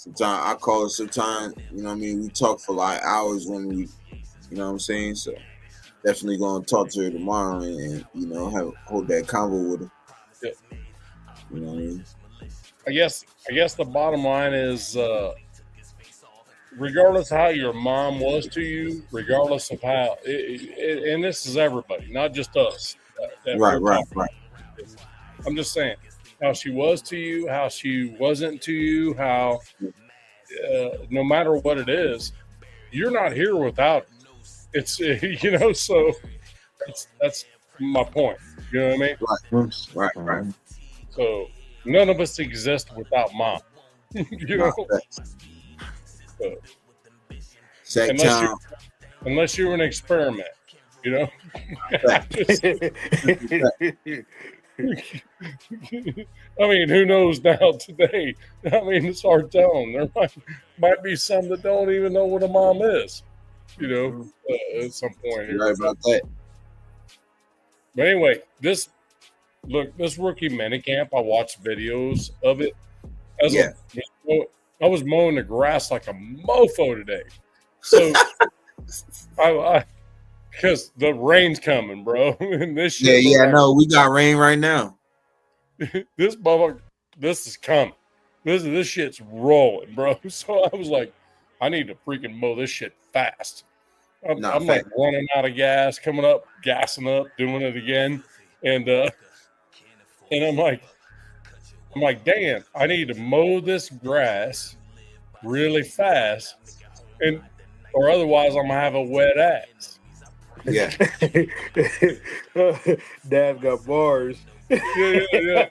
Sometimes I call her. Sometimes you know what I mean. We talk for like hours when we, you know what I'm saying. So definitely gonna talk to her tomorrow and you know hold that convo with her. Yeah. You know what I mean? I guess the bottom line is, regardless of how your mom was to you, regardless of how, and this is everybody, not just us that Right, we're right, talking right. about this. I'm just saying how she was to you, how she wasn't to you, how no matter what it is, you're not here without it. It's so that's my point. You know what I mean? Right, right. So none of us exist without mom. you Nah, know, facts. so, Sack unless you town. unless you're an experiment, you know. Facts. Just, I mean, who knows now today? I mean, it's hard telling. There might be some that don't even know what a mom is, at some point You're here. right about that. But anyway, this rookie minicamp, I watched videos of it. As Yeah. I was mowing the grass like a mofo today. So I because the rain's coming, bro. And this shit Yeah. looked I know. We got rain right now. like this is coming. This shit's rolling, bro. So I was like, I need to freaking mow this shit fast. Nah, I'm like fact. running out of gas, coming up, gassing up, doing it again, and I'm like, damn, I need to mow this grass really fast, and or otherwise I'm gonna have a wet ass. Yeah. Dad got bars. Yeah.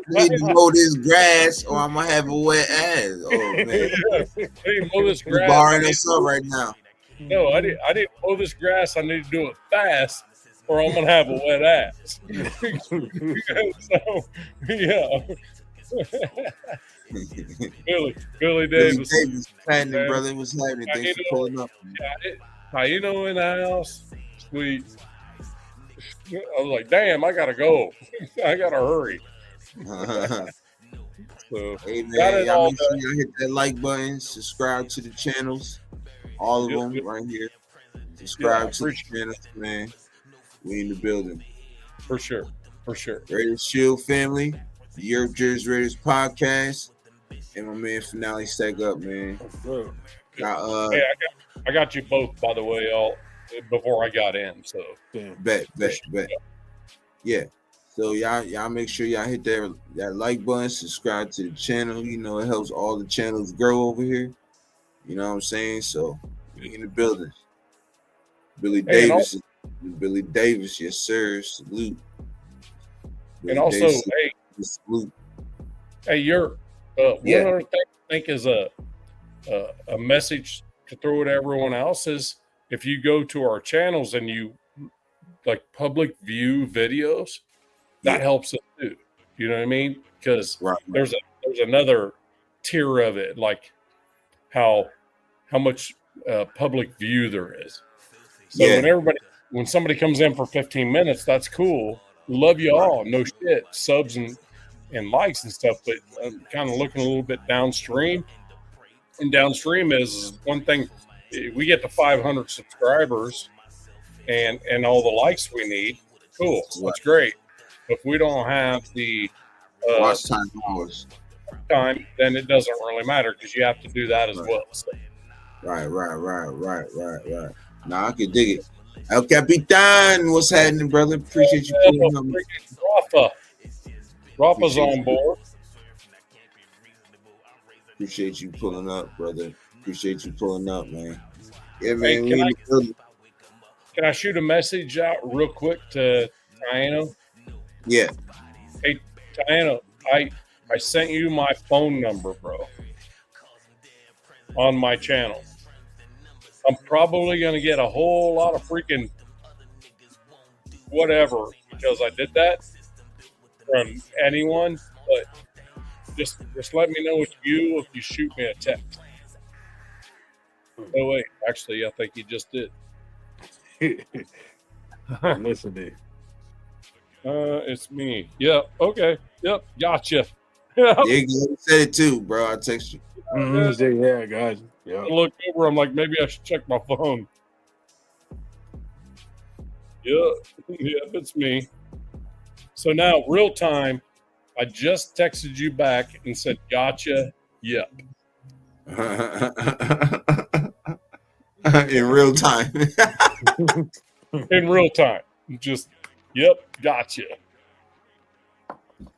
Need to mow this grass or I'm gonna have a wet ass. Oh man. I need to mow this He's grass. barring us up right now. No, I need to mow this grass. I need to do it fast, or I'm gonna have a wet ass. So, yeah. Billy Davis. Davis, happening, brother. What's happening? Thanks for pulling up. Taino in the house. Sweet. I was like, damn, I gotta go. I gotta hurry. So, Hey got man, it y'all all make sure done. y'all hit that like button, subscribe to the channels, all of Yep, them yep. right here. Yeah, Subscribe to the appreciate channels, man. We in the building. for sure. Raiders Shield family, the Europe Jersey Raiders podcast, and my man Finale Stack Up, man. Got, Hey, I got you both, by the way, all before I got in. So bet. Yeah. So y'all make sure y'all hit that like button, subscribe to the channel. You know, it helps all the channels grow over here. You know what I'm saying? So we in the building. Billy Davis, yes sir. Salute. and also, Davis, hey, salute. hey, you're one Yeah. other thing I think is a message to throw at everyone else is if you go to our channels and you like public view videos, that helps us too. You know what I mean? Because Right. there's another tier of it, like how much public view there is. So when somebody comes in for 15 minutes, that's cool. Love you all, no shit, subs and likes and stuff. But I'm kind of looking a little bit downstream, and downstream is one thing. We get to 500 subscribers and all the likes we need. Cool, that's great. If we don't have the watch time hours, then it doesn't really matter because you have to do that as well. So. Right. Nah, I can dig it. El Capitan, what's happening, brother? Appreciate you pulling up. Rafa's on board. Appreciate you pulling up, brother. Appreciate you pulling up, man. Yeah, man. Hey, can I shoot a message out real quick to Taino? Yeah. Hey, Taino, I sent you my phone number, bro, on my channel. I'm probably going to get a whole lot of freaking whatever because I did that from anyone, but just let me know it's you if you shoot me a text. Oh, wait. Actually, I think you just did. Listen, it's me. Yeah. Okay. Yep. Gotcha. Yeah, you said it too, bro. I text you. Yeah, guys. Yeah. I look over, I'm like, maybe I should check my phone. Yeah, it's me. So now, real time, I just texted you back and said, gotcha. Yep. In real time. In real time. Just, yep, gotcha.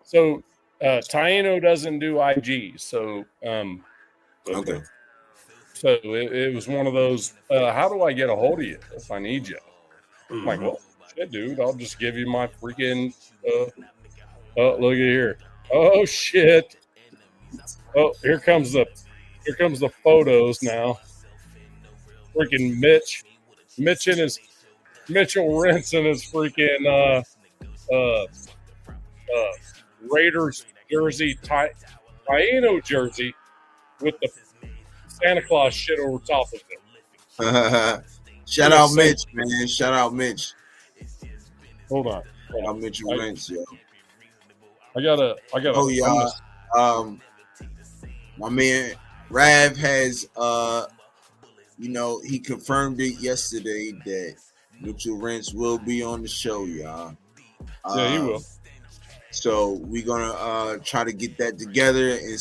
So, Taino doesn't do IG. So, Okay. So it was one of those, how do I get a hold of you if I need you? I'm like, well, shit, dude, I'll just give you my freaking, look at here. Oh, shit. Oh, here comes the photos now. Freaking Mitchell Rentz in his freaking, Raiders jersey, Taino jersey with the Santa Claus shit over top of it. Shout out Mitch, man. Shout out Mitch. Hold on. Shout out Mitchell Rentz, yo. I gotta. Oh yeah. My man Rav has he confirmed it yesterday that Mitchell Rentz will be on the show, y'all. Yeah, he will. So we're gonna try to get that together and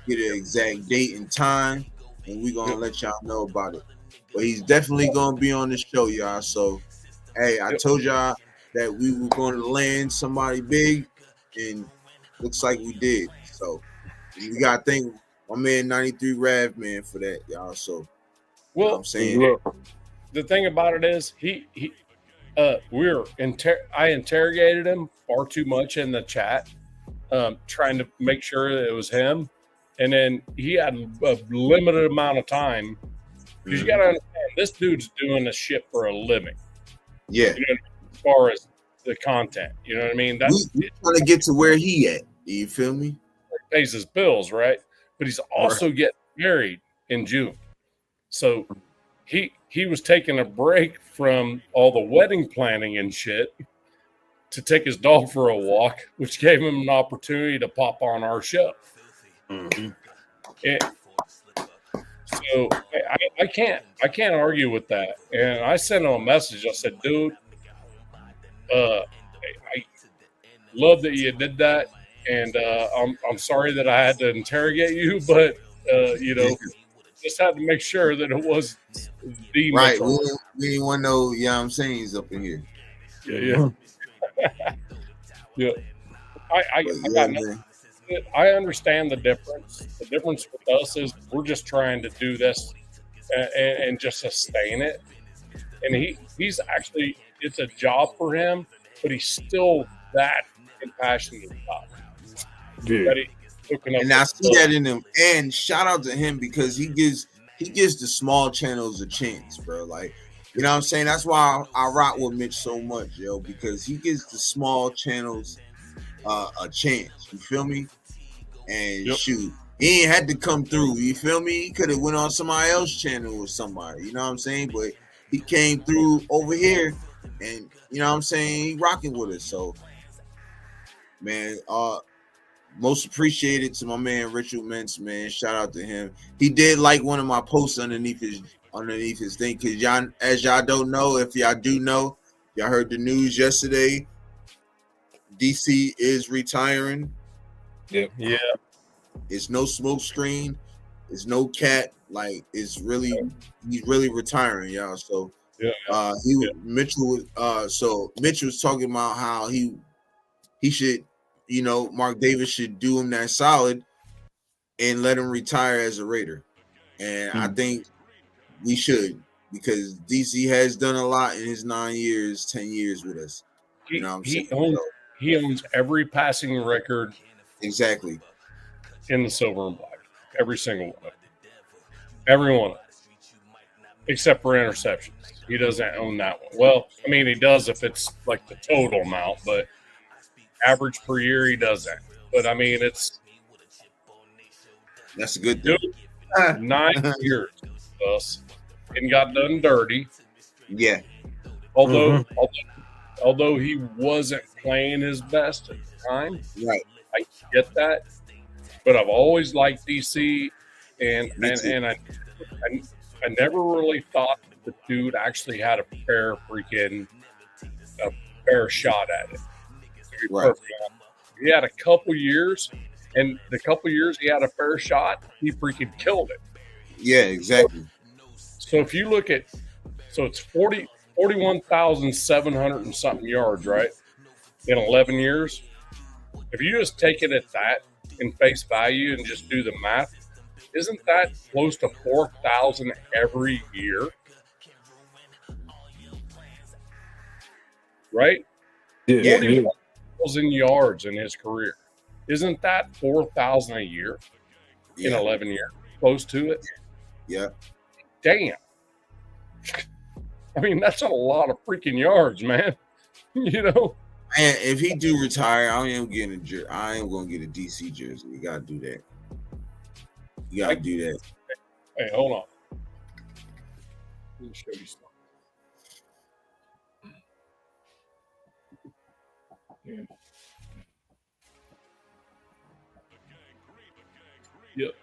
get an exact date and time, and we're gonna let y'all know about it. But he's definitely gonna be on the show, y'all. So hey, I told y'all that we were gonna land somebody big, and looks like we did. So we gotta thank my man 93 Rav, man, for that, y'all. So well, you know what I'm saying, the thing about it is I interrogated him far too much in the chat, trying to make sure that it was him, and then he had a limited amount of time because you got to understand this dude's doing this shit for a living. Yeah, as far as the content, you know what I mean. That's we trying to get to where he at. You feel me? He pays his bills, right? But he's also getting married in June, so he was taking a break from all the wedding planning and shit to take his dog for a walk, which gave him an opportunity to pop on our show. Mm-hmm. So I can't argue with that. And I sent him a message. I said, dude, I love that you did that. And I'm sorry that I had to interrogate you, but just had to make sure that it was the right. We didn't want to know, you know what I'm saying, he's up in here. Yeah. Yeah. I understand the difference. The difference with us is we're just trying to do this and just sustain it. And he's actually, it's a job for him, but he's still that passionate about it. And I see that in him. And shout out to him because he gives the small channels a chance, bro. Like, you know what I'm saying? That's why I rock with Mitch so much, yo, because he gives the small channels a chance. You feel me? And shoot, he ain't had to come through. You feel me? He could have went on somebody else's channel or somebody. You know what I'm saying? But he came through over here, and you know what I'm saying? He rocking with us. So, man, most appreciated to my man Richard Mintz, man. Shout out to him. He did like one of my posts underneath his thing, because y'all, as y'all don't know, if y'all do know, y'all heard the news yesterday. DC is retiring. Yeah. It's no smoke screen. It's no cat. Like, he's really retiring, y'all. So Mitch was talking about how he should, Mark Davis should do him that solid and let him retire as a Raider. And I think we should, because DC has done a lot in his 10 years with us. You know what I'm saying? He owns every passing record. Exactly. In the silver and black. Every single one of them. Every one of them. Except for interceptions. He doesn't own that one. Well, I mean, he does if it's like the total amount, but average per year, he doesn't. But I mean, that's a good thing. Dude, 9 years with us and got done dirty. Yeah. Although he wasn't playing his best at the time. Right. I get that. But I've always liked DC, and I never really thought the dude actually had a fair shot at it. Right. He had a couple years, and the couple years he had a fair shot, he freaking killed it. Yeah, exactly. So if you look at, so it's 41,700 and something yards, right? In 11 years. If you just take it at that in face value and just do the math, isn't that close to 4,000 every year? Right? Yeah. 41,000 yards in his career. Isn't that 4,000 a year in 11 years? Close to it? Yeah. Damn. I mean, that's a lot of freaking yards, man. You know? And if he do retire, I am going to get a DC jersey. You gotta do that. You gotta do that. Hey, hold on. Let me show you something. Yeah. Yep.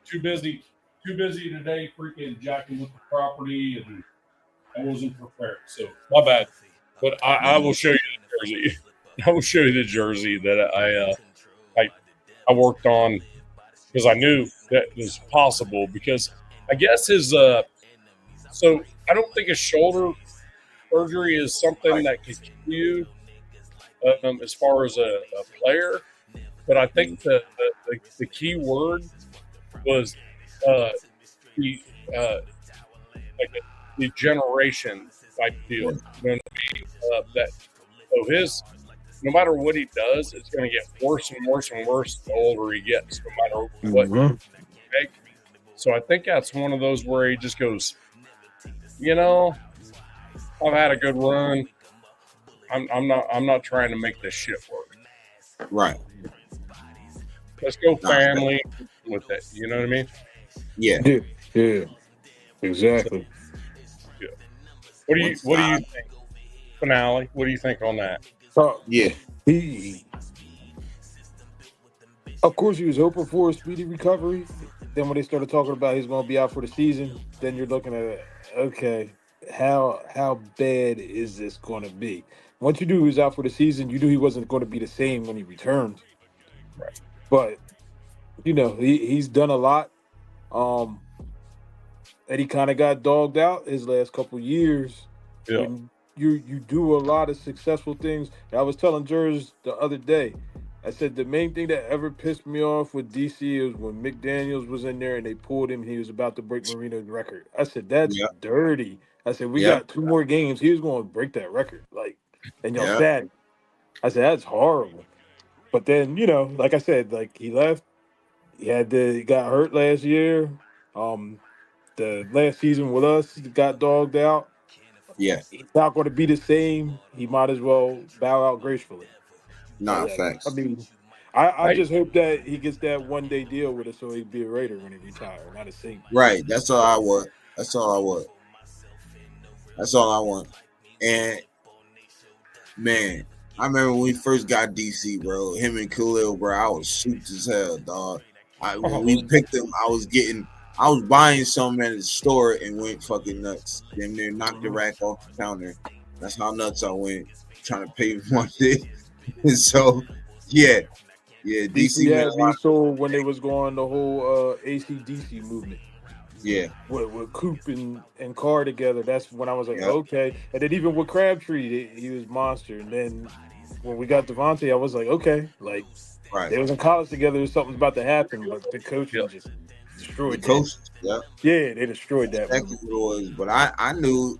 Too busy today, freaking jacking with the property, and I wasn't prepared. So my bad. But I will show you the jersey. I will show you the jersey that I worked on because I knew that was possible. Because I guess his so I don't think his shoulder surgery is something that could kill you as far as a player. But I think the key word was the generation type deal. You know what I mean? That so his, no matter what he does, it's going to get worse and worse and worse the older he gets, no matter what. Mm-hmm. So I think that's one of those where he just goes, you know, I've had a good run. I'm not trying to make this shit work. Right. Let's go family with it. You know what I mean? Yeah. Yeah. Exactly. Yeah. What do you think? Finale. What do you think on that? Yeah. Of course, he was hoping for a speedy recovery. Then when they started talking about he's going to be out for the season, then you're looking at, okay, how bad is this going to be? Once you knew he was out for the season, you knew he wasn't going to be the same when he returned. Right. But, you know, he's done a lot. And he kind of got dogged out his last couple years. Yeah. When you do a lot of successful things. I was telling Jers the other day, I said the main thing that ever pissed me off with DC is when McDaniels was in there and they pulled him and he was about to break Marino's record. I said, that's dirty. I said, we got 2 more games. He was going to break that record. Like, and y'all sad. I said, that's horrible. But then, you know, like I said, like he left. He got hurt last year. The last season with us, he got dogged out. Yeah. He's not going to be the same. He might as well bow out gracefully. Nah, facts. I mean, I just hope that he gets that 1-day deal with us so he'd be a Raider when he retires, not a Saint. Right. That's all I want. And man, I remember when we first got DC, bro. Him and Khalil, bro. I was souped as hell, dog. When we picked him, I was buying something at the store and went fucking nuts. Then they knocked the rack off the counter. That's how nuts I went trying to pay one day. So, yeah. DC had me sold when they was going the whole AC/DC movement. Yeah. With Coop and Carr together, that's when I was like, okay. And then even with Crabtree, he was monster. And then when we got Devontae, I was like, okay, like they was in college together. There's something about to happen, but the coaching just destroyed that. Yeah, they destroyed that. That's what it was. But I knew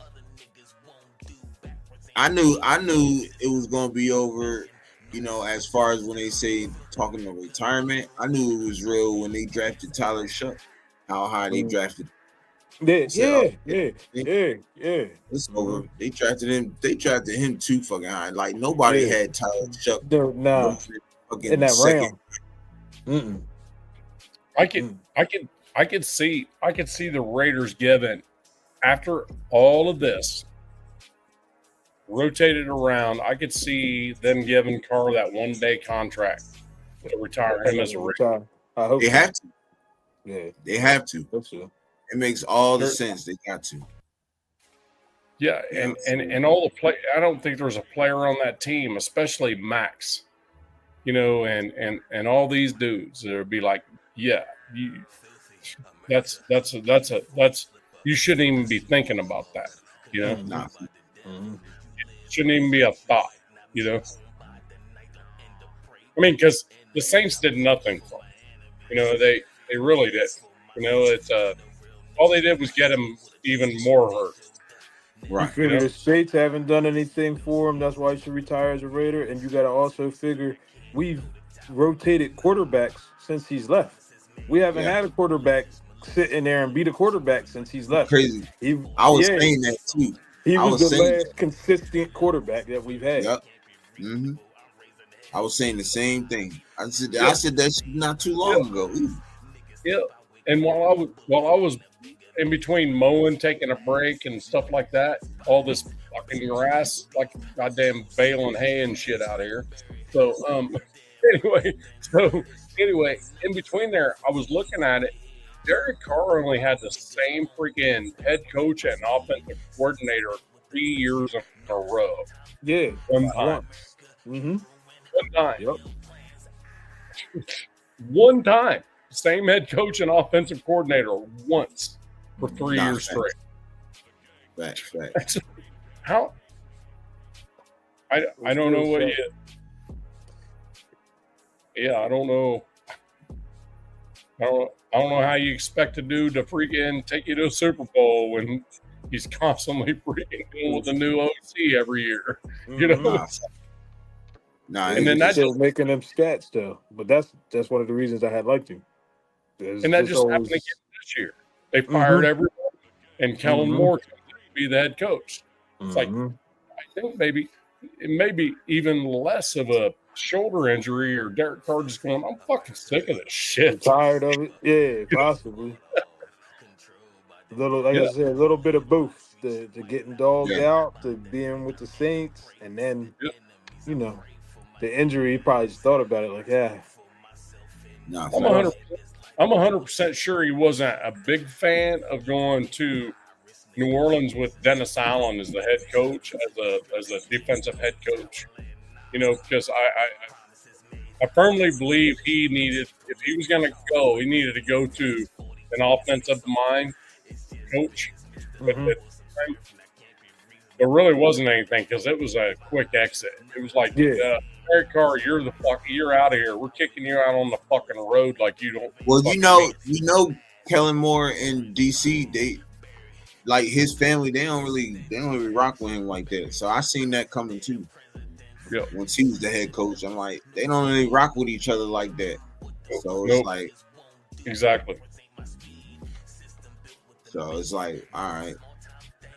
it was gonna be over. You know, as far as when they say talking about retirement, I knew it was real when they drafted Tyler Shuck. How high they drafted? Yeah. It's over. They drafted him. They drafted him too fucking high. Like nobody had Tyler Shuck. In that round. I could see the Raiders giving, after all of this rotated around, I could see them giving Carr that 1-day contract to retire him as a Raider. I hope they have to. Yeah, They have to. that's true. It makes all the Sure. sense. They got to. Yeah, and all the play. I don't think there's a player on that team, especially Max. And all these dudes that would be like, yeah, that's you shouldn't even be thinking about that. Nah. Shouldn't even be a thought. I mean, because the Saints did nothing for him. They really did. It's all they did was get him even more hurt. You Right. figure the States haven't done anything for him. That's why he should retire as a Raider. And you got to also figure we've rotated quarterbacks since he's left. We haven't had a quarterback sitting there and be the quarterback since he's left. Crazy. I was saying that too. He I was was the saying last consistent quarterback that we've had. Yep. Mm-hmm. I was saying the same thing. I said that shit not too long ago. Yeah. And while I was in between mowing, taking a break and stuff like that, all this fucking grass, like goddamn baling hay and shit out here. So anyway, in between there, I was looking at it. Derek Carr only had the same freaking head coach and offensive coordinator 3 years in a row. Yeah. One time. Mm-hmm. One time. Yep. One time. Same head coach and offensive coordinator once for 3 years straight. Fact. How? I don't know what you. Yeah, I don't know. I don't know how you expect a dude to freaking take you to a Super Bowl when he's constantly freaking dealing with a new OC every year. And then that's still making them stats though. But that's one of the reasons I had liked him. And that just happened again this year. They fired everyone, and Kellen Moore comes in to be the head coach. It's like, I think it may be even less of a shoulder injury or Derek Carr just going, I'm fucking sick of this shit. I'm tired of it. Yeah, possibly. I said, a little bit of both. To getting dogged out, to being with the Saints, and then, the injury, he probably just thought about it like, I'm 100% sure he wasn't a big fan of going to New Orleans with Dennis Allen as the head coach, as a defensive head coach. Because I firmly believe if he was going to go, he needed to go to an offensive mind coach. But there really wasn't anything because it was a quick exit. It was like, Derek Carr, you're out of here. We're kicking you out on the fucking road like you don't. Well, Kellen Moore in DC, they like his family. They don't really rock with him like that. So I seen that coming too. Yeah. Once he was the head coach, I'm like, they don't really rock with each other like that. So it's like exactly. So it's like, all right,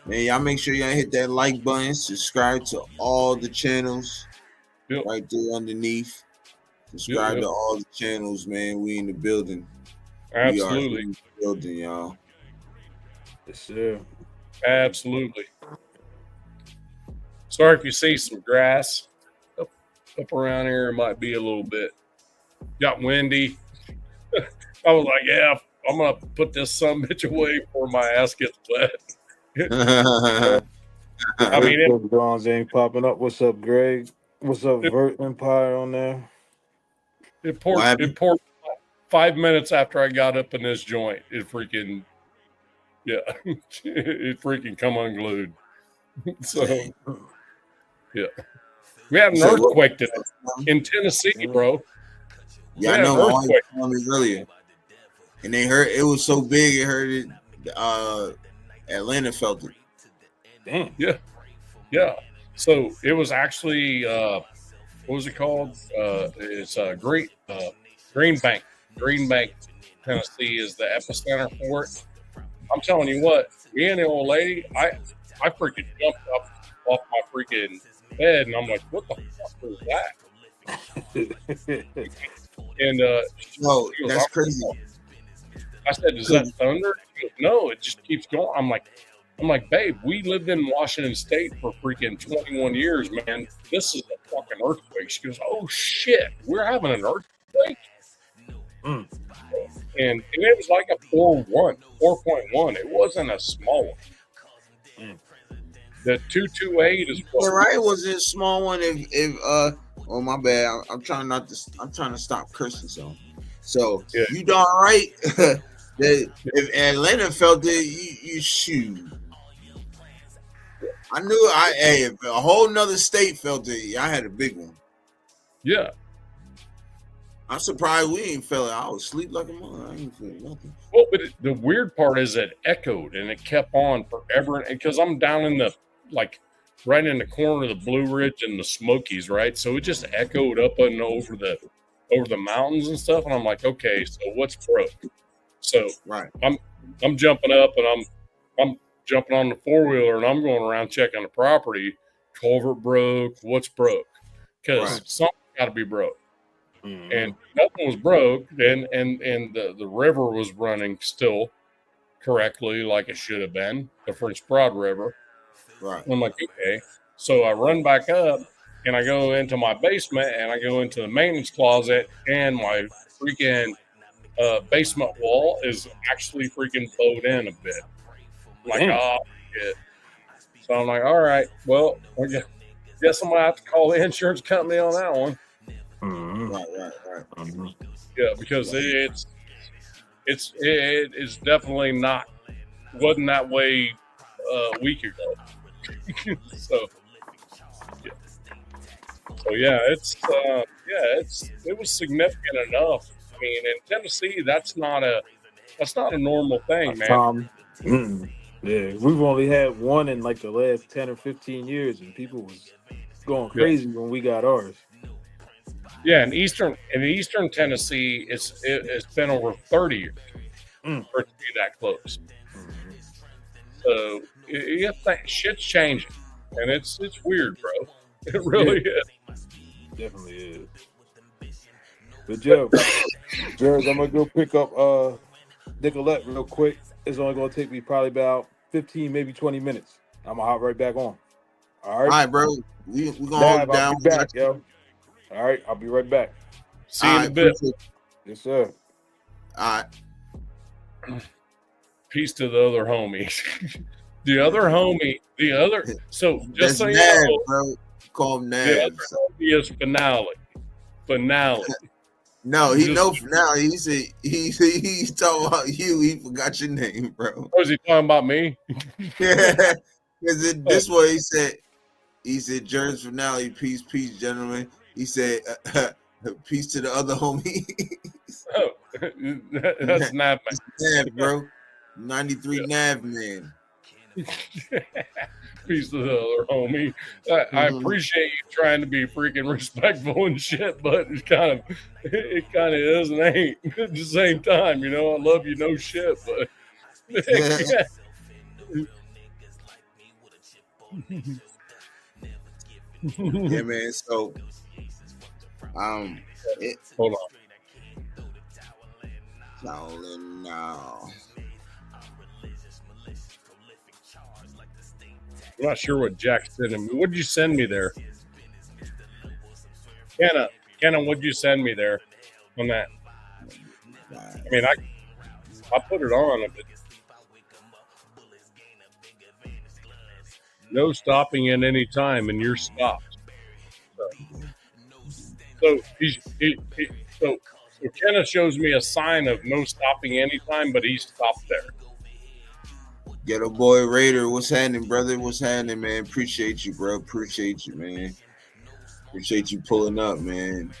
man. Y'all make sure y'all hit that like button, subscribe to all the channels. Right there underneath. Subscribe to all the channels, man. We in the building. Absolutely. We are in the building, y'all. Yes, sir. Absolutely. Sorry if you see some grass up around here. It might be a little bit. Got windy. I was like, yeah, I'm going to put this sumbitch away before my ass gets wet. I mean, Bronze ain't popping up. What's up, Greg? What's up, Vert Empire on there? It poured 5 minutes after I got up in this joint. It freaking, it freaking come unglued. So, yeah. We had an earthquake today in Tennessee, bro. Yeah, I know. My wife told me earlier. And they heard it was so big, it hurt it. Atlanta felt it. Damn. Yeah. So it was actually what was it called? It's Green Bank. Green Bank, Tennessee is the epicenter for it. I'm telling you what, me and the old lady, I freaking jumped up off my freaking bed and I'm like, what the fuck was that? And no, that's crazy. I said, is that thunder? She goes, no, it just keeps going. I'm like, babe, we lived in Washington State for freaking 21 years, man. This is a fucking earthquake. She goes, oh shit, we're having an earthquake. and it was like a 4.1. It wasn't a small one. The 228 is Yeah, right. It was a small one. If oh my bad. I'm trying to stop cursing. So Yeah. you darn right. That if Atlanta felt it, you shoot. I knew if a whole nother state felt it, I had a big one. Yeah. I'm surprised we ain't felt it. I was asleep like a mother. I ain't feel nothing. Well, but the weird part is it echoed and it kept on forever. Because I'm down in the right in the corner of the Blue Ridge and the Smokies, right? So it just echoed up and over the mountains and stuff. And I'm like, okay, so what's broke? So right. I'm jumping up and I'm jumping on the 4-wheeler and I'm going around checking the property. Culvert broke. What's broke? Because something's got to be broke. Mm-hmm. And nothing was broke. And the river was running still correctly like it should have been, the French Broad River. Right. I'm like, okay. So I run back up and I go into my basement and I go into the maintenance closet and my freaking basement wall is actually freaking bowed in a bit. I'm like, oh, shit. So I'm like, all right, well, I guess I'm going to have to call the insurance company on that one. Mm-hmm. Right. Mm-hmm. Yeah, because it's definitely wasn't that way a week ago. So yeah, it was significant enough. I mean, in Tennessee, that's not a normal thing, man. Yeah, we've only had one in like the last 10 or 15 years, and people was going crazy when we got ours. Yeah, in eastern Tennessee, it's been over 30 years for it to be that close. So shit's changing, and it's weird, bro. It really is. Definitely is. But Joe, Jerry, I'm gonna go pick up Nicolette real quick. It's only gonna take me probably about 15, maybe 20 minutes. I'm gonna hop right back on. All right, bro. We gonna hold it down. I'll be back, yo. All right, I'll be right back. See you in a bit. Yes, sir. All right. Peace to the other homie. So just that's so you Nav, know, bro. Call him Nav. The other homie is Finale. No, he know Finale. He said he's talking about you. He forgot your name, bro. Was he talking about me? Yeah, because this way he said Jerry's Finale. Peace, gentlemen. He said peace to the other homie. Oh, that's Nav, Nav, bro. 93 Nav man. Peace to the other homie. I appreciate you trying to be freaking respectful and shit, but it kind of is and ain't at the same time. You know, I love you, no shit, but yeah, man. So, hold on. Now. I'm not sure what Jack sent me. What did you send me there? Kenna, what did you send me there on that? I mean, I put it on. No stopping at any time, and you're stopped. So Kenna shows me a sign of no stopping anytime, but he's stopped there. Ghetto Boy Raider, what's happening, brother? What's happening, man? Appreciate you, bro. Appreciate you, man. Appreciate you pulling up, man.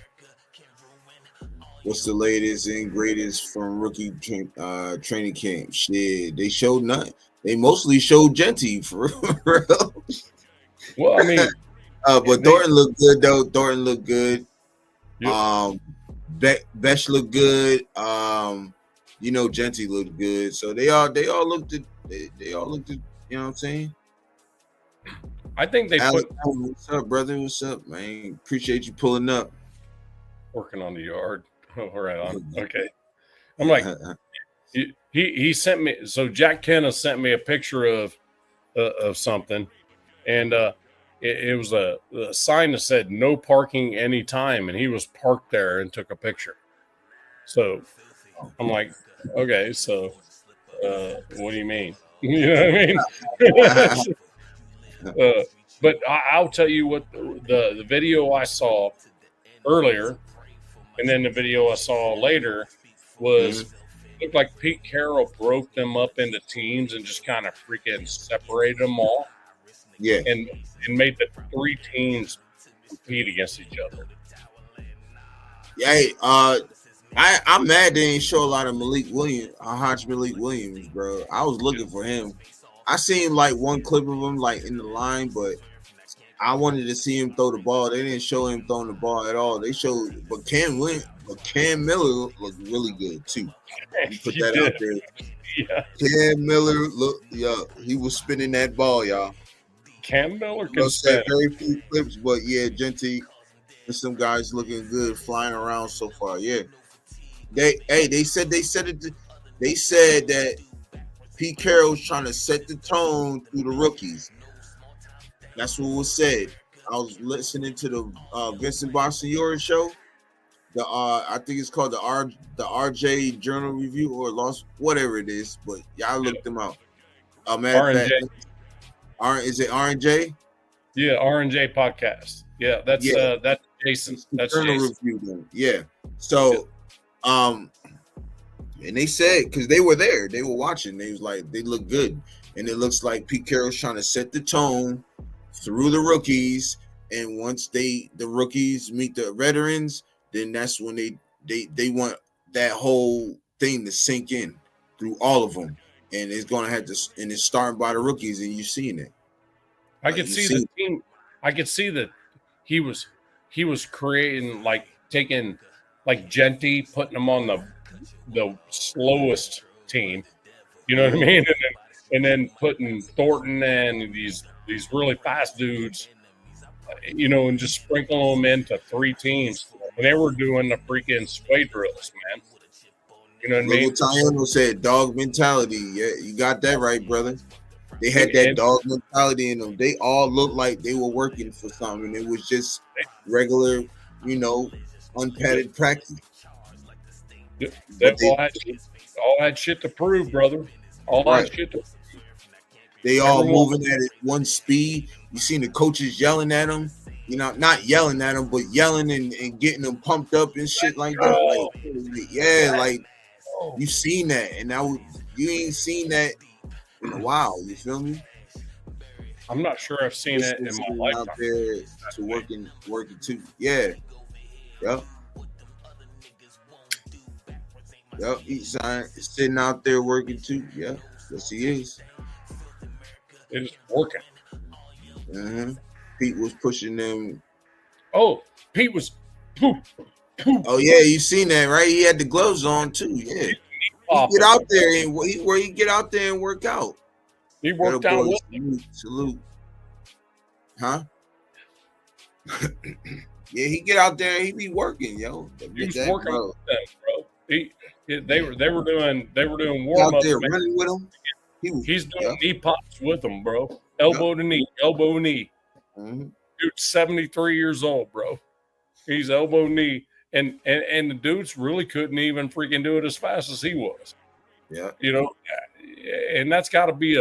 What's the latest and greatest from rookie training camp? Shit, they showed nothing. They mostly showed Genty for real. Well, I mean, but Thornton looked good though. Thornton looked good. Yep. Besh looked good. Genty looked good. So they all looked at. They all looked at, you know what I'm saying? I think they Alex, what's up, brother? What's up, man? Appreciate you pulling up. Working on the yard. Oh, right on. Okay. I'm like, he sent me, so Jack Kenna sent me a picture of something, and it was a sign that said no parking anytime, and he was parked there and took a picture. So I'm like, Okay, so what do you mean? You know what I mean? But I'll tell you what the video I saw earlier, and then the video I saw later was looked like Pete Carroll broke them up into teams and just kind of freaking separated them all. Yeah, and made the 3 teams compete against each other. Yeah, hey, I'm mad they didn't show a lot of Malik Williams, bro. I was looking for him. I seen like one clip of him like in the line, but I wanted to see him throw the ball. They didn't show him throwing the ball at all. They showed, but Cam Miller looked really good too. You put that out there. Yeah. Cam Miller he was spinning that ball, y'all. Cam Miller can spin. Very few clips, but yeah, Genty and some guys looking good flying around so far. Yeah, they said that Pete Carroll's trying to set the tone through the rookies. That's what was said. I was listening to the Vincent Bonsignore show. I think it's called the RJ Journal Review or Lost, whatever it is. But y'all look them out. R&J. Is it R&J? Yeah, R&J podcast. Yeah, that's Jason. That's Journal Jason. Review then. Yeah. So, and they said because they were there, they were watching. They was like, they look good, and it looks like Pete Carroll's trying to set the tone through the rookies. And once the rookies meet the veterans, then that's when they want that whole thing to sink in through all of them. And it's going to have to, and it's starting by the rookies, and you've seen it. I could see the team. I could see that he was creating, like, taking like Genty, putting him on the slowest team. You know what I mean? And then putting Thornton and these really fast dudes, you know, and just sprinkling them into 3 teams. And they were doing the freaking sway drills, man. You know what I mean? Tayano said dog mentality. Yeah, you got that right, brother. They had that dog mentality in them. They all looked like they were working for something. It was just regular, you know, unpadded practice. They all had shit to prove, brother. Had shit to prove. They all moving at one speed. You seen the coaches yelling at them. You know, not yelling at them, but yelling and getting them pumped up and shit like that. Like, yeah, like you seen that, and now you ain't seen that in a while. You feel me? I'm not sure I've seen it in my lifetime. Out there to working too. Yeah. Yep. He's sitting out there working too. Yeah. Yes, he is. It is working. Mm-hmm. Pete was pushing them. Oh, Pete was. Oh yeah, you seen that, right? He had the gloves on too. Yeah. He get out there and where he get out there and work out. He worked out with salute. Huh? Yeah, he get out there and he be working, yo. He was working with them, bro. They were doing warm ups. Running with him. He's doing knee pops with them, bro. Elbow to knee. Mm-hmm. Dude's 73 years old, bro. He's elbow knee, and the dudes really couldn't even freaking do it as fast as he was. Yeah, you know, and that's got to be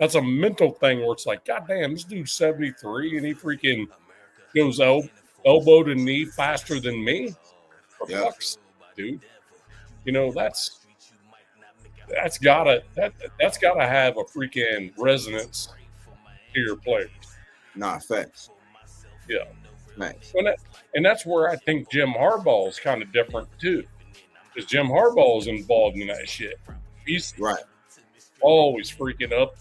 that's a mental thing where it's like, God damn, this dude's 73 and he freaking goes elbow to knee faster than me. For fuck's sake, dude. You know, that's gotta have a freaking resonance to your players. Nah, facts. Yeah. Nice. And that's where I think Jim Harbaugh is kind of different too. Because Jim Harbaugh is involved in that shit. He's always freaking up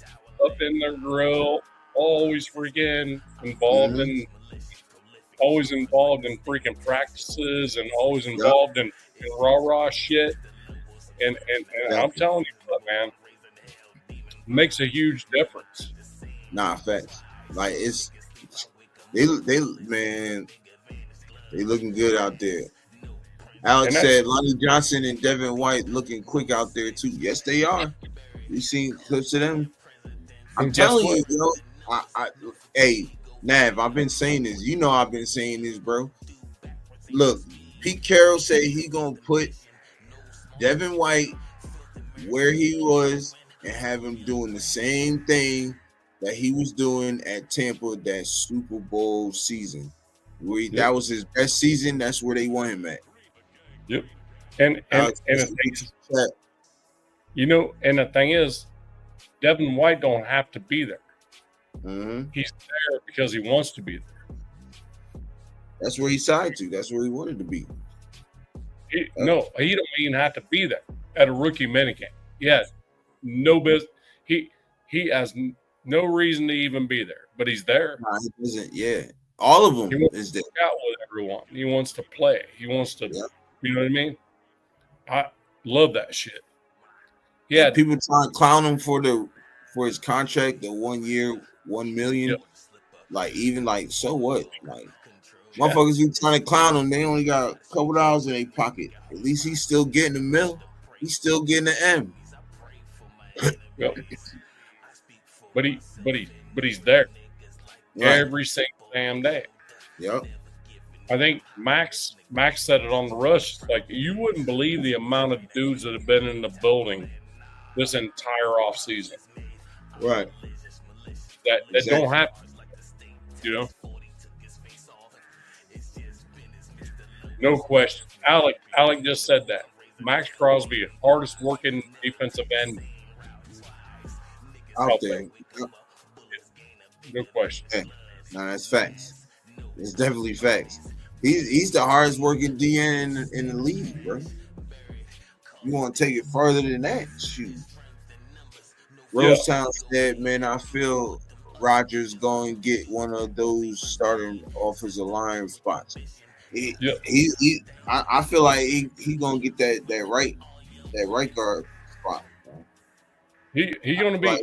in their grill, always freaking involved in freaking practices and always involved in rah-rah shit. And I'm telling you, man, it makes a huge difference. Nah, facts. Like they looking good out there. Alex said Lonnie Johnson and Devin White looking quick out there too. Yes, they are. You seen clips of them? I'm telling you, know, hey, Nav, I've been saying this. You know I've been saying this, bro. Look, Pete Carroll said he gonna put Devin White where he was and have him doing the same thing that he was doing at Tampa that Super Bowl season. That was his best season. That's where they want him at. Yep. And the thing is, Devin White don't have to be there. Mm-hmm. He's there because he wants to be there. That's where he signed to. That's where he wanted to be. He don't even have to be there at a rookie minicamp. He has no business. He has no reason to even be there, but he's there. Nah, he doesn't. Yeah, all of them is there. Out with everyone. He wants to play. He wants to. Yeah. You know what I mean? I love that shit. Yeah, and people trying to clown him for his contract, the 1 year, $1 million. Yep. So what? Like, motherfuckers be trying to clown him. They only got a couple dollars in their pocket. At least he's still getting the mill. He's still getting the M. Yep. But he's there every single damn day. Yep. I think Max said it on the Rush. Like, you wouldn't believe the amount of dudes that have been in the building this entire offseason. Right. That don't happen. You know? No question. Alec just said that. Max Crosby, hardest working defensive end out there. No question. Yeah. No, that's facts. It's definitely facts. He's the hardest working DN in the league, bro. You want to take it further than that? Shoot. Rosetown said, man, I feel Rodgers going to get one of those starting offensive line spots. I feel like he gonna get that right guard spot. He gonna be on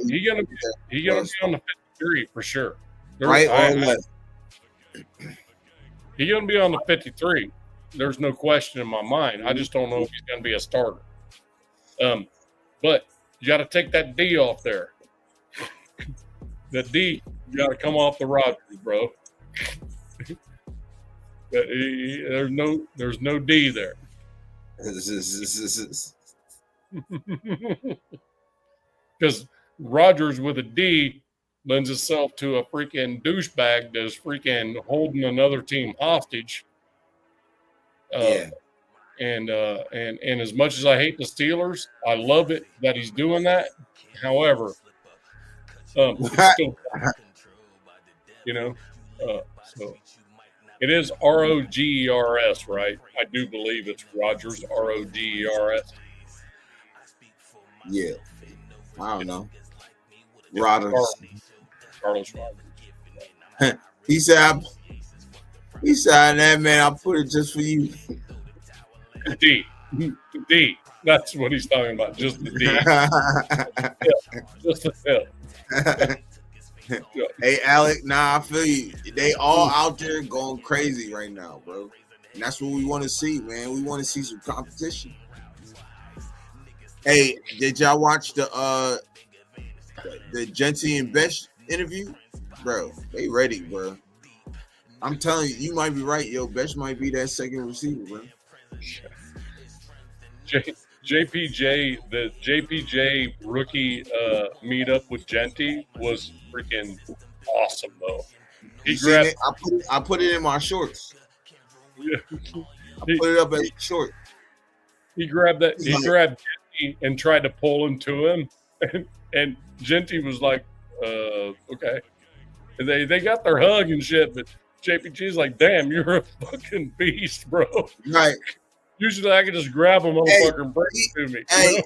the 53 for sure. Right or left? He gonna be on the 53. There's no question in my mind. I just don't know if he's gonna be a starter. But you got to take that D off there. The D, you got to come off the Rodgers, bro. There's no D there. Because Rodgers with a D lends itself to a freaking douchebag that's freaking holding another team hostage. And as much as I hate the Steelers, I love it that he's doing that. However, it's still, so it is Rodgers, right? I do believe it's Rodgers, Rodgers. Yeah, I don't know. Rodgers. Carlos Rodgers. He said, that man, I'll put it just for you. D. That's what he's talking about. Just the D. Just the tip. Hey, Alec, I feel you. They all out there going crazy right now, bro. And that's what we want to see, man. We want to see some competition. Hey, did y'all watch the Genty and Besh interview? Bro, they ready, bro. I'm telling you, you might be right, yo. Besh might be that second receiver, bro. The JPJ rookie meetup with Genty was freaking awesome, though. I put it in my shorts. Yeah. I put it up as a short. He grabbed Genty and tried to pull him to him, and Genty was like, "Okay." And they got their hug and shit, but JPG's like, "Damn, you're a fucking beast, bro." Right. Usually I could just grab a motherfucker and bring it to me. Hey,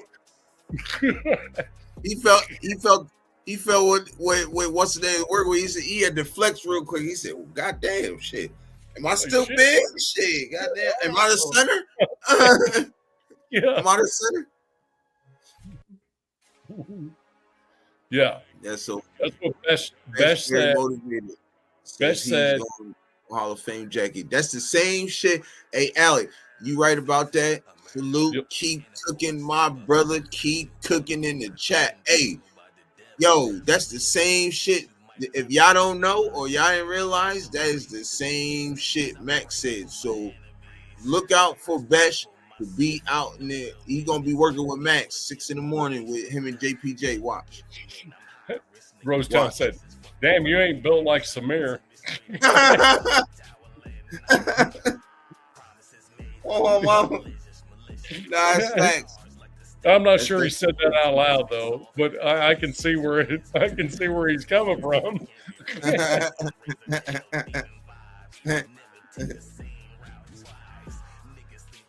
he felt what what's the name work where he had to flex real quick. He said, well, God damn shit. Am I still big? Shit, goddamn. Am I the center? Yeah. Am I the center? Yeah. That's what Besh said. Motivated. Besh said Hall of Fame jacket. That's the same shit. Hey, Alec, you right about that? Salute. Yep. Keep cooking, my brother. Keep cooking in the chat. Hey, yo, that's the same shit. If y'all don't know or y'all didn't realize, that is the same shit Max said. So look out for Besh. to be out in there. He gonna be working with Max 6 in the morning with him and JPJ. Watch. Rosetown said, "Damn, you ain't built like Samir." Oh, mama. Nah, it's facts. I'm not sure he said that out loud though, but I can see where he's coming from.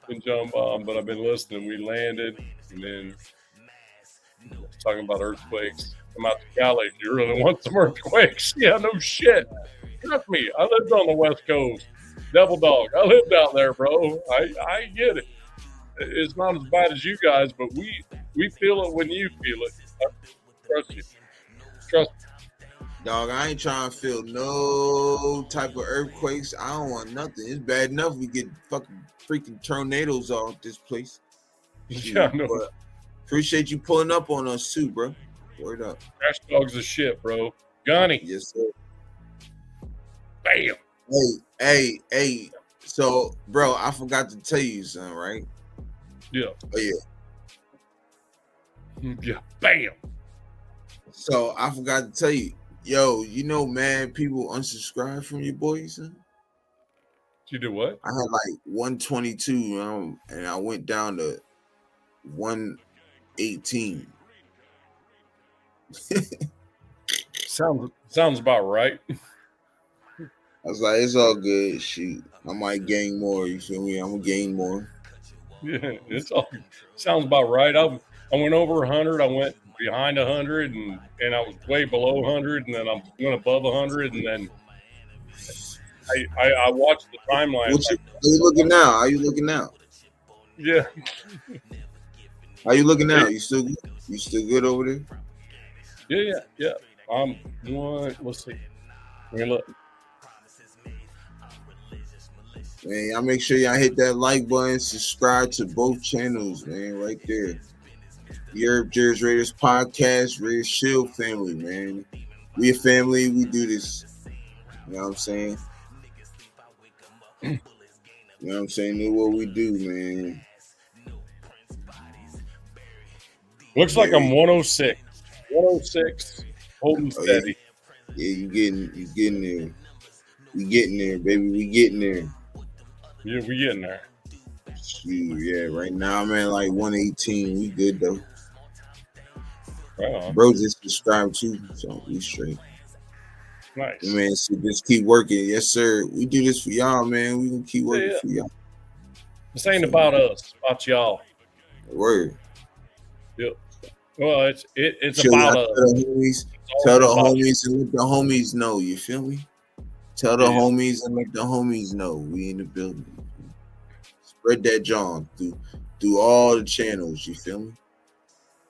Been John Bomb, but I've been listening. We landed, and then talking about earthquakes. Come out to Cali if you really want some earthquakes. Yeah, no shit. Trust me, I lived on the West Coast. Devil Dog, I lived out there, bro. I get it. It's not as bad as you guys, but we feel it when you feel it. Trust you. Trust me. Dog, I ain't trying to feel no type of earthquakes. I don't want nothing. It's bad enough we get fucking freaking tornadoes off this place. Yeah, I know. But appreciate you pulling up on us too, bro. Word up. Crash Dogs is shit, bro. Gunny. Yes, sir. Bam. Hey. So, bro, I forgot to tell you something, right? Yeah. Oh, yeah. Yeah. Bam. So, I forgot to tell you. Yo, you know, man, people unsubscribe from your boys. Huh? You do what? I had like 122, and I went down to 118. Sounds about right. I was like, it's all good. Shoot, I might gain more. You feel me? I'm gonna gain more. Yeah, it's all sounds about right. I went over 100. I went behind 100, and I was way below 100, and then I went above 100, and then I watched the timeline. How you looking now? How you looking now? Yeah. How you looking now? You still good over there? Yeah. Let's see. Let me look. Man, y'all make sure y'all hit that like button, subscribe to both channels, man, right there. Europe Jersey Raiders podcast, Raiders Shield family, man. We a family, we do this. You know what I'm saying? You know what I'm saying? Know what we do, man. Looks like I'm 106. 106, holding steady. Yeah, you getting there. We getting there, baby. We getting there. Yeah, we getting there. Shoot, yeah, right now I'm at like 118. We good though. Right. Bro just subscribed too, so we straight. Nice. Man, so just keep working. Yes, sir. We do this for y'all, man. We gonna keep working for y'all. This ain't about us, about y'all. Word. Yep. Well, it's Sure, about us. Tell the homies and let the homies know. You feel me? Tell the homies and let the homies know we in the building. Spread that John through all the channels. You feel me?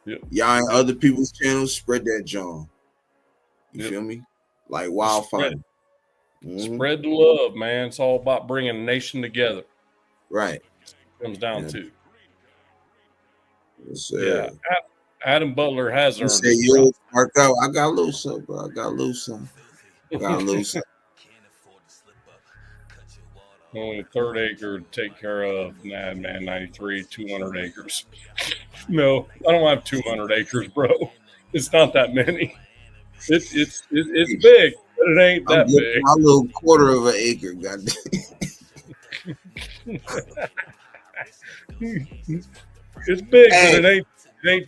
Yep. Y'all in other people's channels, spread that John. You feel me? Like wildfire. Spread the love, man. It's all about bringing a nation together. Right. Comes down to. Yes, sir. Yeah. Adam Butler has earned it. Yo, Mark out. I got a little something, bro. I got a little something. Only a third acre to take care of. Nah, man, 93, 200 acres. No, I don't have 200 acres, bro. It's not that many. It's big, but it ain't that big. My little quarter of an acre, goddamn. It's big, but it ain't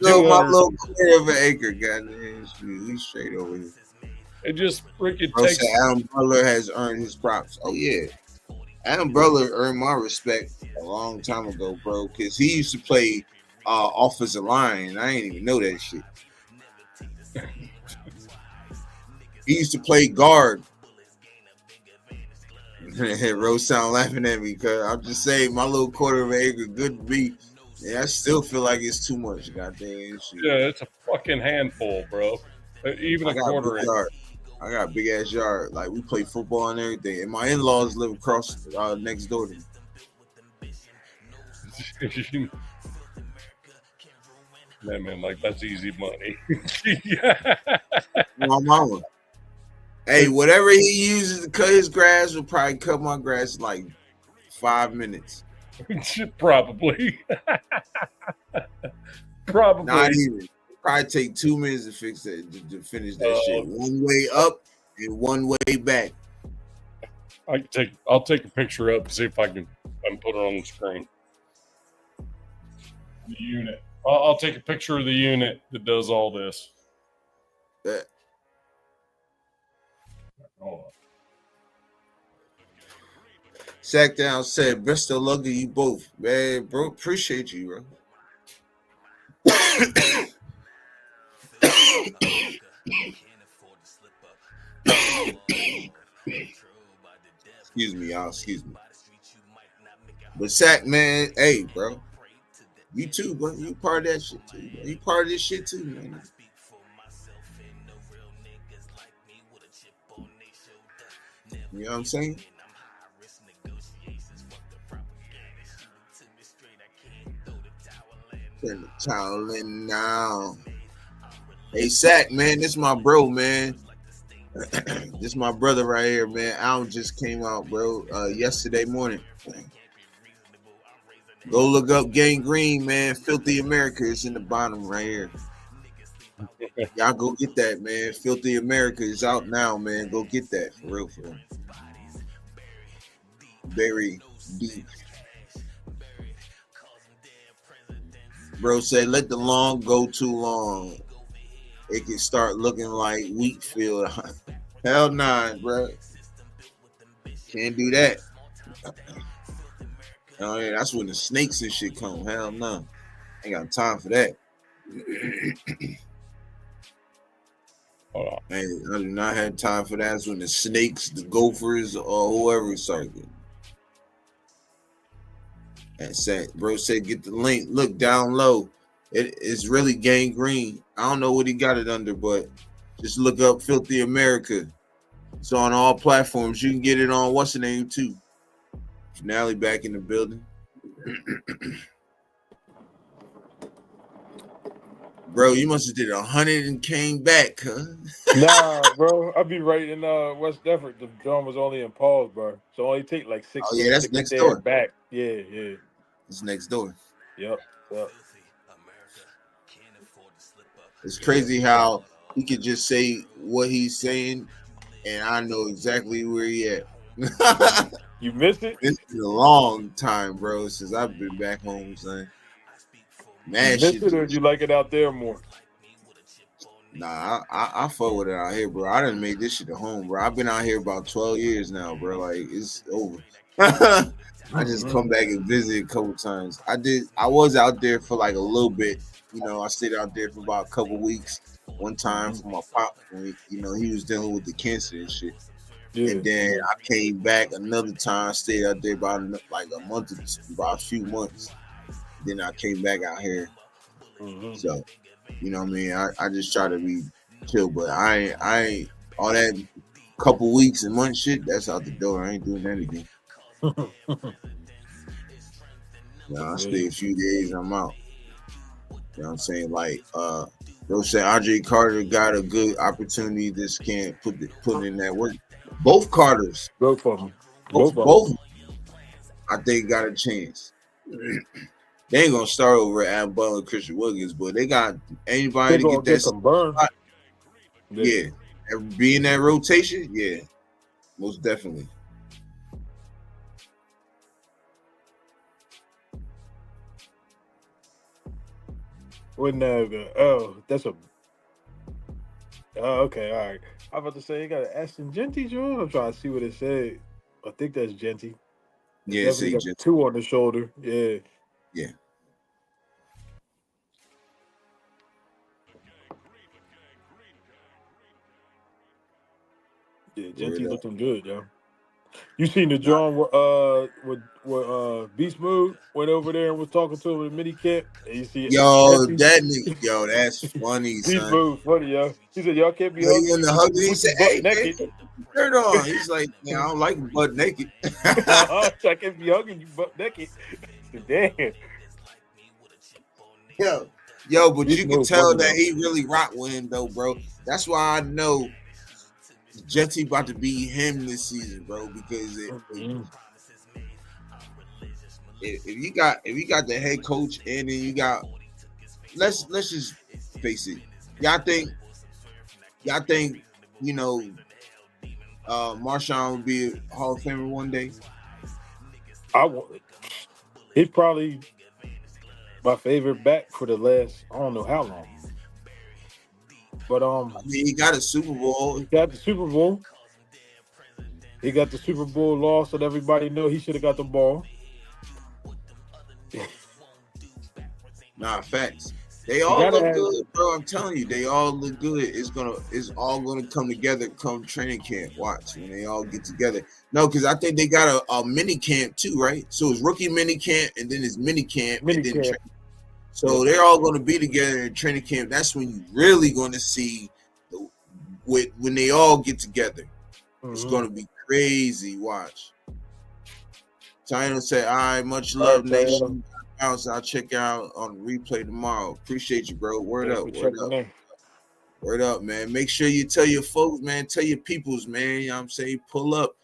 200. My little quarter of an acre, goddamn. He's straight over here. It just freaking Bro takes. said Adam Butler has earned his props. Oh yeah, Adam Butler earned my respect a long time ago, bro. Because he used to play offensive line, and I didn't even know that shit. He used to play guard. Rose sound laughing at me because I'm just saying my little quarter of an acre good to be. Yeah, I still feel like it's too much, goddamn shit. Yeah, it's a fucking handful, bro. Even a quarter yard. I got a big ass yard. Like we play football and everything. And my in-laws live across next door to me. Man, like that's easy money. My mama. Hey, whatever he uses to cut his grass will probably cut my grass in like 5 minutes. Probably. Probably. Not even. Probably take 2 minutes to fix that, to finish that shit. One way up and one way back. I'll take a picture up and see if I can put it on the screen. The unit. I'll take a picture of the unit that does all this. Hold on. Sack Down said, best of luck to you both. Man, bro, appreciate you, bro. Excuse me, y'all. Excuse me. But Sack, man, hey, bro. You too, bro. You part of that shit too, bro. You part of this shit too, man. You know what I'm saying? Turn the towel in now. Hey, Sack, man, this is my bro, man. This is my brother right here, man. Album just came out, bro, yesterday morning. Go look up Gang Green, man. Filthy America is in the bottom right here. Y'all go get that, man. Filthy America is out now, man. Go get that for real, for real. Very deep. Bro said, let the long go too long. It can start looking like Wheatfield. Hell nah, bro. Can't do that. Oh yeah, that's when the snakes and shit come. Hell no. Ain't got time for that. Man, I do not have time for that. That's when the snakes, the gophers, or whoever started getting. And said, bro said, get the link. Look down low. It's really Gang Green. I don't know what he got it under, but just look up Filthy America. It's on all platforms. You can get it on what's the name too. Finale back in the building. Bro, you must have did 100 and came back, huh? Nah, bro. I'll be right in West Deptford. The drum was only in pause, bro. So only take like 6 Oh, yeah, minutes that's to get next there door. and back. Yeah, yeah. It's next door. Yep. It's crazy how he could just say what he's saying, and I know exactly where he at. You missed it? It's been a long time, bro, since I've been back home, son. Man, You missed it, or you like it out there more? Nah, I fuck with it out here, bro. I done made this shit at home, bro. I've been out here about 12 years now, bro. Like, it's over. I just come back and visit a couple times. I was out there for like a little bit. You know, I stayed out there for about a couple weeks. One time for my pop, when, you know, he was dealing with the cancer and shit. Yeah. And then I came back another time, stayed out there about like a month, about a few months. Then I came back out here. So, you know what I mean? I just try to be chill, but I ain't all that couple weeks and months shit, that's out the door. I ain't doing anything. I stay a few days, I'm out. You know what I'm saying? Like, they'll say Andre Carter got a good opportunity. This can't put in that work. Both Carters. Both of them. Both. I think got a chance. They ain't gonna start over at Adam Butler and Christian Wilkins, but they got anybody to get that some burn. Yeah. Be in that rotation, yeah. Most definitely. Wouldn't that's a okay, all right. I was about to say you got an Aston Genty, Joe. I'm trying to see what it said. I think that's Genty. Yeah, see Genty. 2 on the shoulder. Yeah. Yeah. Yeah, Genty looking good, yo. You seen the drawing with Beast Mode went over there and was talking to him in the mini camp? And you see that nigga, that's funny, Beast son. Mode funny, yo. He said, y'all can't be hugging. He said, hey, naked. Man, shirt on. He's like, I don't like him butt naked. I can't be hugging you butt naked. Damn. Yo, but you can tell that he really rocked with him though, bro. That's why I know Genty about to be him this season, bro, because if you got the head coach and then you got let's just face it. Y'all think you know Marshawn will be a Hall of Famer one day? He's probably my favorite back for the last I don't know how long. But I mean, he got a Super Bowl. He got the Super Bowl. He got the Super Bowl loss that everybody know he should have got the ball. Nah, facts. They all look good, bro. I'm telling you, they all look good. It's all gonna come together come training camp. Watch when they all get together. No, because I think they got a mini camp too, right? So it's rookie mini camp and then it's mini camp and then training. So they're all gonna be together in training camp. That's when you really gonna see when they all get together. Mm-hmm. It's gonna be crazy. Watch. Taino said, "All right, much love, nation." I'll check out on the replay tomorrow. Appreciate you, bro. Word up. Word up, man. Make sure you tell your folks, man. Tell your peoples, man. You know what I'm saying? Pull up.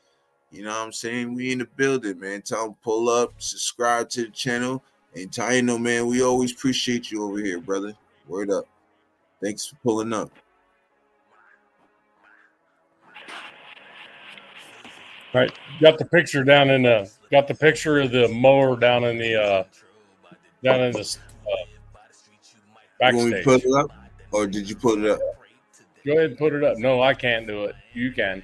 You know what I'm saying? We in the building, man. Tell them pull up, subscribe to the channel. And Taino, man, we always appreciate you over here, brother. Word up. Thanks for pulling up. All right. Got the picture of the mower down in the backstage. When we put it up, or did you put it up? Go ahead and put it up. No, I can't do it. You can.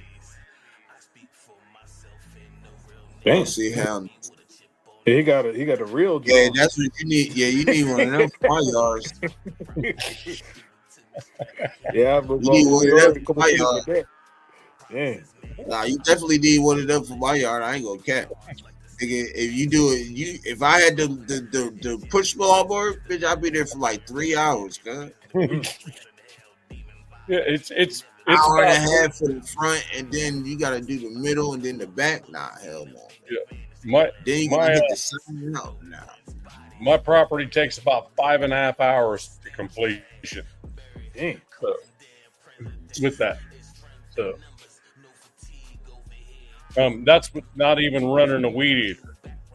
Don't see how. He got a real job. Yeah, that's what you need. Yeah, you need one of them 5 yards. Yeah, but you need one of them for my yard. Yeah. Nah, you definitely need one of them for my yard. I ain't gonna cap. If you do it, if I had the push board, bitch, I'd be there for like 3 hours, cuz. Yeah, it's hour and a half for the front, and then you gotta do the middle and then the back. Nah, hell no. Yeah. Then you gotta get the sun out now. My property takes about 5.5 hours to completion. Dang. So, with that. So that's not even running a weed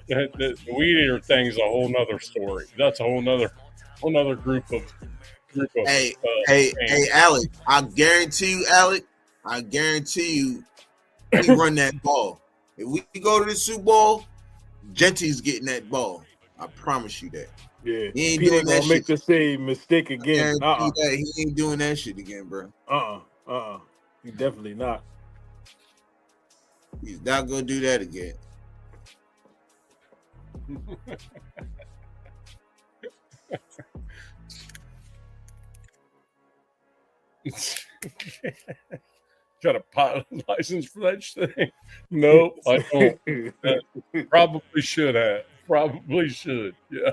eater. The weed eater thing's a whole nother story. That's a whole nother group of. Hey, Alec! I guarantee you, we run that ball. If we go to the Super Bowl, Genty's getting that ball. I promise you that. Yeah, he ain't doing that shit. Make the same mistake again. He ain't doing that shit again, bro. He definitely not. He's not gonna do that again. Got a pilot license for that thing? Nope, I don't. Probably should have. Probably should. Yeah.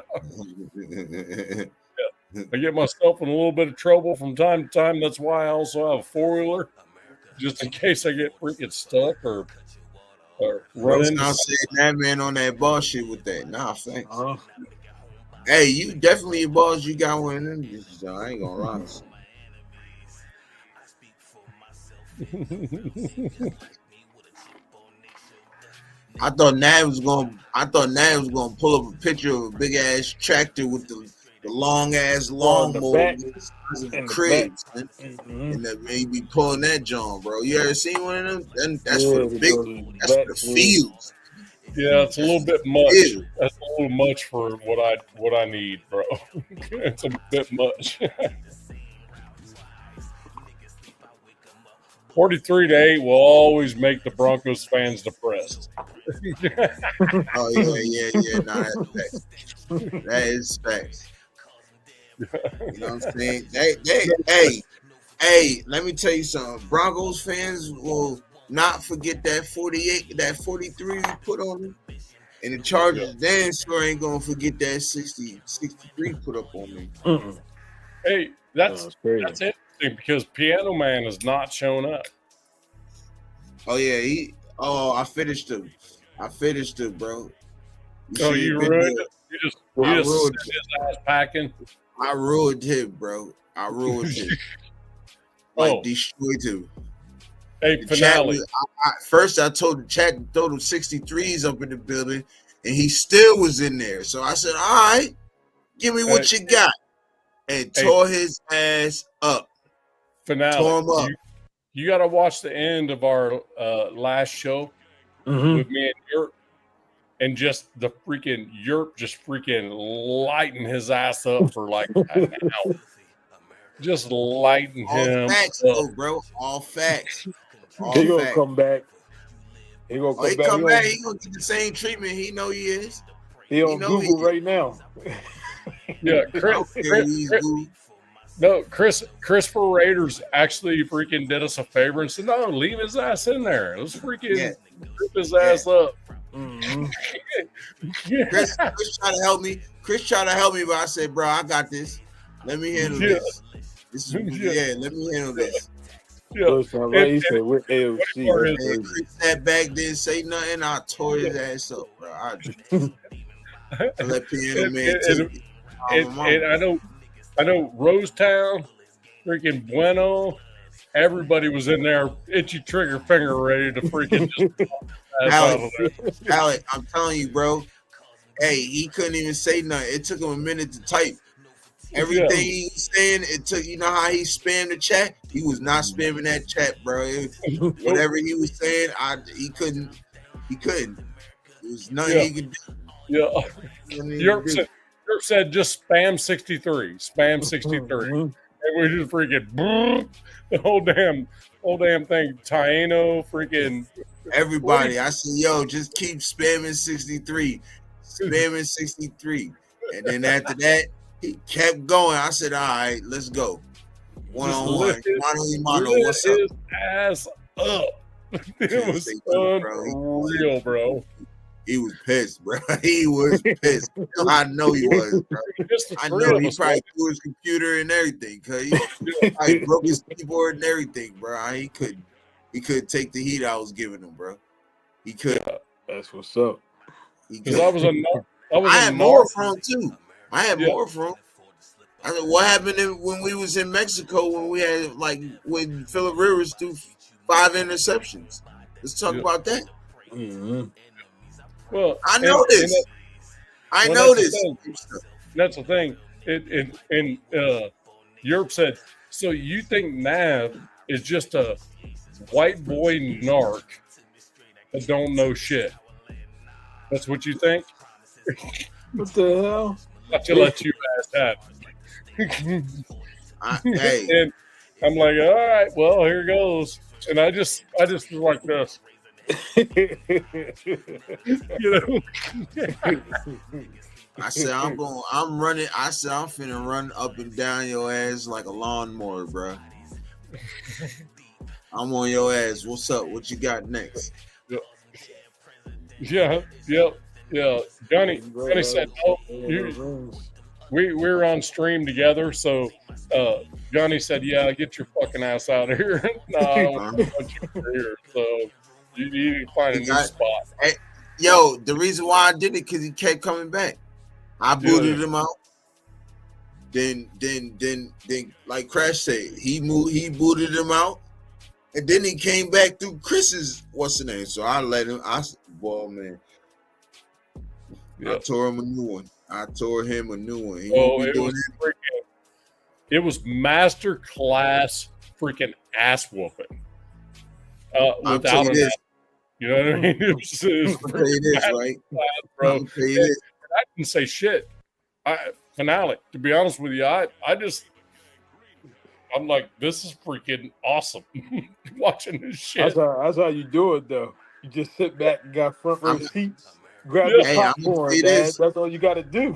I get myself in a little bit of trouble from time to time. That's why I also have a 4-wheeler, just in case I get freaking stuck or run into. I'll say that man on that boss shit with that. Nah, thanks. Hey, you definitely a boss. You got one of them. So I ain't gonna lie. I thought Nav was gonna pull up a picture of a big ass tractor with the long ass lawnmower and cribs, and that maybe pulling that John, bro. You ever seen one of them? That's for the big. That's for the fields. Yeah, it's a little bit much. That's a little much for what I need, bro. It's a bit much. 43-8 will always make the Broncos fans depressed. Oh yeah. Nah, that's facts. That is facts. You know what I'm saying? Hey, let me tell you something. Broncos fans will not forget that 48, that 43 we put on them. And the Chargers damn sure ain't gonna forget that 63 put up on me. Mm-mm. Hey, that's interesting because Piano Man has not shown up. Oh yeah, I finished him, bro. You ruined it? You just sent his ass packing? I ruined him, bro. I ruined him. Destroyed him. Hey, finale. First, I told the chat to throw them 63s up in the building, and he still was in there. So I said, all right, give me what you got. And tore his ass up. Finale. Tore him up. You got to watch the end of our last show with me and Yurt, and just the freaking Yurt just freaking lighting his ass up for like an hour. Just lighting him facts, up. though, bro. All facts. He gonna come back. He gonna come back. He gonna get the same treatment. He know he is. He on Google right now. Yeah, Christopher Raiders actually freaking did us a favor and said, "No, leave his ass in there. Let's freaking rip his ass up." Mm-hmm. Chris tried to help me. But I said, "Bro, I got this. Let me handle this. Let me handle this." Yeah, he said we're AOC. Chris sat back, didn't say nothing. I tore his ass up, bro. I let Piano Man take it. And I know Rosetown, freaking Bueno, everybody was in there, itchy trigger finger, ready to freaking just Alec, I'm telling you, bro. Hey, he couldn't even say nothing. It took him a minute to type. Everything he was saying, it took, you know how he spammed the chat? He was not spamming that chat, bro. Whatever he was saying, he couldn't. There was nothing he could do. Yeah. Europe said just spam 63. Spam 63. And we just freaking the whole damn thing. Taino, freaking everybody. I said, yo, just keep spamming 63. Spamming 63. And then after that, he kept going. I said, all right, let's go. One-on-one. Mano, what's up? His ass up. It was unreal, bro. He was pissed, bro. He was pissed. I know he was, bro. I know he probably threw his computer and everything, because he broke his keyboard and everything, bro. He couldn't take the heat I was giving him, bro. He could. Yeah, that's what's up. Because I had more from him too. I had more from him. I said, what happened when we was in Mexico when we had when Phillip Rivers threw 5 interceptions? Let's talk about that. Mm-hmm. Well, I know this. I know this. That's the thing. And Europe said, so you think Nav is just a white boy narc that don't know shit? That's what you think? What the hell? To let you ask that. Hey. And I'm like, all right, well, here goes. And I just was like this. I said, I'm running. I said, I'm finna run up and down your ass like a lawnmower, bro. I'm on your ass. What's up? What you got next? Yeah. Johnny said, "Oh, we were on stream together." So Johnny said, "Yeah, get your fucking ass out of here." No, I don't want you here. So you need to find a new spot. Hey, yo, the reason why I did it because he kept coming back. I booted him out. Then, like Crash said, he booted him out, and then he came back through Chris's what's the name. So I let him. I tore him a new one. It was master class freaking ass whooping. Without an ass, you know what I mean? It was right, bro. I didn't say shit. Finale. To be honest with you, I'm like, this is freaking awesome. Watching this shit. That's how you do it, though. You just sit back and got front row seats. Grab the popcorn, That's all you got to do.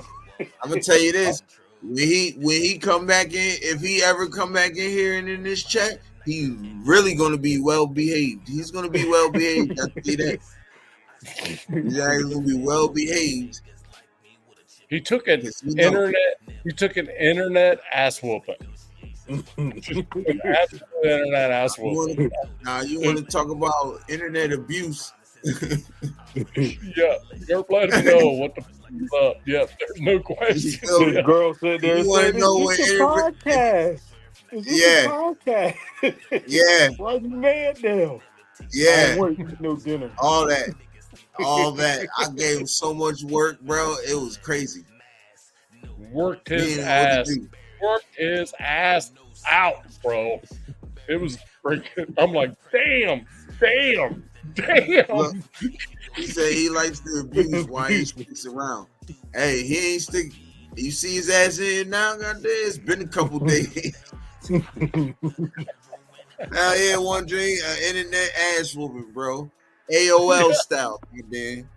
I'm gonna tell you this: when he come back in, if he ever come back in here and in this chat, he's really gonna be well behaved. He's gonna be well behaved. I see that. He's actually gonna be well behaved. He took an internet ass whooping. Internet ass whooping. Now you want to talk about internet abuse? Yeah, you're let him know what the f*** up. Yeah, there's no question. The girl said there's a podcast. Podcast. Yeah. Why you mad now? Yeah. No dinner. All that. all that. I gave him so much work, bro. It was crazy. Worked his Didn't know what to ass. do. Worked his ass out, bro. It was freaking. I'm like, damn. Look, he said he likes to abuse while he sticks around. Hey, he ain't stick. You see his ass in now, goddamn. It's been a couple days. Now he had one dream, internet ass whooping, bro. AOL style, man.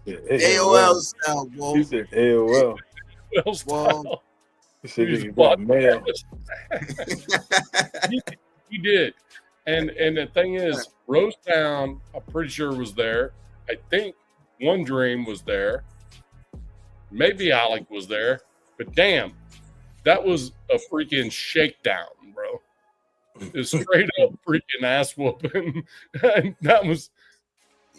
AOL style, boy. He said AOL. Well, He said he got mail. He did. And the thing is, Rose Town, I'm pretty sure was there. I think One Dream was there. Maybe Alec was there. But damn, that was a freaking shakedown, bro. It's straight up freaking ass whooping. That was.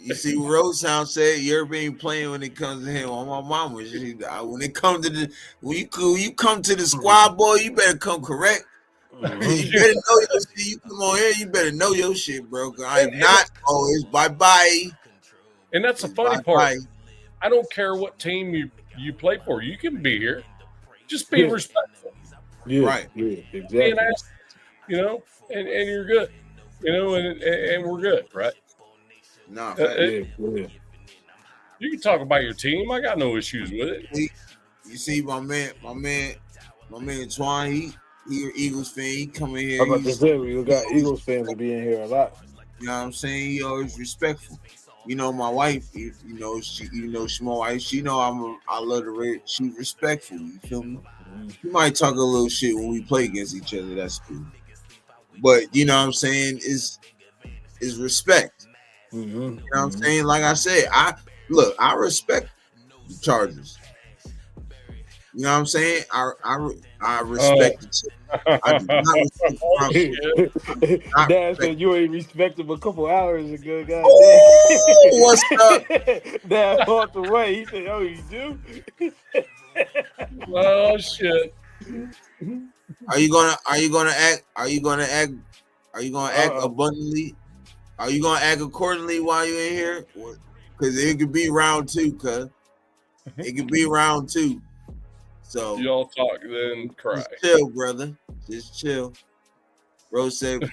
You see, what Rose Sound said you're being playing when it comes to him. On my mama, when it comes to the when you come to the squad, boy, you better come correct. You better know your shit. You come on here, you better know your shit, bro. If not, it's bye. And that's the funny part. I don't care what team you play for. You can be here. Just be respectful. Yeah, right. Yeah, exactly. And you're good. And we're good, right? No, yeah. You can talk about your team. I got no issues with it. You see, my man Twan, he an Eagles fan. He come in here. I'm about to say we got Eagles fans to be in here a lot. You know what I'm saying? He always respectful. You know, my wife, she my wife. She know I love the red. She's respectful. You feel me? We might talk a little shit when we play against each other. That's cool. But you know what I'm saying? Is respect. Mm-hmm. You know what I'm saying? Like I said, I respect the Chargers. You know what I'm saying? I respect the team. I do not respect the Dad said you ain't respect him a couple hours ago, guys. What's up? Dad walked away. He said, "Oh, you do?" Oh shit! Are you gonna act abundantly? Are you gonna act accordingly while you're in here? Because it could be round 2, cuz it could be round 2. So y'all talk, then cry. Just chill, brother. Just chill. Rose said,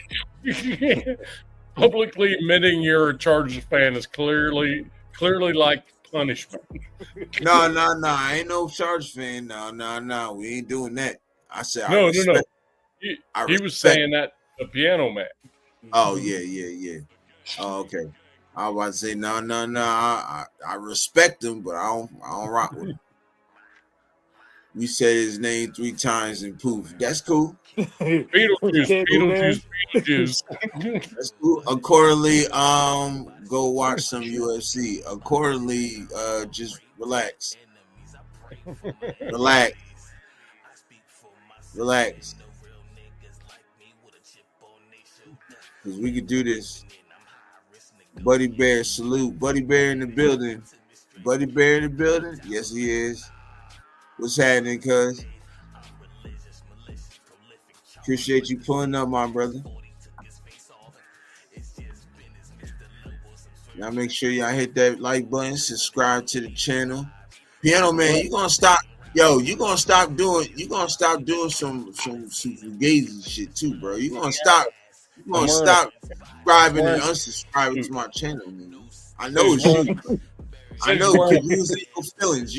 publicly admitting you're a Chargers fan is clearly like punishment. No. I ain't no Chargers fan. No. We ain't doing that. I said, no. He was saying that the Piano Man. Oh yeah. Oh, okay. I was about to say no. I respect him, but I don't rock with him. We said his name 3 times and poof. That's cool. Beetlejuice. That's cool. Accordingly, go watch some UFC. Accordingly, just relax. Relax. Because we could do this. Buddy Bear, salute. Buddy Bear in the building. Buddy Bear in the building? Yes, he is. What's happening, cuz? Appreciate you pulling up, my brother. Y'all make sure y'all hit that like button, subscribe to the channel. Piano Man, you gonna stop doing some fugazi shit too, bro. You gonna stop subscribing and unsubscribing to my channel, man. I know it's you. I know because you was in your feelings.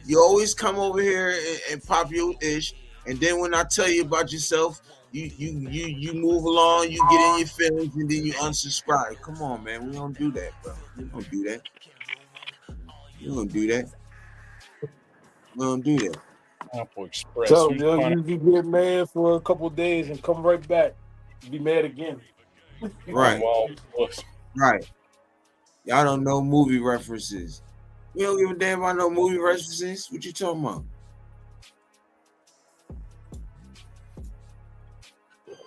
You always come over here and pop your ish, and then when I tell you about yourself, you move along, you get in your feelings, and then you unsubscribe. Come on, man, we don't do that, bro. We don't do that. Apple Express. So you get mad for a couple of days and come right back, be mad again. Right. Right. Y'all don't know movie references. We don't give a damn about no movie references. What you talking about?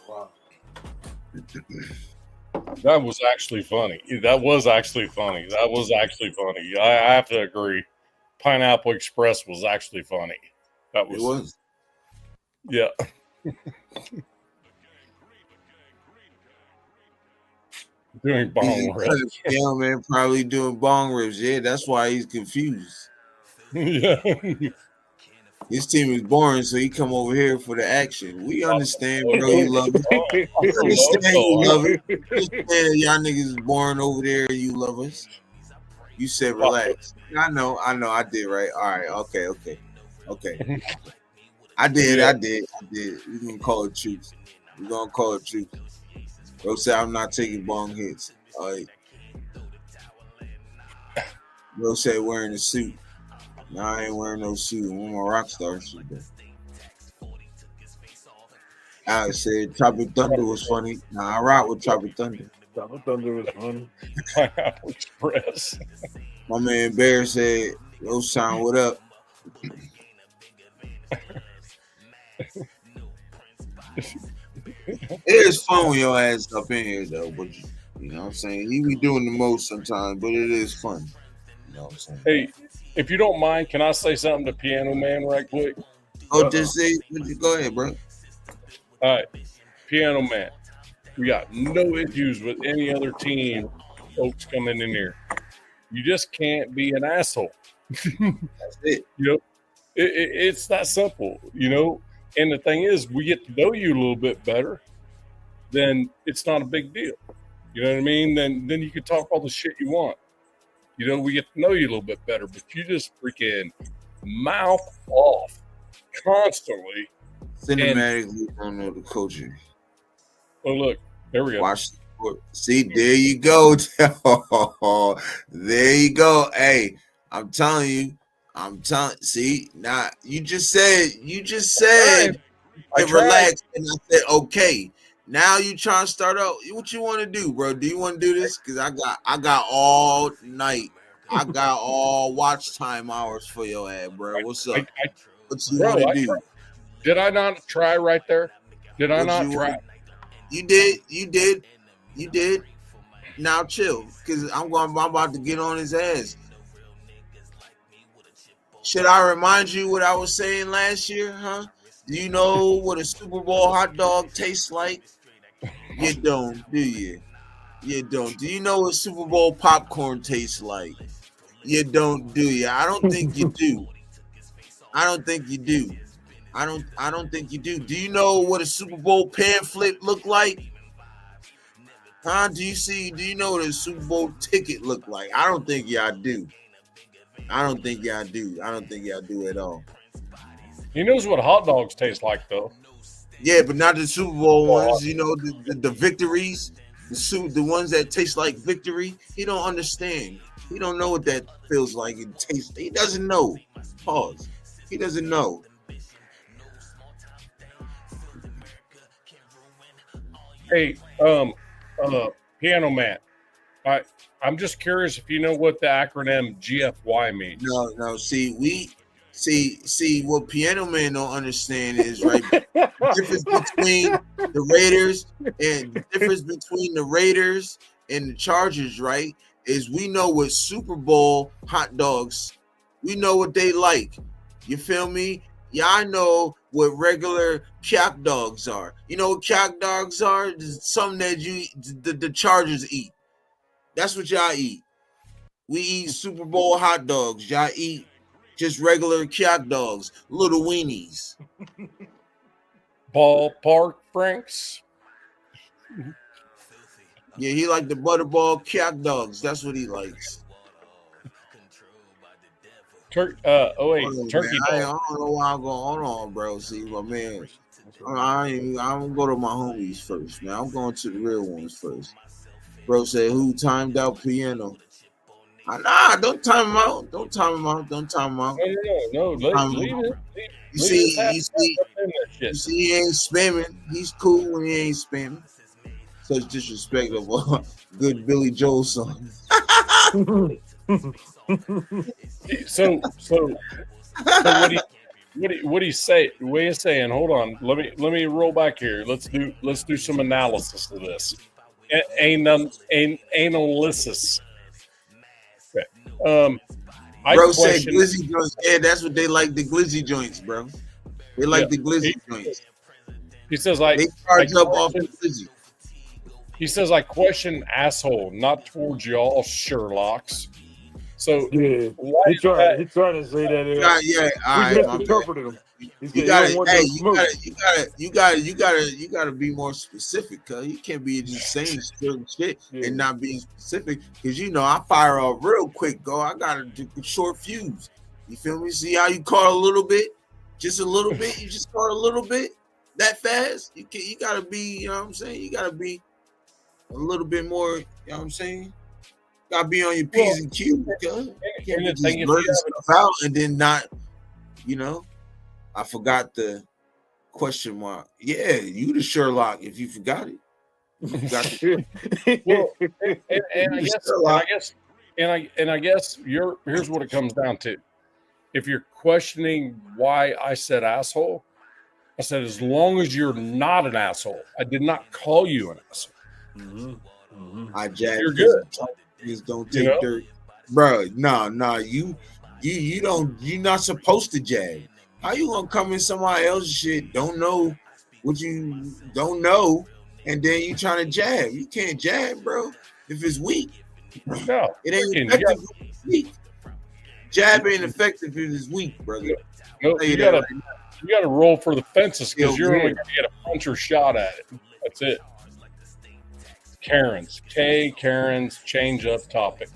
Wow. That was actually funny. I have to agree. Pineapple Express was actually funny. It was. Yeah. doing bong rips. Piano Man probably doing bong rips. Yeah, that's why he's confused. Yeah. His team is boring, so he come over here for the action. We understand, bro. You love it. We understand you love it. We understand y'all niggas is boring over there. You love us. You said relax. I know. I did right. All right. Okay. I did. We're gonna call it truth. Bro said I'm not taking bong hits. All right. Bro said wearing a suit. No, I ain't wearing no suit. I'm wearing my rock star shit. Alex said Tropic Thunder was funny. Nah, I rock with Tropic Thunder. Tropic Thunder was funny. Pineapple Express. My man Bear said, Rose Town, what up? It is fun when your ass up in here though, but you know what I'm saying? He be doing the most sometimes, but it is fun. You know what I'm saying? Hey, if you don't mind, can I say something to Piano Man right quick? Oh, just say, go ahead, bro. All right, Piano Man. We got no issues with any other team folks coming in here. You just can't be an asshole. That's it. You know, it's that simple, you know. And the thing is, we get to know you a little bit better, then it's not a big deal. You know what I mean? Then you can talk all the shit you want. You know, we get to know you a little bit better, but you just freaking mouth off constantly. Cinematically, don't know the culture. Oh, look, there we go. Watch the sport. See, there you go. There you go. Hey, I'm telling you. See, now you just said, relax, and I said, okay. Now you trying to start out. What you want to do, bro? Do you want to do this? Because I got all night. I got all watch time hours for your ass, bro. What's up? What you want to do? Did I not try right there? Did I not try? You did. Now chill, because I'm about to get on his ass. Should I remind you what I was saying last year, huh? Do you know what a Super Bowl hot dog tastes like? You don't, do you? You don't. Do you know what Super Bowl popcorn tastes like? You don't, do you? I don't think you do. I don't think you do. Do you know what a Super Bowl pamphlet look like? Huh? Do you know what a Super Bowl ticket look like? I don't think y'all do. I don't think y'all do at all. He knows what hot dogs taste like, though. Yeah, but not the Super Bowl ones. You know, the victories, the ones that taste like victory. He don't understand. He don't know what that feels like. It tastes. He doesn't know. Pause. He doesn't know. Hey, Piano Man. I'm just curious if you know what the acronym GFY means. No. See what Piano Man don't understand is right. The difference between the Raiders and the Chargers, right? Is we know what Super Bowl hot dogs, we know what they like. You feel me? Yeah, I know what regular cat dogs are. You know what cat dogs are? Something that the Chargers eat. That's what y'all eat. We eat Super Bowl hot dogs. Y'all eat just regular cat dogs, little weenies. Ballpark Franks. Yeah, he like the butterball cat dogs. That's what he likes. Turkey. I don't know why I'm going. Hold on, bro. See, my man. I'm gonna go to my homies first, man. I'm going to the real ones first. Bro said, who timed out Piano? Nah, don't time him out. No. Leave it. You see, he ain't spamming. He's cool when he ain't spamming. Such disrespect of a good Billy Joel song. So what do you say? What are you saying? Hold on. Let me roll back here. Let's do some analysis of this. Analysis. Okay. Bro said glizzy joints. Yeah, that's what they like. The glizzy joints, bro. They like the glizzy joints. He says they charge up off the glizzy. He says, I question asshole, not towards y'all, Sherlocks. So Yeah, why he is that? trying to say that. Yeah, all We right, my bad. misinterpreted him. He You said he gotta, don't want hey, no smoke. you gotta be more specific, cause you can't be just saying certain shit Yeah. and not being specific. Cause you know I fire off real quick, go. I got a short fuse. You feel me? See how you caught a little bit, just a little bit. You just caught a little bit that fast. You gotta be, you know what I'm saying? You gotta be a little bit more. You know what I'm saying? Gotta be on your P's and Q's. You can't just blurt stuff out and then not, you know. I forgot the question mark. Yeah, you the Sherlock if you forgot it. You forgot Well, and I guess here's what it comes down to. If you're questioning why I said asshole, I said as long as you're not an asshole. I did not call you an asshole. I jab. You're good. Just don't take dirt, bro. No, you don't. You're not supposed to jab. How you gonna come in somebody else's shit? Don't know what you don't know, and then you trying to jab. You can't jab, bro. If it's weak, no, it ain't effective. If it's weak. Jab ain't effective if it's weak, brother. No, you gotta roll for the fences because you're only gonna get a puncher shot at it. That's it. Karen's change up topic.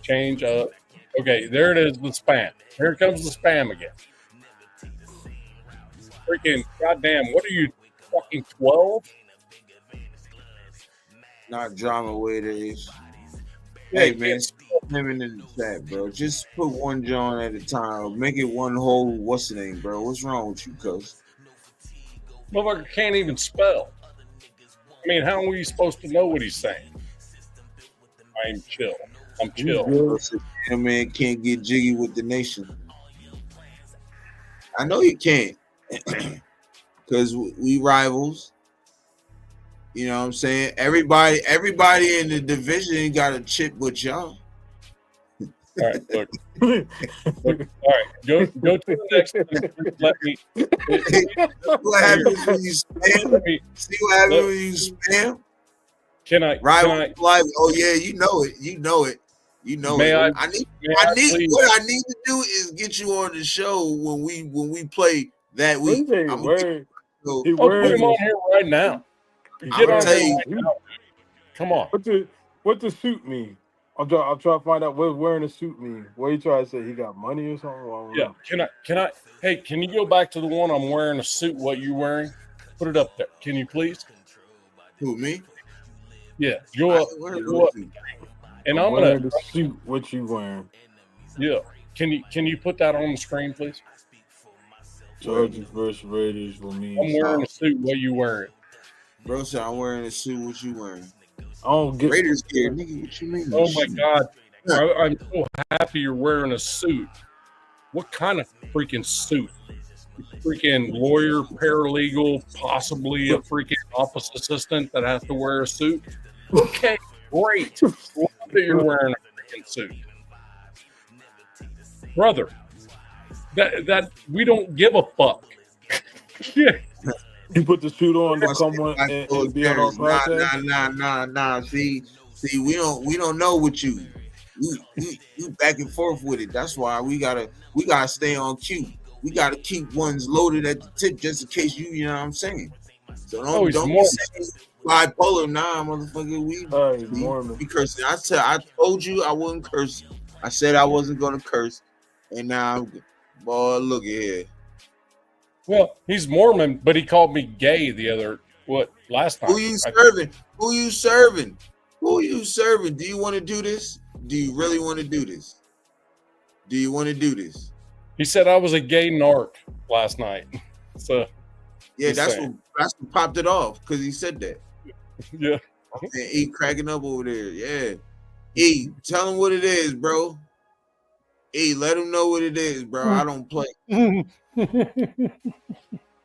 Change up. Okay, there it is. The spam. Here comes the spam again. Freaking goddamn! What are you, fucking 12? Not drama where it is. Yeah, Hey man, living in the chat, bro. Just put one John at a time. Make it one whole. What's the name, bro? What's wrong with you, cuz? Motherfucker can't even spell. I mean, how are you supposed to know what he's saying? I'm chill. That man can't get jiggy with the nation. I know you can't. Because we rivals. You know what I'm saying? Everybody in the division got a chip with y'all. All right, look. All right, go to the next one. Let me. What happens when you spam? See what happens when you spam? Can I? Live. Oh yeah, you know it. You know it. What I need to do is get you on the show when we play that week. Put him on here right now. Get on here right now. Come on. What the suit mean? I'm trying to find out what wearing a suit mean. What you trying to say? He got money or something? Yeah. Can I? Hey, can you go back to the one I'm wearing a suit? What you wearing? Put it up there. Can you please? Who, me? Yeah. Go up. And I'm wearing the suit. What you wearing? Yeah. Can you put that on the screen, please? Chargers versus Raiders will mean. I'm wearing a suit. What you wearing? Bro said I'm wearing a suit. What you wearing? I don't get Raiders gear, nigga. What you mean? Oh my God! I'm so happy you're wearing a suit. What kind of freaking suit? Freaking lawyer, paralegal, possibly a freaking office assistant that has to wear a suit. Okay, great. Love that you're wearing a freaking suit, brother. That we don't give a fuck. Yeah. You put the suit on to come on and be on our podcast? Nah. See, we don't know what you back and forth with it. That's why we gotta stay on cue. We gotta keep ones loaded at the tip just in case you know what I'm saying. So don't be saying bipolar. Nah, motherfucker. We cursing. I told you I wouldn't curse. I said I wasn't gonna curse, and now boy, look at here. Well, he's Mormon, but he called me gay last time. Who you serving? Who you serving? Do you want to do this? Do you really want to do this? Do you want to do this? He said I was a gay narc last night. So yeah, that's what popped it off because he said that. Yeah. And E cracking up over there. Yeah. E, tell him what it is, bro. E, let him know what it is, bro. I don't play.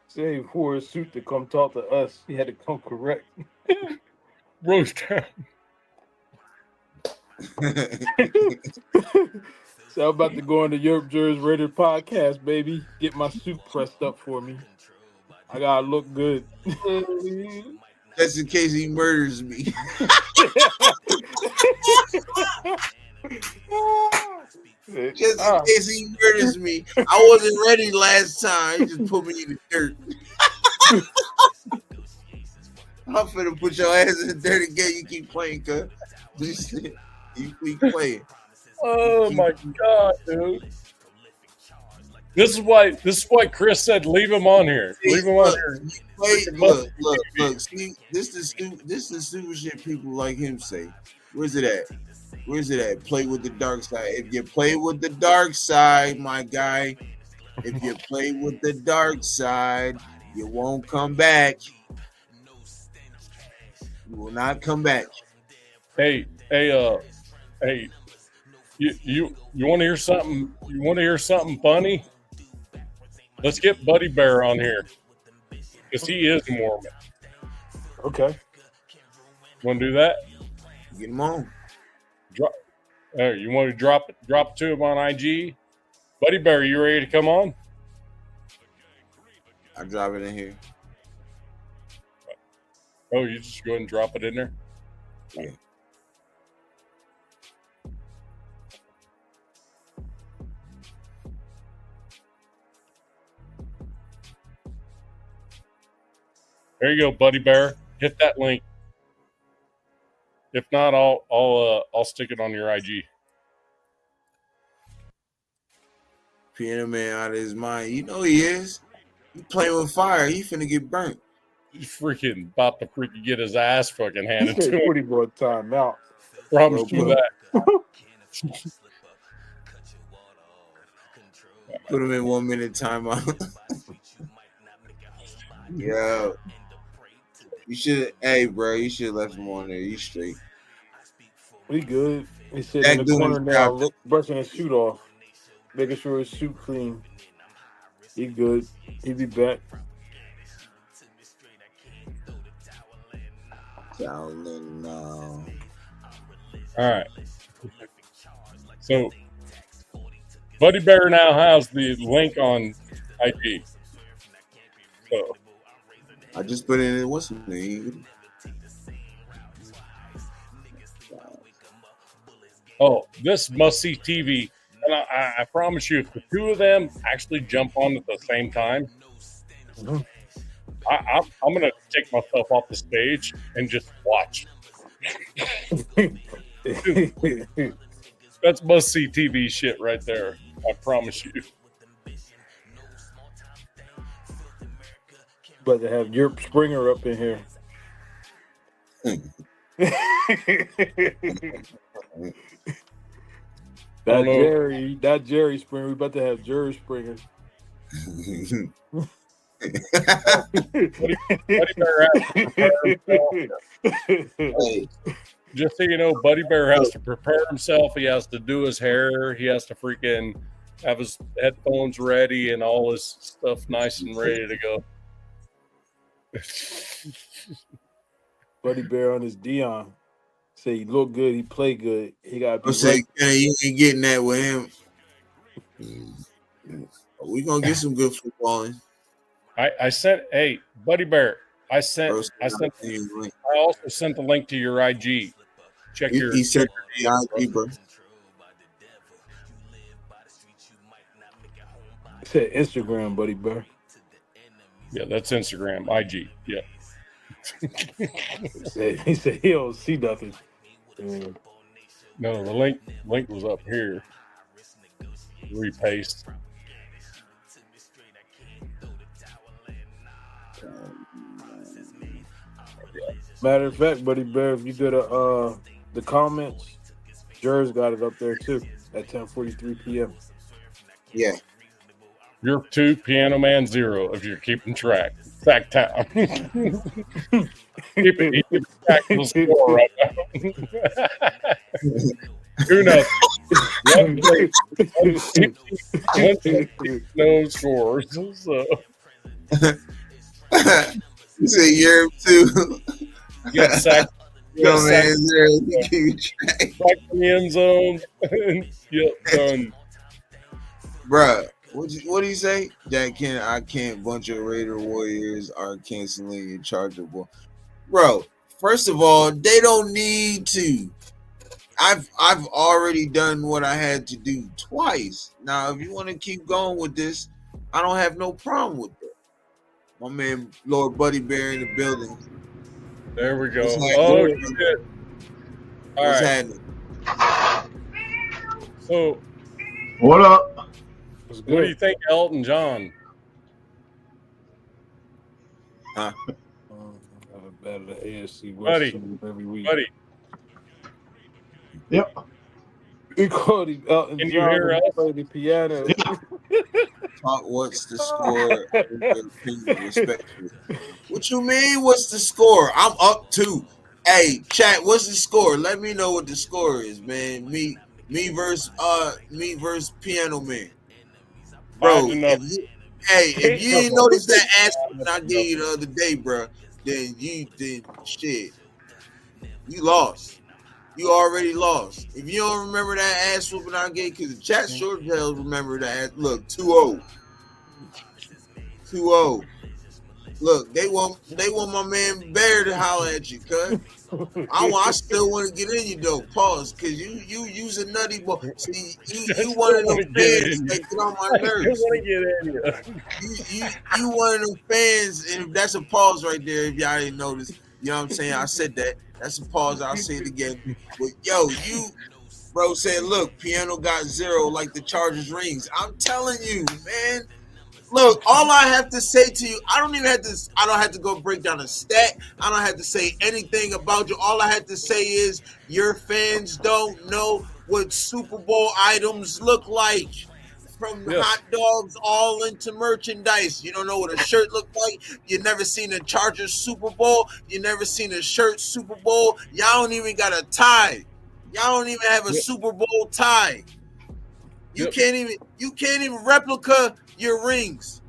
Say he wore a suit to come talk to us. He had to come correct. Roast down. So I'm about to go on the Europe Jersey Raider podcast, baby. Get my suit pressed up for me. I gotta look good. Just in case he murders me. Just in case he murders me. I wasn't ready last time. He just put me in the dirt. I'm finna put your ass in the dirt again. You keep playing, cuz. You keep playing. Oh my God, dude. This is why Chris said leave him on here. Leave him on here. Look. See, this is the stupid shit people like him say. Where's it at? Play with the dark side. If you play with the dark side, my guy, if you play with the dark side, you won't come back. You will not come back. Hey. You want to hear something? You want to hear something funny? Let's get Buddy Bear on here because he is a Mormon. Okay. Want to do that? Get him on. You want to drop it to him on IG? Buddy Bear, you ready to come on? I'll drop it in here. Oh, you just go ahead and drop it in there? Yeah. There you go, Buddy Bear. Hit that link. If not, I'll stick it on your IG. Piano Man out of his mind. You know he is. He playing with fire. He finna get burnt. He's freaking about to get his ass fucking handed to him. Pretty more time out. Promise you that. Put him in 1 minute timeout. Yo. You should have left him on there. You straight. We good. He sitting in the corner now, brushing his suit off, making sure his suit clean. He good. He be back. No. All right. So, Buddy Bear now has the link on IG. So, I just put it in. What's his name? Oh, this must-see TV. And I promise you, if the two of them actually jump on at the same time, I'm going to take myself off the stage and just watch. That's must-see TV shit right there. I promise you. But to have Yerp Springer up in here. That Jerry Springer. We about to have Jerry Springer. Just so you know, Buddy Bear has to prepare himself. He has to do his hair. He has to freaking have his headphones ready and all his stuff nice and ready to go. Buddy Bear on his Dion. Say he look good, he play good. He got to be say, you ain't getting that with him. We gonna get some good footballing. I sent, hey, Buddy Bear. I also sent the link to your IG. Check your. He sent the IG, bro. He said Instagram, Buddy Bear. Yeah, that's Instagram. IG. Yeah. He said he don't see nothing. No, the link was up here. Repaste. Matter of fact, Buddy Bear, if you go to the comments, Jer's got it up there too at 10:43 p.m. Yeah. You're 2, Piano Man 0, if you're keeping track. Fact time. keep track of the score right now. Who knows? No scores. So. You say you're 2. You got sacked. No, man, keep track. Back in the end zone. Yep, done. Bruh. What do you say? I can't. Bunch of Raider Warriors are canceling your Charger boy. bro. First of all, they don't need to. I've already done what I had to do twice. Now, if you want to keep going with this, I don't have no problem with that. My man, Lord Buddy Bear in the building. There we go. What's Oh, happening? shit. All What's right. happening? So, What up? what do you think, Elton John? Huh? Battle the AFC West Buddy. every week. Buddy, Yep. We called him Elton Can you John hear and us? play the piano. Talk, what's the score? Respectfully. What you mean? What's the score? I'm up 2. Hey, chat. What's the score? Let me know what the score is, man. Me versus Piano Man. Bro, 5-0. if you ain't noticed that ass that I gave you the other day, bro, then shit. You lost. You already lost. If you don't remember that ass whooping I gave, because the chat short hell remember that. Look, 2-0. 2-0. Look, they want my man Bear to holler at you, cuz. I still want to get in you though. Pause, because you use a nutty boy. See, you one of them fans that get on my nerves. You one of them fans, and that's a pause right there. If y'all didn't notice, you know what I'm saying? I said that. That's a pause. I'll say it again. But yo, you, bro, said, look, Piano got 0 like the Chargers rings. I'm telling you, man. Look, all I have to say to you, I don't have to go break down a stat. I don't have to say anything about you. All I have to say is your fans don't know what Super Bowl items look like. From hot dogs all into merchandise. You don't know what a shirt look like. You never seen a Chargers Super Bowl. You never seen a shirt Super Bowl. Y'all don't even got a tie. Y'all don't even have a Super Bowl tie. You can't even replica your rings.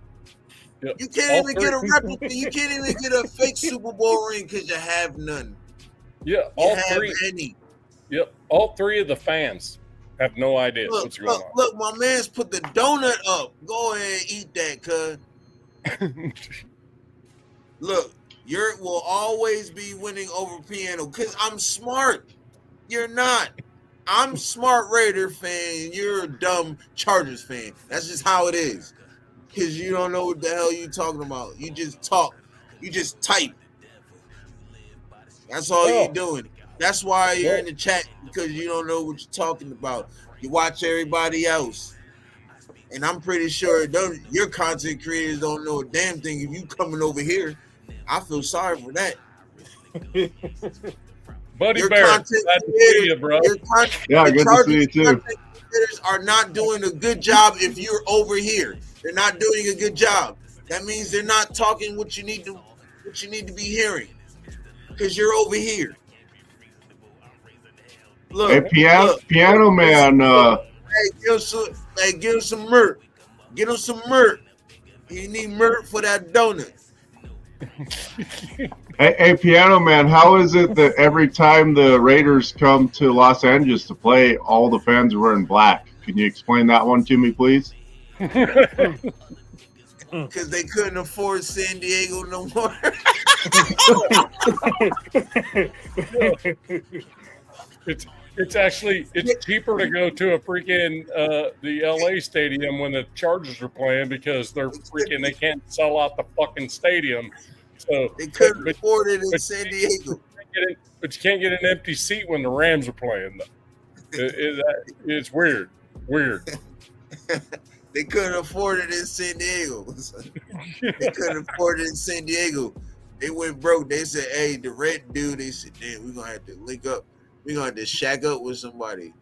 You can't even get a replica. You can't even get a fake Super Bowl ring because you have none. Yeah, all 3. Any. Yep, all 3 of the fans have no idea what's going on. Look, my man's put the donut up. Go ahead and eat that, cuz. Look, you will always be winning over Piano because I'm smart. You're not. I'm smart Raider fan. You're a dumb Chargers fan. That's just how it is. Because you don't know what the hell you're talking about. You just talk. You just type. That's all you're doing. That's why you're in the chat, because you don't know what you're talking about. You watch everybody else. And I'm pretty sure your content creators don't know a damn thing if you coming over here. I feel sorry for that. Buddy your Bear, content glad to see you, bro. Yeah, good to see you too. Content creators are not doing a good job if you're over here. They're not doing a good job. That means they're not talking what you need to be hearing. Because you're over here. Look, hey, Piano Man. Give him some Mert. Get him some Mert. You need Mert for that donut. Hey, Piano Man, how is it that every time the Raiders come to Los Angeles to play, all the fans are wearing black? Can you explain that one to me, please? Because they couldn't afford San Diego no more. It's cheaper to go to a freaking the LA stadium when the Chargers are playing because they can't sell out the fucking stadium. So they couldn't afford it in San Diego. But you can't get an empty seat when the Rams are playing. It's weird. They couldn't afford it in San Diego. They couldn't afford it in San Diego. They went broke. They said, hey, the red dude, they said, damn, we're going to have to link up. We're going to have to shack up with somebody.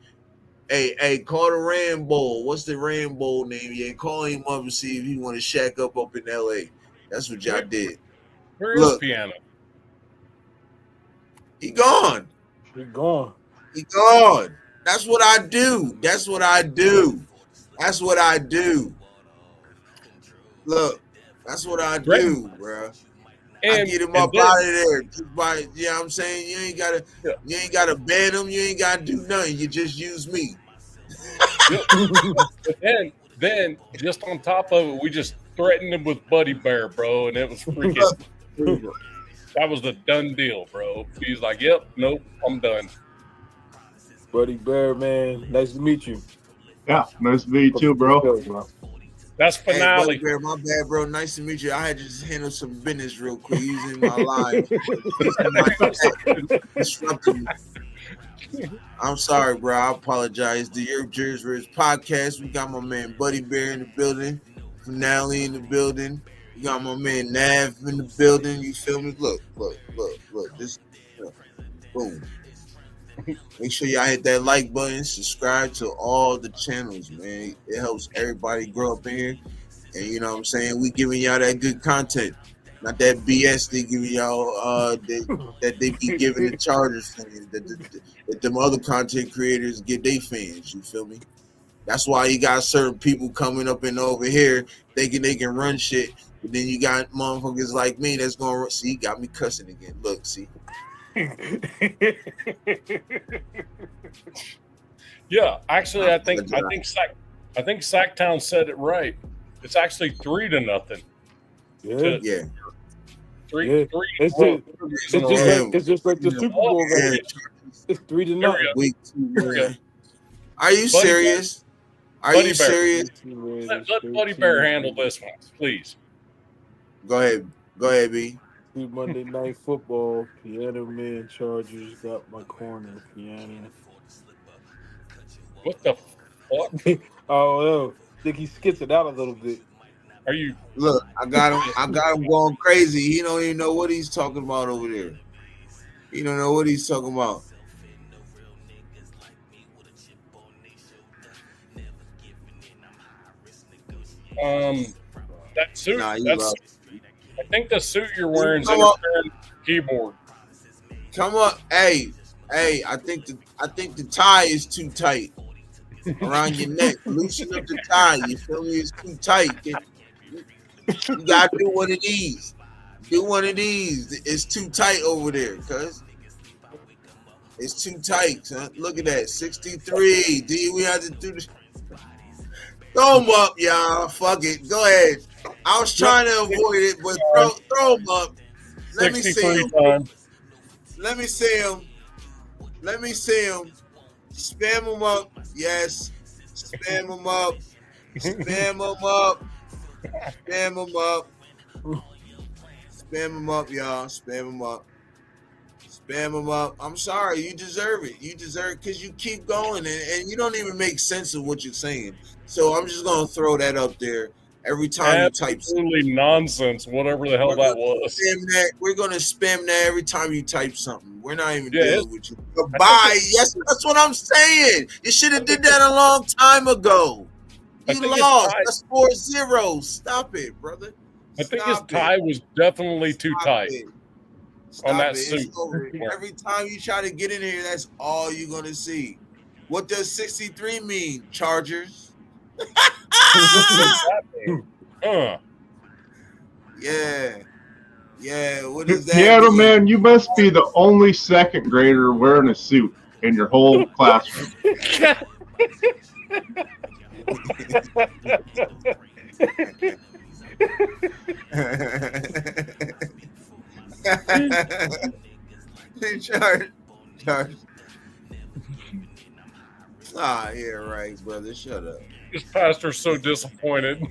Hey, call the Rambo. What's the Rambo name? Yeah, call him up and see if he want to shack up in L.A. That's what y'all did. Where is Piano? He gone. He gone. That's what I do. Look, that's what I do, bro. I get him up out of there. You know what I'm saying? You ain't gotta ban him. You ain't gotta do nothing. You just use me. then just on top of it, we just threatened him with Buddy Bear, bro, and it was freaking over. That was the done deal, bro. He's like, "Yep, nope, I'm done." Buddy Bear, man, nice to meet you. Yeah, nice to meet you too, bro. That's Hey, finale. Buddy Bear, my bad, bro. Nice to meet you. I had to just handle some business real quick. Using my line, disrupting me. I'm sorry, bro. I apologize. The Europe Jersey podcast. We got my man Buddy Bear in the building. Finale in the building. We got my man Nav in the building. You feel me? Look. Just boom. Make sure y'all hit that like button. Subscribe to all the channels, man. It helps everybody grow up in here. And you know what I'm saying? We giving y'all that good content. Not that BS they giving y'all that they be giving the Chargers fans. That them other content creators get their fans. You feel me? That's why you got certain people coming up and over here thinking they can run shit. But then you got motherfuckers like me that's going to see, you got me cussing again. Look, see. Yeah, actually, I think Sacktown said it right. It's actually 3-0. Yeah. Yeah. Three. It's just like the Super Bowl. Yeah. It's 3-0. Week 2. Are you serious? Are you serious? Let Buddy Bear handle this one, please. Go ahead, B. Monday Night Football. Piano Man Chargers got my corner. Piano. What the fuck? Oh no! I think he skits it out a little bit. Are you? Look, I got him going crazy. He don't even know what he's talking about over there. He don't know what he's talking about. That suit. Nah, I think the suit you're wearing is Come in on. the keyboard. Come on, hey! I think the tie is too tight around your neck. Loosen up the tie. You feel me? It's too tight. You gotta do one of these. Do one of these. It's too tight over there, cuz. It's too tight, son. Look at that. 63. D, we have to do this. Throw them up, y'all. Fuck it. Go ahead. I was trying to avoid it, but throw them up. Let me see 63 them. times. Let me see them. Let me see them. Spam them up. Yes. Spam them up. Spam them up. Spam them up. Spam them up, y'all. Spam them up. Spam them up. I'm sorry. You deserve it. You deserve it because you keep going and you don't even make sense of what you're saying. So I'm just going to throw that up there every time you type something. Absolutely nonsense, whatever the hell that was. We're going to spam that every time you type something. We're not even Yeah, dealing with you. Goodbye. Yes, that's what I'm saying. You should have did that a long time ago. I You think lost. it's That's 4-0. Stop it, brother. I think his Stop tie it. was definitely too Stop tight. it. On that It's suit. over. Every time you try to get in here, that's all you're going to see. What does 63 mean, Chargers? Huh. Yeah. What does that Piano mean? Man, you must be the only second grader wearing a suit in your whole classroom. Charge. Ah, yeah, right, brother. Shut up. This pastor's so disappointed.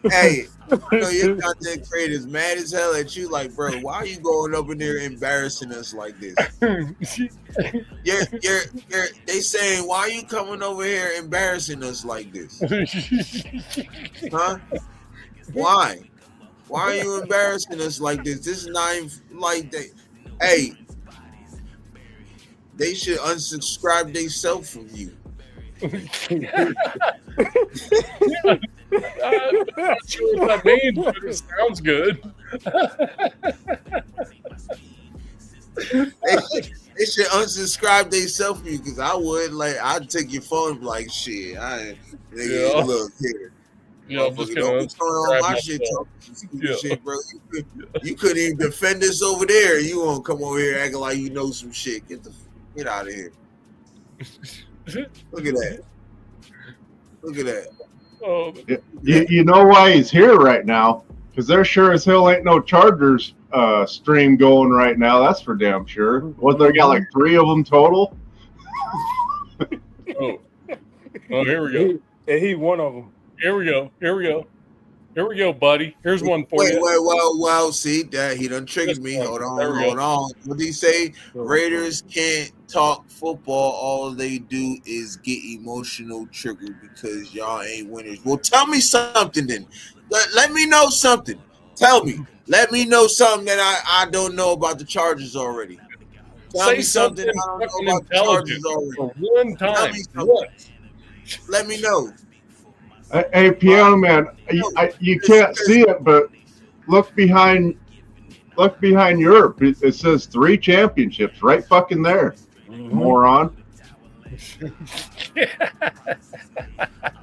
Hey, I know your content creators mad as hell at you. Like, bro, why are you going up in there embarrassing us like this? They saying, why are you coming over here embarrassing us like this? Huh? Why? Why are you embarrassing us like this? This is not even like they. Hey, they should unsubscribe themselves from you. I'm not sure what that means, but it sounds good. They should unsubscribe themselves from you because I would I'd take your phone and be like, shit, look here. Yeah, I'm just Don't gonna be throwing on my unsubscribe shit, myself. talking stupid shit, bro. You couldn't even defend us over there. You won't come over here acting like you know some shit. Get out of here. Look at that. Look at that. Oh, You know why he's here right now? Because there sure as hell ain't no Chargers stream going right now. That's for damn sure. What, they got like 3 of them total? Oh, here we go. And he one of them. Here we go. Here we go. Here we go, buddy. Here's one for Wait, you. well, see that he done triggered me. Hold on. What did he say? Raiders can't talk football. All they do is get emotional triggered because y'all ain't winners. Well, tell me something then. Let me know something. Tell me. Let me know something that I don't know about the Chargers already. Tell me something I don't know about the Chargers already. For one time. Tell me something. Let me know. Hey, Piano Man, you can't see it, but look behind Europe. It says 3 championships right fucking there, moron.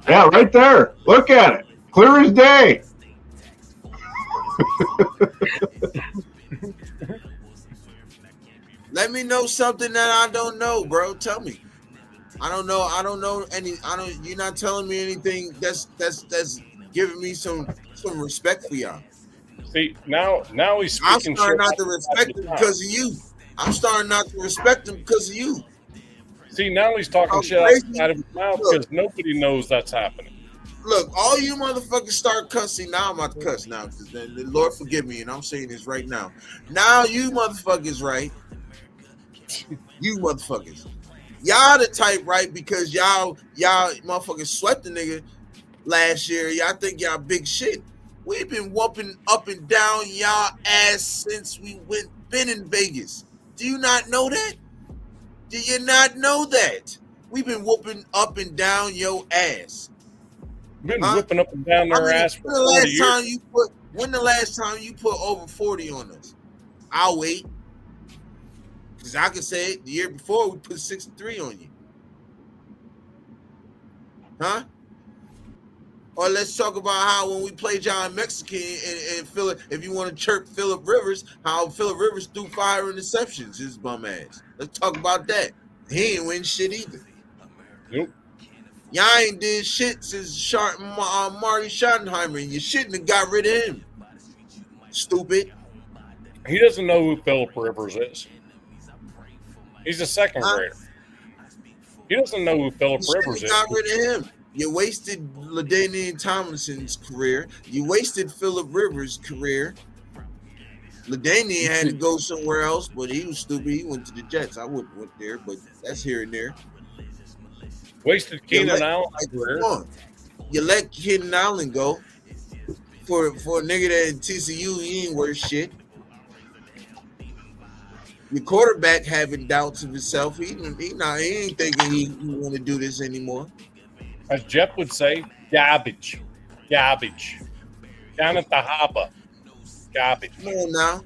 Yeah, right there. Look at it. Clear as day. Let me know something that I don't know, bro. Tell me. I don't know any. You're not telling me anything that's giving me some respect for y'all. See, now he's speaking. I'm starting not to respect him because of you. I'm starting not to respect him because of you. See, now he's talking shit outside of his mouth because nobody knows that's happening. Look, all you motherfuckers start cussing. Now I'm about to cuss now because the Lord forgive me, and I'm saying this right now. Now you motherfuckers, right? You motherfuckers. Y'all the type, right? Because y'all motherfuckers swept the nigga last year. Y'all think y'all big shit. We've been whooping up and down y'all ass since we been in Vegas. Do you not know that? Do you not know that? We've been whooping up and down your ass. Been whipping up and down their ass for 40 years. When the last time you put over 40 on us? I'll wait. Because I can say it, the year before we put 63 on you. Huh? Or let's talk about how when we played y'all in Mexican and Philip, if you want to chirp Phillip Rivers, how Phillip Rivers threw 5 interceptions, his bum ass. Let's talk about that. He ain't win shit either. Nope. Y'all ain't did shit since Marty Schottenheimer, and you shouldn't have got rid of him. Stupid. He doesn't know who Phillip Rivers is. He's a second grader. He doesn't know who Phillip Rivers is. Got rid of him. You wasted LaDainian Tomlinson's career. You wasted Phillip Rivers' career. LaDainian had to go somewhere else, but he was stupid. He went to the Jets. I wouldn't went there, but that's here and there. Wasted Keenan Allen. You let Keenan Allen go for a nigga that in TCU, he ain't worth shit. Your quarterback having doubts of himself. He ain't thinking he want to do this anymore. As Jeff would say, garbage. Garbage. Down at the hopper. Garbage. Come on now.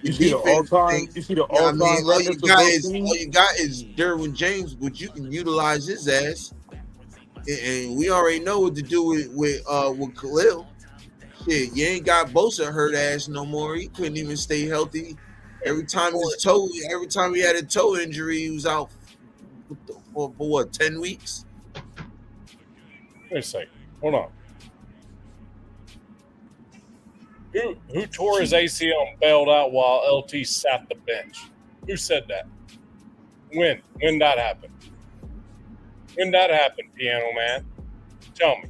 You see the all-time all you got is Derwin James, but you can utilize his ass. And we already know what to do with Khalil. Shit, you ain't got Bosa hurt ass no more. He couldn't even stay healthy. Every time he had a toe injury, he was out for what, 10 weeks? Wait a second. Hold on. Who tore his ACL and bailed out while LT sat the bench? Who said that? When? When that happened? When that happened, Piano Man? Tell me.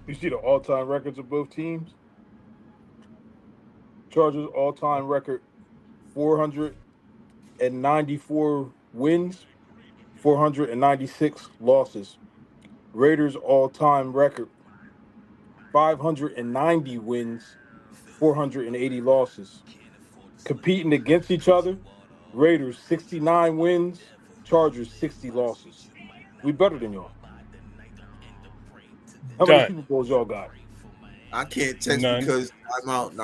You see the all-time records of both teams? Chargers all-time record, 494 wins, 496 losses. Raiders all-time record, 590 wins, 480 losses. Competing against each other, Raiders 69 wins, Chargers 60 losses. We better than y'all. How many Super Bowls y'all got? I can't text None. because I'm out.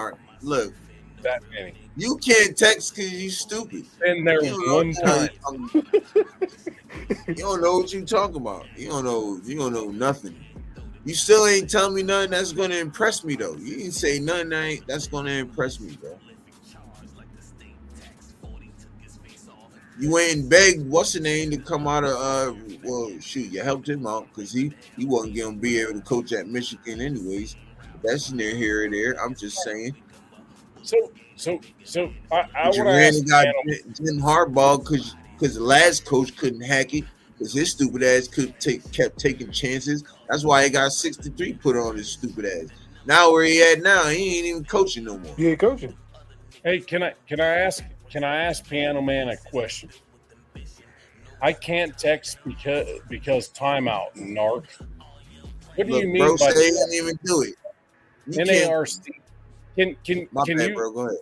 Look, That many. you can't text because you stupid. And there was one time. You don't know what you talking about. You don't know nothing. You still ain't telling me nothing that's gonna impress me though. You didn't say nothing that's gonna impress me, bro. You went and begged what's the name to come out of well shoot, you helped him out because he wasn't gonna be able to coach at Michigan anyways. But that's near here or there. I'm just saying. So I But you want to ran ask and got Phantom, Jim Harbaugh because the last coach couldn't hack it because his stupid ass kept taking chances. That's why he got 63 put on his stupid ass. Now where he at now, he ain't even coaching no more. He ain't coaching. hey, can I ask Piano Man a question? I can't text because timeout, Narc. What do Look, you mean bro, by say he didn't even do it. You can't. NARC? Can My bad, you, bro. Go ahead.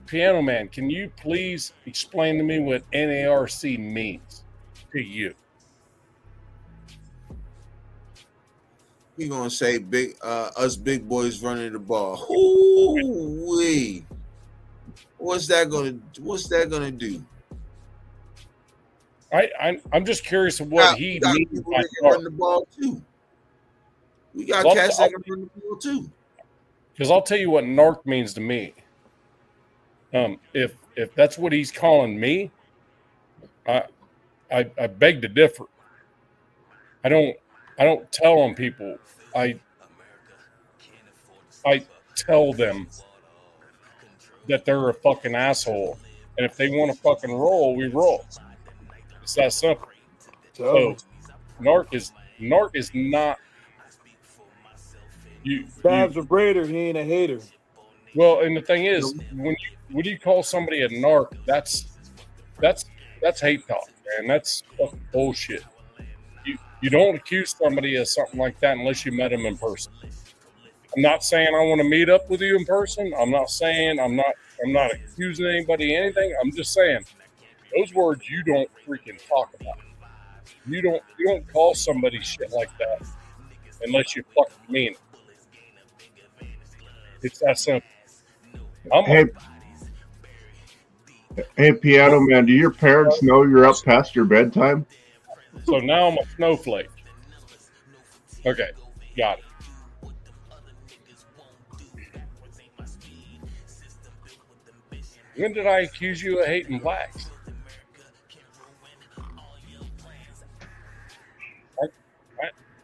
Piano Man? Can you please explain to me what NARC means to you? He gonna say big us big boys running the ball. Ooh-wee. What's that gonna do? I'm just curious of We what we he got means people by that can run NARC. the ball too. We got Well, cats that can run the ball too. Because I'll tell you what NARC means to me. If that's what he's calling me, I beg to differ. I don't tell on people. I tell them that they're a fucking asshole, and if they want to fucking roll, we roll. It's that simple. So NARC is not you. Babs a braider, he ain't a hater. Well, and the thing is, when you call somebody a narc, that's hate talk, man. That's fucking bullshit. You don't accuse somebody of something like that unless you met them in person. I'm not saying I want to meet up with you in person. I'm not saying I'm not accusing anybody of anything. I'm just saying those words you don't freaking talk about. You don't call somebody shit like that unless you fucking mean it. It's that simple. Hey, Piano Man, do your parents know you're up past your bedtime? So now I'm a snowflake. Okay, got it. When did I accuse you of hating blacks?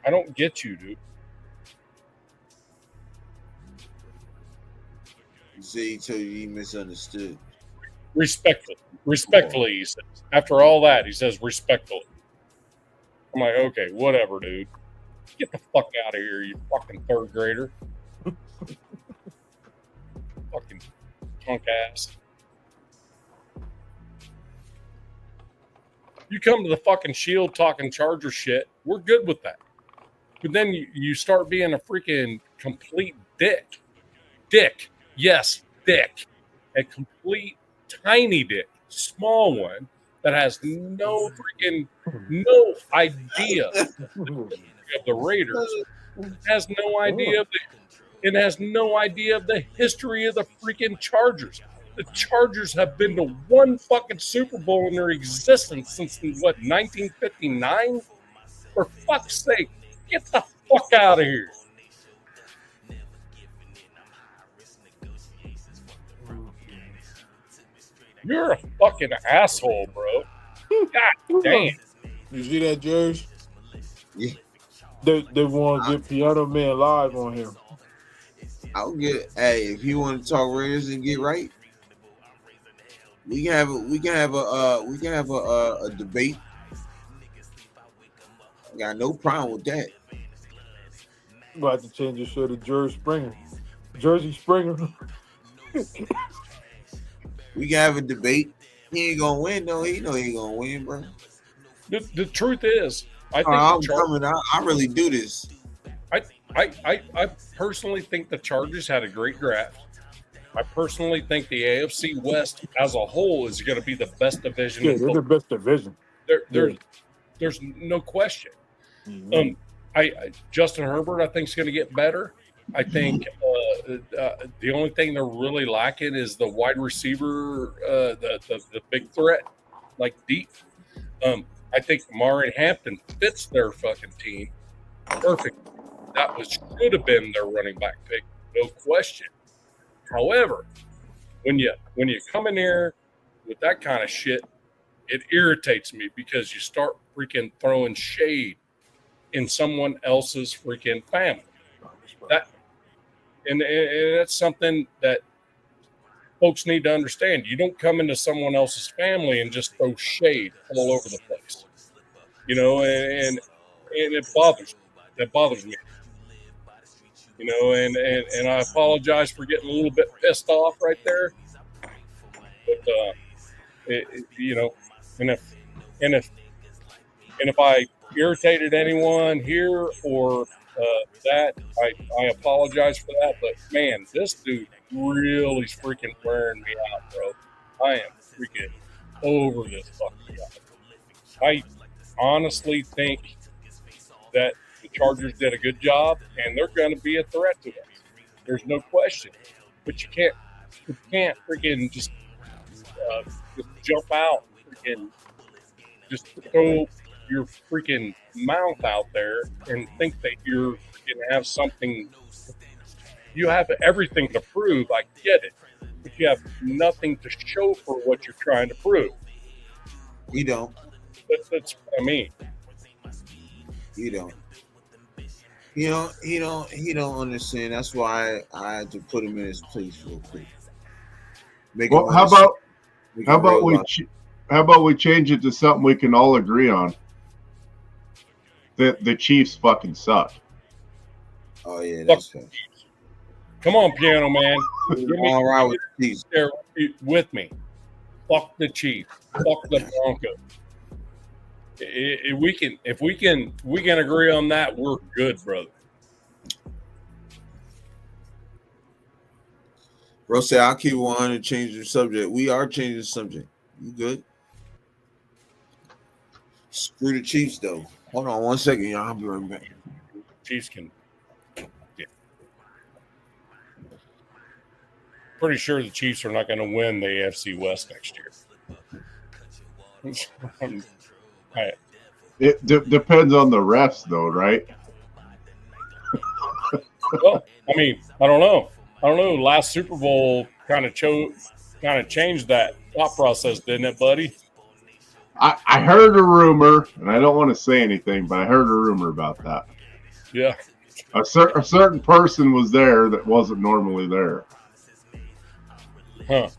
I don't get you, dude. You say he told you he misunderstood. Respectfully, he says. After all that, he says respectfully. I'm like, okay, whatever, dude. Get the fuck out of here, you fucking third grader. Fucking punk ass. You come to the fucking Shield talking Charger shit, we're good with that. But then you start being a freaking complete dick. Dick. Yes, dick. A complete tiny dick. Small one that has no idea of the Raiders. Has no idea of the history of the freaking Chargers. The Chargers have been to one fucking Super Bowl in their existence since, 1959? For fuck's sake, get the fuck out of here. You're a fucking asshole, bro. God damn. You see that, Jerry? Yeah. They want to get Piano Man live on here. I'll get. Hey, if you want to talk Raiders and get right, we can have a debate. I got no problem with that. I'm about to change your shirt to Jersey Springer. We can have a debate. He ain't gonna win though. He know he ain't gonna win, bro. The truth is, I think I'm coming. I really do this. I personally think the Chargers had a great draft. I personally think the AFC West as a whole is going to be the best division. Yeah, they're the best division. There's no question. Mm-hmm. Justin Herbert, I think, is going to get better. I think the only thing they're really lacking is the wide receiver, the big threat, like deep. I think Mari Hampton fits their fucking team perfect. That should have been their running back pick, no question. However, when you come in there with that kind of shit, It irritates me because you start freaking throwing shade in someone else's freaking family. That and that's something that folks need to understand. You don't come into someone else's family and just throw shade all over the place. You know, and it bothers me. That bothers me. You know, and I apologize for getting a little bit pissed off right there. But you know, and if I irritated anyone here or that, I apologize for that. But man, this dude really is freaking wearing me out, bro. I am freaking over this fucking guy. I honestly think that the Chargers did a good job, and they're going to be a threat to us. There's no question. But you can't freaking just jump out and just throw your freaking mouth out there and think that you're going to have something. You have everything to prove. I get it, but you have nothing to show for what you're trying to prove. You don't. That's what I mean. You don't. He don't understand. That's why I had to put him in his place real quick. Well, how about we change it to something we can all agree on? That the Chiefs fucking suck. Oh yeah, that's fair. Come on, Piano Man. All right with the Chiefs. There with me. Fuck the Chiefs. Fuck the Broncos. If we can agree on that, we're good, brother. Bro said, I'll keep on and change the subject. We are changing the subject. You good? Screw the Chiefs, though. Hold on 1 second, y'all. I'll be right back. Chiefs can. Yeah. Pretty sure the Chiefs are not going to win the AFC West next year. It depends on the refs, though, right? Well, I mean, I don't know. Last Super Bowl kind of changed that thought process, didn't it, buddy? I heard a rumor, and I don't want to say anything, but I heard a rumor about that. Yeah. A certain person was there that wasn't normally there. Huh.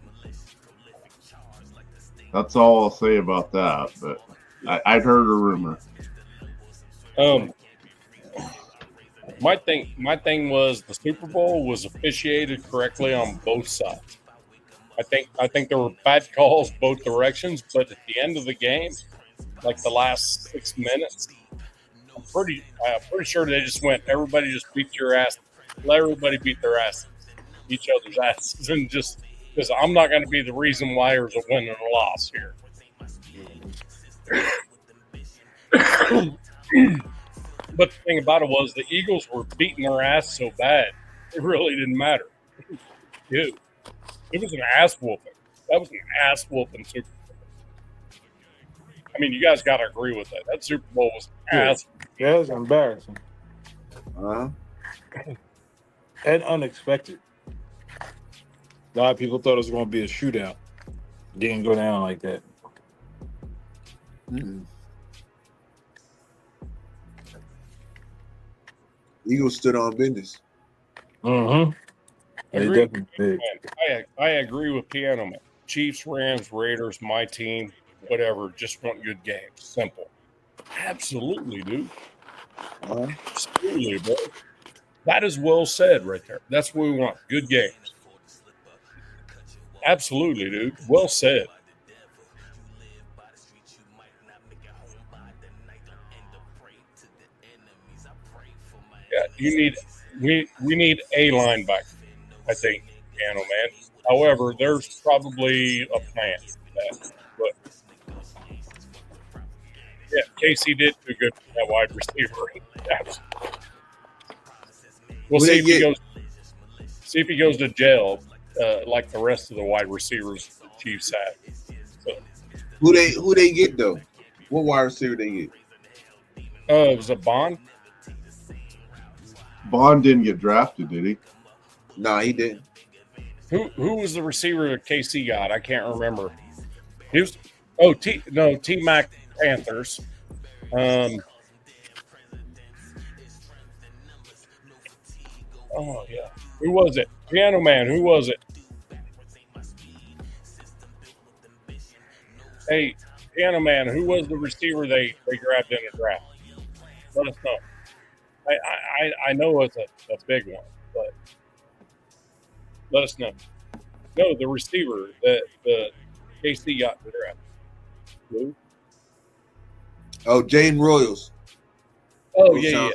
That's all I'll say about that, but I'd heard a rumor. My thing was the Super Bowl was officiated correctly on both sides. I think there were bad calls both directions, but at the end of the game, like the last 6 minutes, I'm pretty sure they just went, everybody just beat your ass, let everybody beat their asses, each other's asses, and just because I'm not going to be the reason why there's a win and a loss here. But the thing about it was the Eagles were beating their ass so bad, it really didn't matter. Dude, it was an ass whooping. That was an ass whooping Super Bowl. I mean, you guys got to agree with that. That Super Bowl was ass. Yeah, it was embarrassing. Uh-huh. And unexpected. A lot of people thought it was going to be a shootout. Didn't go down like that. Mm-hmm. Eagles stood on business. Mm-hmm. I agree with Piano Man. Chiefs, Rams, Raiders, my team, whatever. Just want good games. Simple. Absolutely, dude. Absolutely, bro. That is well said right there. That's what we want. Good games. Absolutely, dude. Well said. Yeah, we need a linebacker, I think, Piano Man. However, there's probably a plan for that. But yeah, Casey did do good for that wide receiver. We'll see if he goes to jail like the rest of the wide receivers the Chiefs have. So, Who they get though? What wide receiver they get? It was a Bond. Bond didn't get drafted, did he? No, he didn't. Who was the receiver that KC got? I can't remember. He T-Mac Panthers. Oh yeah, who was it? Piano Man. Who was it? Hey, Piano Man. Who was the receiver they grabbed in the draft? Let us know. I know it's a big one, but let us know. No, the receiver that the KC got in the draft. Who? Oh, Jaden Royals. Oh yeah.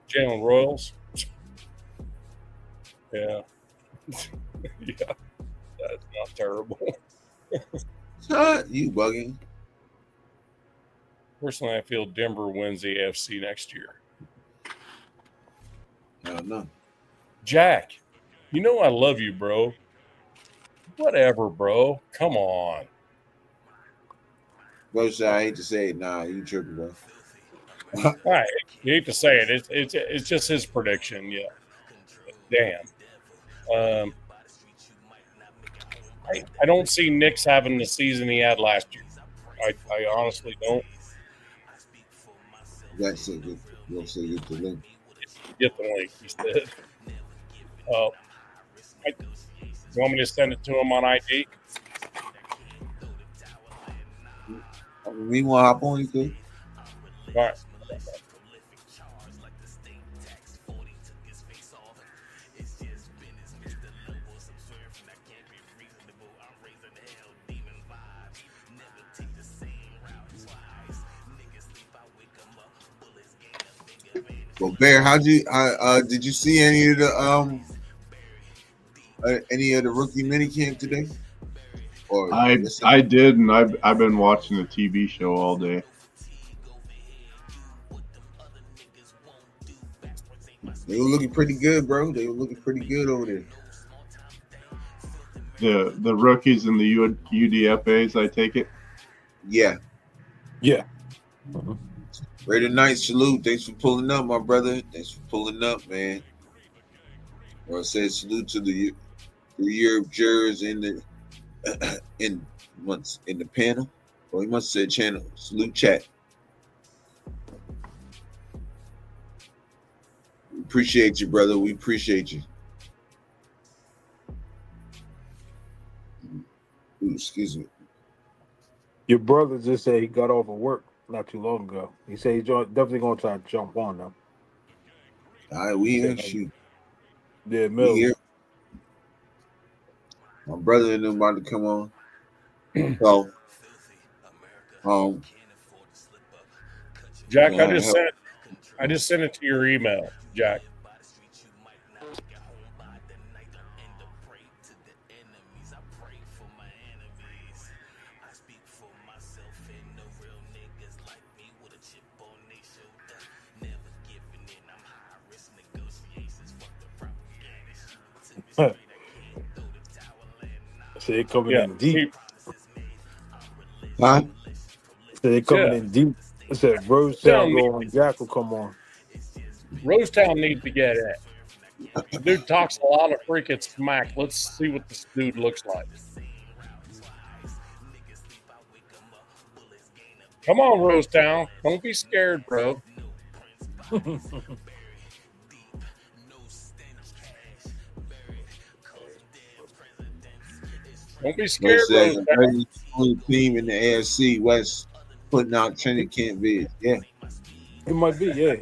Jalen Royals. Yeah. Yeah. That's not terrible. You bugging. Personally, I feel Denver wins the AFC next year. I don't know. Jack, you know I love you, bro. Whatever, bro. Come on. Bro, I hate to say it. Nah, you tripping, bro. All right. You hate to say it. It's just his prediction. Yeah. Damn. I don't see Knicks having the season he had last year. I honestly don't. That's it. You'll say get the link. Get the link, he said. You want me to send it to him on ID? We want to hop on, you could. All right. Well, Bear, did you see any of the rookie minicamp today? Or I did, and I've been watching the TV show all day. They were looking pretty good, bro. They were looking pretty good over there. The rookies and the UDFAs, I take it. Yeah. Mm-hmm. Raider Knight, salute. Thanks for pulling up, my brother. Thanks for pulling up, man. Or I said salute to the Europe jurors in the in the panel. Or he must have said channel. Salute chat. We appreciate you, brother. We appreciate you. Ooh, excuse me. Your brother just said he got off of work not too long ago. He said he's definitely going to try to jump on them. All right, we here. Shoot. Yeah, We here. My brother and them about to come on. So, Jack, I just sent it to your email, Jack. So they coming in deep. Huh? So they coming in deep. I said Rosetown go on, Jack will come on. Rosetown needs to get it. The dude talks a lot of freaking smack. Let's see what this dude looks like. Come on, Rosetown. Don't be scared, bro. Don't be scared, Rosetown. Only team in the AFC West putting out training camp vids. Yeah. It might be, yeah.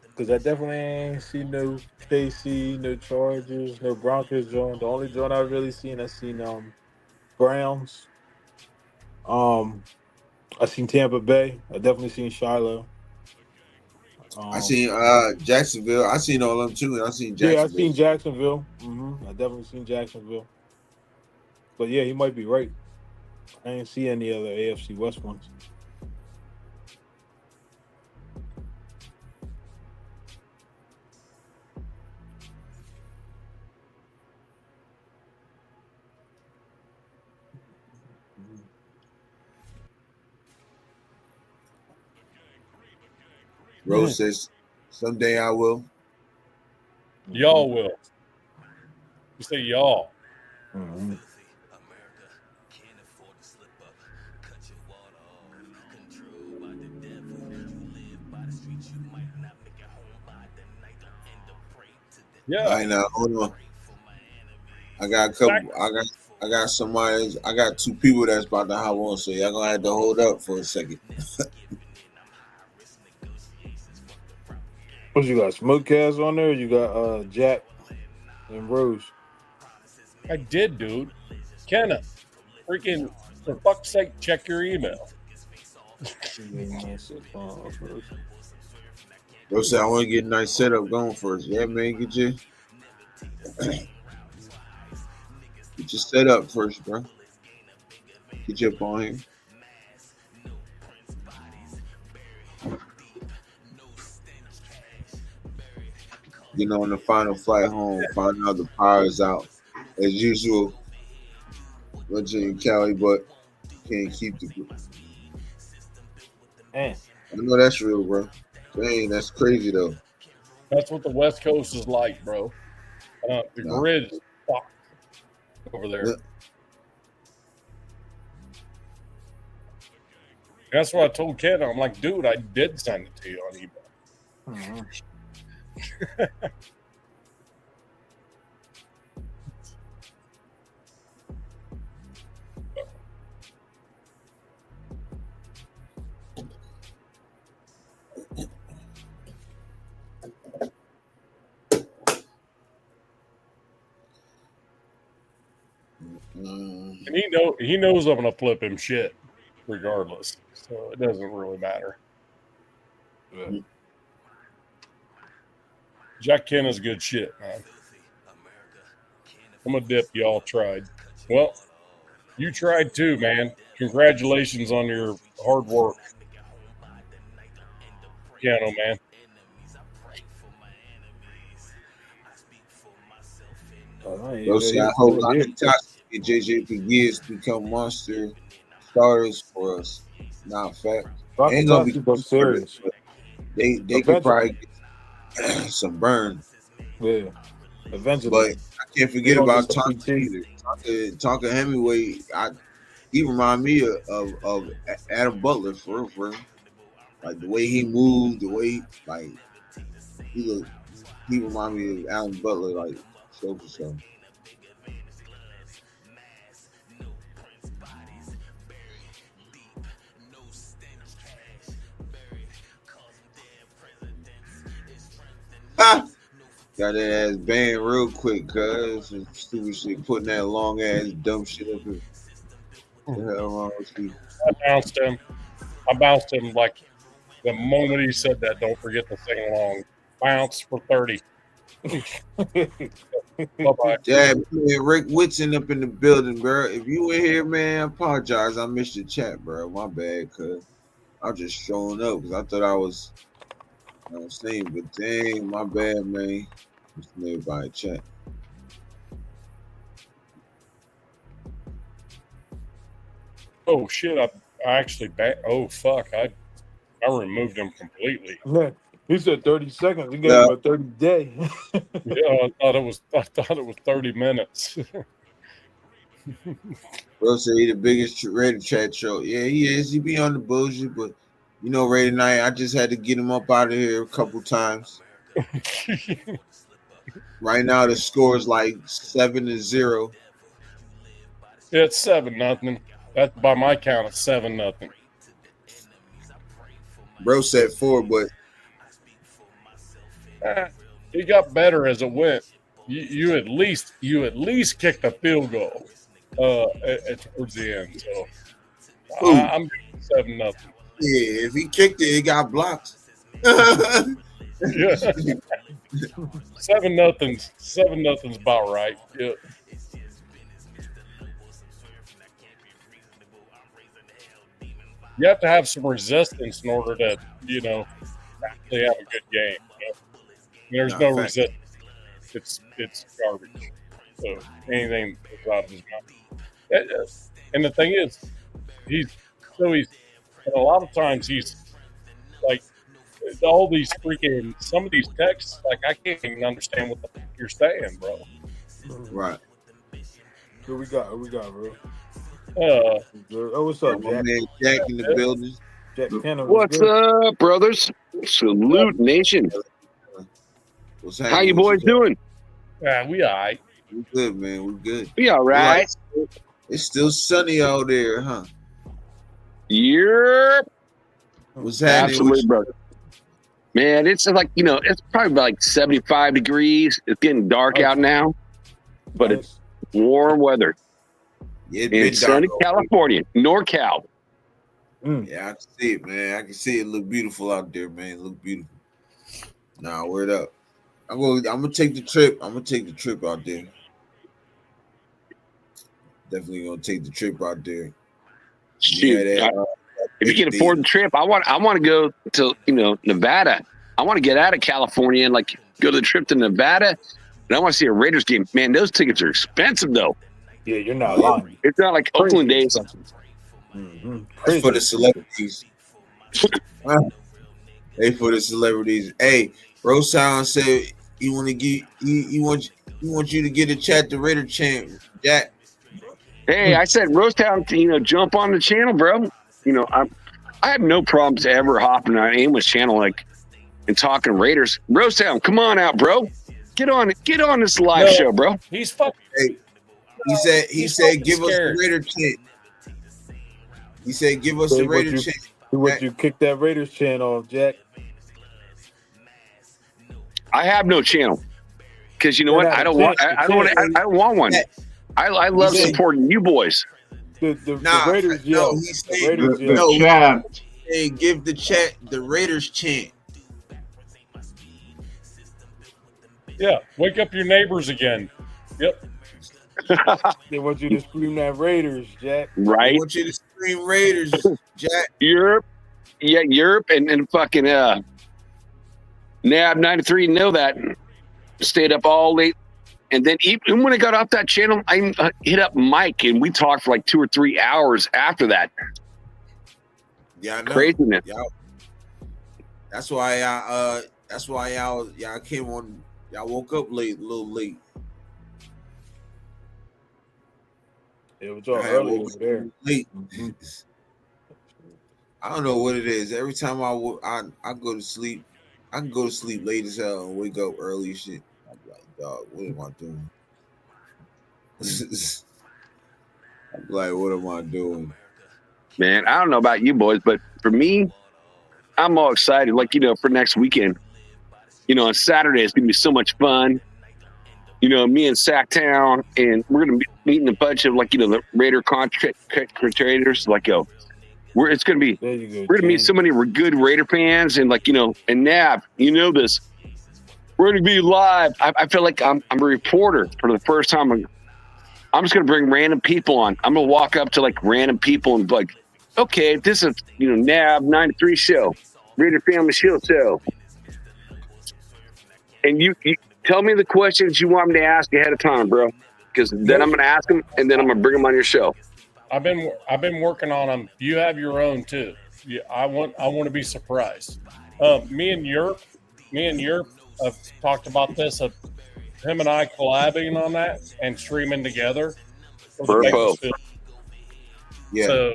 Because I definitely ain't seen no KC, no Chargers, no Broncos joint. The only joint I've really seen, I seen Browns. I seen Tampa Bay. I definitely seen Shiloh. I seen Jacksonville. I seen all of them too. I seen Jacksonville. Yeah, I seen Jacksonville. I definitely seen Jacksonville. But yeah, he might be right. I didn't see any other AFC West ones. Rose says, someday I will. Y'all will. You say y'all. Yeah. I know. Hold on. I got a couple. I got somebody. I got two people that's about to hop on, so y'all gonna have to hold up for a second. What you got? Smokecast on there? You got Jack and Rose. I did, dude. Kenna, freaking, for fuck's sake, check your email. Bro said I want to get a nice setup going first. Yeah, man, get your setup first, bro. Get you up on here. You know, on the final flight home, find out the power is out. As usual, Virginia Cali, but can't keep the group. Man. I know that's real, bro. Dang, that's crazy though. That's what the West Coast is like, bro. The No. grid is fucked over there. Yeah. That's what I told Ken. I'm like, dude, I did send it to you on email. Mm-hmm. And he knows I'm gonna flip him shit regardless. So it doesn't really matter. Yeah. Jack Ken is good shit, man. I'm a dip y'all tried. Well, you tried too, man. Congratulations on your hard work. Piano man. Bro, see, I hope Natasha and JJ Pegues become monster starters for us. Not fact. Ain't gonna be serious. They could probably get some burn. Yeah. Eventually. But I can't forget about Tonka either. Tonka Hemingway, he remind me of Adam Butler for real. Like the way he moved, the way he remind me of Adam Butler, like so for so. Got that ass banned real quick, cuz some stupid shit, putting that long ass dumb shit up here. What the hell wrong with you? I bounced him like the moment he said that. Don't forget to sing along. Bounce for 30. Bye-bye. Yeah, man, Rick Whitson up in the building, bro. If you in here, man, I apologize. I missed your chat, bro. My bad, cuz I was just showing up because I thought I was saying, but dang, my bad, man. Just made by a chat. Oh shit! I actually oh fuck! I removed him completely. Yeah. He said 30 seconds. He gave him a 30 day. Yeah, I thought it was 30 minutes. Bro said he the biggest Raider chat show. Yeah, he is. He be on the bullshit, but you know, Raider night, I just had to get him up out of here a couple times. Right now, the score is like 7-0. Yeah, it's 7-0. That's by my count. It's 7-0. Bro said 4, but he got better as it went. You at least kicked a field goal towards the end. So I'm 7-0. Yeah, if he kicked it, it got blocked. Yeah. 7-0's about right. Yeah. You have to have some resistance in order to, actually have a good game. There's no resistance. It's garbage. So anything that's out of his mouth. And the thing is, and a lot of times he's like, all these some of these texts, like I can't even understand what the fuck you're saying, bro. Right. Who we got, bro? What's up, Jack? Man, Jack in the building. Jack Kenner, what's up, brothers? Salute, nation. What's How you boys doing? Yeah, we all right. We good, man. We good. Be all right. It's still sunny out there, huh? Yep. What's happening? Absolutely, bro. Man, it's like, it's probably about like 75 degrees. It's getting dark out now, but it's warm weather. Yeah, in sunny California, NorCal. Yeah, I can see it, man. I can see it look beautiful out there, man. It look beautiful. Nah, word up. I'm gonna take the trip. I'm gonna take the trip out there. Definitely gonna take the trip out there. Shoot, if you can afford the trip, I want to go to Nevada. I want to get out of California and like go to the trip to Nevada, and I want to see a Raiders game. Man, those tickets are expensive though. Yeah, you're not lying. It's not like Oakland days. That's for the celebrities. Hey, for the celebrities. Hey, Rose Town said he want you to get a chat the Raider chant, Jack. Hey, I said Rosetown, jump on the channel, bro. I have no problems ever hopping on anyone's channel and talking Raiders. Rosetown, come on out, bro. Get on this live show, bro. He's fucking. Hey, he said give us the Raider chant. He said give us the Raider chant. Would you kick that Raiders chant off, Jack? I have no channel because you know what? I don't want one. I love supporting you boys. The Raiders, the chat. Hey, give the chat the Raiders chant. Yeah, wake up your neighbors again. Yep. They want you to scream that Raiders, Jack. Right. I want you to scream Raiders, Jack. Europe, and fucking NAB 93 know that. Stayed up all late. And then even when I got off that channel, I hit up Mike and we talked for like 2 or 3 hours after that. Yeah, I know. Craziness. That's why y'all came on. Y'all woke up late, a little late. It was all early over there. Late. I don't know what it is. Every time I go to sleep, I can go to sleep late as hell and wake up early as shit. I'm like, dog, what am I doing? I'm like, what am I doing? Man, I don't know about you boys, but for me, I'm all excited. Like, for next weekend. On Saturday, it's going to be so much fun. Me and Sacktown, and we're going to be meeting a bunch of, the Raider contract creators. It's going to be, we're going to meet so many good Raider fans, and and Nav, this. We're going to be live. I feel like I'm a reporter for the first time. I'm just going to bring random people on. I'm going to walk up to random people and be like, okay, this is, NAB 93 show, Raider Family Shield show. And you tell me the questions you want me to ask ahead of time, bro. Because then I'm going to ask them, and then I'm going to bring them on your show. I've been working on them. You have your own too. Yeah, I want to be surprised. Me and Europe have talked about this. Of him and I collabing on that and streaming together. Yeah. So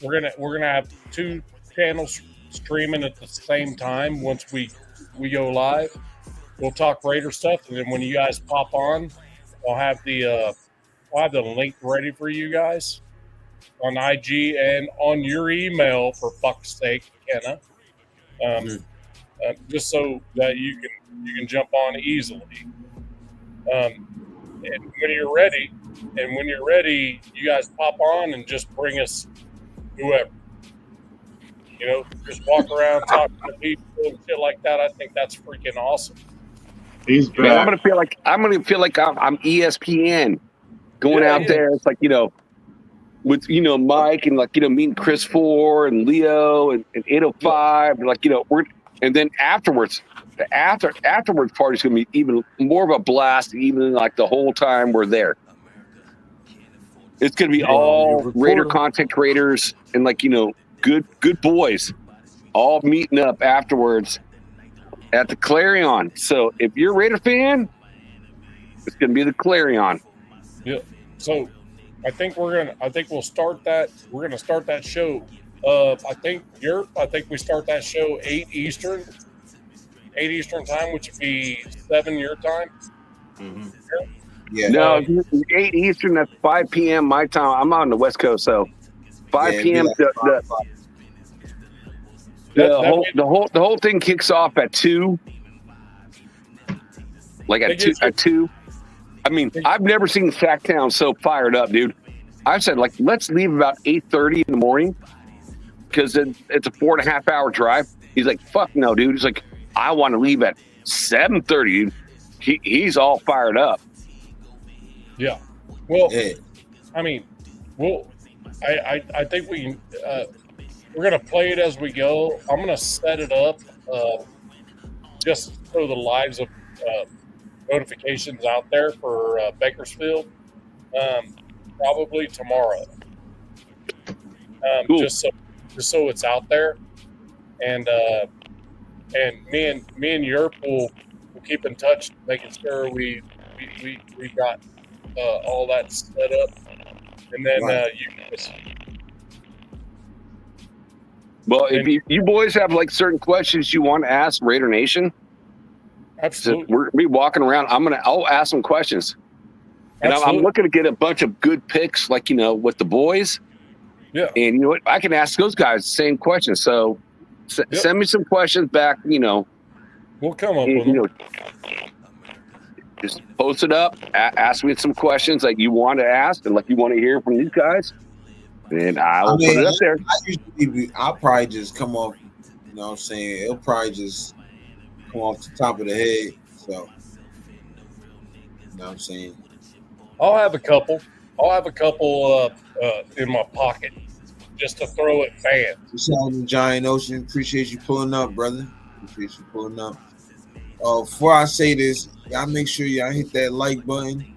we're gonna have 2 channels streaming at the same time. Once we go live, we'll talk Raider stuff, and then when you guys pop on, I'll have the link ready for you guys on IG and on your email, for fuck's sake, Kenna. Just so that you can jump on easily. And when you're ready, you guys pop on and just bring us whoever. Just walk around talking to people and shit like that. I think that's freaking awesome. He's back. Man, I'm gonna feel like I'm ESPN going out there. It's with Mike and meeting Chris 4 and Leo and 805 and and then afterwards the afterwards party is gonna be even more of a blast, even the whole time we're there. It's gonna be all Raider content creators and good boys all meeting up afterwards at the Clarion. So if you're a Raider fan, it's gonna be the Clarion. Yeah. So I think we'll start that. We're gonna start that show. I think we start that show 8 Eastern time, which would be 7 your time. Yeah. No, 8 Eastern. That's 5 p.m. my time. I'm on the West Coast, so 5 Yeah, it'd be p.m. like The whole thing kicks off at 2. Like at 2. I mean, I've never seen Sacktown so fired up, dude. I said, like, let's leave about 8:30 in the morning because it's a 4.5 hour drive. He's like, fuck no, dude. He's like, I want to leave at 7:30, dude. He's all fired up. Yeah. Well, Yeah. I mean, I think we can. We're gonna play it as we go. I'm gonna set it up just so the lives of notifications out there for Bakersfield. Probably tomorrow. Cool. Just so it's out there, and me and Europe will keep in touch, making sure we got all that set up, and then Right. you guys. Well, if you boys have like certain questions you want to ask Raider Nation, so Absolutely. we're gonna be walking around. I'll ask some questions. And I'm Absolutely. looking to get a bunch of good picks, like, with the boys. Yeah. And you know what? I can ask those guys the same questions. So send me some questions back, We'll come up with them. Just post it up, ask me some questions like you want to ask and like you want to hear from these guys. And I'll put it up there. I'll probably just come off, you know what I'm saying? It'll probably just come off the top of the head. So, you know what I'm saying? I'll have a couple in my pocket just to throw at fans. What's happening, Giant Ocean? Appreciate you pulling up, brother. Appreciate you pulling up. Before I say this, y'all make sure y'all hit that like button.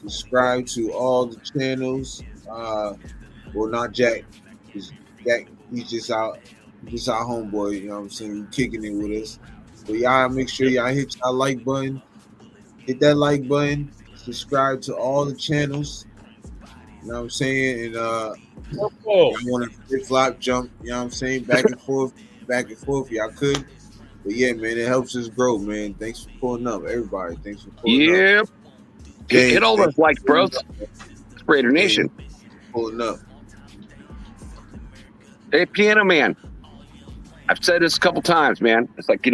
Subscribe to all the channels. Well, not Jack. Jack, he's just our homeboy. You know what I'm saying? He's kicking it with us. But y'all make sure y'all hit that like button. Hit that like button. Subscribe to all the channels. You know what I'm saying? And I want to flip flop jump, you know what I'm saying? Back and forth, y'all could. But yeah, man, it helps us grow, man. Thanks for pulling up, everybody. Thanks for pulling up. Yeah. Hit all those likes, bros. It's Raider Nation. Pulling up. Hey, Piano Man. I've said this a couple times, man. It's like,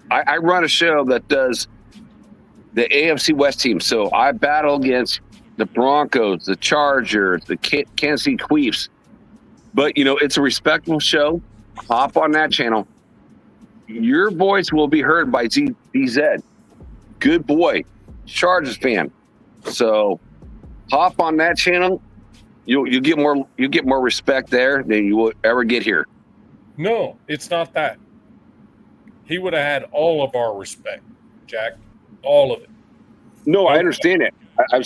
I run a show that does the AFC West team. So I battle against the Broncos, the Chargers, the Kansas City Chiefs. But, it's a respectable show. Hop on that channel. Your voice will be heard by DZ. Good boy. Chargers fan. So hop on that channel. You'll get more respect there than you will ever get here. No, it's not that. He would have had all of our respect, Jack. All of it. No, I understand it.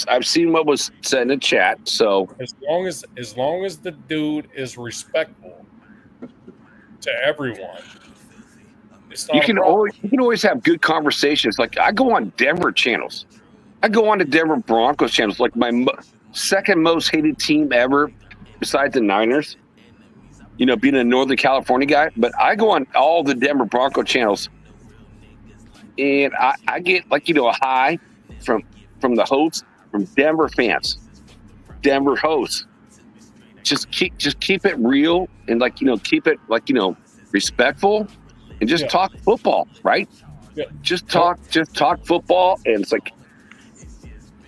I've seen what was said in the chat. So as long as the dude is respectful to everyone, it's not you can always have good conversations. Like I go on Denver channels. I go on to Denver Broncos channels, like my second most hated team ever, besides the Niners. Being a Northern California guy, but I go on all the Denver Bronco channels, and I get a high from the hosts, from Denver fans, Denver hosts. Just keep it real and keep it respectful, and just talk football, right? Yeah. Just talk football, and it's like,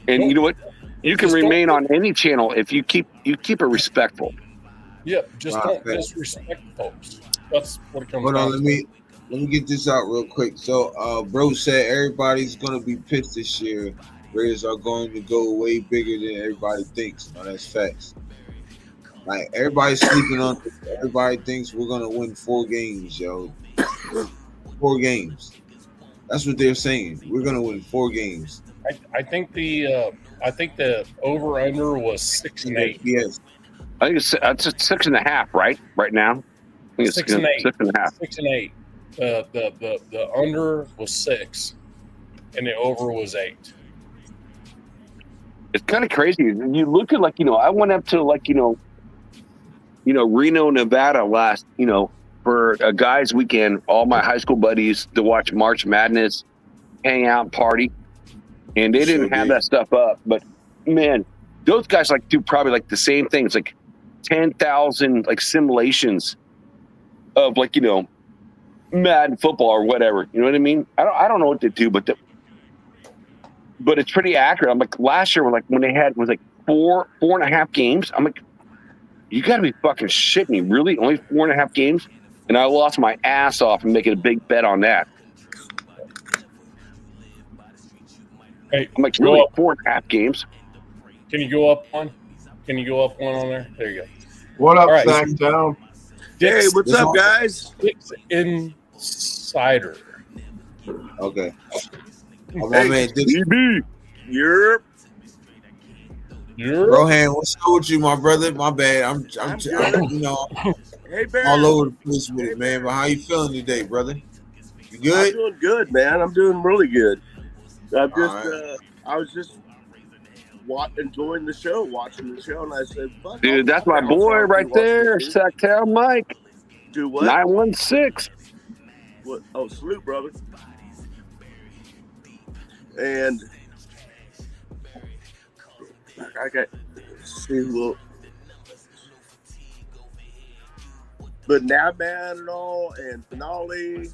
and you know what? You can remain on any channel if you keep it respectful. Yeah, just don't disrespect folks. That's what it comes Hold on, down let me get this out real quick. So, bro said everybody's gonna be pissed this year. Raiders are going to go way bigger than everybody thinks. No, that's facts. Like everybody's sleeping on. Everybody thinks we're gonna win 4 games, yo. 4 games. That's what they're saying. We're gonna win 4 games. I think the over under was 6 and 8. Yes. I think it's 6.5, right? Right now, I think it's 6 and 8. 6.5. 6 and 8. The under was 6, and the over was 8. It's kind of crazy. You look at I went up to Reno, Nevada last for a guys' weekend. All my high school buddies to watch March Madness, hang out, party. and they didn't have that stuff up. But man, those guys like do probably like the same things, like 10,000 like simulations of like, you know, Madden football or whatever. You know what I mean? I don't know what they do, but it's pretty accurate. I'm like, last year, like when they had was like 4.5 games. I'm like, you got to be fucking shitting me, really? Only 4.5 games? And I lost my ass off and making a big bet on that. Hey, I'm like, really, 4.5 games? Can you go up one? Can you go up one on there? There you go. What up, All right. Sacktown? Hey, what's up, guys? Dick's Insider. Okay. Oh, my man, DB. You're Rohan, what's up with you, my brother? My bad. I'm you know, hey, Bear. all over the place with it, man. But how you feeling today, brother? You I'm good? doing good, man. I'm doing really good. I'm just, right. I was just enjoying the show, watching the show, and I said, "Fuck, Dude, that's my boy right there, Sacktown Mike. Do what? 916. What? Oh, salute, brother. And I got see well, but now, man, and all, and Finale,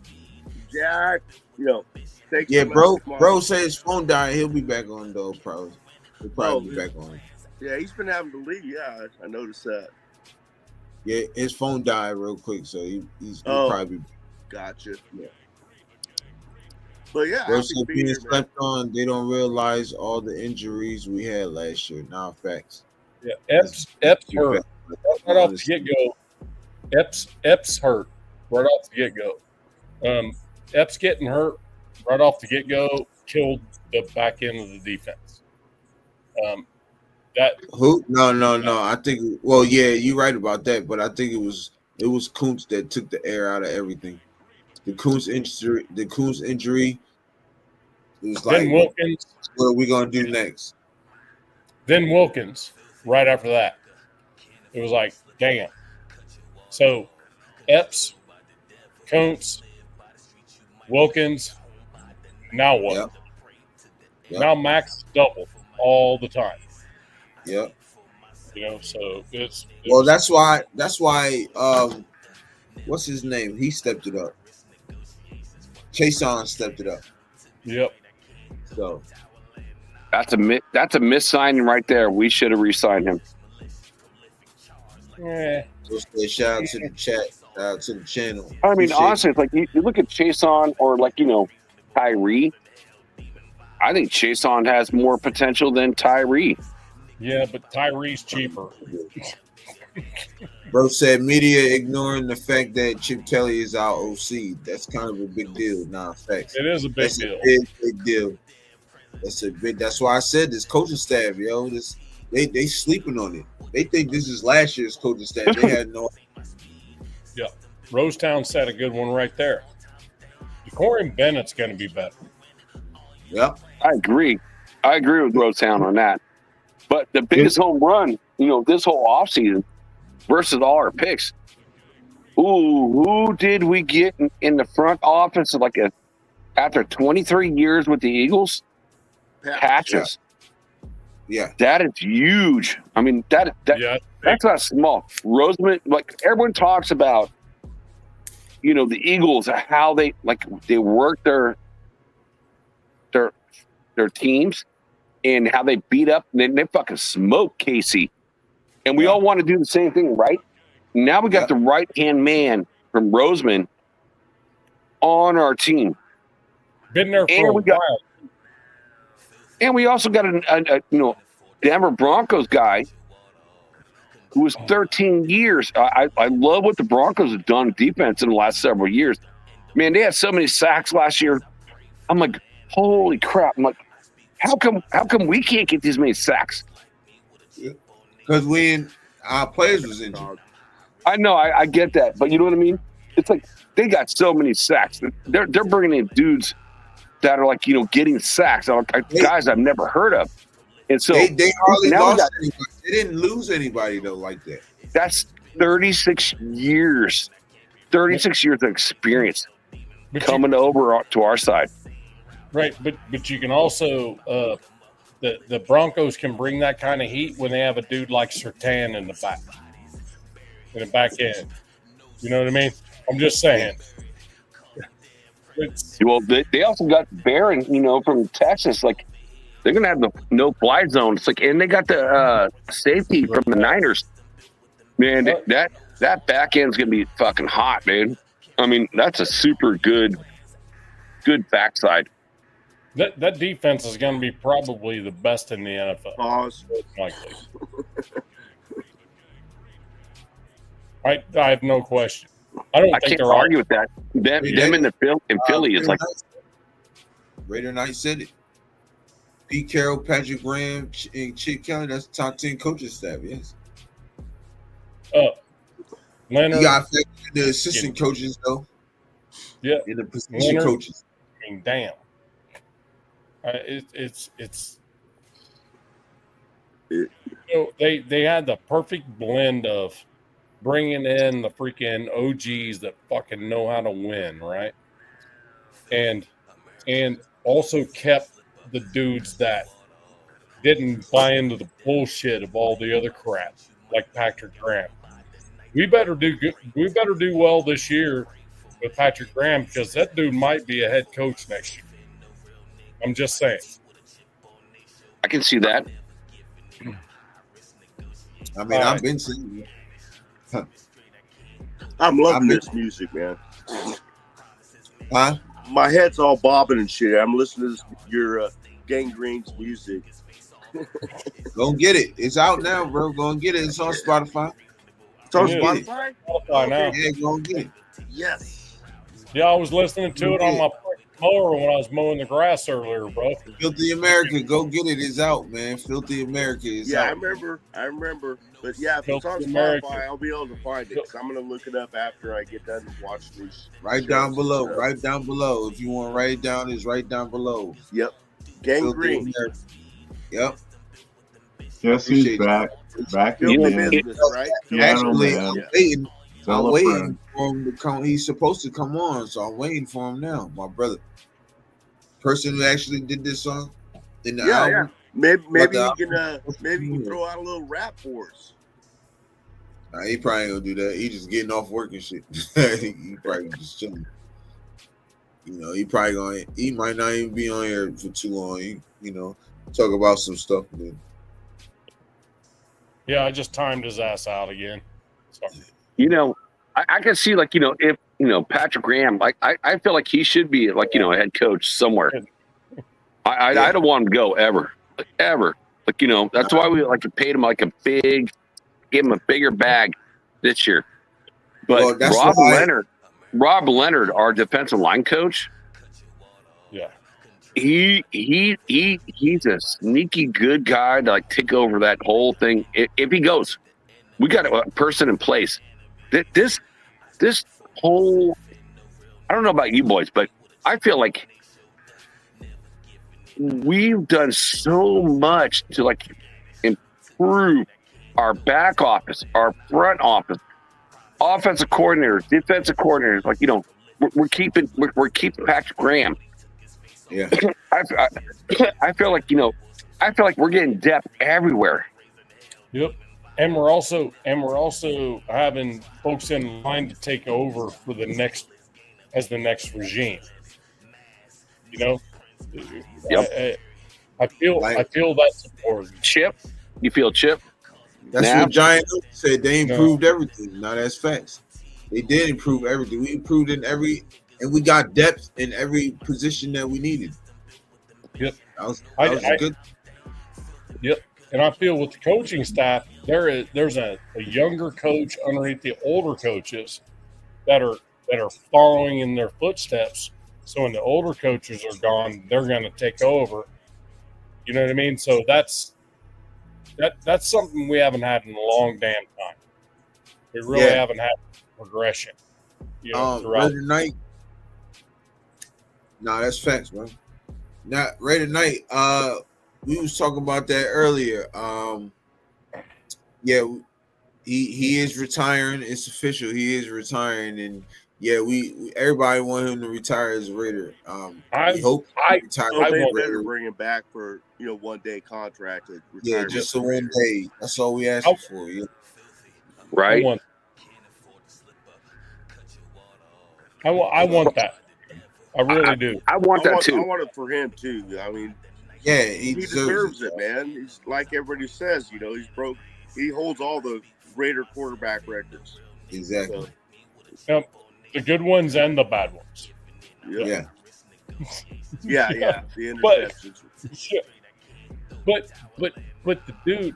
Jack, you know, thanks Yeah, so much bro. tomorrow. Bro said his phone died. He'll be back on though, probably. He'll probably be back on. Yeah, he's been having to leave. Yeah, I noticed that. Yeah, his phone died real quick, so he'll Oh. probably. Gotcha. Yeah. But yeah, Bro happy said to be being here, man. slept on. They don't realize all the injuries we had last year. Nah, facts. Yeah, Epps hurt right off the get go. Epps hurt right off the get go. Epps getting hurt right off the get go killed the back end of the defense. That Who? No. I think. Well, yeah, you're right about that, but I think it was Kuntz that took the air out of everything. The Kuntz injury. It was like, then Wilkins. what are we gonna do next? Then Wilkins. Right after that, it was like, damn. So, Epps, Kuntz, Wilkins. Now what? Yep. Now Max double all the time. Yep. You know, so it's Well, that's why. What's his name? He stepped it up. Chason stepped it up. Yep. So That's a miss signing right there. We should have re-signed him. Yeah. just say shout out to the chat, shout out to the channel. I mean, Appreciate honestly, it's like you look at Chason or like, you know, Tyree. I think Chason has more potential than Tyree. Yeah, but Tyree's cheaper. Bro said media ignoring the fact that Chip Kelly is our OC. That's kind of a big deal. Nah, facts. It is a big That's deal. a big deal. That's why I said this coaching staff, yo. They sleeping on it. They think this is last year's coaching staff. They had no. Yeah. Rosetown said a good one right there. Decorian Bennett's going to be better. Yep. I agree with Rosetown on that. But the biggest home run, you know, this whole offseason versus all our picks. Ooh, who did we get in the front office after 23 years with the Eagles? Patches. Yeah. That is huge. I mean, that's not small. Roseman, like everyone talks about, you know, the Eagles, how they work their teams and how they beat up and they fucking smoke Casey. And we all want to do the same thing, right? Now we got the right-hand man from Roseman on our team. Been there for a while. And we also got a Denver Broncos guy who was 13 years. I love what the Broncos have done defense in the last several years. Man, they had so many sacks last year. I'm like, holy crap. I'm like, how come we can't get these many sacks? Because our players was injured. I know, I get that, but you know what I mean? It's like they got so many sacks. They're bringing in dudes that are like, you know, getting sacks. Guys I've never heard of. And so they hardly lost anybody. They didn't lose anybody though like that. That's 36 years. 36 years of experience coming over to our side. Right, but you can also the Broncos can bring that kind of heat when they have a dude like Surtain in the back end. You know what I mean? I'm just saying. Well, they also got Barron, from Texas. Like, they're gonna have the no-fly zone. It's like, and they got the safety from the Niners. Man, that back end's gonna be fucking hot, man. I mean, that's a super good backside. That defense is going to be probably the best in the NFL. Pause. Likely. I have no question. I can't argue with that. Them in Philly is like Raider Knight said it. Pete Carroll, Patrick Graham, and Chip Kelly. That's the top 10 coaching staff. Yes. Leonard, you got the assistant coaches though. Yeah, and the position coaches. I mean, damn. It's they had the perfect blend of bringing in the freaking OGs that fucking know how to win, right? And also kept the dudes that didn't buy into the bullshit of all the other crap, like Patrick Graham. We better do good. We better do well this year with Patrick Graham because that dude might be a head coach next year. I'm just saying. I can see that. I mean, I've been saying. I'm loving this music, man. Huh? My head's all bobbing and shit. I'm listening to your Gangrene's music. Go get it. It's out now, bro. Go and get it. It's on Spotify. It's on Spotify? Spotify now. Yeah, go and get it. Yes. Yeah, I was listening to it on my mower when I was mowing the grass earlier, bro. Filthy America, go get it. It's out, man. Filthy America is out. I remember. But yeah, if it's on Spotify, I'll be able to find it. Cause I'm gonna look it up after I get done watching these. Right down below. Right down below. If you want to write it down, it's right down below. Yep. Gangrene. Yep. Jesse's back. Back in business, right? Actually, I'm waiting. Tell I'm a waiting friend. for him to come. He's supposed to come on, so I'm waiting for him now. My brother, person who actually did this song in the album. Yeah. Maybe you can throw out a little rap for us. Nah, he probably ain't gonna do that. He just getting off work and shit. he probably just chilling. He might not even be on here for too long. Talk about some stuff. Man. Yeah, I just timed his ass out again. Sorry. I can see if Patrick Graham, I feel like he should be a head coach somewhere. I don't want him to go ever. That's why we paid him give him a bigger bag this year. But Rob Leonard, our defensive line coach, yeah, he's a sneaky good guy to take over that whole thing. If he goes, we got a person in place. This whole, I don't know about you boys, but I feel like we've done so much to improve our back office, our front office, offensive coordinators, defensive coordinators. We're keeping Patrick Graham. Yeah, I feel like we're getting depth everywhere. Yep. And we're also having folks in line to take over for the next regime. Yep. I feel that's important. Chip, you feel Chip? That's what Giant said. They improved everything. Now that's facts. They did improve everything. We improved in and we got depth in every position that we needed. Yep. That was good. Yep. And I feel with the coaching staff, there's a younger coach underneath the older coaches that are following in their footsteps. So when the older coaches are gone, they're going to take over. You know what I mean? So that's something we haven't had in a long damn time. We really haven't had progression. Throughout the night. No, that's facts, bro. Now, Raider Knight, we was talking about that earlier. He is retiring. It's official. He is retiring, and Yeah, we everybody want him to retire as a Raider. I- We hope I- he retires So I as a they want- better Raider. bring him back for 1-day contract. Yeah, just a 1 day. That's all we asking for. Yeah. Right? I want that. I really do. I want that too. I want it for him too. I mean, Yeah, he deserves it, man. He's like everybody says, he's broke. He holds all the Raider quarterback records. Exactly. Yep. The good ones and the bad ones. Yeah. Yeah. The interceptions. But the dude,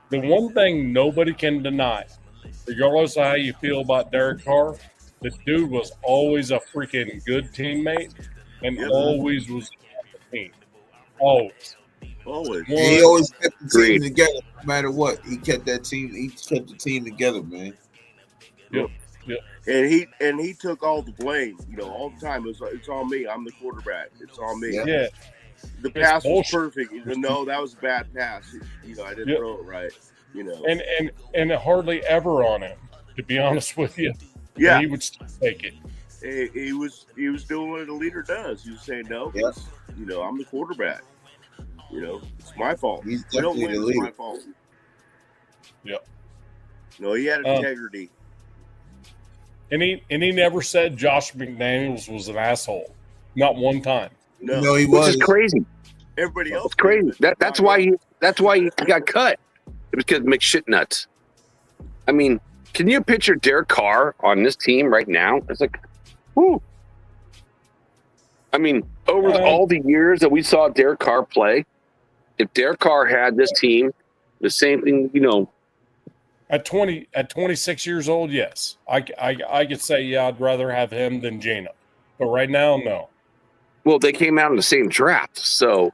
the one thing nobody can deny, regardless of how you feel about Derek Carr, the dude was always a freaking good teammate and always was on the team. Always. Always. And he always kept the team Agreed. together, no matter what. He kept that team. He kept the team together, man. Yep. And he took all the blame, all the time. It's on me. I'm the quarterback. It's on me. Yeah. Yeah. The pass was bullshit. perfect. No, that was a bad pass. I didn't Yep. throw it right. And hardly ever on him, to be honest with you. Yeah. And he would still take it. He was doing what a leader does. He was saying, no, Yeah. I'm the quarterback. It's my fault. He's We don't definitely win, the it's my leader. fault. Yep. No, he had integrity. And he never said Josh McDaniels was an asshole. Not one time. No, No, he Which was. is crazy. everybody else. It's crazy. That's why he got cut. It was because McShit nuts. I mean, can you picture Derek Carr on this team right now? It's like, whoo. I mean, over all the years that we saw Derek Carr play, if Derek Carr had this team, the same thing, At 26 years old, yes. I could say, yeah, I'd rather have him than Geno. But right now, no. well, they came out in the same draft. So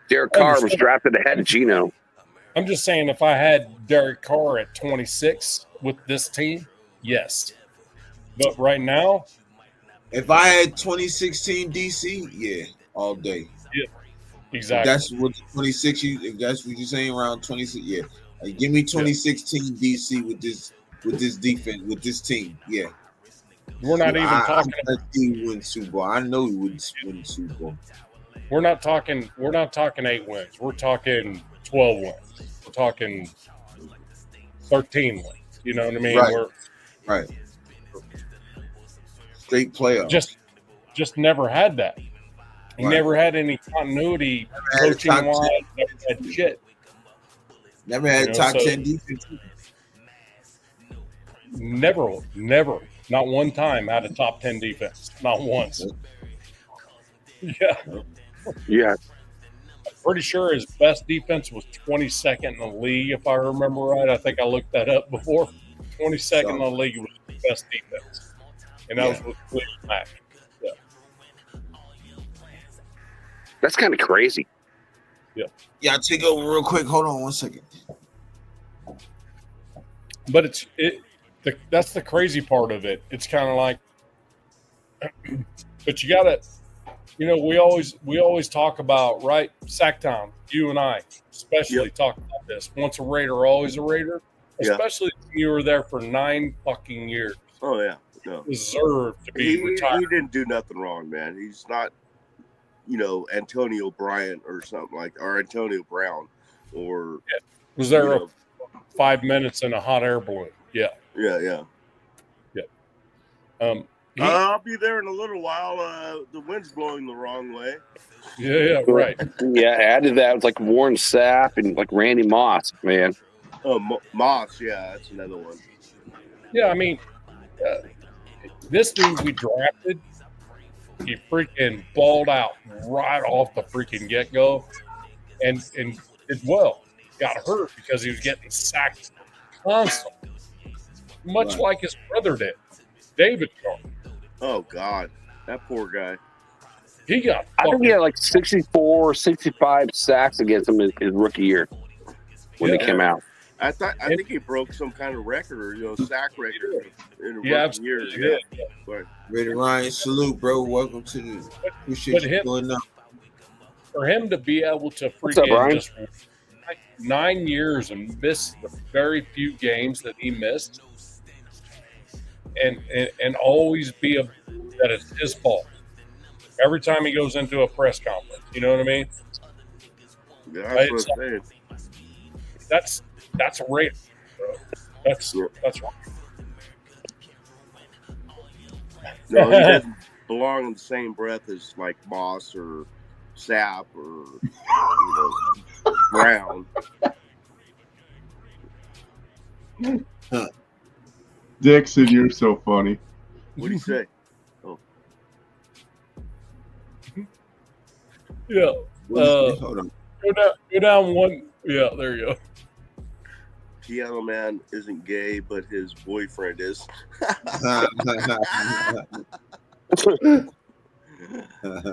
Derek Carr was drafted ahead of Geno. I'm just saying, if I had Derek Carr at 26 with this team, yes. But right now, If I had 2016 DC, yeah, all day. exactly. That's what 26. If that's what you're saying, around 26, yeah. Like, give me 2016 DC with this defense, with this team, yeah. We're not even talking. I see win Super Bowl. I know he would win Super Bowl. We're not talking 8 wins. We're talking 12 wins. We're talking 13 wins. You know what I mean? Right. We're Right. Straight playoff. just never had that. He Right. never had any continuity Never had coaching top wise. Never had shit. Never had You know, top so- 10 defense. Never, not one time had a top 10 defense. Not once. Yeah. Yeah. Pretty sure his best defense was 22nd in the league, if I remember right. I think I looked that up before. 22nd in the league was the best defense. And that was with Khalil Mack. Yeah. That's kind of crazy. Yeah, I'll take over real quick. Hold on 1 second. But that's the crazy part of it. It's kind of like, but you gotta, we always talk about, right? Sacktown, you and I especially talk about this. Once a Raider, always a Raider. Especially when you were there for 9 fucking years. Oh yeah, no. Deserved to be retired. He didn't do nothing wrong, man. He's not, Antonio Bryant or something or Antonio Brown, or Was there 5 minutes in a hot air balloon? Yeah. Yeah. I'll be there in a little while. The wind's blowing the wrong way. Yeah, right. Yeah, added that was like Warren Sapp and like Randy Moss, man. Oh, Moss, yeah, that's another one. Yeah, I mean, this dude we drafted, he freaking balled out right off the freaking get-go and did well. Got hurt because he was getting sacked constantly, much like his brother did, David Carr. Oh, God. That poor guy. He got I think he had like 64, 65 sacks against him his rookie year when he came out. I think he broke some kind of record or sack record in a rookie absolutely year. did. But Raider Ryan, salute, bro. Welcome to the. Appreciate you going up. For him to be able to up, freaking Brian? just 9 years and miss the very few games that he missed, and always be that it's his fault every time he goes into a press conference. You know what I mean? Yeah, that's what I'm saying. That's rape, bro. That's wrong. No, he doesn't belong in the same breath as like Moss or Sapp or Brown. Dixon, you're so funny. What do you say? Yeah. Hold on. Go down one. Yeah, there you go. Piano Man isn't gay, but his boyfriend is.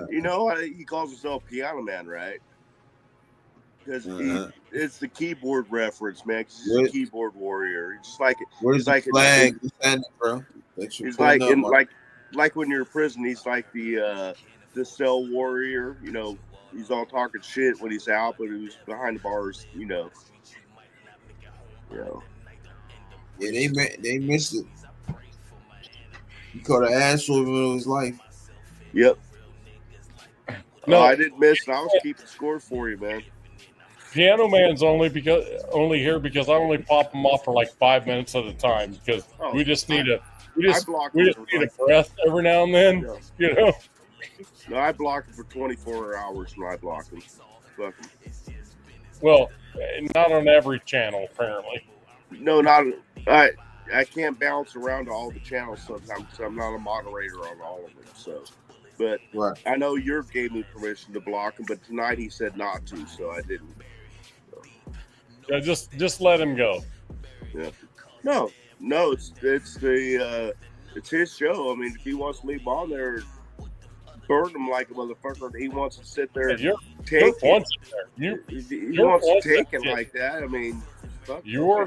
You know, he calls himself Piano Man, right? Because it's the keyboard reference, man. 'Cause he's a keyboard warrior. He's just like Where's the like flag? Bro. He's like when you're in prison. He's like the cell warrior. You know, he's all talking shit when he's out, but who's behind the bars. You know. Yeah, they missed it. He caught an ass whooping of his life. Yep. No, I didn't miss it. I was keeping score for you, man. Piano Man's only here because I only pop him off for like 5 minutes at a time because we just need a breath every now and then. Yeah. You know. No, I block him for 24 hours when I block him. Fuck him. Well, not on every channel apparently. No, not I can't bounce around to all the channels sometimes because I'm not a moderator on all of them. So, but right. I know Yerp gave me permission to block him, but tonight he said not to, so I didn't. So. Yeah, just let him go. Yeah. No, it's his show. I mean, if he wants to leave on there, burn him like a motherfucker. He wants to sit there and take it. He wants to take it like that. I mean, you're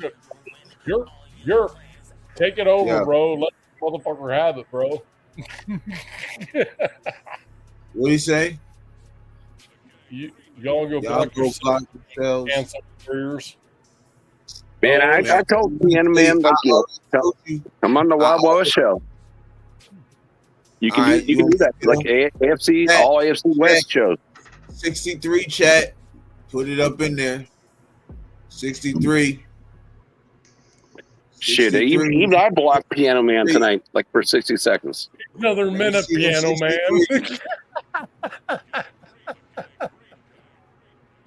take it over, bro. Let the motherfucker have it, bro. What do you say? Y'all go block yourselves. Cancel careers. Man, I told Piano Man, like, I'm on the Wild Wild show. You can do that, like AFC, all AFC West shows. 63 chat, put it up in there. 63. Shit, even I blocked Piano Man tonight, like for 60 seconds. Another minute, Piano Man.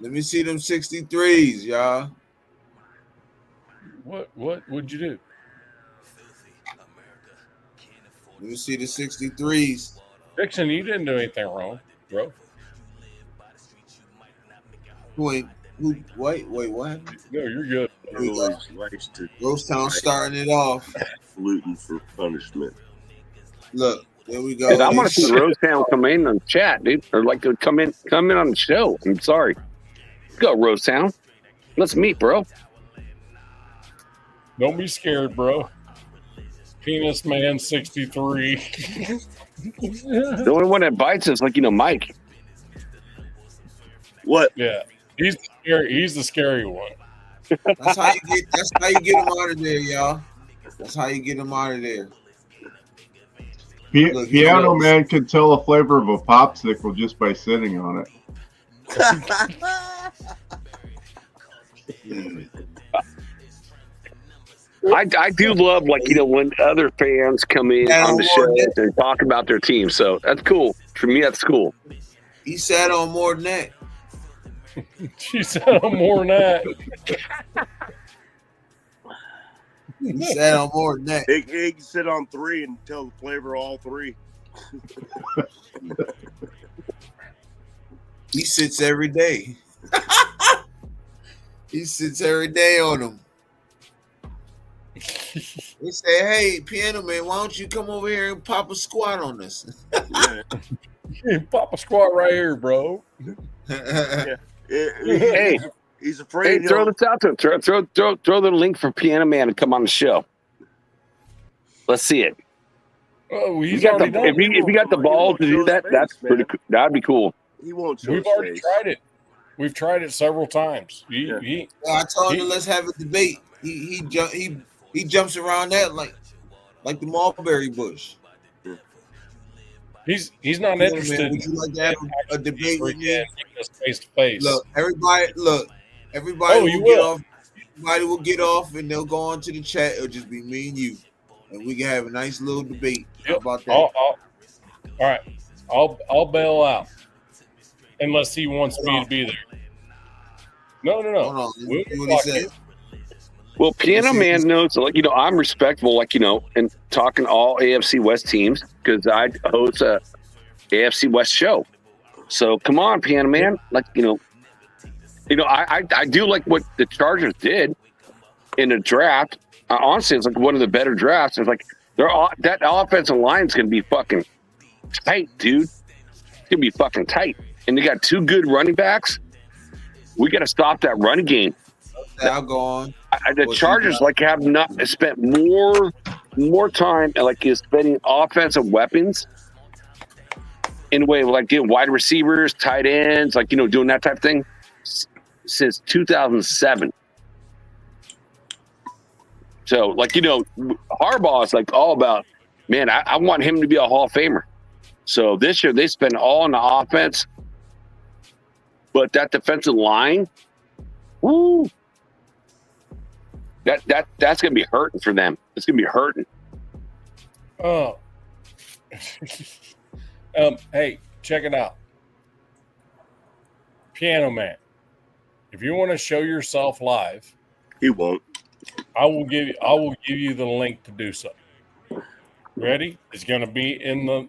Let me see them 63s, y'all. What'd you do? Let me see the 63s. Dixon, you didn't do anything wrong, bro. Wait, what? No, you're good. Ghost Town starting it off. Gluten for punishment. Look, there we go. I want to see Rose Town come in on chat, dude, or like to come in on the show. I'm sorry. Go Rose Town. Let's meet, bro. Don't be scared, bro. Penis Man 63. The only one that bites is like Mike. What? Yeah, he's the scary one. That's how you get him out of there, y'all. That's how you get him out of there. Piano Man can tell the flavor of a popsicle just by sitting on it. I do love, like, when other fans come in on the show and talk about their team. So that's cool. For me, that's cool. He sat on more than that. She sat on more than that. He sat on more than that. He can sit on 3 and tell the flavor of all 3. He sits every day. He sits every day on them. They say, "Hey, Piano Man, why don't you come over here and pop a squat on us?" Pop a squat right here, bro. Yeah. Hey, he's afraid. Hey, throw this out to him. Throw the link for Piano Man to come on the show. Let's see it. Oh, he's already done. If you got the ball to do that, that's pretty cool. That'd be cool. He won't show We've already tried it. We've tried it several times. I told him let's have a debate. He jumps around that like like the mulberry bush. He's not interested. Man, would you like to have a debate with me? Face to face. Look, everybody will get off. Everybody will get off, and they'll go on to the chat. It'll just be me and you, and we can have a nice little debate. How about that? All right, I'll bail out unless he wants me to be there. No. Hold on. What he said. Well, Piano Man knows, like, you know, I'm respectful, like, you know, and talking all AFC West teams because I host a AFC West show. So come on, Piano Man, like, you know, I do like what the Chargers did in the draft. Honestly, it's like one of the better drafts. It's like that offensive line is going to be fucking tight, dude. It's going to be fucking tight, and they got two good running backs. We got to stop that running game. I'll go on. The Chargers have not spent more time like is spending offensive weapons in a way of like getting wide receivers, tight ends, like, you know, doing that type of thing since 2007. So, like, you know, Harbaugh is like all about, man, I want him to be a Hall of Famer. So this year they spend all on the offense, but that defensive line, woo. That's gonna be hurting for them. It's gonna be hurting. Oh, hey, check it out, Piano Man. If you want to show yourself live, he won't. I will give you the link to do so. Ready? It's gonna be in the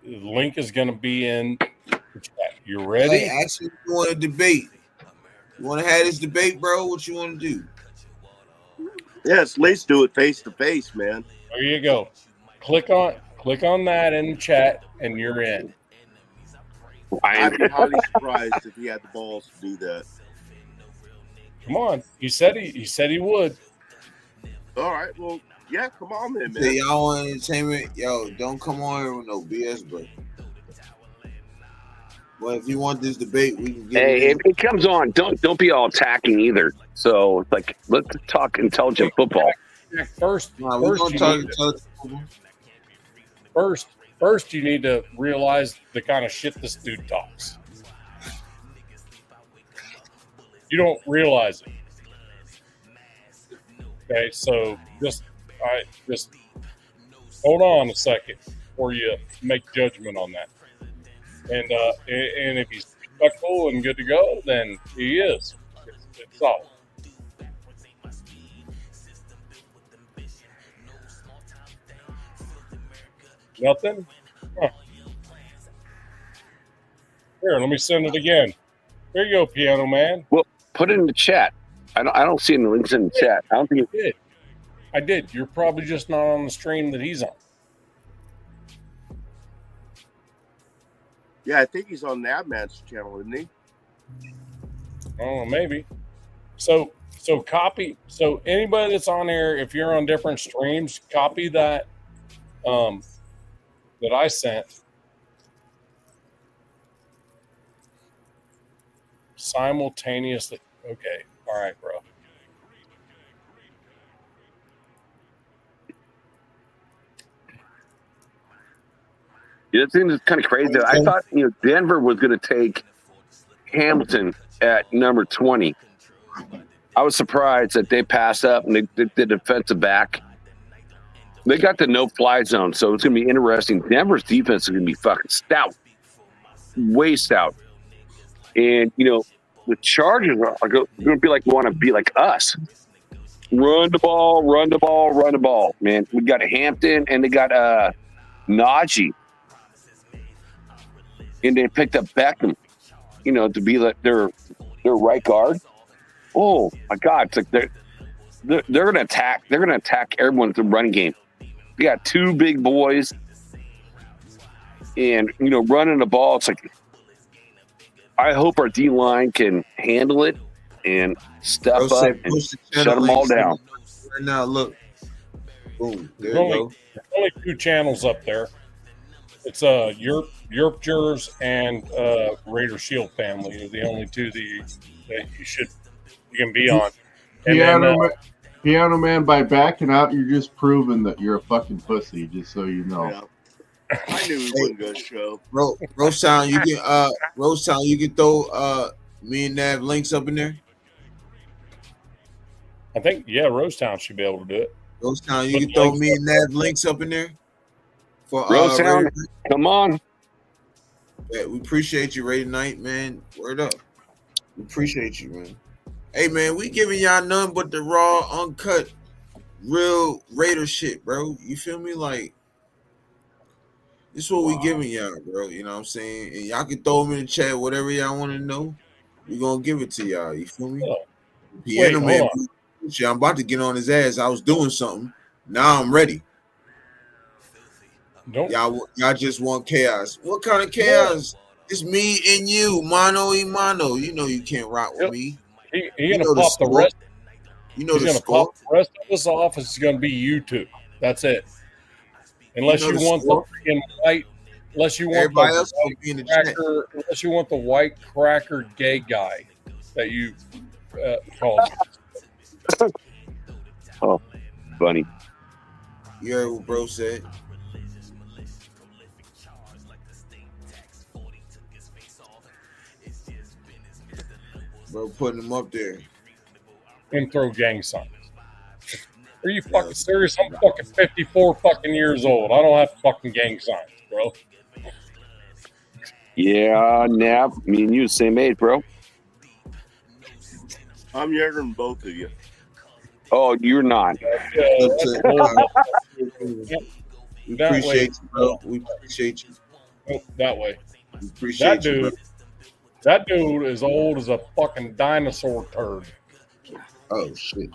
link is gonna be in the chat. You ready? Hey, actually, you want to debate? You want to have this debate, bro? What you want to do? Yes, let's do it face to face, man. There you go. Click on that in the chat, and you're in. I'd be highly surprised if he had the balls to do that. Come on, he said he would. All right, well, yeah, come on then, man. Say y'all want entertainment, yo, don't come on here with no BS, bro. Well, if you want this debate, we can get it. If it comes on, don't be all attacking either. So it's like, let's talk intelligent football. First, you need to realize the kind of shit this dude talks. You don't realize it. Okay, so just hold on a second before you make judgment on that. And if he's respectful and good to go, then he is. It's solid. Nothing? Huh. Here, let me send it again. Here you go, Piano Man. Well, put it in the chat. I don't see any links in the chat. I don't think you did. I did. You're probably just not on the stream that he's on. Yeah, I think he's on Nabman's channel, isn't he? Oh, maybe. So copy. So anybody that's on here, if you're on different streams, copy that that I sent simultaneously. Okay. All right, bro. Yeah, that thing is kind of crazy. I thought, you know, Denver was going to take Hamilton at number 20. I was surprised that they passed up and they did the defensive back. They got the no-fly zone, so it's going to be interesting. Denver's defense is going to be fucking stout, way stout. And, you know, the Chargers are going to be like, want to be like us. Run the ball, run the ball, run the ball, man. We got Hampton and they got Najee. And they picked up Beckham, you know, to be like their right guard. Oh my God! It's like they're gonna attack. They're gonna attack everyone with the running game. We got two big boys, and you know, running the ball. It's like I hope our D line can handle it and step up and shut them all down. Right now, look, boom. There There's you go. only two channels up there. It's Europe Jurors and Raider Shield family are the only two that you can be on. And Piano Man, by backing out, you're just proving that you're a fucking pussy. Just so you know. Yeah. I knew he wasn't gonna show. Rosetown, you can throw me and Nav links up in there. I think Rosetown should be able to do it. Rosetown, you can throw me and Nav links up in there. For Rosetown, come on. Yeah, we appreciate you, Ray Knight, man. Word up. We appreciate you, man. Hey, man, we giving y'all none but the raw, uncut, real Raider shit, bro. You feel me? Like, this is what we giving y'all, bro. You know what I'm saying? And y'all can throw them in the chat, whatever y'all want to know. We gonna give it to y'all. You feel me? Piano Man, I'm about to get on his ass. I was doing something. Now I'm ready. Y'all just want chaos. What kind of chaos? It's me and you, mano y mano. You know you can't rock with me. He's gonna pop the rest. You know he's the gonna score. pop the rest of this off. It's gonna be you two. That's it. Unless you want the freaking white. Unless you want everybody else be in the cracker. Unless you want the white cracker gay guy that you call. Oh, funny. You heard what bro said. Bro, putting them up there. And throw gang signs. Are you fucking serious? I'm fucking 54 fucking years old. I don't have fucking gang signs, bro. Yeah, Nav, me and you the same age, bro. I'm younger than both of you. Oh, you're not. We appreciate you, bro. We appreciate you. Oh, that way. We appreciate you, bro. That dude is old as a fucking dinosaur turd. Oh shit.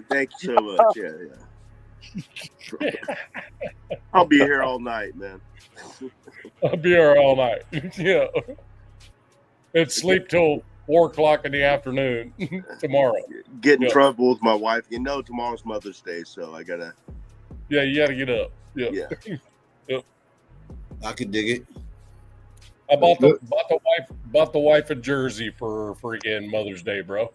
Thank you so much. Yeah. I'll be here all night, man. I'll be here all night. Yeah. And sleep till 4:00 in the afternoon tomorrow. Get in trouble with my wife. You know tomorrow's Mother's Day, so I gotta. Yeah, you gotta get up. Yeah. Yep. I can dig it. I bought the wife a jersey for freaking Mother's Day, bro.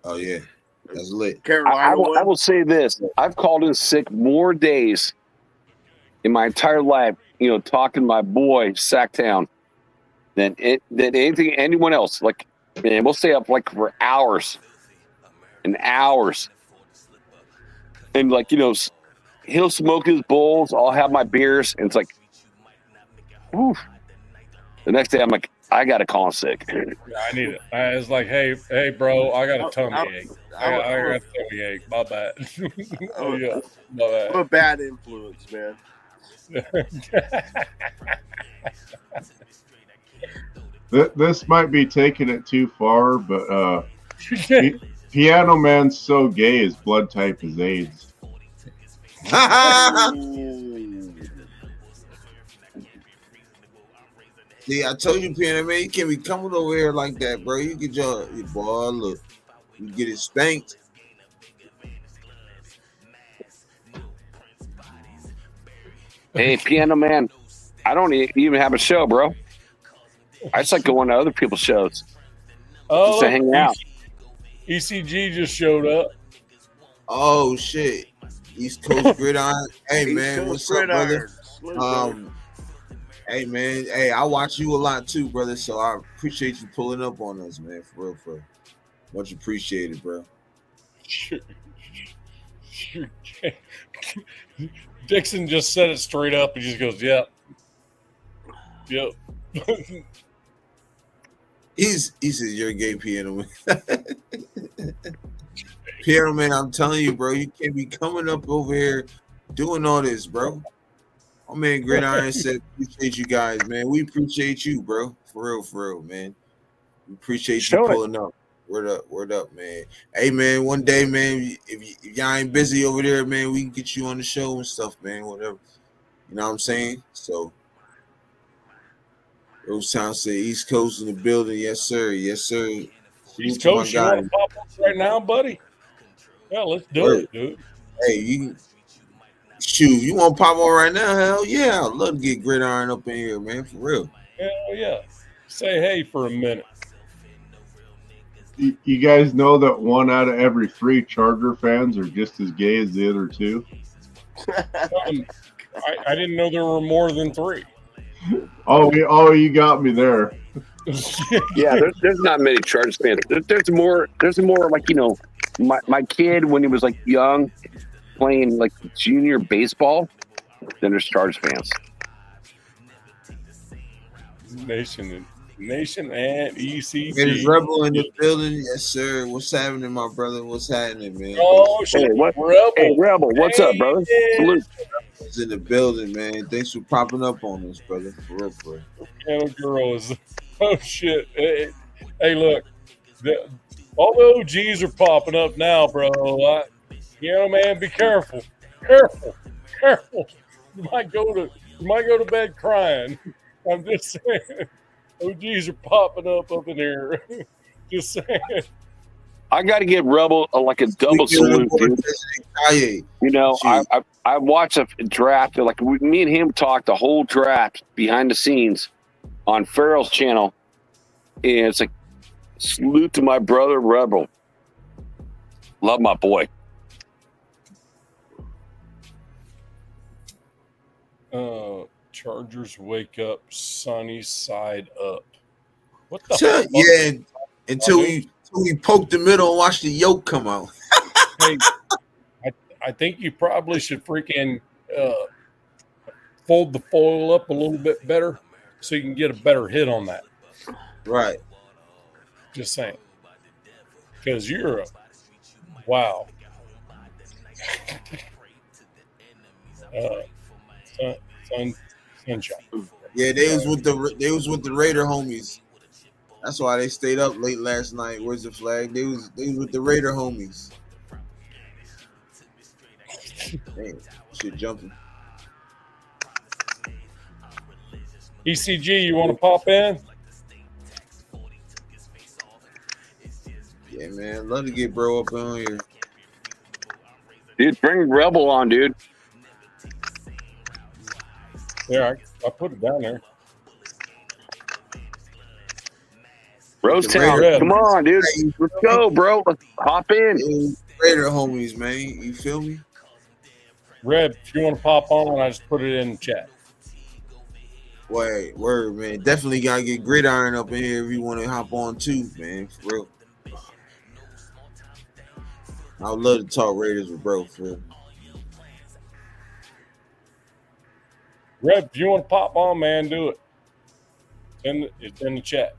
Oh yeah, that's lit. I will say this: I've called in sick more days in my entire life, talking to my boy Sacktown, than anyone else. Like, man, we'll stay up like for hours and hours, and like he'll smoke his bowls, I'll have my beers, and it's like, whew. The next day, I'm like, I got to call in sick. Yeah, I need it. It's like, hey, bro, I got a tummy ache. I got a tummy ache. My bad. Oh, yeah. My bad. I'm a bad influence, man. This might be taking it too far, but Piano Man's so gay his blood type is AIDS. See, I told you, Piano Man, you can't be coming over here like that, bro. You get your boy, look, you get it spanked. Hey, Piano Man, I don't even have a show, bro. I just like going to other people's shows. Oh, just to hang out. ECG just showed up. Oh shit, East Coast Gridiron. Hey man, what's up, brother? Hey man, hey, I watch you a lot too, brother. So I appreciate you pulling up on us, man. For real, for much appreciated, bro. Dixon just said it straight up. He just goes, "Yep, yep." He says you're a gay, Piano Man. Piano Man, I'm telling you, bro, you can't be coming up over here doing all this, bro. My man Gridiron said, appreciate you guys, man. We appreciate you, bro. For real, man. We appreciate you pulling up. Word up, man. Hey, man, one day, man, if y'all ain't busy over there, man, we can get you on the show and stuff, man, whatever. You know what I'm saying? So, Rosetown said East Coast in the building. Yes, sir. Yes, sir. East Coast, you want to pop up right now, buddy? Yeah, let's do it, dude. Hey, you want to pop on right now? Hell yeah. I'd love to get Gridiron up in here, man, for real. Hell yeah. Say hey for a minute. you guys know that 1 out of every 3 Charger fans are just as gay as the other 2? I didn't know there were more than 3. Oh, you got me there. Yeah, there's not many Chargers fans. There's more like, my kid when he was like young playing like junior baseball, then there's Chargers fans. Nation and ECG. There's Rebel in the building. Yes, sir. What's happening, my brother? What's happening, man? Oh, shit. Hey, Rebel. Hey, Rebel, what's up, brother? Salute. It's in the building, man. Thanks for popping up on us, brother. For real, for real. Piano Girl is, oh, shit. Hey, look. All the OGs are popping up now, bro. Piano Man, be careful. Careful. You might go to bed crying. I'm just saying. OGs are popping up in here. Just saying. I got to give Rebel like a double salute, dude. I watched a draft. Like me and him talked the whole draft behind the scenes on Farrell's channel, and it's like salute to my brother Rebel. Love my boy. Chargers wake up, sunny side up. What the fuck? Yeah, until we poke the middle and watch the yolk come out. Hey, I think you probably should freaking fold the foil up a little bit better so you can get a better hit on that. Right. Just saying. Because you're wow. Sunshine. Yeah, they was with the Raider homies. That's why they stayed up late last night. Where's the flag? They was with the Raider homies. Damn, shit jumping. ECG, you want to pop in? Yeah, man. Love to get bro up on here. Dude, bring Rebel on, dude. Yeah, I put it down there. Rosetown, come on, dude. Let's go, bro. Let's hop in. Raider homies, man. You feel me? Reb, if you want to pop on, I just put it in the chat. Word, man. Definitely gotta get Gridiron up in here if you want to hop on too, man. For real. I would love to talk Raiders with bro, for real. Reb, if you want to pop on, man, do it. It's in the chat.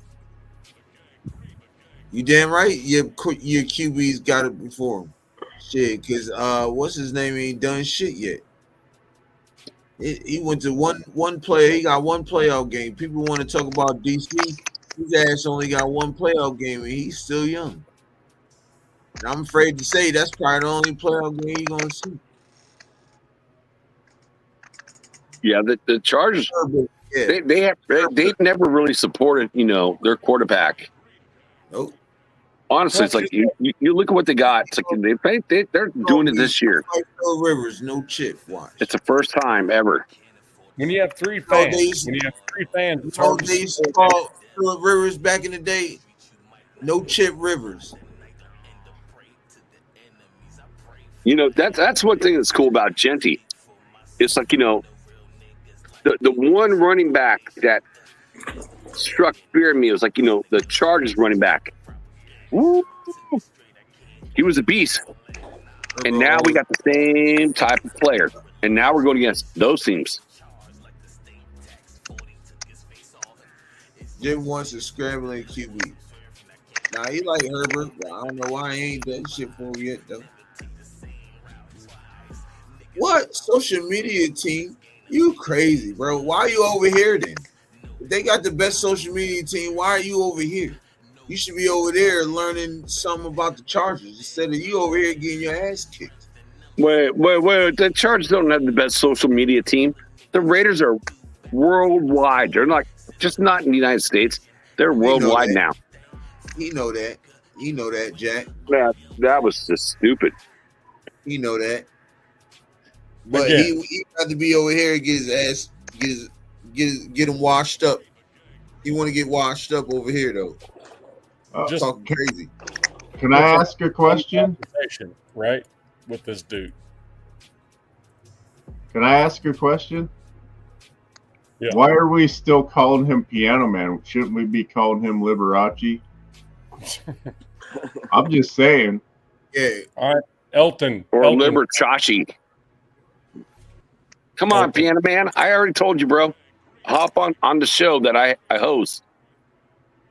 You damn right. Your QB's got it before him. Shit, because what's his name ain't done shit yet. He went to one player. He got one playoff game. People want to talk about DC. His ass only got one playoff game, and he's still young. And I'm afraid to say that's probably the only playoff game you're gonna see. Yeah, the Chargers. Yeah. They've never really supported their quarterback. Nope. Honestly, it's like you look at what they got. It's like they're doing it this year. Phil Rivers, no chip. Watch. It's the first time ever. When you have three fans, it's hard they used to call Phil Rivers back in the day. No chip Rivers. That's one thing that's cool about Genty. It's like the one running back that struck fear in me was like the Chargers running back. Woo. He was a beast. And now we got the same type of player. And now we're going against those teams. Jim wants a scrambling QB. Now he like Herbert, but I don't know why he ain't done shit for him yet though. What? Social media team? You crazy, bro. Why are you over here then? If they got the best social media team, why are you over here? You should be over there learning something about the Chargers instead of you over here getting your ass kicked. Wait. The Chargers don't have the best social media team. The Raiders are worldwide. They're just not in the United States. They're worldwide now. You know that. You know that, Jack. That was just stupid. You know that. But he got to be over here and get his ass, get him washed up. He want to get washed up over here though. Just talking crazy. Can I ask a question? Right, with this dude. Can I ask a question? Yeah. Why are we still calling him Piano Man? Shouldn't we be calling him Liberace? I'm just saying. Yeah. All right, Elton. Or Elton. Liberace. Come on, Piano Man. I already told you, bro. Hop on the show that I host.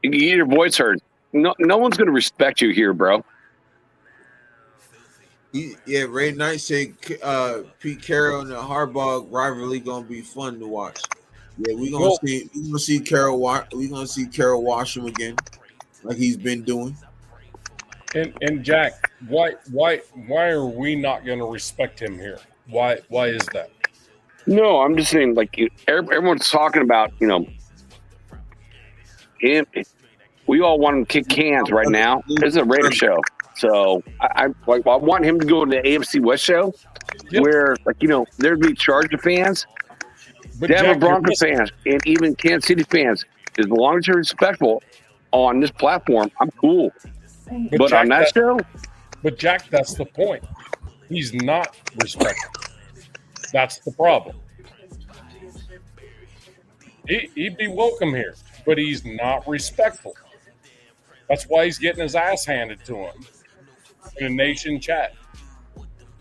You can get your voice heard. No one's going to respect you here, bro. Yeah, Ray Knight said Pete Carroll and the Harbaugh rivalry gonna be fun to watch. Yeah, we're gonna see Carroll wash him again, like he's been doing. And Jack, why are we not going to respect him here? Why is that? No, I'm just saying, like, everyone's talking about, him. We all want him to kick cans right now. This is a Raider show. So I want him to go to the AFC West show where, there'd be Charger fans, Denver Broncos fans, and even Kansas City fans. As long as you're respectful on this platform, I'm cool. But Jack, on that show? But Jack, that's the point. He's not respectful. That's the problem. He'd be welcome here, but he's not respectful. That's why he's getting his ass handed to him in a nation chat.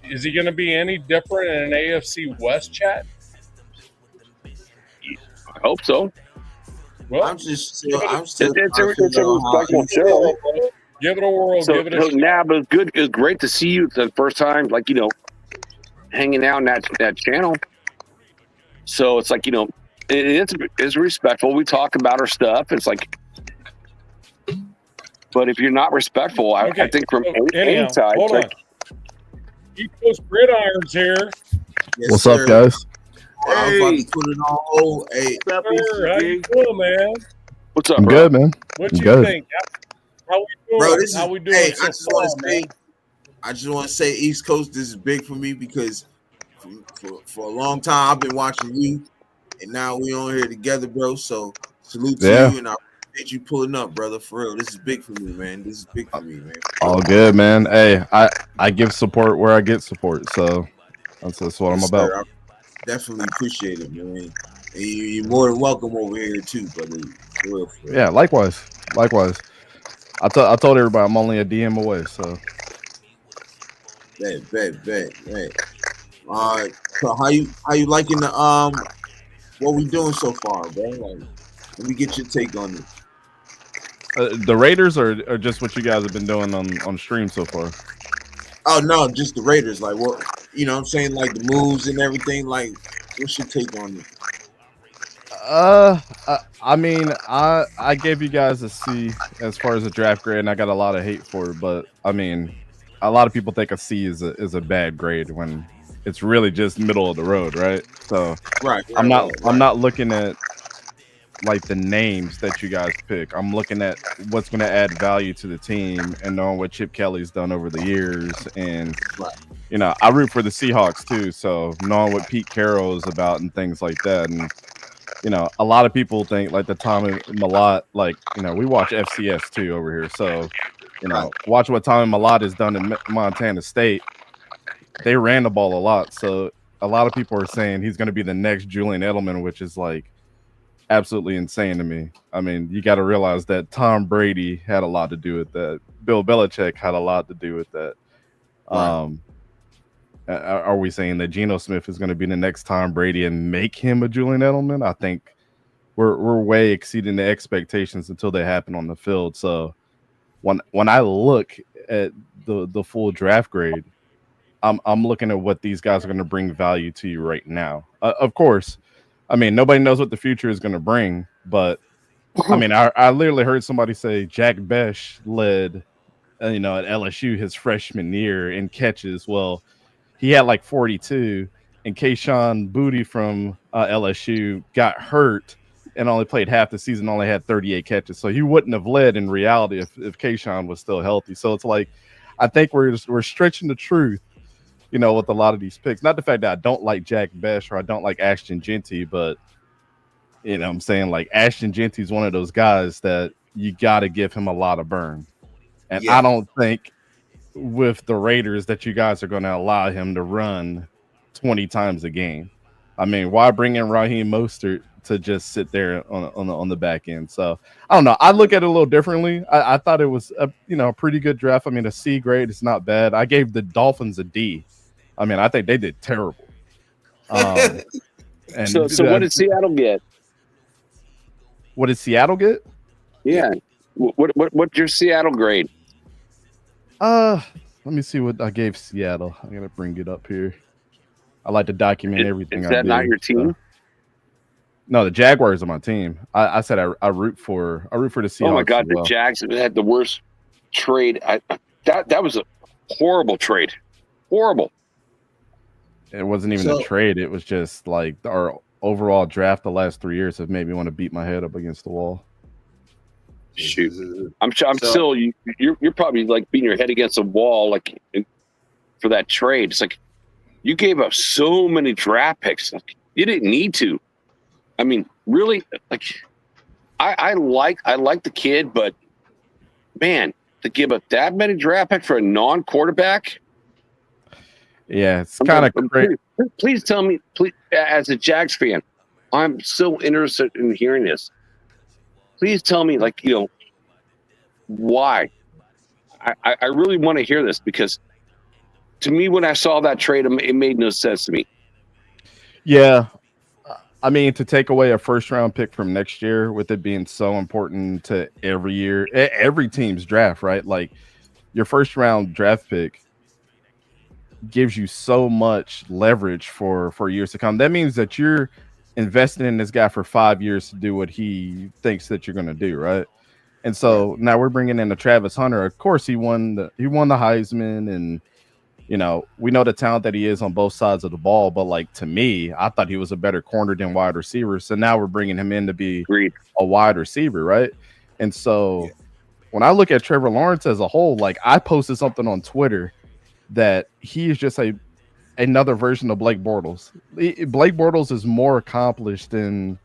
Is he going to be any different in an AFC West chat? I hope so. Well, it's a respectful show. Give it a whirl. So, give it a shot. Nah, but it's good. It's great to see you the first time, hanging out in that channel. So it's like, it's respectful. We talk about our stuff. It's like, but if you're not respectful, I think from any side. Hold on. East Coast Gridiron's here. Yes, What's sir. up, guys? Hey. I'm about to put it on hold. Hey, how you doing, man? What's up, I'm bro? good, man. What I'm you good. think? How we doing? Bro, how we doing? Hey, so I just want to say East Coast, this is big for me because for a long time I've been watching you, and now we on here together, bro. So salute to you, and I appreciate you pulling up, brother. For real, this is big for me, man. This is big for me, man. All good, man. Hey, I give support where I get support, so that's what I'm about. Sir, I definitely appreciate it, man. And you're more than welcome over here too, brother. For real. Yeah, likewise. I told everybody I'm only a DM away, so. Bet. So how you liking the what we doing so far, bro? Like, let me get your take on it. The Raiders or just what you guys have been doing on stream so far? Oh no, just the Raiders. Like what what I'm saying, like the moves and everything. Like, what's your take on it? I mean, I gave you guys a C as far as the draft grade, and I got a lot of hate for it. But I mean, a lot of people think a C is a bad grade when it's really just middle of the road, right? So I'm not looking at like the names that you guys pick. I'm looking at what's going to add value to the team and knowing what Chip Kelly's done over the years. And I root for the Seahawks too, so knowing what Pete Carroll is about and things like that. And a lot of people think like the Tommy Mellott, we watch FCS too over here. So, watch what Tommy Mellott has done in Montana State. They ran the ball a lot. So a lot of people are saying he's going to be the next Julian Edelman, which is like absolutely insane to me. I mean, you got to realize that Tom Brady had a lot to do with that. Bill Belichick had a lot to do with that. Right. Are we saying that Geno Smith is going to be the next Tom Brady and make him a Julian Edelman? I think we're way exceeding the expectations until they happen on the field. So when I look at the full draft grade, I'm looking at what these guys are going to bring value to you right now. Of course, I mean, nobody knows what the future is going to bring, but I mean, I literally heard somebody say Jack Bech led, at LSU his freshman year in catches. Well, he had like 42, and Kayshon Boutte from LSU got hurt and only played half the season, only had 38 catches. So he wouldn't have led in reality if Kayshon was still healthy. So it's like, I think we're stretching the truth, with a lot of these picks. Not the fact that I don't like Jack Bech or I don't like Ashton Jeanty, but I'm saying like Ashton Jeanty is one of those guys that you got to give him a lot of burn. And Yeah. I don't think with the Raiders that you guys are going to allow him to run 20 times a game. I mean, why bring in Raheem Mostert to just sit there on the back end? So I don't know. I look at it a little differently. I thought it was a pretty good draft. I mean, a C grade is not bad. I gave the Dolphins a D. I mean, I think they did terrible. And So what did Seattle get? What did Seattle get? Yeah. What's your Seattle grade? Let me see what I gave Seattle. I gotta bring it up here. I like to document everything. Is that not your team? No, the Jaguars are my team. I said I root for the Seahawks. Oh my God, as well. the Jags had the worst trade. That was a horrible trade. Horrible. It wasn't even a trade. It was just like our overall draft the last 3 years have made me want to beat my head up against the wall. Shoot, I'm still you're probably like beating your head against a wall like for that trade. It's like you gave up so many draft picks. Like, you didn't need to. I mean, really, like I like the kid, but man, to give up that many draft picks for a non-quarterback. Yeah, it's kind of great. Please tell me, please, as a Jags fan, I'm so interested in hearing this. Please tell me, like, why? I really want to hear this because to me, when I saw that trade, it made no sense to me. Yeah. I mean, to take away a first-round pick from next year with it being so important to every team's draft, right? Like, your first-round draft pick gives you so much leverage for years to come. That means that you're investing in this guy for 5 years to do what he thinks that you're going to do, right? And so now we're bringing in a Travis Hunter. Of course, he won the Heisman, and we know the talent that he is on both sides of the ball. But like, to me, I thought he was a better corner than wide receiver. So now we're bringing him in to be a wide receiver, right? And so when I look at Trevor Lawrence as a whole, like, I posted something on Twitter that he is just another version of Blake Bortles. Blake Bortles is more accomplished than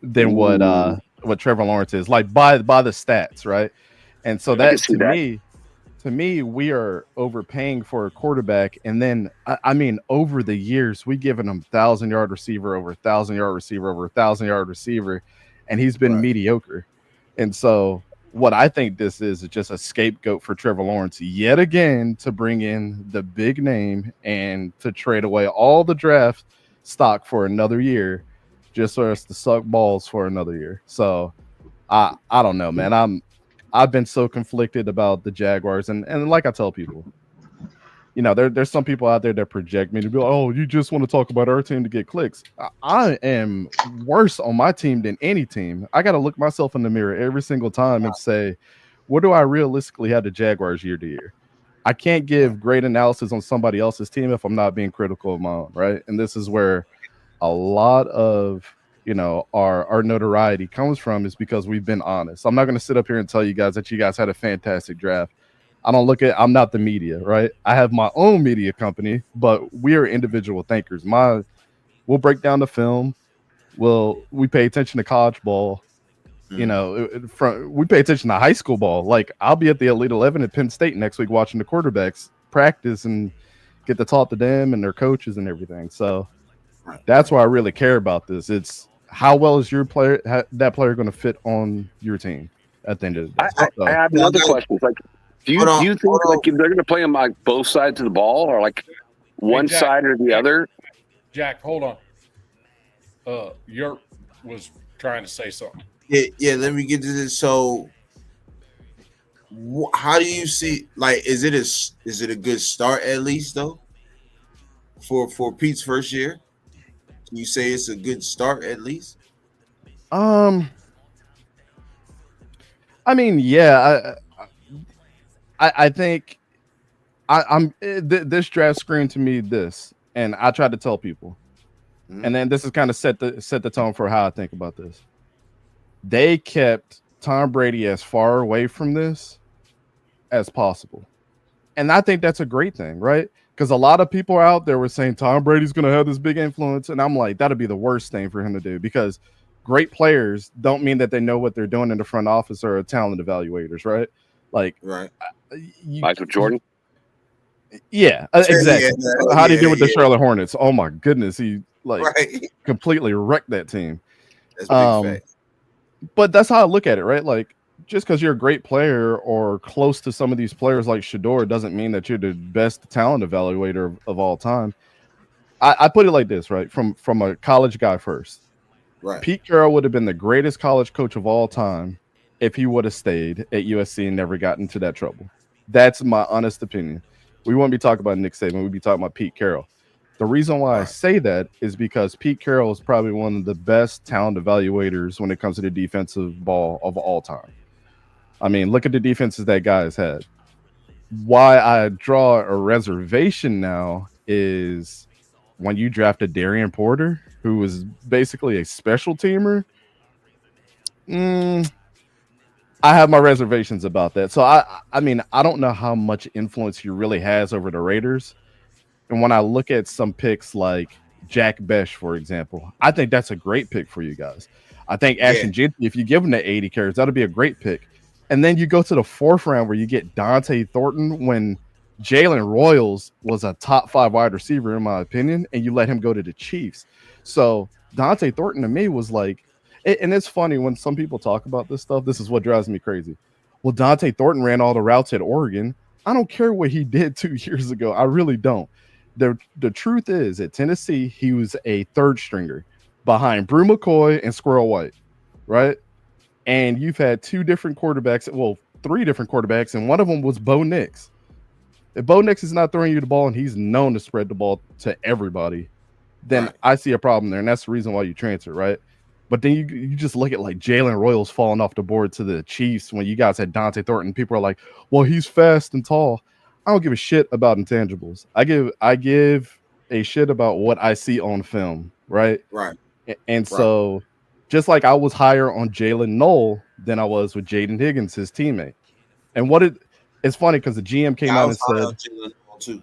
what Trevor Lawrence is, like by the stats, right? And so that to me, we are overpaying for a quarterback. And then I mean, over the years, we given him 1,000-yard receiver over 1,000-yard receiver over 1,000-yard receiver, and he's been mediocre. And so what I think this is just a scapegoat for Trevor Lawrence yet again to bring in the big name and to trade away all the draft stock for another year just for us to suck balls for another year. So I don't know, man. I've been so conflicted about the Jaguars, and like I tell people, there's some people out there that project me to be like, oh, you just want to talk about our team to get clicks. I am worse on my team than any team. I got to look myself in the mirror every single time and say, what do I realistically have the Jaguars year to year? I can't give great analysis on somebody else's team if I'm not being critical of my own, right? And this is where a lot of our notoriety comes from, is because we've been honest. I'm not going to sit up here and tell you guys that you guys had a fantastic draft. I'm not the media, right? I have my own media company, but we are individual thinkers. We'll break down the film. We pay attention to college ball. We pay attention to high school ball. Like, I'll be at the Elite 11 at Penn State next week watching the quarterbacks practice and get to talk to them and their coaches and everything. So that's why I really care about this. It's how well is that player going to fit on your team at the end of the day. I have another question. Like, do you think like if they're going to play them like both sides of the ball, or like one side or the other? Jack, hold on. Yurt was trying to say something. Yeah. Let me get to this. So, how do you see? Like, is it a good start at least though? For Pete's first year, can you say it's a good start at least? I mean, yeah. I think this draft screamed to me this, and I tried to tell people, and then this is kind of set the tone for how I think about this. They kept Tom Brady as far away from this as possible, and I think that's a great thing, right? Because a lot of people out there were saying Tom Brady's going to have this big influence, and I'm like, that'd be the worst thing for him to do, because great players don't mean that they know what they're doing in the front office or are talent evaluators, right? Like, right. Michael Jordan. Yeah, exactly. Yeah, How did he do with the Charlotte Hornets? Oh my goodness, he right. completely wrecked that team. That's big fact. But that's how I look at it, right? Like, just because you're a great player or close to some of these players like Shedeur doesn't mean that you're the best talent evaluator of all time. I put it like this, right? From a college guy first. Right. Pete Carroll would have been the greatest college coach of all time if he would have stayed at USC and never got into that trouble. That's my honest opinion. We won't be talking about Nick Saban. We'll be talking about Pete Carroll. The reason why I say that is because Pete Carroll is probably one of the best talent evaluators when it comes to the defensive ball of all time. I mean, look at the defenses that guy has had. Why I draw a reservation now is when you drafted Darian Porter, who was basically a special teamer. I have my reservations about that. So I mean, I don't know how much influence he really has over the Raiders. And when I look at some picks like Jack Besh, for example, I think that's a great pick for you guys. I think Ashton Jeanty, if you give him the 80 carries, that'll be a great pick. And then you go to the 4th round where you get Dante Thornton when Jalen Royals was a top 5 wide receiver, in my opinion, and you let him go to the Chiefs. So Dante Thornton to me was like, and it's funny when some people talk about this stuff. This is what drives me crazy. Well, Dante Thornton ran all the routes at Oregon. I don't care what he did 2 years ago. I really don't. The truth is, at Tennessee, he was a 3rd stringer behind Brew McCoy and Squirrel White, right? And you've had 2 different quarterbacks, well, 3 different quarterbacks, and one of them was Bo Nix. If Bo Nix is not throwing you the ball and he's known to spread the ball to everybody, then I see a problem there, and that's the reason why you transfer, right? But then you just look at like Jalen Royals falling off the board to the Chiefs when you guys had Dante Thornton. People are like, well, he's fast and tall. I don't give a shit about intangibles. I give a shit about what I see on film, right? Right. And so just like I was higher on Jalen Knoll than I was with Jaden Higgins, his teammate. And it's funny because the GM came out and said,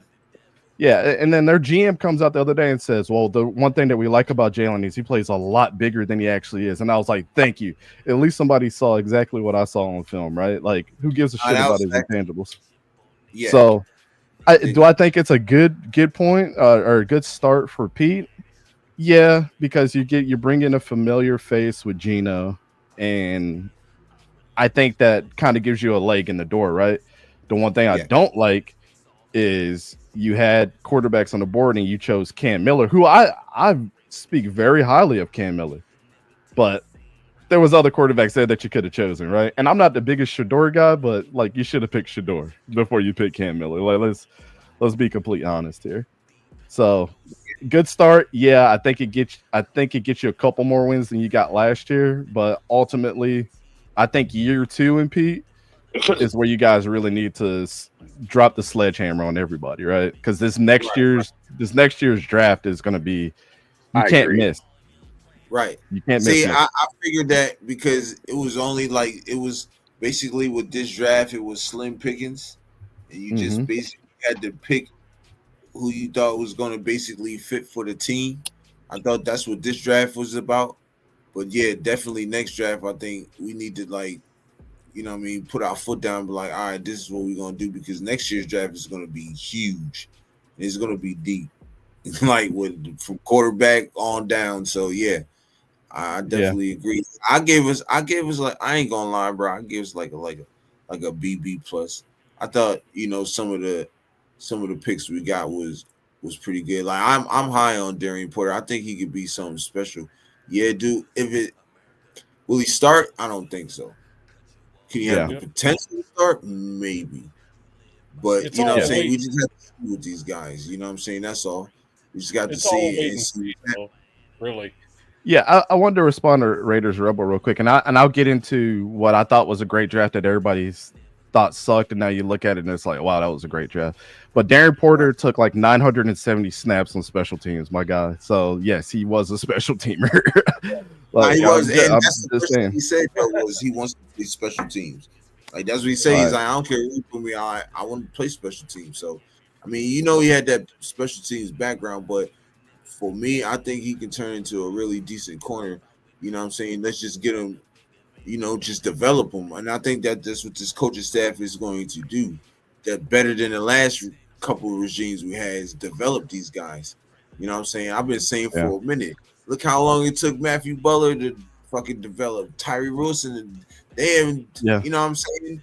yeah, and then their GM comes out the other day and says, well, the one thing that we like about Jalen is he plays a lot bigger than he actually is. And I was like, thank you. At least somebody saw exactly what I saw on film, right? Like, who gives a shit about his intangibles? Yeah. So, do I think it's a good point or a good start for Pete? Yeah, because you bring in a familiar face with Geno, and I think that kind of gives you a leg in the door, right? The one thing I don't like is you had quarterbacks on the board and you chose Cam Miller, who I speak very highly of Cam Miller, but there was other quarterbacks there that you could have chosen, right? And I'm not the biggest Shedeur guy, but like you should have picked Shedeur before you pick Cam Miller. Like let's be completely honest here. So good start. Yeah, I think it gets you a couple more wins than you got last year, but ultimately I think year 2 in Pete is where you guys really need to drop the sledgehammer on everybody, right? Because this next year's draft is going to be you can't miss. Right. You can't miss. See, I figured that because it was only like it was basically with this draft, it was slim pickings, and you just basically had to pick who you thought was going to basically fit for the team. I thought that's what this draft was about. But yeah, definitely next draft, I think we need to put our foot down and be like, all right, this is what we're going to do because next year's draft is going to be huge. It's going to be deep, like from quarterback on down. So yeah, I definitely agree. I gave us like, I ain't gonna lie, bro. I gave us like a BB plus. I thought, some of the picks we got was pretty good. Like I'm high on Darian Porter. I think he could be something special. Yeah, dude. Will he start? I don't think so. Can he have the potential to start? Maybe. But you know what I'm saying? We just have to see with these guys. You know what I'm saying? That's all. We just got to see it. Really. Yeah, I wanted to respond to Raiders Rebel real quick, and I'll get into what I thought was a great draft that everybody's thought sucked, and now you look at it and it's like, wow, that was a great draft. But Darian Porter took like 970 snaps on special teams, my guy. So yes, he was a special teamer. He was, and that's the first thing he said was he wants to play special teams. Like that's what he said. He's like, I don't care who put me. I want to play special teams. So I mean, he had that special teams background, but for me, I think he can turn into a really decent corner. You know what I'm saying? Let's just get them, just develop them. And I think that that's what this coaching staff is going to do. That better than the last couple of regimes we had is develop these guys. You know what I'm saying? I've been saying for a minute. Look how long it took Matthew Butler to fucking develop Tyree Wilson. And they haven't, you know what I'm saying?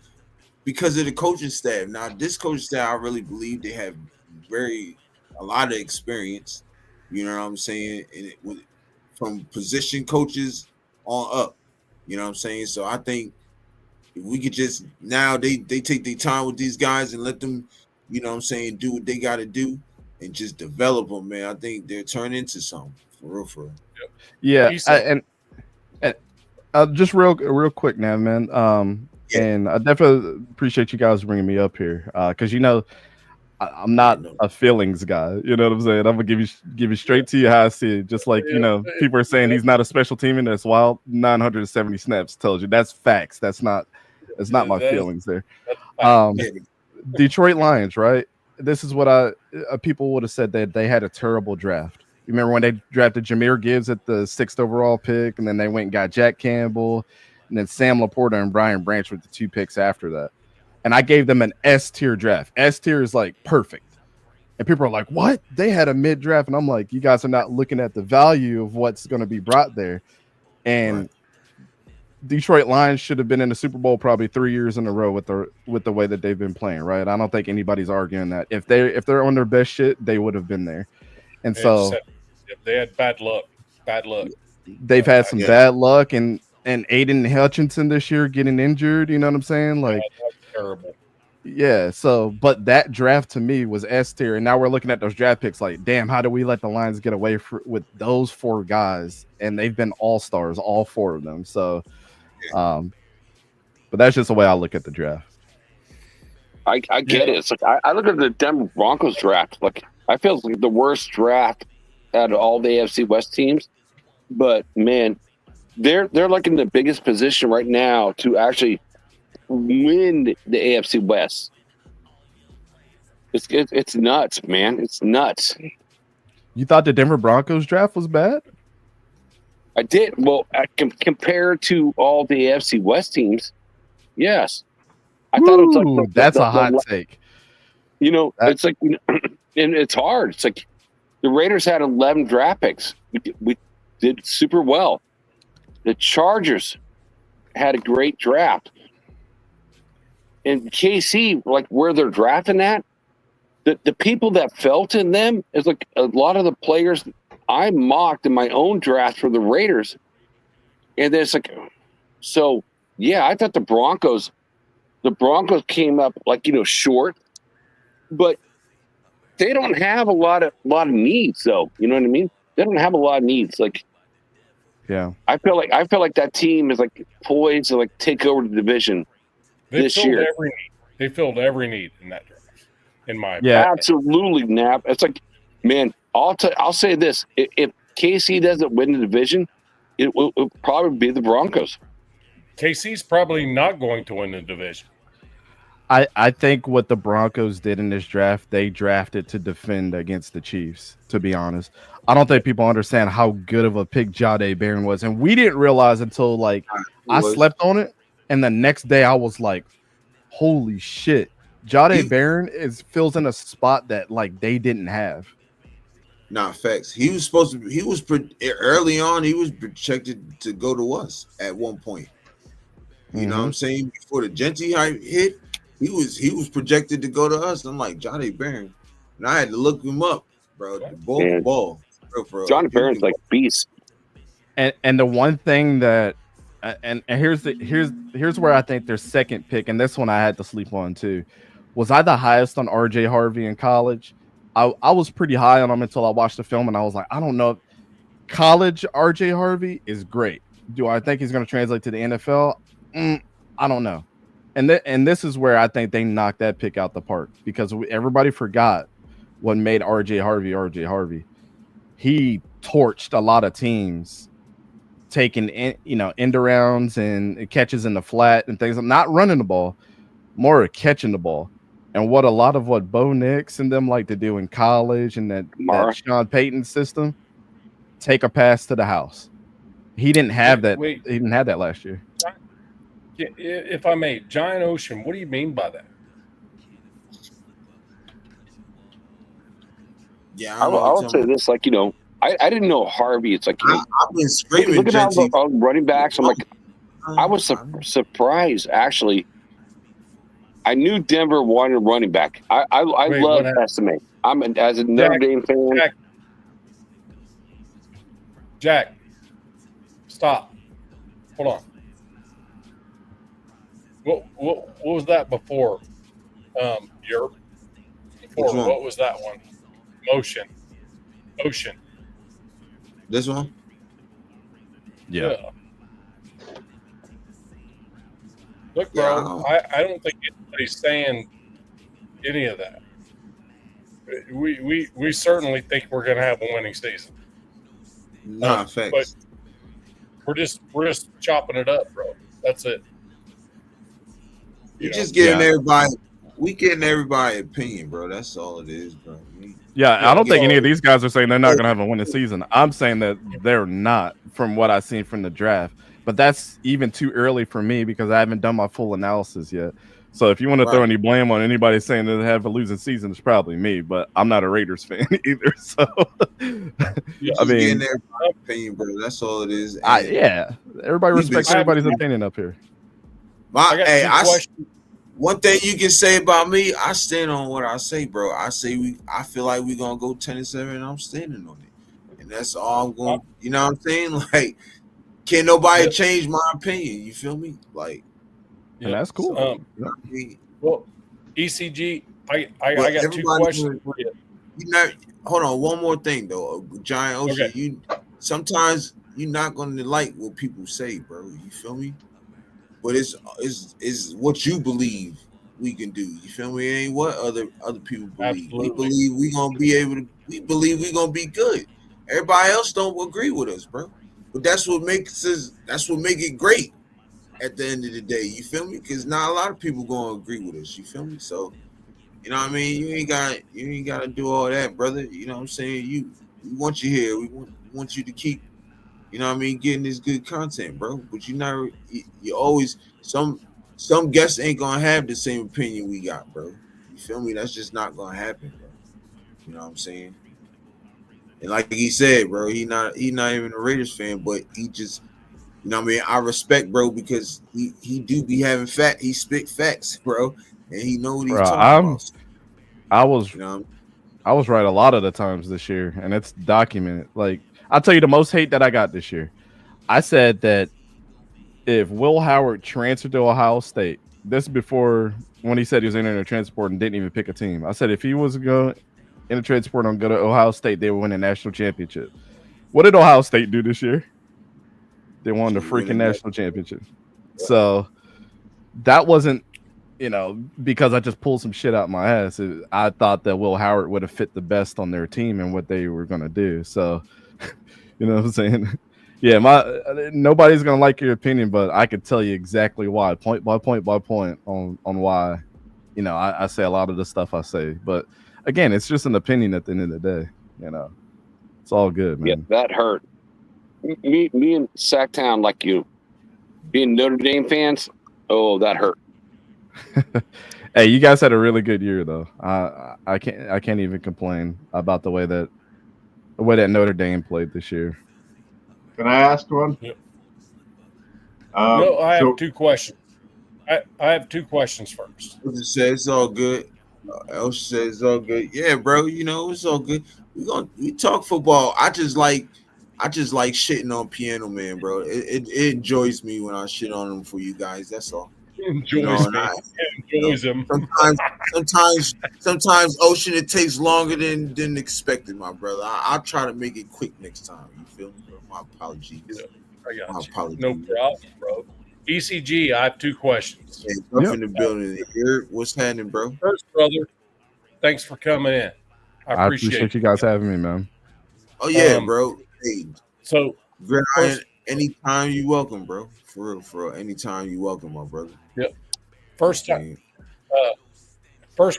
Because of the coaching staff. Now, this coaching staff, I really believe they have a lot of experience. You know what I'm saying? And from position coaches on up. You know what I'm saying? So I think if we could just now they take their time with these guys and let them, you know what I'm saying, do what they got to do and just develop them, man. I think they're turning into something for real. Yeah, and just real quick now, man. And I definitely appreciate you guys bringing me up here because I'm not a feelings guy. You know what I'm saying? I'm gonna give you straight to you how I see it. Just like people are saying he's not a special teamer. That's wild. 970 snaps tells you that's facts. That's not my feelings there. Detroit Lions, right? This is what people would have said that they had a terrible draft. You remember when they drafted Jahmyr Gibbs at the 6th overall pick, and then they went and got Jack Campbell, and then Sam Laporta and Brian Branch with the 2 picks after that. And I gave them an S tier draft. S tier is like perfect. And people are like, what? They had a mid draft. And I'm like, you guys are not looking at the value of what's going to be brought there. And Detroit Lions should have been in the Super Bowl probably 3 years in a row with the way that they've been playing, right? I don't think anybody's arguing that. If they're on their best shit, they would have been there. And so they had bad luck. They've had some bad luck, and Aiden Hutchinson this year getting injured. You know what I'm saying? Like, terrible. Yeah. So, but that draft to me was S tier, and now we're looking at those draft picks. Like, damn, how do we let the Lions get away with those 4 guys? And they've been all stars, all 4 of them. So, but that's just the way I look at the draft. I get it. It's like I look at the Denver Broncos draft. Like, I feel it's like the worst draft out of all the AFC West teams. But man, they're like in the biggest position right now to actually win the AFC West. It's nuts, man. It's nuts. You thought the Denver Broncos draft was bad? I did. Well, compared to all the AFC West teams, yes. I thought it was like that's a hot take. It's like, and it's hard. It's like the Raiders had 11 draft picks. We did super well. The Chargers had a great draft. And KC, like where they're drafting at, the people that felt in them is like a lot of the players I mocked in my own draft for the Raiders. And it's like, so yeah, I thought the Broncos came up like, short, but they don't have a lot of needs though. You know what I mean? They don't have a lot of needs. Like, yeah, I feel like that team is like poised to like take over the division this year. They filled every need in that draft. In my opinion. Absolutely, Nap. It's like, man, I'll say this: if KC doesn't win the division, it will probably be the Broncos. KC's probably not going to win the division. I think what the Broncos did in this draft, they drafted to defend against the Chiefs, to be honest. I don't think people understand how good of a pick Jahdae Barron was. And we didn't realize until, like, I slept on it, and the next day I was like, holy shit. Jahdae Barron fills in a spot that, like, they didn't have. Nah, facts. He was early on, he was projected to go to us at one point. You know what I'm saying? Before the Genty hype hit, he was projected to go to us. I'm like, Jahdae Barron. And I had to look him up, bro. The ball. Jahdae Barron's like beast. And the one thing that and here's where I think their second pick, and this one I had to sleep on too. Was I the highest on RJ Harvey in college? I was pretty high on him until I watched the film, and I was like, I don't know. College RJ Harvey is great. Do I think he's going to translate to the NFL? I don't know. And this is where I think they knocked that pick out the park, because everybody forgot what made RJ Harvey. He torched a lot of teams, taking end arounds and catches in the flat and things. I'm not running the ball, more catching the ball. And what Bo Nix and them like to do in college and that Sean Payton system, take a pass to the house. He didn't have that. Wait. He didn't have that last year. If I may, Giant Ocean, what do you mean by that? Yeah, I would say this, like, I didn't know Harvey. It's like, I've been screaming. Look at all the running backs. I'm like, I was surprised, actually. I knew Denver wanted a running back. I love Estimate. As a Notre Dame fan. Jack, stop. Hold on. What was that before? Europe. Before, what was that one? Ocean. This one? Yeah. Look, bro, I don't think anybody's saying any of that. We certainly think we're going to have a winning season. Nah, facts. But we're just chopping it up, bro. That's it. You're just getting everybody. We getting everybody opinion, bro. That's all it is, bro. I don't think any of these guys are saying they're not going to have a winning season. I'm saying that they're not, from what I've seen from the draft. But that's even too early for me because I haven't done my full analysis yet. So if you want to throw any blame on anybody saying that they have a losing season, it's probably me. But I'm not a Raiders fan either. So I mean, getting their opinion, bro. That's all it is. Everybody respects everybody's opinion up here. One thing you can say about me, I stand on what I say, bro. I feel like we're gonna go 10-7, and I'm standing on it, and that's all I'm going. You know what I'm saying? Like, can't nobody change my opinion. You feel me? Like, and that's cool. Well, ECG, I got two questions for you. Hold on, one more thing though, Giant Ocean. Okay. Sometimes you're not gonna like what people say, bro. You feel me? But it's what you believe we can do. You feel me? It ain't what other people believe. Absolutely. We believe we gonna be able to. We believe we gonna be good. Everybody else don't agree with us, bro. But that's what makes us. That's what make it great. At the end of the day, you feel me? Because not a lot of people gonna agree with us. You feel me? So, you know what I mean? You ain't got to do all that, brother. You know what I'm saying? We want you here. We want you to keep. You know what I mean? Getting this good content, bro. But you always some guests ain't gonna have the same opinion we got, bro. You feel me? That's just not gonna happen, bro. You know what I'm saying? And like he said, bro, he not even a Raiders fan, but he just, you know what I mean? I respect, bro, because he do be having he spit facts, bro, and he know what he's talking about. I was right a lot of the times this year, and it's documented. Like, I'll tell you the most hate that I got this year. I said that if Will Howard transferred to Ohio State, this is before when he said he was entering a transport and didn't even pick a team. I said if he was going in a transport and go to Ohio State, they would win a national championship. What did Ohio State do this year? They won the freaking national championship. So that wasn't, because I just pulled some shit out my ass. I thought that Will Howard would have fit the best on their team and what they were going to do. So, you know what I'm saying? Yeah, nobody's going to like your opinion, but I could tell you exactly why, point by point on why, I say a lot of the stuff I say. But again, it's just an opinion at the end of the day. It's all good, man. Yeah, that hurt. Me and Sacktown, like you, being Notre Dame fans, oh, that hurt. Hey, you guys had a really good year, though. I can't even complain about the way that Notre Dame played this year. Can I ask one? Yep. No, I have two questions. I have two questions first. It's all good. Elsh says it's all good. Yeah, bro. It's all good. We talk football. I just like shitting on Piano Man, bro. It enjoys me when I shit on him for you guys. That's all. Enjoys him. Sometimes Ocean, it takes longer than expected, my brother. I'll try to make it quick next time. You feel me, bro? My apologies. I got you. No problem, bro. ECG, I have two questions. Hey, in the building here. What's happening, bro? First, brother, thanks for coming in. I appreciate you guys having me, man. Oh yeah, bro. Hey, so anytime you welcome, bro. For real. Anytime you welcome, my brother. Yep. First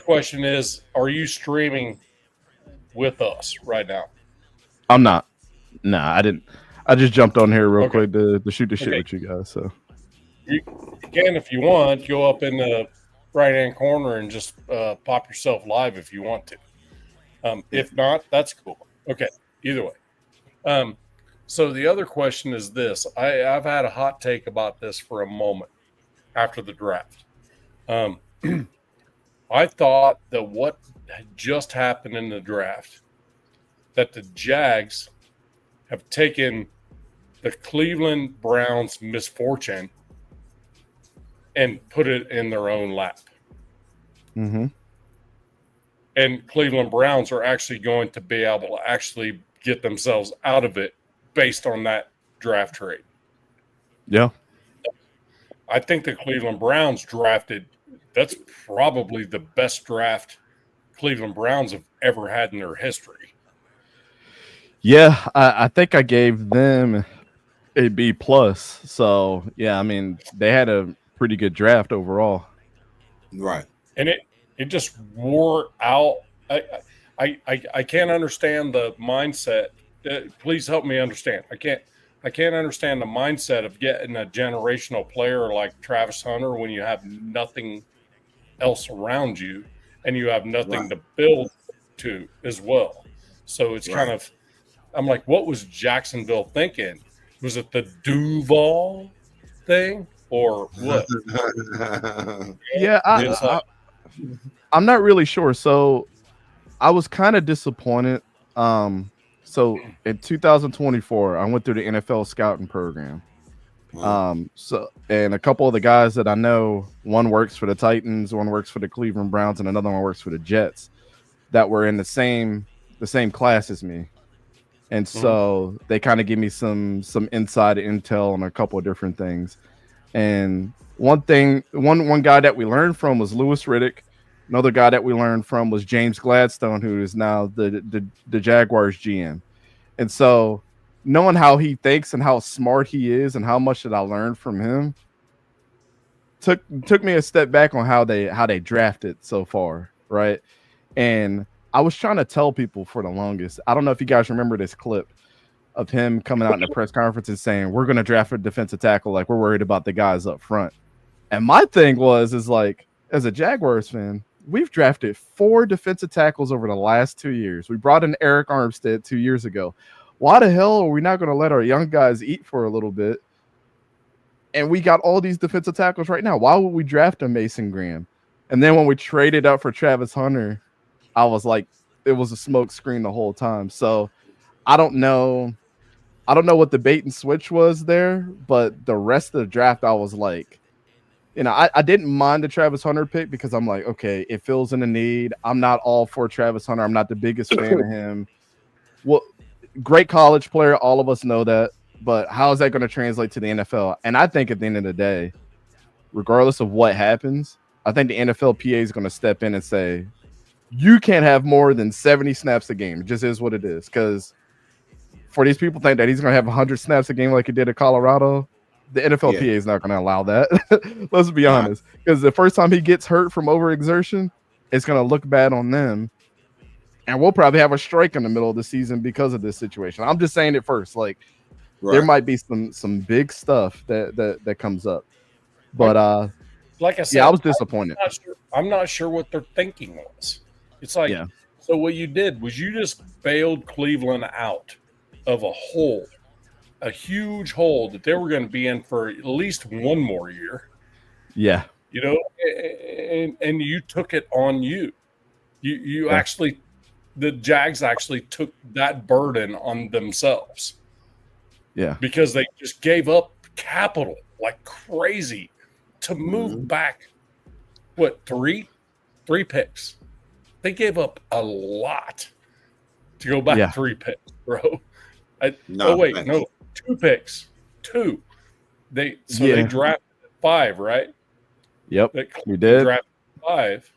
question is: are you streaming with us right now? I'm not. Nah, I didn't. I just jumped on here real Okay. quick to shoot the shit with you guys. So You can, if you want, go up in the right-hand corner and just pop yourself live if you want to. If not, that's cool. Okay, either way. So the other question is this. I've had a hot take about this for a moment after the draft. I thought that what had just happened in the draft, that the Jags have taken the Cleveland Browns' misfortune and put it in their own lap. mm-hmm. And Cleveland Browns are actually going to be able to actually get themselves out of it based on that draft trade. Yeah. I think the Cleveland Browns drafted, that's probably the best draft Cleveland Browns have ever had in their history. Yeah, I think I gave them a B plus. So yeah, I mean they had a pretty good draft overall. Right. And it just wore out. I can't understand the mindset. Please help me understand. I can't understand the mindset of getting a generational player like Travis Hunter when you have nothing else around you and you have nothing to build to as well. So it's kind of, I'm like, what was Jacksonville thinking? Was it the Duval thing or what? Yeah, I'm not really sure. So I was kind of disappointed. So in 2024, I went through the NFL scouting program. So and a couple of the guys that I know, one works for the Titans, one works for the Cleveland Browns, and another one works for the Jets, that were in the same class as me. And so they kind of give me some inside intel on a couple of different things. And one guy that we learned from was Louis Riddick. Another guy that we learned from was James Gladstone, who is now the Jaguars GM. And so knowing how he thinks and how smart he is and how much that I learned from him took me a step back on how they drafted so far, right? And I was trying to tell people for the longest. I don't know if you guys remember this clip of him coming out in the press conference and saying, we're going to draft a defensive tackle. Like, we're worried about the guys up front. And my thing is like, as a Jaguars fan, we've drafted 4 defensive tackles over the last 2 years. We brought in Eric Armstead 2 years ago. Why the hell are we not going to let our young guys eat for a little bit? And we got all these defensive tackles right now. Why would we draft a Mason Graham? And then when we traded up for Travis Hunter, I was like, it was a smoke screen the whole time. So I don't know what the bait and switch was there, but the rest of the draft, I was like, I didn't mind the Travis Hunter pick because I'm like, okay, it fills in a need. I'm not all for Travis Hunter. I'm not the biggest fan of him. Well, great college player. All of us know that. But how is that going to translate to the NFL? And I think at the end of the day, regardless of what happens, I think the NFLPA is going to step in and say, you can't have more than 70 snaps a game. It just is what it is. Because for these people think that he's going to have 100 snaps a game like he did at Colorado, the NFLPA is not going to allow that. Let's be honest. Because the first time he gets hurt from overexertion, it's going to look bad on them. And we'll probably have a strike in the middle of the season because of this situation. I'm just saying it first. Like, there might be some big stuff that comes up. But like I said, I was disappointed. I'm not sure what their thinking was. It's like, so what you did was you just bailed Cleveland out of a hole, a huge hole that they were going to be in for at least one more year. Yeah. And you took it on you. You actually, the Jags actually took that burden on themselves. Yeah. Because they just gave up capital like crazy to move back, three picks. They gave up a lot to go back 3 picks, bro. No, 2 picks. 2. They drafted 5, right? Yep, we did. Drafted 5.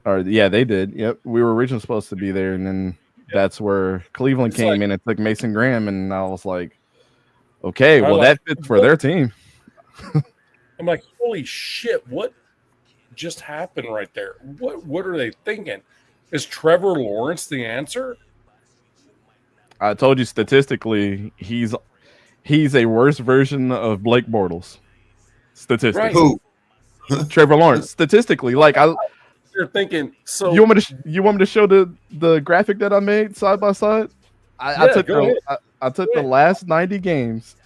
Or they did. Yep, we were originally supposed to be there, and then that's where Cleveland came in and took Mason Graham, and I was like, okay, well, that fits for their team. I'm like, holy shit, what just happened right there? What are they thinking? Is Trevor Lawrence the answer? I told you statistically, he's he's a worse version of Blake Bortles. Statistically, Right. Who? Trevor Lawrence. Statistically, like You're thinking, so you want me to show the graphic that I made side by side? I took the last 90 games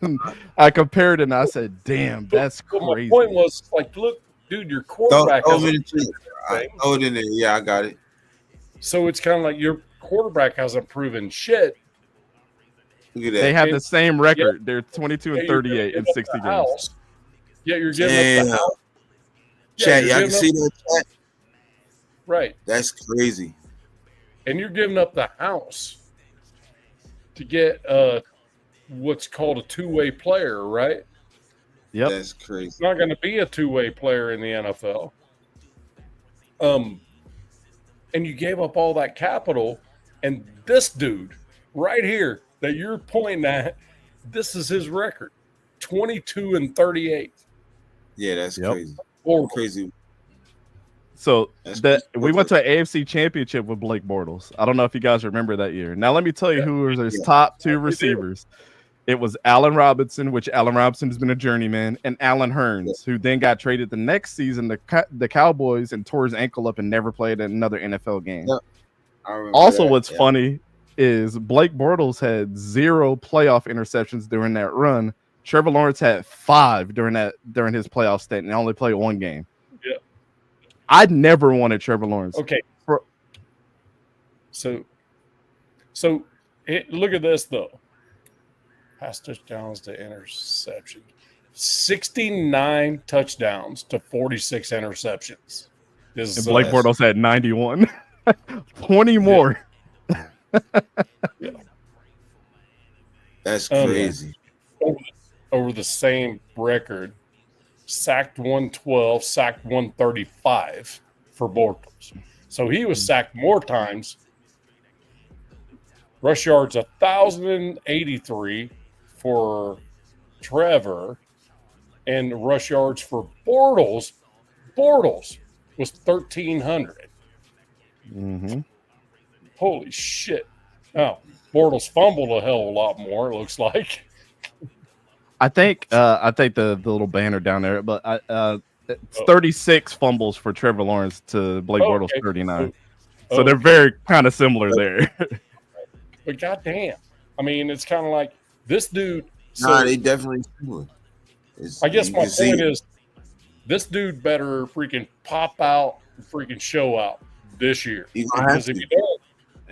and I compared it and I said, "Damn, that's crazy." My point was like, look, dude, your quarterback. Throw it in there. Yeah, I got it. So it's kind of like your quarterback hasn't proven shit. Look at that. They have the same record. They're 22 and 38 in 60 games. Yeah, you're giving up the house. Chat, y'all can see that chat? Right. That's crazy. And you're giving up the house to get what's called a two-way player, right? Yep. That's crazy. It's not going to be a two-way player in the NFL. And you gave up all that capital, and this dude right here that you're pointing at, this is his record, 22 and 38. Yeah, that's crazy. Crazy. So we went to an AFC championship with Blake Bortles. I don't know if you guys remember that year. Now let me tell you who was his top two receivers. It was Allen Robinson, which Allen Robinson has been a journeyman, and Allen Hurns, who then got traded the next season to the Cowboys and tore his ankle up and never played another NFL game. Also, what's funny is Blake Bortles had 0 playoff interceptions during that run. Trevor Lawrence had 5 during his playoff stint and only played 1 game. Yeah, I'd never wanted Trevor Lawrence. Okay, so look at this though. Pass touchdowns to interception. 69 touchdowns to 46 interceptions. And Blake Bortles had 91. 20 more. Yeah. That's crazy. Over the same record, sacked 112, sacked 135 for Bortles. So he was sacked more times. Rush yards 1,083 for Trevor, and rush yards for Bortles was 1,300. Mm-hmm. Holy shit! Oh, Bortles fumbled a hell of a lot more. It looks like. I think the little banner down there, but it's 36 fumbles for Trevor Lawrence to Blake Bortles 39. So they're very kind of similar there. But goddamn, I mean, it's kind of like this dude. Nah, they definitely similar. I guess my point is, this dude better freaking pop out, and freaking show out this year. Because if you don't,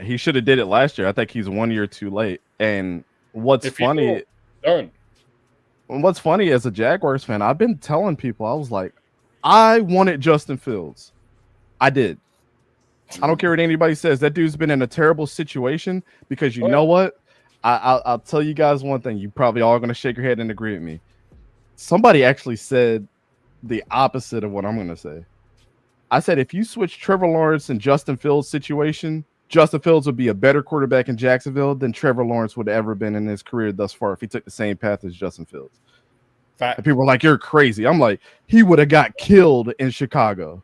he should have did it last year. I think he's 1 year too late. And what's funny as a Jaguars fan, I've been telling people, I was like, I wanted Justin Fields. I did. I don't care what anybody says. That dude's been in a terrible situation because you know what? I'll tell you guys one thing. You probably all going to shake your head and agree with me. Somebody actually said the opposite of what I'm going to say. I said, if you switch Trevor Lawrence and Justin Fields' situation, Justin Fields would be a better quarterback in Jacksonville than Trevor Lawrence would have ever been in his career thus far if he took the same path as Justin Fields. And people were like, you're crazy. I'm like, he would have got killed in Chicago.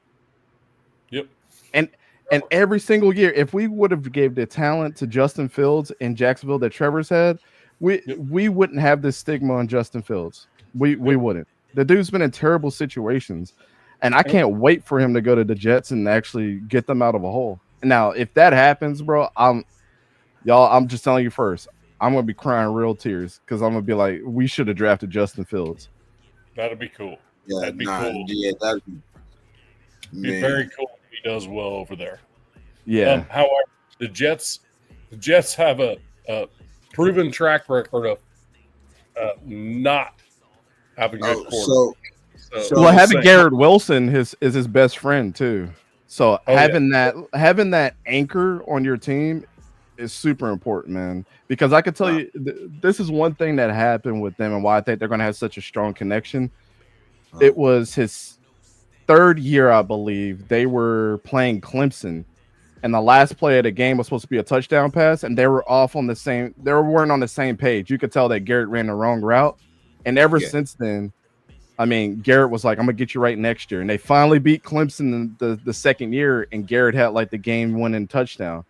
Yep. And every single year, if we would have gave the talent to Justin Fields in Jacksonville that Trevor's had, we wouldn't have this stigma on Justin Fields. We wouldn't. The dude's been in terrible situations, and I can't wait for him to go to the Jets and actually get them out of a hole. Now, if that happens, bro, I'm just telling you first, I'm gonna be crying real tears because I'm gonna be like, we should have drafted Justin Fields. That'd be cool. Yeah, that'd be cool. Yeah, that'd be very cool if he does well over there. Yeah. However, the Jets have a proven track record of not having good quarterbacks. Well, having Garrett Wilson is his best friend too. So having that anchor on your team is super important, man. Because I can tell you, this is one thing that happened with them and why I think they're going to have such a strong connection. It was his 3rd year, I believe. They were playing Clemson, and the last play of the game was supposed to be a touchdown pass, and they were off on the same. They weren't on the same page. You could tell that Garrett ran the wrong route, and ever since then, I mean, Garrett was like, "I'm gonna get you right next year," and they finally beat Clemson the second year, and Garrett had like the game-winning touchdown.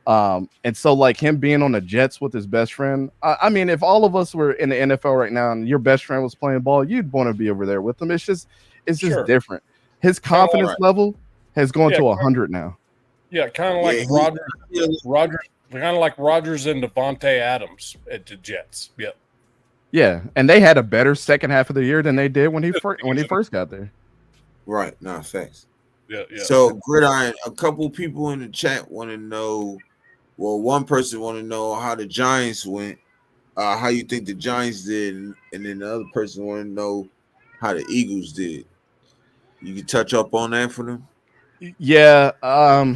And so like him being on the Jets with his best friend, I mean, if all of us were in the NFL right now and your best friend was playing ball, you'd want to be over there with him. It's just Sure. different. His confidence level has gone to 100 now. Yeah, kind of like Rodgers, kind of like Rodgers and Devontae Adams at the Jets. Yep. Yeah, and they had a better second half of the year than they did when he first got there. Right, nah, facts. Yeah. So Gridiron, a couple people in the chat want to know. Well, one person want to know how the Giants went, how you think the Giants did, and then the other person want to know how the Eagles did. You can touch up on that for them. Yeah, I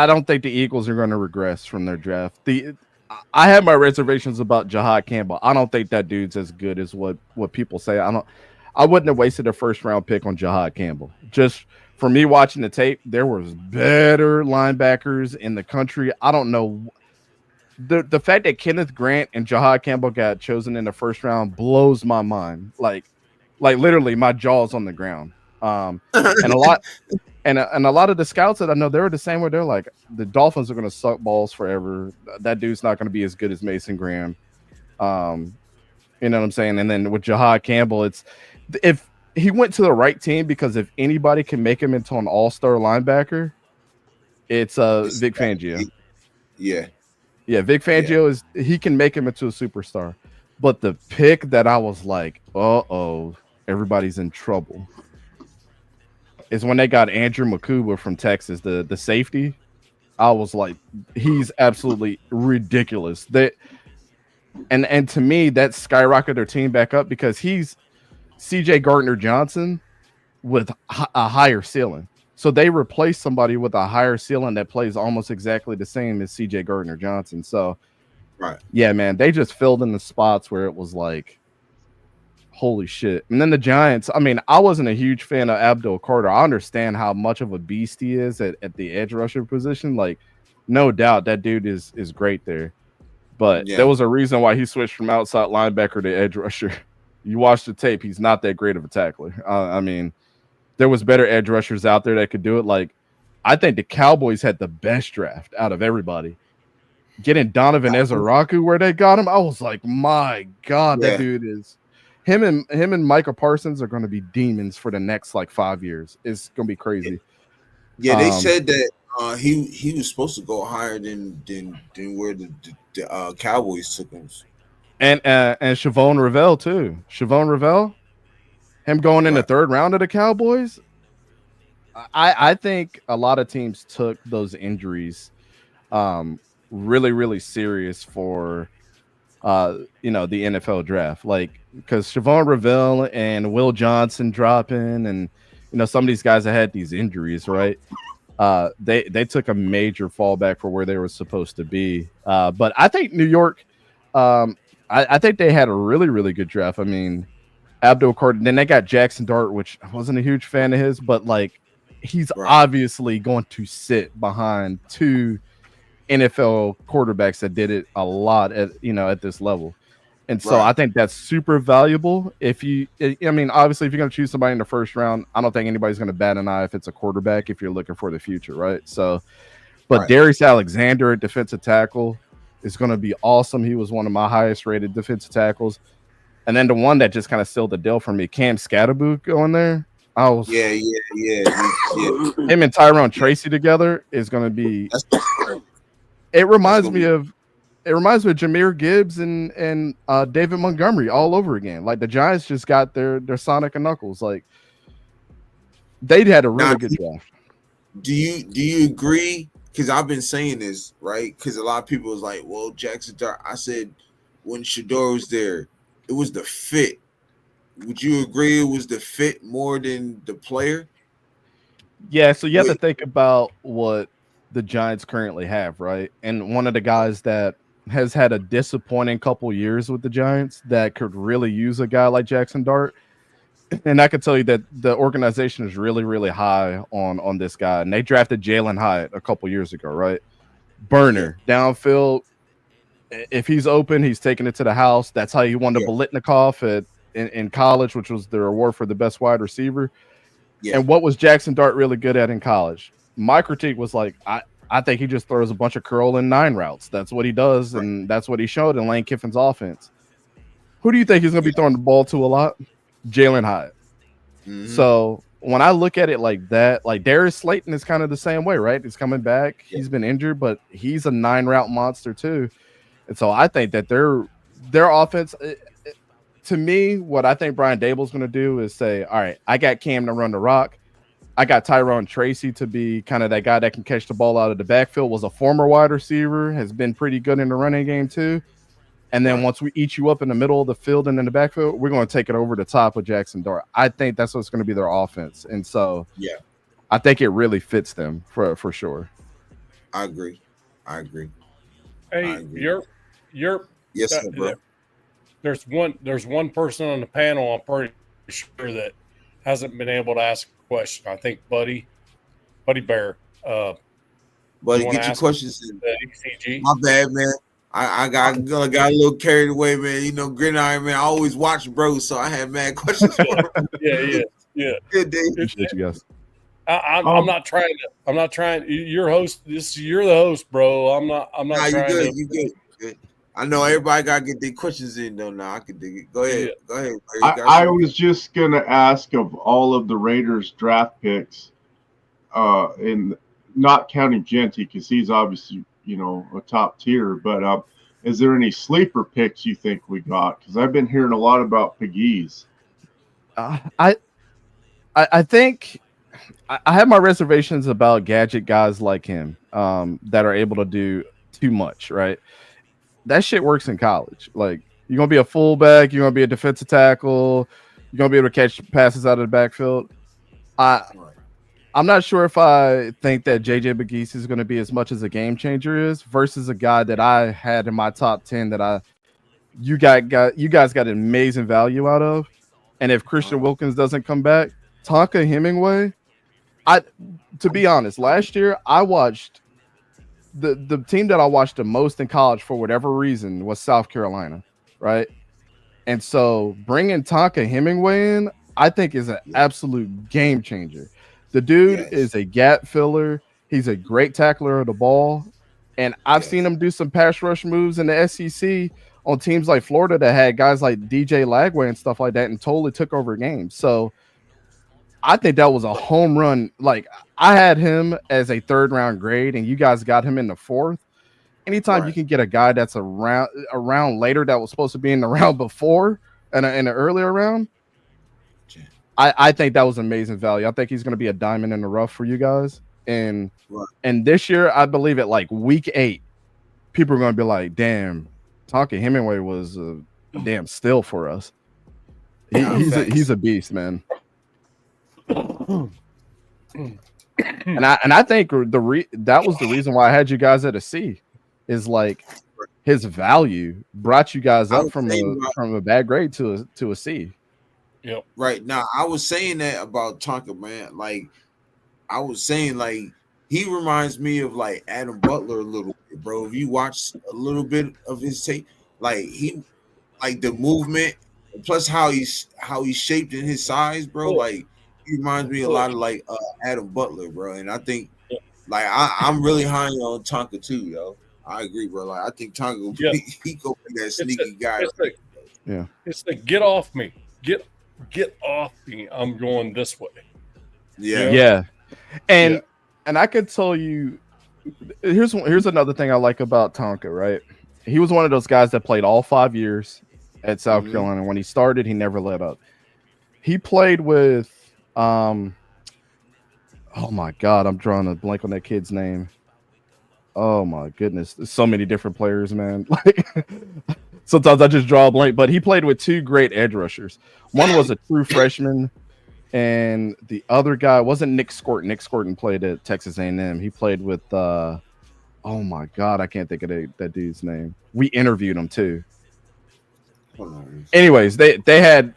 don't think the Eagles are going to regress from their draft. I have my reservations about Jahad Campbell. I don't think that dude's as good as what people say. I wouldn't have wasted a first round pick on Jahad Campbell. Just for me watching the tape, there was better linebackers in the country. I don't know. The fact that Kenneth Grant and Jahad Campbell got chosen in the first round blows my mind. Like literally my jaw's on the ground. And a lot of the scouts that I know, they were the same way. They're like, the Dolphins are going to suck balls forever. That dude's not going to be as good as Mason Graham. You know what I'm saying? And then with Jahad Campbell, it's if he went to the right team, because if anybody can make him into an all-star linebacker, it's Vic Fangio. Yeah, Vic Fangio he can make him into a superstar. But the pick that I was like, everybody's in trouble, is when they got Andrew Makuba from Texas, the safety. I was like, he's absolutely ridiculous. And to me, that skyrocketed their team back up, because he's CJ Gardner-Johnson with a higher ceiling. So they replaced somebody with a higher ceiling that plays almost exactly the same as CJ Gardner-Johnson. So, yeah, man, they just filled in the spots where it was like, holy shit. And then the Giants, I mean, I wasn't a huge fan of Abdul Carter. I understand how much of a beast he is at the edge rusher position. Like, no doubt that dude is great there. But there was a reason why he switched from outside linebacker to edge rusher. You watch the tape, he's not that great of a tackler. I mean, there was better edge rushers out there that could do it. Like, I think the Cowboys had the best draft out of everybody. Getting Donovan Ezeraku where they got him, I was like, my God, that dude is... Him and Micah Parsons are going to be demons for the next like 5 years. It's going to be crazy. Yeah, they said that he was supposed to go higher than where the Cowboys took him. And Shavon Ravel too. Shavon Ravel, him going in the third round of the Cowboys. I think a lot of teams took those injuries really, really serious for the NFL draft. Like, because Shavon Ravel and Will Johnson dropping, and some of these guys that had these injuries, right? They took a major fallback for where they were supposed to be. But I think New York, I think they had a really, really good draft. I mean, Abdul Carter, then they got Jackson Dart, which I wasn't a huge fan of his, but like, he's obviously going to sit behind two NFL quarterbacks that did it a lot at this level. And so I think that's super valuable. Obviously, if you're going to choose somebody in the first round, I don't think anybody's going to bat an eye if it's a quarterback, if you're looking for the future, right? So, but Darius Alexander at defensive tackle is going to be awesome. He was one of my highest rated defensive tackles. And then the one that just kind of sealed the deal for me, Cam Scatterboot going there. I was yeah. Him and Tyrone Tracy together is going to be. It reminds me of Jahmyr Gibbs and David Montgomery all over again. Like, the Giants just got their Sonic and Knuckles. Like, they had a really good draft. Do you agree? Because I've been saying this, right? Because a lot of people was like, well, Jackson Dart. I said when Shedeur was there, it was the fit. Would you agree it was the fit more than the player? Yeah, so you have to think about what the Giants currently have, right? And one of the guys that has had a disappointing couple years with the Giants that could really use a guy like Jackson Dart. And I can tell you that the organization is really, really high on this guy. And they drafted Jalen Hyatt a couple years ago, right? Burner, downfield. If he's open, he's taking it to the house. That's how he won the Biletnikoff in college, which was the award for the best wide receiver. Yeah. And what was Jackson Dart really good at in college? My critique was like, I think he just throws a bunch of curl and 9 routes. That's what he does, and that's what he showed in Lane Kiffin's offense. Who do you think he's going to be throwing the ball to a lot? Jalen Hyatt. Mhm. So when I look at it like that, like Darius Slayton is kind of the same way, right? He's coming back. Yeah. He's been injured, but he's a 9 route monster too. And so I think that their offense, to me, what I think Brian Dable's going to do is say, all right, I got Cam to run the rock. I got Tyrone Tracy to be kind of that guy that can catch the ball out of the backfield, was a former wide receiver, has been pretty good in the running game too. And then once we eat you up in the middle of the field and in the backfield, we're going to take it over the top with Jackson Dart. I think that's what's going to be their offense. And so I think it really fits them for sure. I agree. Hey, you're Yes, sir, bro. There's one person on the panel I'm pretty sure that hasn't been able to ask a question. I think Buddy Bear. Buddy, you get your questions in. ACG? My bad, man. I got a little carried away, man. You know, Gridiron, man. I always watch bro, so I had mad questions for him. Yeah. Good day. Appreciate you guys. I'm not trying. You're the host, bro. I'm not Nah, trying. You good. I know everybody gotta get their questions in though. Now I can dig it. Go ahead. Go ahead. I was just gonna ask of all of the Raiders draft picks, in not counting Genty because he's obviously a top tier. But is there any sleeper picks you think we got? Because I've been hearing a lot about Pegues. I think I have my reservations about gadget guys like him that are able to do too much, right? That shit works in college. Like, you're going to be a fullback, you're going to be a defensive tackle, you're going to be able to catch passes out of the backfield. I'm not sure if I think that JJ Pegues is going to be as much as a game changer is versus a guy that I had in my top 10 that you guys got an amazing value out of. And if Christian Wilkins doesn't come back, Tonka Hemingway, to be honest, last year I watched the team that I watched the most in college for whatever reason was South Carolina, right? And so bringing Tonka Hemingway in, I think is an absolute game changer. The dude is a gap filler. He's a great tackler of the ball. And I've seen him do some pass rush moves in the SEC on teams like Florida that had guys like DJ Lagway and stuff like that and totally took over games. So I think that was a home run. Like, I had him as a 3rd round grade, and you guys got him in the 4th. Anytime you can get a guy that's around later that was supposed to be in the round before and in the earlier round, I think that was amazing value. I think he's going to be a diamond in the rough for you guys. And this year, I believe at like week 8, people are going to be like, damn, Tonka Hemingway was a damn steal for us. He's a beast, man. And I think that was the reason why I had you guys at a C, is like his value brought you guys up from a bad grade to a C. Yep. Right. Now I was saying that about Tonka, man. Like, I was saying, like, he reminds me of like Adam Butler a little bit, bro. If you watch a little bit of his tape, like the movement, plus how he's shaped in his size, bro. Like, he reminds me a lot of like Adam Butler, bro. And I think like I'm really high on Tonka too, yo. I agree, bro. Like, I think Tonka he go be that sneaky guy. It's the get off me. Get off me. I'm going this way. Yeah. And I could tell you, here's another thing I like about Tonka, right? He was one of those guys that played all 5 years at South Carolina. When he started, he never let up. He played with oh my God, I'm drawing a blank on that kid's name. Oh my goodness. There's so many different players, man. Like, sometimes I just draw a blank, but he played with 2 great edge rushers. One was a true freshman, and the other guy wasn't Nick Scorton. Nick Scorton played at Texas A&M. He played with oh my God, I can't think of that dude's name. We interviewed him too. Anyways, they had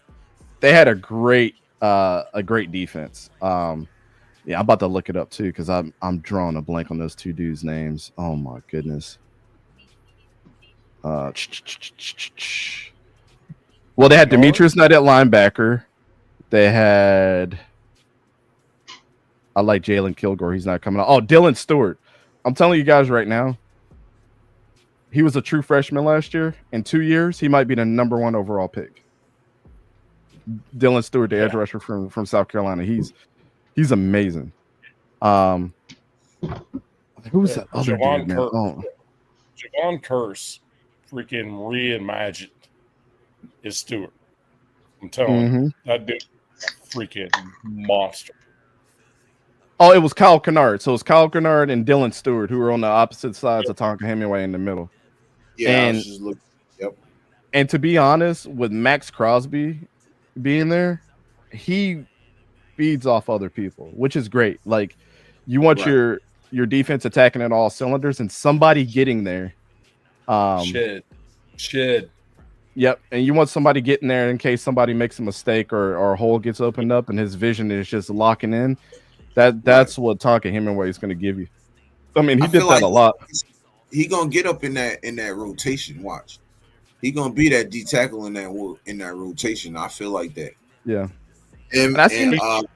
a great defense. Yeah, I'm about to look it up too because I'm drawing a blank on those 2 dudes' names. Oh my goodness. Well, they had Demetrius Knight at linebacker. They had, I like Jalen Kilgore. He's not coming out. Oh, Dylan Stewart I'm telling you guys right now, he was a true freshman last year. In 2 years, he might be the number 1 overall pick. Dylan Stewart, the edge rusher from South Carolina. He's amazing. Who's that other dude, man? Javon Curse freaking reimagined his Stewart. I'm telling you, that dude freaking monster. Oh, it was Kyle Kennard. So it was Kyle Kennard and Dylan Stewart who were on the opposite sides of Tonka Hemingway in the middle. Yeah, and, I was just looking. Yep. And to be honest, with Max Crosby being there, he feeds off other people, which is great. Like, you want your defense attacking at all cylinders and somebody getting there. Should. Yep, and you want somebody getting there in case somebody makes a mistake or a hole gets opened up and his vision is just locking in. That's what Tonka Hemingway is going to give you. I mean, he did that a lot. He gonna get up in that rotation. Watch, he gonna be that D tackle in that rotation. I feel like that. Yeah, and the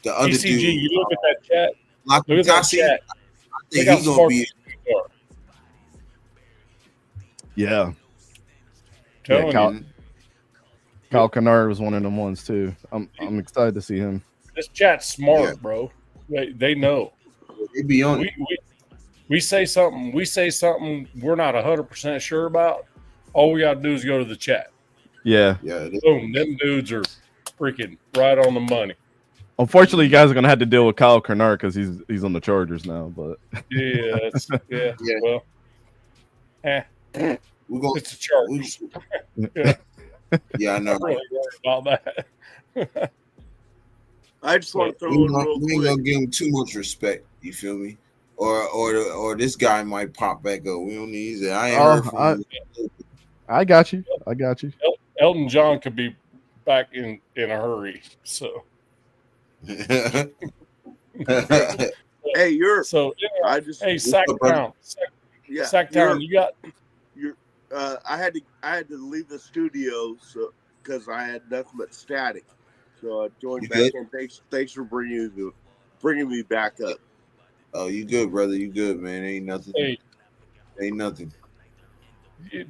other ECG, dude. You look at that chat. Look at that chat. I think he's gonna be. Yeah. Kyle Kennard was one of them ones too. I'm excited to see him. This chat's smart, bro. They know. They be on it. We say something we're not 100% sure about. All we gotta do is go to the chat. Yeah. Boom, them dudes are freaking right on the money. Unfortunately, you guys are gonna have to deal with Kyle Kennard because he's on the Chargers now. But well, it's the Chargers. Yeah, I know. I'm really worried about that. I just want to throw in real quick. We ain't gonna give him too much respect. You feel me? Or this guy might pop back up. We don't need that. I ain't heard from him. I got you. Elton John could be back in a hurry. So. Hey, Sacktown. Sacktown, you got. I had to leave the studio because I had nothing but static. So I joined back in. Thanks for bringing me back up. Oh, you good, brother? You good, man? Ain't nothing. Hey, ain't nothing.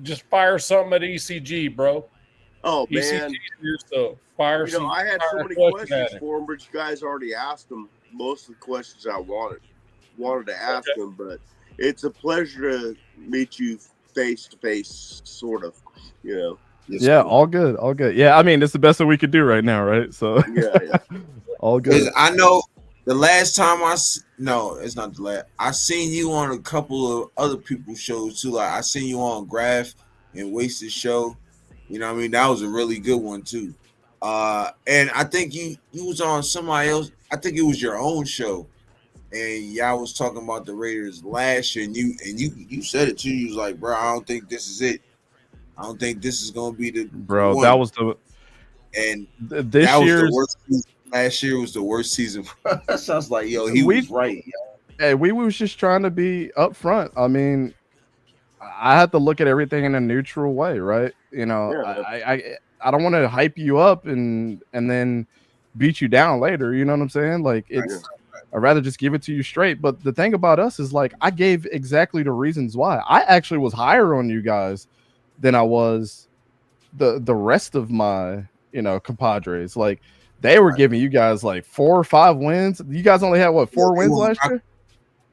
Just fire something at ECG, bro. Oh man, so fire. I had so many questions for him, but you guys already asked him most of the questions I wanted to ask him. But it's a pleasure to meet you face to face, sort of. Yeah, all good. Yeah, I mean, it's the best that we could do right now, right? So yeah. All good. I know the last time it's not the last. I seen you on a couple of other people's shows too. Like I seen you on Graph and Wasted Show. You know what I mean? That was a really good one too. And I think you was on somebody else. I think it was your own show. And y'all was talking about the Raiders last year, and you said it too. You was like, bro, I don't think this is it. I don't think this is gonna be the bro. one. That was the and this that was year's the worst season. Last year was the worst season. That sounds like he was right. Hey, we was just trying to be upfront. I mean, I had to look at everything in a neutral way, right? You know, I don't want to hype you up and then beat you down later. You know what I'm saying? Like I'd rather just give it to you straight. But the thing about us is like I gave exactly the reasons why. I actually was higher on you guys than I was the rest of my compadres. Like they were giving you guys like 4 or 5 wins. You guys only had 4 wins last year?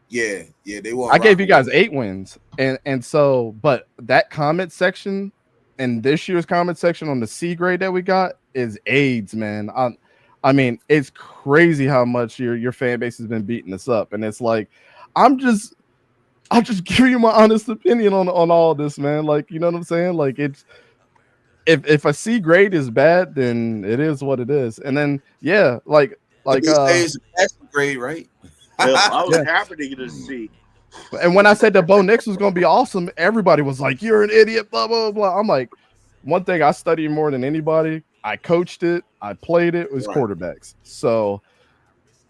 Yeah, they were. I gave you guys 8 wins. And so, but that comment section and this year's comment section on the C grade that we got is AIDS, man. I mean, it's crazy how much your fan base has been beating us up. And it's like, I'm just giving you my honest opinion on all this, man. Like, you know what I'm saying? Like it's if a C grade is bad, then it is what it is. And then like it's a grade, right? I was happy to get a C. And when I said that Bo Nix was gonna be awesome, everybody was like, "You're an idiot." Blah blah blah. I'm like, one thing I study more than anybody. I coached it. I played it. Was quarterbacks. So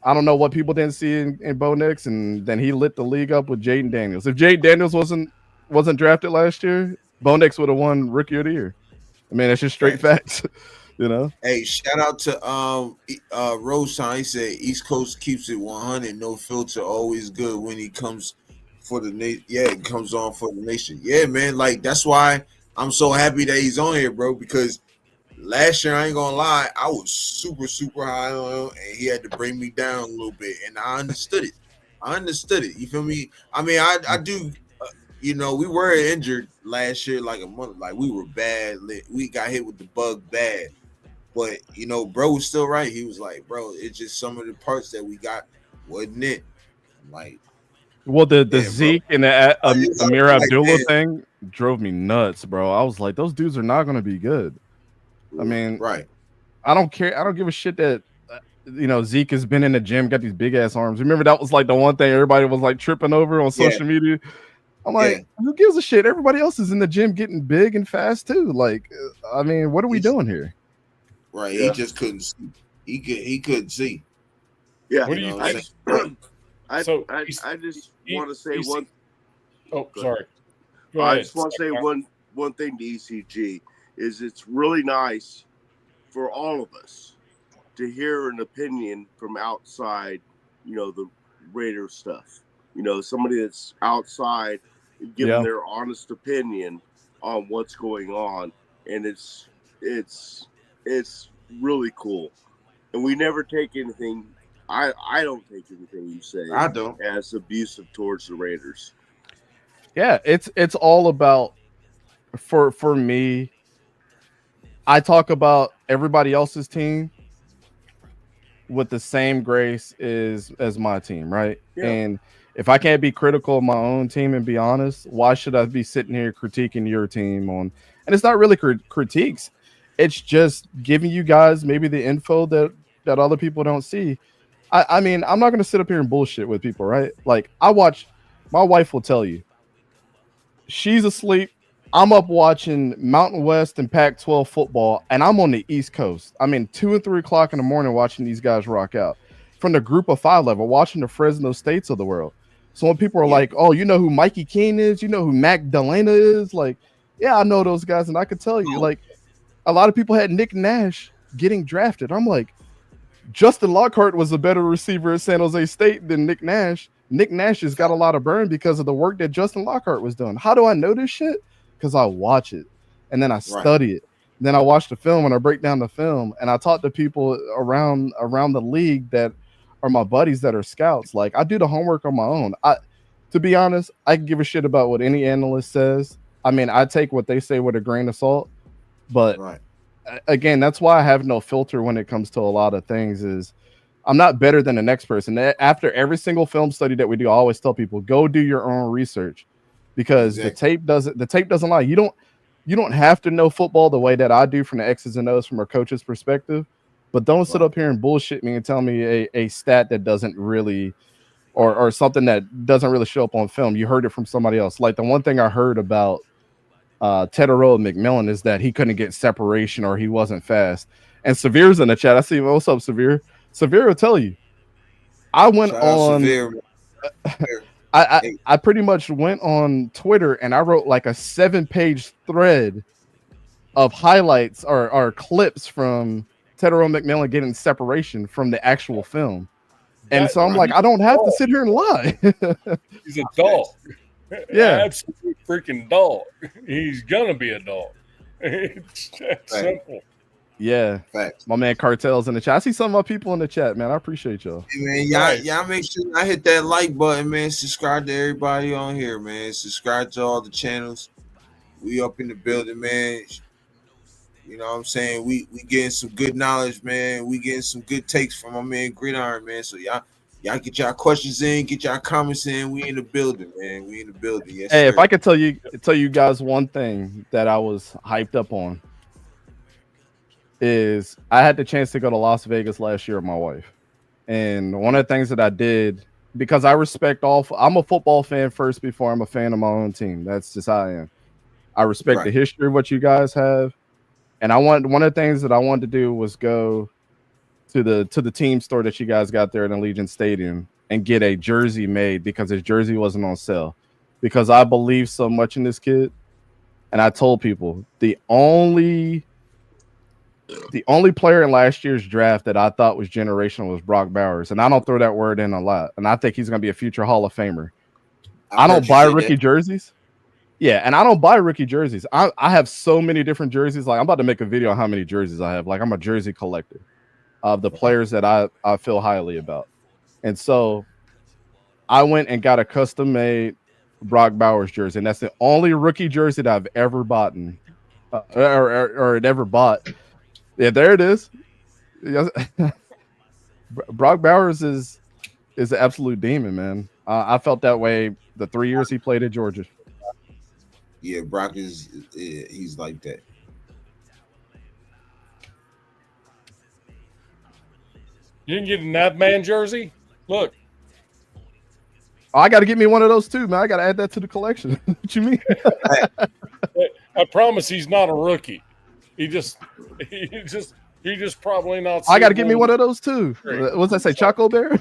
I don't know what people didn't see in Bo Nix, and then he lit the league up with Jaden Daniels. If Jaden Daniels wasn't drafted last year, Bo Nix would have won Rookie of the Year. I mean, it's just straight facts. You know. Hey, shout out to Rose Town. He said East Coast keeps it 100, no filter, always good when he comes for the nation. Yeah, it comes on for the nation. Yeah, man. Like that's why I'm so happy that he's on here, bro. Because last year, I ain't gonna lie, I was super, super high on him, and he had to bring me down a little bit, and I understood it. You feel me? I mean, I do. You know, we were injured last year, like a month. Like we were bad. We got hit with the bug bad. But you know, bro was still right. He was like, bro, it's just some of the parts that we got wasn't it. Like, well, the yeah, Zeke bro. and the Amir Like, Abdullah man. thing drove me nuts, bro. I was like, those dudes are not going to be good. I mean, right. I don't care. I don't give a shit that you know Zeke has been in the gym, got these big ass arms. Remember that was like the one thing everybody was like tripping over on social media. I'm like, who gives a shit? Everybody else is in the gym getting big and fast too. Like, I mean, what are we doing here? Right. He just couldn't see. He couldn't see. Yeah. What do you think? I just want to say one. Oh, sorry. I just want to say one thing to ECG is it's really nice for all of us to hear an opinion from outside, you know, the Raider stuff. You know, somebody that's outside giving their honest opinion on what's going on, and it's really cool. And we never take anything. I don't take anything you say. I don't. As abusive towards the Raiders. Yeah, it's all about for me. I talk about everybody else's team with the same grace as my team, right? Yeah. And if I can't be critical of my own team and be honest, why should I be sitting here critiquing your team on? And it's not really critiques. It's just giving you guys maybe the info that other people don't see. I mean, I'm not going to sit up here and bullshit with people, right? Like my wife will tell you, she's asleep. I'm up watching Mountain West and Pac-12 football, and I'm on the East Coast. I mean, 2 and 3 o'clock in the morning watching these guys rock out from the Group of 5 level, watching the Fresno States of the world. So when people are like, oh, you know who Mikey Keene is? You know who Mac Delana is? Like, yeah, I know those guys, and I could tell you, like, a lot of people had Nick Nash getting drafted. I'm like, Justin Lockhart was a better receiver at San Jose State than Nick Nash. Nick Nash has got a lot of burn because of the work that Justin Lockhart was doing. How do I know this shit? Because I watch it, and then I study it. Then I watch the film, and I break down the film, and I talk to people around the league that are my buddies that are scouts. Like, I do the homework on my own. To be honest, I can give a shit about what any analyst says. I mean, I take what they say with a grain of salt, but again, that's why I have no filter when it comes to a lot of things. Is I'm not better than the next person. After every single film study that we do, I always tell people, go do your own research, because the tape doesn't lie. You don't have to know football the way that I do from the X's and O's from a coach's perspective, but don't sit up here and bullshit me and tell me a stat that doesn't really, or something that doesn't really show up on film. You heard it from somebody else. Like the one thing I heard about Tetairoa McMillan is that he couldn't get separation or he wasn't fast. And Severe's in the chat. I see. What's up, Severe? Severe will tell you. I went on. I pretty much went on Twitter and I wrote like a 7-page thread of highlights or clips from Tetairoa McMillan getting separation from the actual film. And so I'm like, I don't have to sit here and lie. He's a dog. Yeah. Absolute freaking dog. He's gonna be a dog. It's that simple. Yeah. Facts. My man Cartel's in the chat. I see some of my people in the chat, man. I appreciate y'all. Hey, man, y'all make sure I hit that like button, man. Subscribe to everybody on here, man. Subscribe to all the channels. We up in the building, man. You know what I'm saying? We getting some good knowledge, man. We getting some good takes from my man Gridiron, man. So y'all get y'all questions in, get y'all comments in. We in the building, man. We in the building. Yes, hey, sir. If I could tell you guys one thing that I was hyped up on is I had the chance to go to Las Vegas last year with my wife. And one of the things that I did, because I respect I'm a football fan first before I'm a fan of my own team. That's just how I am. I respect the history of what you guys have. And one of the things that I wanted to do was go to the team store that you guys got there at Allegiant Stadium and get a jersey made, because his jersey wasn't on sale. Because I believe so much in this kid. And I told people the only The only player in last year's draft that I thought was generational was Brock Bowers, and I don't throw that word in a lot. And I think he's going to be a future Hall of Famer. I don't buy rookie jerseys. Yeah, and I don't buy rookie jerseys. I have so many different jerseys. Like, I'm about to make a video on how many jerseys I have. Like, I'm a jersey collector of the players that I feel highly about. And so I went and got a custom-made Brock Bowers jersey, and that's the only rookie jersey that I've ever bought or ever bought. Yeah, there it is. Brock Bowers is an absolute demon, man. I felt that way the 3 years he played at Georgia. Yeah, Brock he's like that. You didn't get a Navman jersey? Look. Oh, I got to get me one of those too, man. I got to add that to the collection. What you mean? I promise he's not a rookie. He just probably not. I got to get me one of those too. What's that say? Choco Bear?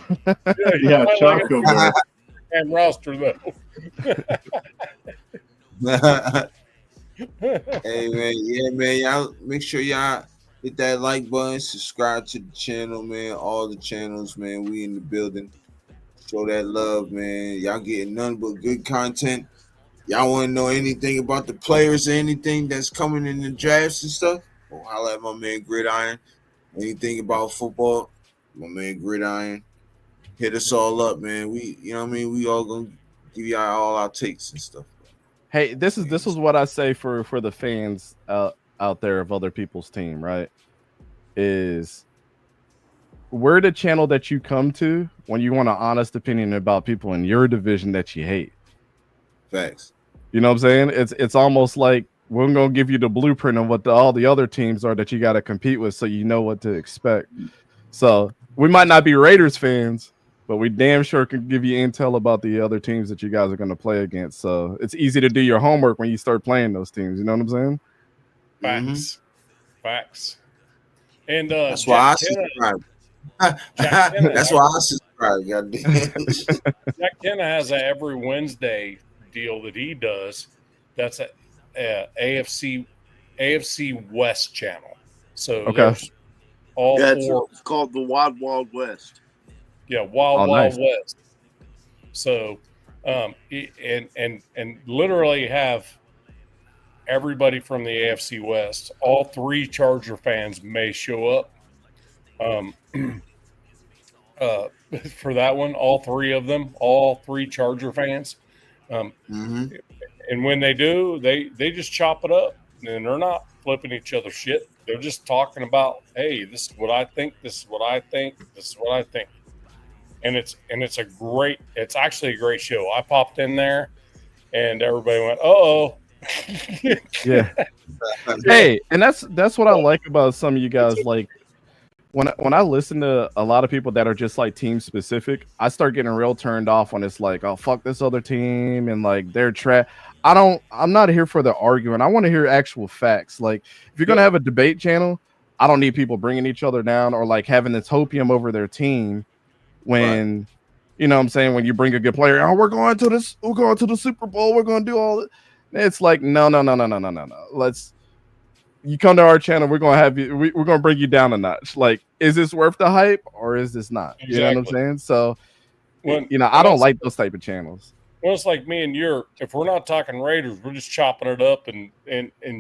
Yeah, Choco Bear. And roster though. Hey man, yeah man, y'all make sure y'all hit that like button, subscribe to the channel, man. All the channels, man. We in the building. Show that love, man. Y'all getting none but good content. Y'all want to know anything about the players or anything that's coming in the drafts and stuff? Well, holla at my man Gridiron. Anything about football? My man Gridiron. Hit us all up, man. You know what I mean? We all gonna give y'all all our takes and stuff. Hey, this is what I say for the fans out there of other people's team, right? Is we're the channel that you come to when you want an honest opinion about people in your division that you hate. Facts. You know what I'm saying? It's almost like we're gonna give you the blueprint of what all the other teams are that you got to compete with, so you know what to expect. So we might not be Raiders fans, but we damn sure can give you intel about the other teams that you guys are going to play against. So it's easy to do your homework when you start playing those teams. You know what I'm saying? Facts. And that's why I subscribe. That's why I subscribe. Goddamn. Jack Kenna has a every Wednesday deal that he does. That's a AFC West channel. So there's all four. It's called the Wild Wild West. Yeah, Wild West. So, and literally have everybody from the AFC West. All three Charger fans may show up. For that one, all three Charger fans. And when they do, they just chop it up, and they're not flipping each other shit. They're just talking about, hey, this is what I think. This is what I think. This is what I think. And it's actually a great show. I popped in there, and everybody went, "Uh-oh." Yeah. Hey, and that's what I like about some of you guys. Like when I listen to a lot of people that are just like team specific, I start getting real turned off when it's like, "Oh, fuck this other team," and like they're trash. I'm not here for the arguing. I want to hear actual facts. Like if you're gonna have a debate channel, I don't need people bringing each other down or like having this hopium over their team. When you know what I'm saying, when you bring a good player, oh, we're going to the Super Bowl, we're going to do all it. It's like no. You come to our channel, we're going to have you. We're going to bring you down a notch. Like, is this worth the hype or is this not? Exactly. You know what I'm saying? So, I don't like those type of channels. Well, it's like me and if we're not talking Raiders, we're just chopping it up and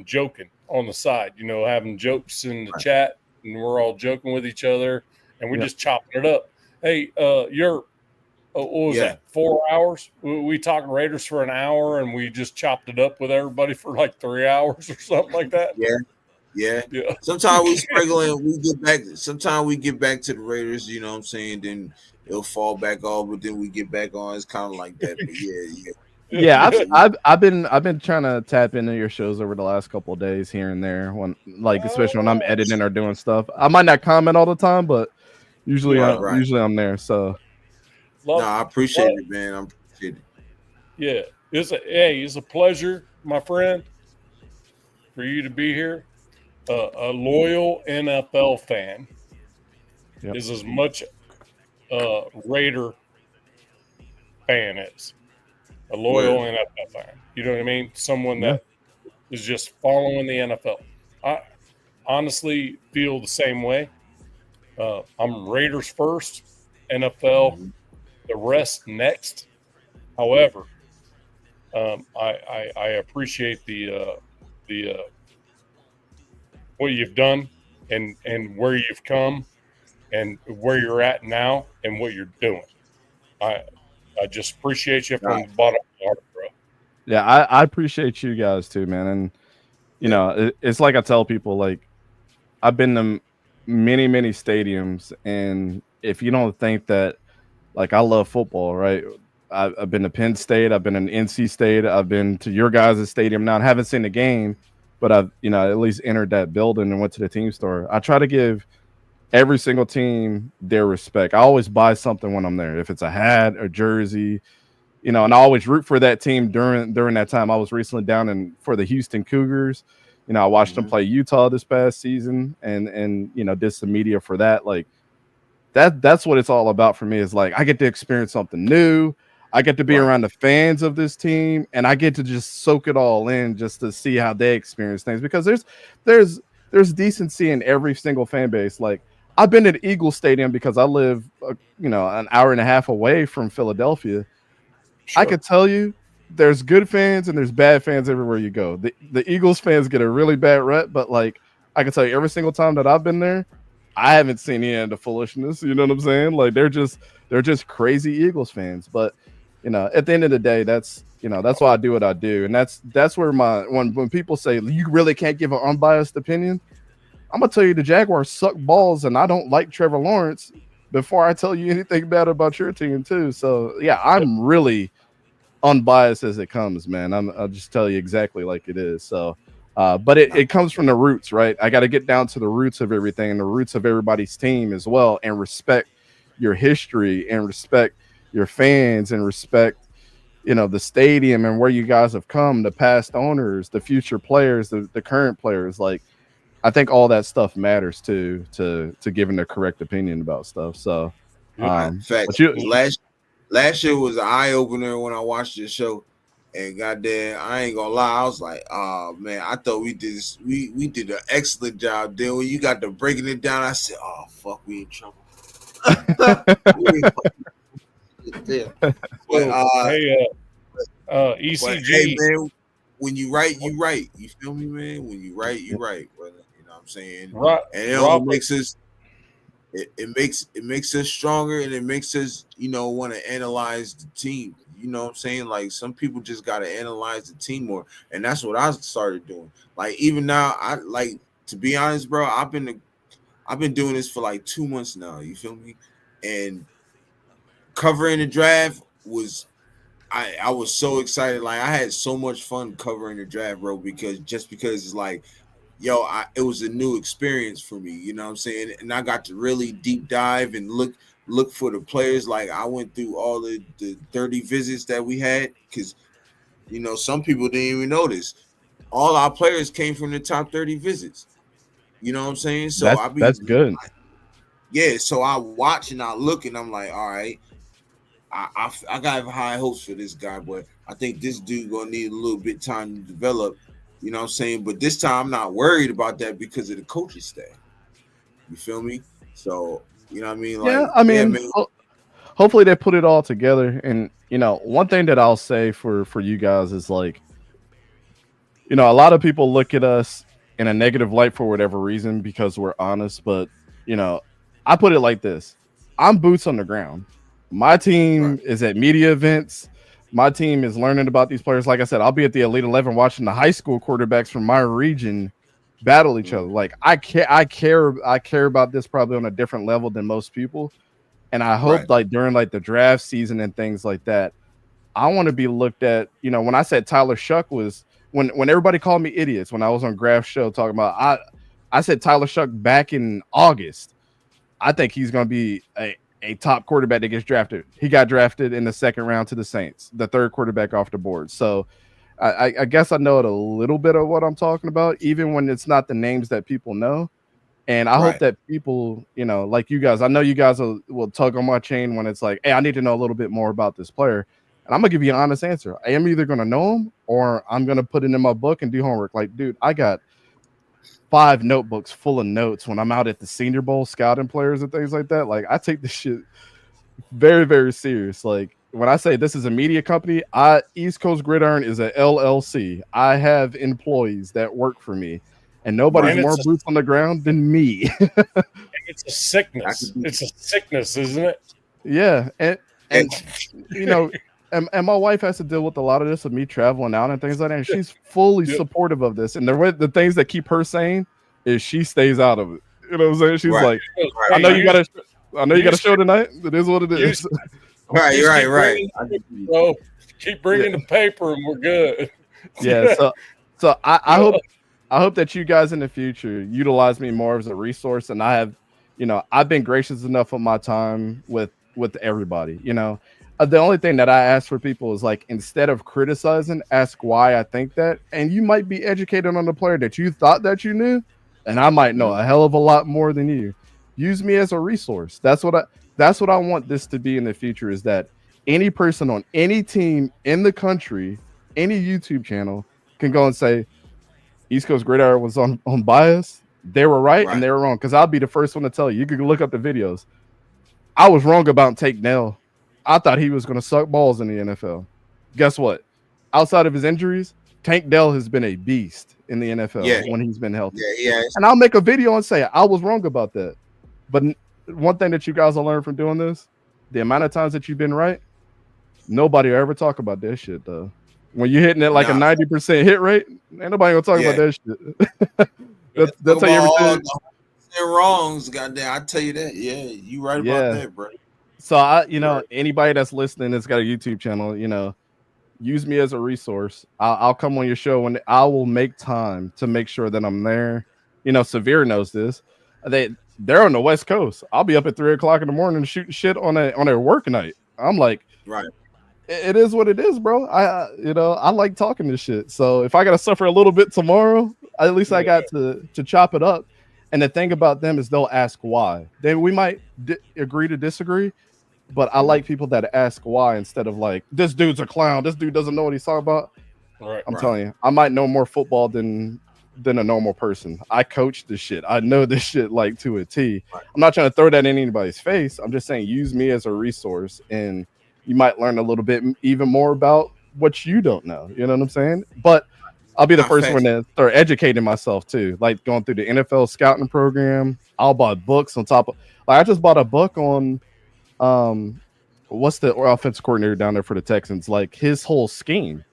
joking on the side. Having jokes in the chat, and we're all joking with each other, and we're just chopping it up. Hey, what was that? 4 hours? We talking Raiders for an hour, and we just chopped it up with everybody for like 3 hours or something like that. Yeah. Sometimes we sprinkle in, we get back. Sometimes we get back to the Raiders. You know what I'm saying? Then it'll fall back off, but then we get back on. It's kind of like that. But yeah. I've been trying to tap into your shows over the last couple of days here and there. Especially when I'm editing or doing stuff, I might not comment all the time, but usually I'm there. So. I appreciate it, man. I appreciate it. Yeah. It's a pleasure, my friend, for you to be here. A loyal NFL fan is as much Raider fan is. A loyal NFL fan. You know what I mean? Someone that is just following the NFL. honestly feel the same way. I'm Raiders first, NFL, the rest next. However, I appreciate the what you've done and where you've come and where you're at now and what you're doing. I just appreciate you from the bottom of my heart, bro. Yeah, I appreciate you guys too, man. And you know, it's like I tell people, like I've been to many stadiums, and if you don't think that, like, I love football, right? I've been to Penn State, I've been in NC State, I've been to your guys' stadium now. I haven't seen the game, but I've, you know, at least entered that building and went to the team store. I try to give every single team their respect. I always buy something when I'm there, if it's a hat, a jersey, you know, and I always root for that team during that time. I was recently down for the Houston Cougars. You know, I watched them play Utah this past season, and you know, did some media for that. Like that's what it's all about for me. Is like I get to experience something new. I get to be around the fans of this team, and I get to just soak it all in, just to see how they experience things. Because there's decency in every single fan base. Like I've been at Eagles Stadium because I live, you know, an hour and a half away from Philadelphia. Sure. I could tell you, there's good fans and there's bad fans everywhere you go. The Eagles fans get a really bad rep, but like I can tell you, every single time that I've been there, I haven't seen any of the foolishness. You know what I'm saying? Like they're just crazy Eagles fans. But you know, at the end of the day, that's why I do what I do, and that's where when people say you really can't give an unbiased opinion, I'm gonna tell you the Jaguars suck balls, and I don't like Trevor Lawrence before I tell you anything bad about your team too. So yeah, I'm really unbiased as it comes, man. I'll just tell you exactly like it is. So but it comes from the roots, right? I got to get down to the roots of everything and the roots of everybody's team as well, and respect your history and respect your fans and respect, you know, the stadium and where you guys have come, the past owners, the future players, the current players. Like I think all that stuff matters to giving the correct opinion about stuff. So fact, last year was an eye opener when I watched this show, and goddamn, I ain't gonna lie, I was like, oh man, I thought we did an excellent job. Then when you got to breaking it down, I said, oh fuck, we in trouble. ECG. Hey, man, when you write, you right. You feel me, man? When you write, you right, brother. You know what I'm saying? Right. And it all makes us. It makes us stronger, and it makes us, you know, want to analyze the team. You know what I'm saying? Like some people just got to analyze the team more, and that's what I started doing. Like even now, I like, to be honest, bro. I've been doing this for like 2 months now. You feel me? And covering the draft was, I was so excited. Like I had so much fun covering the draft, bro, because it's like, yo, it was a new experience for me, you know what I'm saying? And I got to really deep dive and look for the players. Like I went through all the 30 visits that we had, because, you know, some people didn't even notice. All our players came from the top 30 visits. You know what I'm saying? So that's good. Yeah, so I watch and I look and I'm like, all right, I got high hopes for this guy, but I think this dude gonna need a little bit time to develop. You know what I'm saying? But this time I'm not worried about that because of the coaching staff. You feel me? So, you know what I mean? Like, yeah, I mean, hopefully they put it all together. And, you know, one thing that I'll say for you guys is, like, you know, a lot of people look at us in a negative light for whatever reason because we're honest. But, you know, I put it like this. I'm boots on the ground. My team is at media events. My team is learning about these players. Like I said, I'll be at the Elite 11 watching the high school quarterbacks from my region battle each other. Like I care about this probably on a different level than most people. And I hope like during like the draft season and things like that, I want to be looked at. You know, when I said Tyler Shuck was when everybody called me idiots when I was on Graf's show talking about, I said Tyler Shuck back in August. I think he's going to be a top quarterback that gets drafted. He got drafted in the second round to the Saints, the third quarterback off the board. So I guess I know it a little bit of what I'm talking about, even when it's not the names that people know. And I hope that people, you know, like you guys, I know you guys will tug on my chain when it's like, hey, I need to know a little bit more about this player. And I'm going to give you an honest answer. I am either going to know him or I'm going to put it in my book and do homework. Like, dude, I got 5 notebooks full of notes when I'm out at the Senior Bowl scouting players and things like that. Like, I take this shit very, very serious. Like, when I say this is a media company, East Coast Gridiron is a LLC. I have employees that work for me, and nobody's more boots on the ground than me. It's a sickness. It's a sickness, isn't it? Yeah, and you know, and my wife has to deal with a lot of this with me traveling out and things like that. And she's fully supportive of this. And the things that keep her sane is she stays out of it. You know what I'm saying? She's like, I know you got a show tonight. It is what it is. Right. So keep bringing the paper, and we're good. Yeah. So I hope that you guys in the future utilize me more as a resource. And I have, I've been gracious enough with my time with everybody. The only thing that I ask for people is, like, instead of criticizing, ask why I think that, and you might be educated on the player that you thought that you knew, and I might know a hell of a lot more than you. Use me as a resource. That's what I want this to be in the future, is that any person on any team in the country, any YouTube channel, can go and say East Coast Gridiron was on bias. They were right and they were wrong. Because I'll be the first one to tell you. You can look up the videos. I was wrong about Tank Dell. I thought he was going to suck balls in the NFL. Guess what? Outside of his injuries, Tank Dell has been a beast in the NFL when he's been healthy. Yeah. And I'll make a video and say I was wrong about that. But one thing that you guys will learn from doing this, the amount of times that you've been right, nobody will ever talk about that shit, though. When you're hitting it like a 90% hit rate, ain't nobody gonna talk about that shit. They'll tell you everything. Wrongs, goddamn. I tell you that. Yeah, you right about that, bro. So anybody that's listening that's got a YouTube channel, use me as a resource. I'll come on your show and I will make time to make sure that I'm there. Severe knows this. They're on the West Coast. I'll be up at 3:00 in the morning shooting shit on a work night. I'm like, right. It is what it is, bro. I like talking this shit. So if I gotta suffer a little bit tomorrow, at least I got to chop it up. And the thing about them is they'll ask why. We might agree to disagree, but I like people that ask why instead of like, this dude's a clown. This dude doesn't know what he's talking about. I'm telling you, I might know more football than a normal person. I coach this shit. I know this shit like to a T. I'm not trying to throw that in anybody's face. I'm just saying use me as a resource, and you might learn a little bit even more about what you don't know. You know what I'm saying? But I'll be the first one to start educating myself too, like going through the NFL scouting program. I'll buy books on top of, like, I just bought a book on what's the offensive coordinator down there for the Texans, like his whole scheme.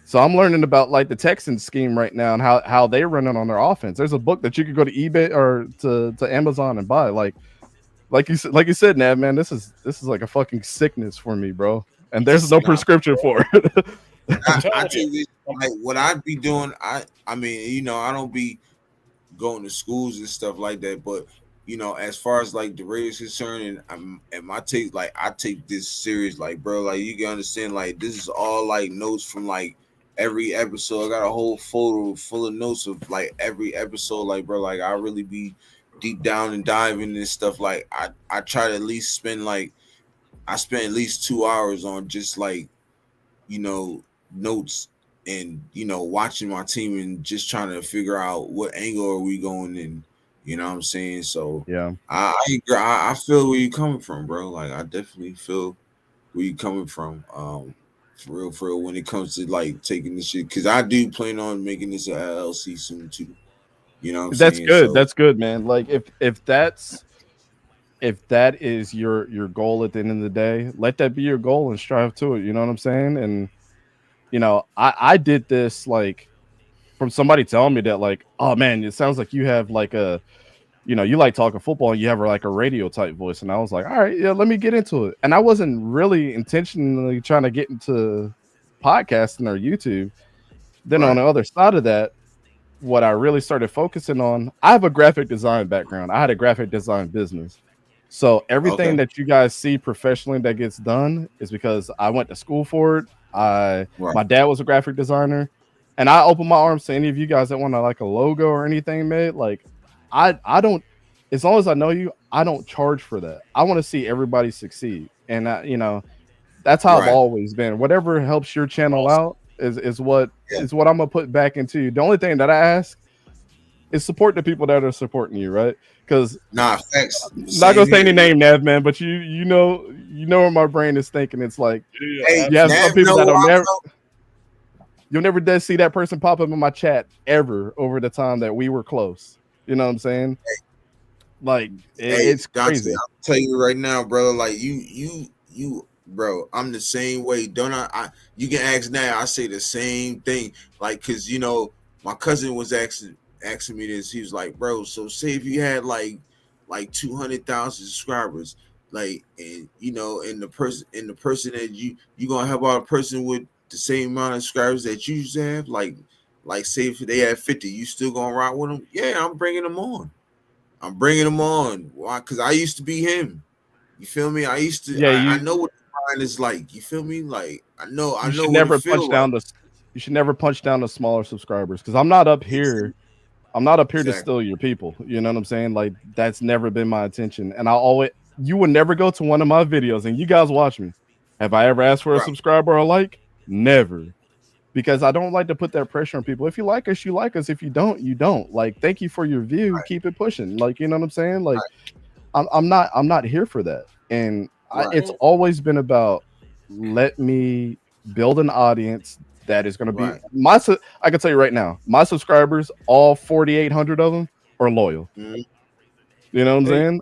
So I'm learning about like the Texans scheme right now and how they run it on their offense. There's a book that you could go to eBay or to Amazon and buy. Like you said, Nav, man, this is like a fucking sickness for me, bro. And there's no prescription for it. I tell you this, like what I'd be doing, I mean, I don't be going to schools and stuff like that, but as far as like the radio's concerned, and my take, like I take this serious, like, bro, like you can understand, like this is all like notes from like every episode. I got a whole folder full of notes of like every episode, like, bro, like I really be deep down and diving and stuff. Like I try to at least spend at least 2 hours on just like, notes and, watching my team and just trying to figure out what angle are we going in. You know what I'm saying? So yeah, I feel where you're coming from, bro. Like I definitely feel where you're coming from. For real, when it comes to like taking this shit, because I do plan on making this an LLC soon too. You know what I'm that's saying? good. So, that's good, man. Like if that is your goal at the end of the day, let that be your goal and strive to it. You know what I'm saying? And I did this like from somebody telling me that, like, oh man, it sounds like you have like a, you like talking football and you have like a radio type voice. And I was like, all right, yeah, let me get into it. And I wasn't really intentionally trying to get into podcasting or YouTube. Then on the other side of that, what I really started focusing on, I have a graphic design background. I had a graphic design business. So everything that you guys see professionally that gets done is because I went to school for it. My dad was a graphic designer, and I open my arms to any of you guys that want to like a logo or anything made. Like I don't, as long as I know you, I don't charge for that. I want to see everybody succeed. And that's how I've always been. Whatever helps your channel out is what I'm gonna put back into you. The only thing that I ask is support the people that are supporting you, right? Because facts. Not gonna say any name, Nav, man, but you know where my brain is thinking. It's like hey, you have some people that will you'll never dare see that person pop up in my chat ever over the time that we were close. You know what I'm saying? Like it's crazy. I'll tell you right now, brother. Like you, bro. I'm the same way. Don't I? You can ask now. I say the same thing. Like, cause my cousin was asking me this. He was like, bro. So say if you had like 200,000 subscribers, like, and and the person that you gonna help out a person with the same amount of subscribers that you used to have, like say if they had 50, you still gonna rock with them? Yeah, I'm bringing them on. Why? Because I used to be him. You feel me? I used to. Yeah, I know what the grind is like. You feel me? Like I know. You should never punch down You should never punch down the smaller subscribers, because I'm not up here. I'm not up here to steal your people. You know what I'm saying? Like, that's never been my intention. And you would never go to one of my videos, and you guys watch me. Have I ever asked for a subscriber or a like? Never. Because I don't like to put that pressure on people. If you like us, you like us. If you don't, you don't. Like, thank you for your view. Keep it pushing. Like, you know what I'm saying? Like, I'm not here for that. And it's always been about, let me build an audience that is going to be I can tell you right now, my subscribers, all 4,800 of them are loyal. You know what I'm saying?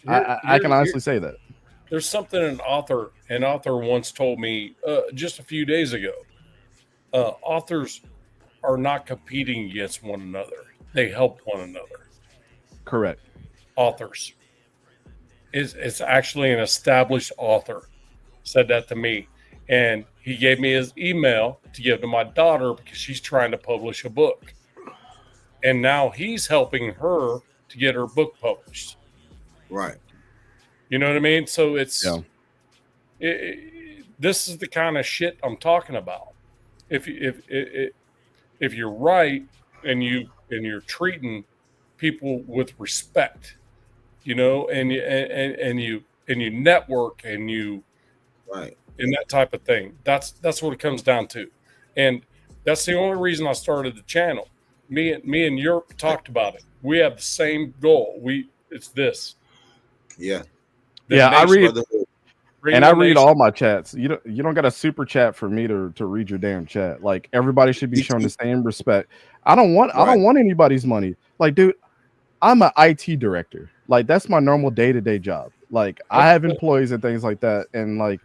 I can honestly say that. There's something an author once told me just a few days ago. Authors are not competing against one another. They help one another. Correct. Authors. It's actually an established author said that to me. And he gave me his email to give to my daughter because she's trying to publish a book. And now he's helping her to get her book published. Right. You know what I mean? So it's this is the kind of shit I'm talking about. If you're right and you're treating people with respect, and you network and you and that type of thing. That's what it comes down to. And that's the only reason I started the channel. Me and Europe talked about it. We have the same goal. It's this. Yeah. I read all my chats. You don't got a super chat for me to read your damn chat. Like, everybody should be shown the same respect. I don't want anybody's money. Like, dude, I'm an IT director. Like, that's my normal day-to-day job. Like, I have employees and things like that. And like,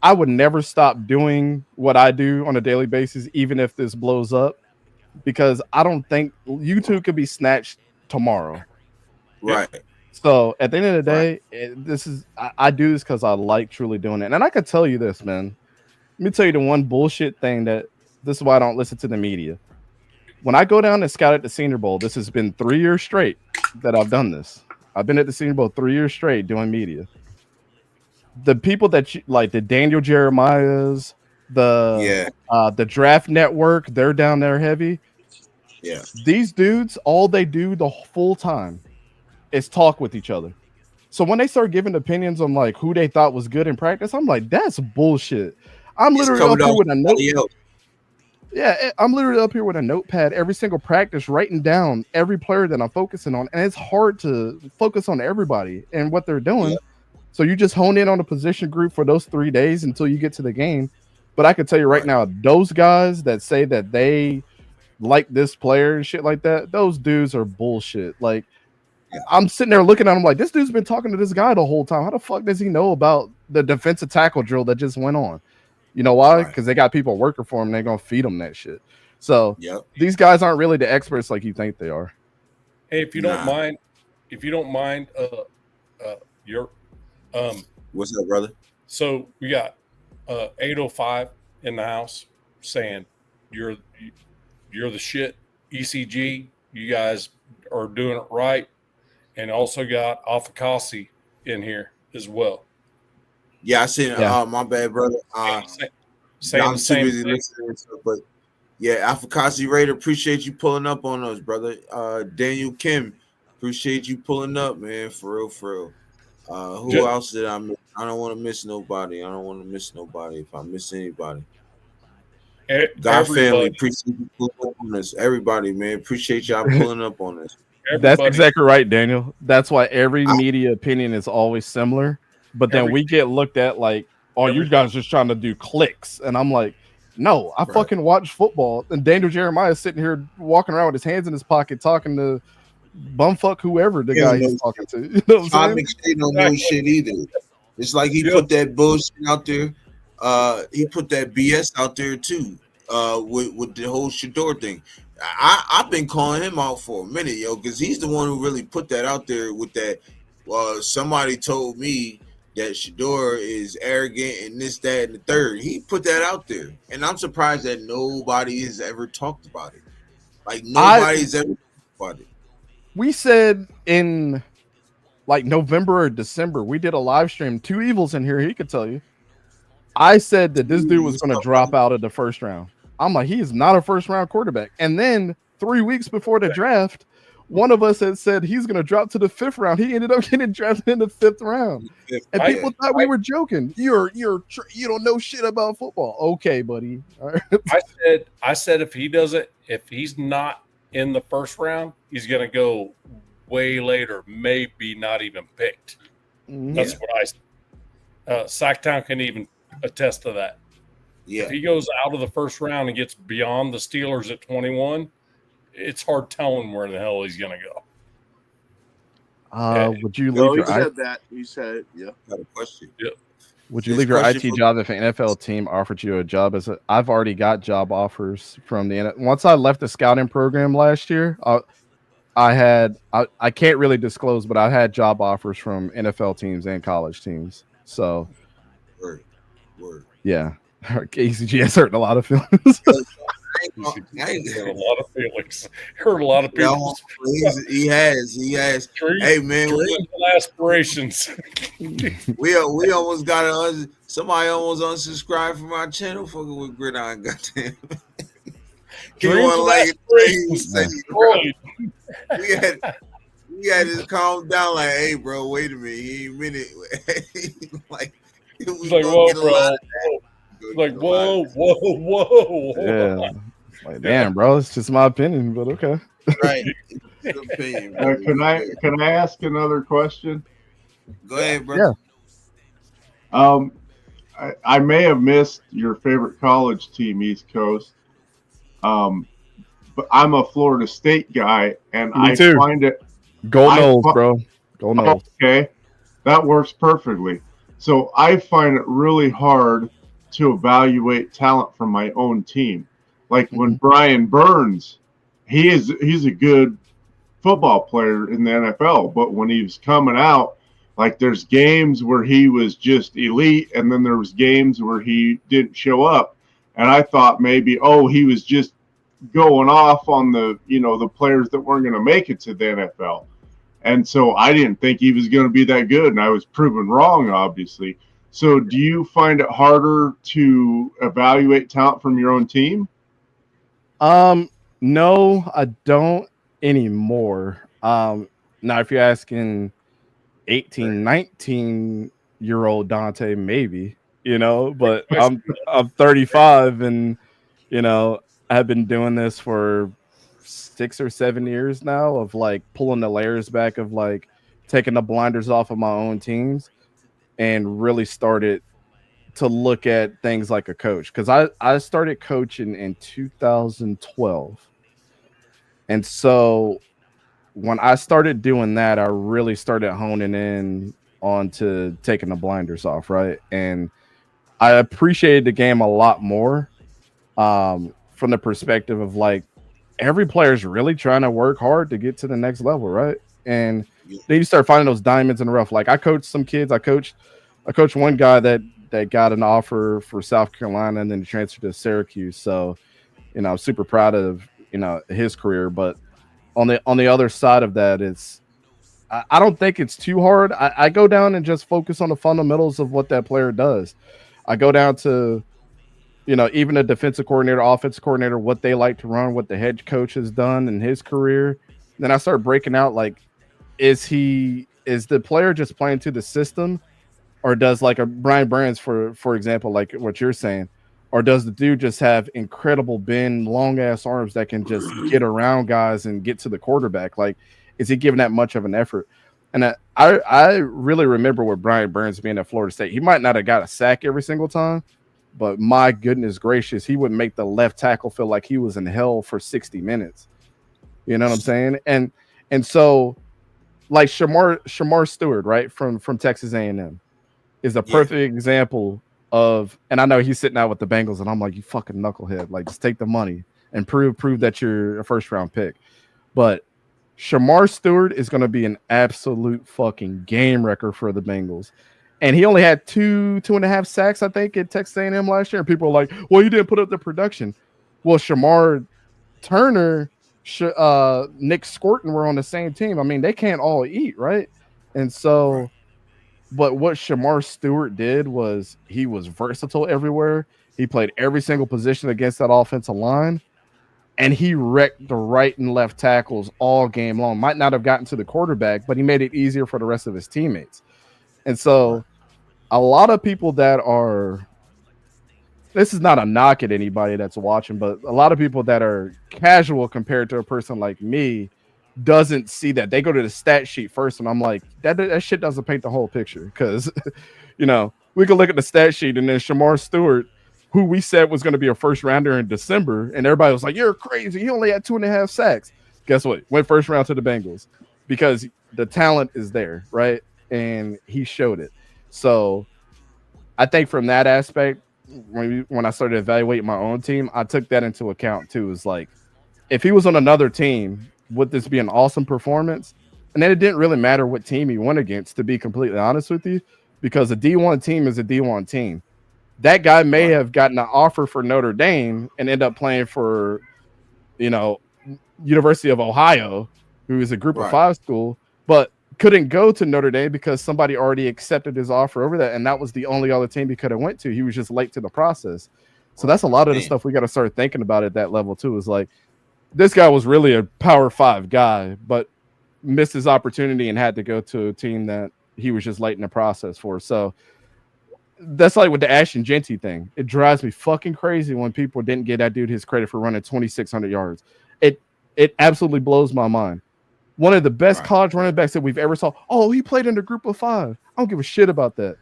I would never stop doing what I do on a daily basis, even if this blows up, because I don't think YouTube could be snatched tomorrow. Right. So at the end of the day, I do this because I like truly doing it. And I could tell you this, man. Let me tell you the one bullshit thing this is why I don't listen to the media. When I go down and scout at the Senior Bowl, this has been 3 years straight that I've done this. I've been at the Senior Bowl 3 years straight doing media. The people that like the Daniel Jeremiahs, the Draft Network, they're down there heavy. Yeah. These dudes, all they do the full time is talk with each other. So when they start giving opinions on like who they thought was good in practice, I'm like, that's bullshit. I'm literally up here with a note. Yeah, I'm literally up here with a notepad every single practice, writing down every player that I'm focusing on. And it's hard to focus on everybody and what they're doing. Yeah. So you just hone in on a position group for those 3 days until you get to the game. But I can tell you right now, those guys that say that they like this player and shit like that, those dudes are bullshit. Like, I'm sitting there looking at him like, this dude's been talking to this guy the whole time. How the fuck does he know about the defensive tackle drill that just went on? You know why? Because they got people working for them. They're going to feed them that shit. So these guys aren't really the experts like you think they are. Hey, if you don't mind, what's up, brother? So we got 805 in the house saying you're the shit. ECG, you guys are doing it right. And also got Afakasi in here as well. Yeah, I seen my bad, brother. I'm too busy listening, but yeah, Afakasi Raider, appreciate you pulling up on us, brother. Daniel Kim, appreciate you pulling up, man. For real. Who else did I miss? I don't want to miss nobody. If I miss anybody. God family, Everybody. appreciate you pulling up on this. Everybody, man, appreciate y'all pulling up on this. That's exactly right, Daniel. That's why every media opinion is always similar. But then we get looked at like, oh, you guys just trying to do clicks. And I'm like, no, I fucking watch football. And Daniel Jeremiah is sitting here walking around with his hands in his pocket talking to bumfuck whoever the guy he's talking to. You know what I'm saying? Don't know shit either. It's like he put that bullshit out there. He put that BS out there too. With the whole Shedeur thing. I've been calling him out for a minute, yo, because he's the one who really put that out there with that. Somebody told me that Shedeur is arrogant and this, that, and the third. He put that out there, and I'm surprised that nobody has ever talked about it. Like nobody's ever talked about it. We said in like November or December, we did a live stream. Two Evils in here, he could tell you. I said that this dude was going to drop out of the first round. I'm like, he is not a first round quarterback. And then 3 weeks before the draft, one of us had said he's going to drop to the 5th round. He ended up getting drafted in the 5th round. And people thought we were joking. You don't know shit about football. Okay, buddy. All right. I said if he's not in the first round, he's going to go way later, maybe not even picked. That's what I said. Sacktown can even attest to that. Yeah. If he goes out of the first round and gets beyond the Steelers at 21, it's hard telling where the hell he's going to go. Would you leave your said that. He said it. Yeah. Got a question. Yep. Would you leave your IT job if an NFL team offered you a job? I've already got job offers from the NFL. Once I left the scouting program last year, I can't really disclose, but I had job offers from NFL teams and college teams. So, word. Yeah. KCG has hurt a lot of feelings. Hurt a lot of feelings. Hurt a lot of people. He has. Hey man, dreams and aspirations. we almost got somebody almost unsubscribed from our channel. Fucking with Gridiron, goddamn. We had to calm down. Like, hey, bro, wait a minute. He ain't meant it. Like, whoa, bro. Like, whoa. Yeah. Like, damn, bro, it's just my opinion, but okay. Right. Can I ask another question? Go ahead, bro. Yeah. I may have missed your favorite college team, East Coast. But I'm a Florida State guy, and I find it. Go Noles, bro. Go Noles. Okay, that works perfectly. So I find it really hard to evaluate talent from my own team. Like when Brian Burns, he's a good football player in the NFL, but when he was coming out, like there's games where he was just elite, and then there was games where he didn't show up. And I thought maybe, he was just going off on the players that weren't going to make it to the NFL. And so I didn't think he was going to be that good, and I was proven wrong, obviously. So do you find it harder to evaluate talent from your own team? No, I don't anymore. Now, if you're asking 18, 19-year-old Dante, maybe, but I'm 35 and, I've been doing this for 6 or 7 years now of like pulling the layers back of like taking the blinders off of my own teams and really started to look at things like a coach. Cause I started coaching in 2012. And so when I started doing that, I really started honing in onto taking the blinders off. Right. And I appreciated the game a lot more. From the perspective of like every player is really trying to work hard to get to the next level, right? And then you start finding those diamonds in the rough. Like I coached some kids. I coached one guy that got an offer for South Carolina and then transferred to Syracuse. So, I'm super proud of his career. But on the other side of that, I don't think it's too hard. I go down and just focus on the fundamentals of what that player does. I go down to even a defensive coordinator, offensive coordinator, what they like to run, what the head coach has done in his career. Then I start breaking out, like, is the player just playing to the system, or does like a Brian Burns, for example, like what you're saying, Or does the dude just have incredible bend, long ass arms that can just get around guys and get to the quarterback? Like, is he giving that much of an effort? And I really remember with Brian Burns being at Florida State. He might not have got a sack every single time, but my goodness gracious, he would make the left tackle feel like he was in hell for 60 minutes. You know what I'm saying? And so, like Shamar Stewart, right, from Texas A&M, is a perfect example of, and I know he's sitting out with the Bengals, and I'm like, you fucking knucklehead, like just take the money and prove that you're a first round pick. But Shamar Stewart is going to be an absolute fucking game wrecker for the Bengals. And he only had 2.5 sacks, I think, at Texas A&M last year. And people are like, well, you didn't put up the production. Well, Shamar Turner, Nick Scorton were on the same team. I mean, they can't all eat, right? And so, but what Shamar Stewart did was he was versatile everywhere. He played every single position against that offensive line. And he wrecked the right and left tackles all game long. Might not have gotten to the quarterback, but he made it easier for the rest of his teammates. And so a lot of people that are, this is not a knock at anybody that's watching, but a lot of people that are casual compared to a person like me doesn't see that. They go to the stat sheet first, and I'm like, that shit doesn't paint the whole picture. Because, you know, we can look at the stat sheet, and then Shamar Stewart, who we said was going to be a first rounder in December, and everybody was like, you're crazy. He only had 2.5 sacks. Guess what? Went first round to the Bengals because the talent is there, right? And he showed it. So I think from that aspect, when I started evaluating my own team, I took that into account too. It's like, if he was on another team, would this be an awesome performance? And then it didn't really matter what team he went against, to be completely honest with you, because a D1 team is a D1 team. That guy may have gotten an offer for Notre Dame and end up playing for, you know, University of Ohio, who is a group of 5 school, but couldn't go to Notre Dame because somebody already accepted his offer over that. And that was the only other team he could have went to. He was just late to the process. So that's a lot of the stuff we got to start thinking about at that level too, is like, this guy was really a Power 5 guy, but missed his opportunity and had to go to a team that he was just late in the process for. So that's like with the Ashton Jeanty thing. It drives me fucking crazy when people didn't give that dude his credit for running 2,600 yards. It absolutely blows my mind. One of the best college running backs that we've ever saw. Oh, he played in a group of 5. I don't give a shit about that.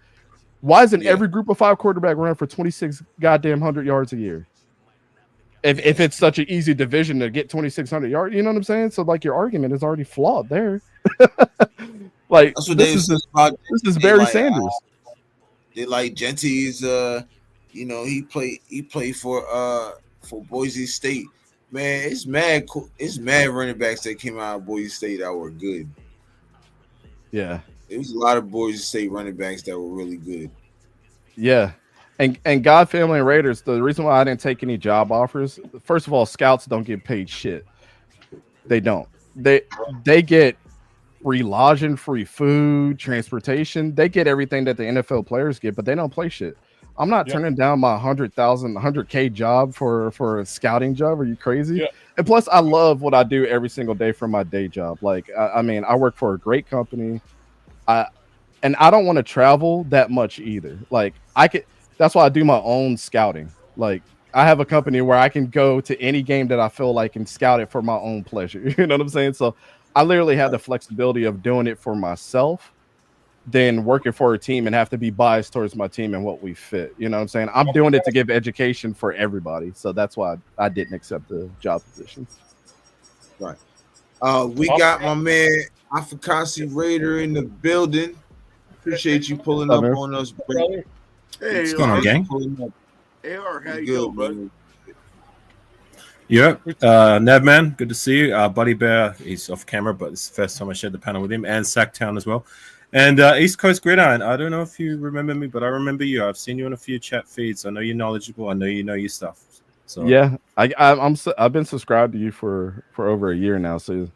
Why isn't every group of 5 quarterback running for 26 goddamn 100 yards a year? If it's such an easy division to get 2,600 yards, you know what I'm saying? So like your argument is already flawed there. Like this is Barry Sanders. They like Jeanty's, you know, he played for Boise State. Man, it's mad running backs that came out of Boise State that were good. Yeah. There was a lot of Boise State running backs that were really good. Yeah. And God Family and Raiders, the reason why I didn't take any job offers, first of all, scouts don't get paid shit. They don't. They get free lodging, free food, transportation. They get everything that the NFL players get, but they don't play shit. I'm not turning down my $100K job for a scouting job. Are you crazy? Yeah. And plus, I love what I do every single day for my day job. Like, I mean, I work for a great company. And I don't want to travel that much either. Like, that's why I do my own scouting. Like, I have a company where I can go to any game that I feel like and scout it for my own pleasure. You know what I'm saying? So I literally have the flexibility of doing it for myself than working for a team and have to be biased towards my team and what we fit. You know what I'm saying? I'm doing it to give education for everybody. So that's why I didn't accept the job positions. Right. We got my man Afakasi Raider in the building. Appreciate you pulling up on us, brother. Hey, what's going on, gang? AR, how you doing, brother? Yeah, Nev, man, good to see you. Buddy Bear, he's off camera, but it's the first time I shared the panel with him, and Sacktown as well. And East Coast Gridiron, I don't know if you remember me, but I remember you. I've seen you in a few chat feeds. I know you're knowledgeable. I know you know your stuff. So yeah, I've been subscribed to you for over a year now. So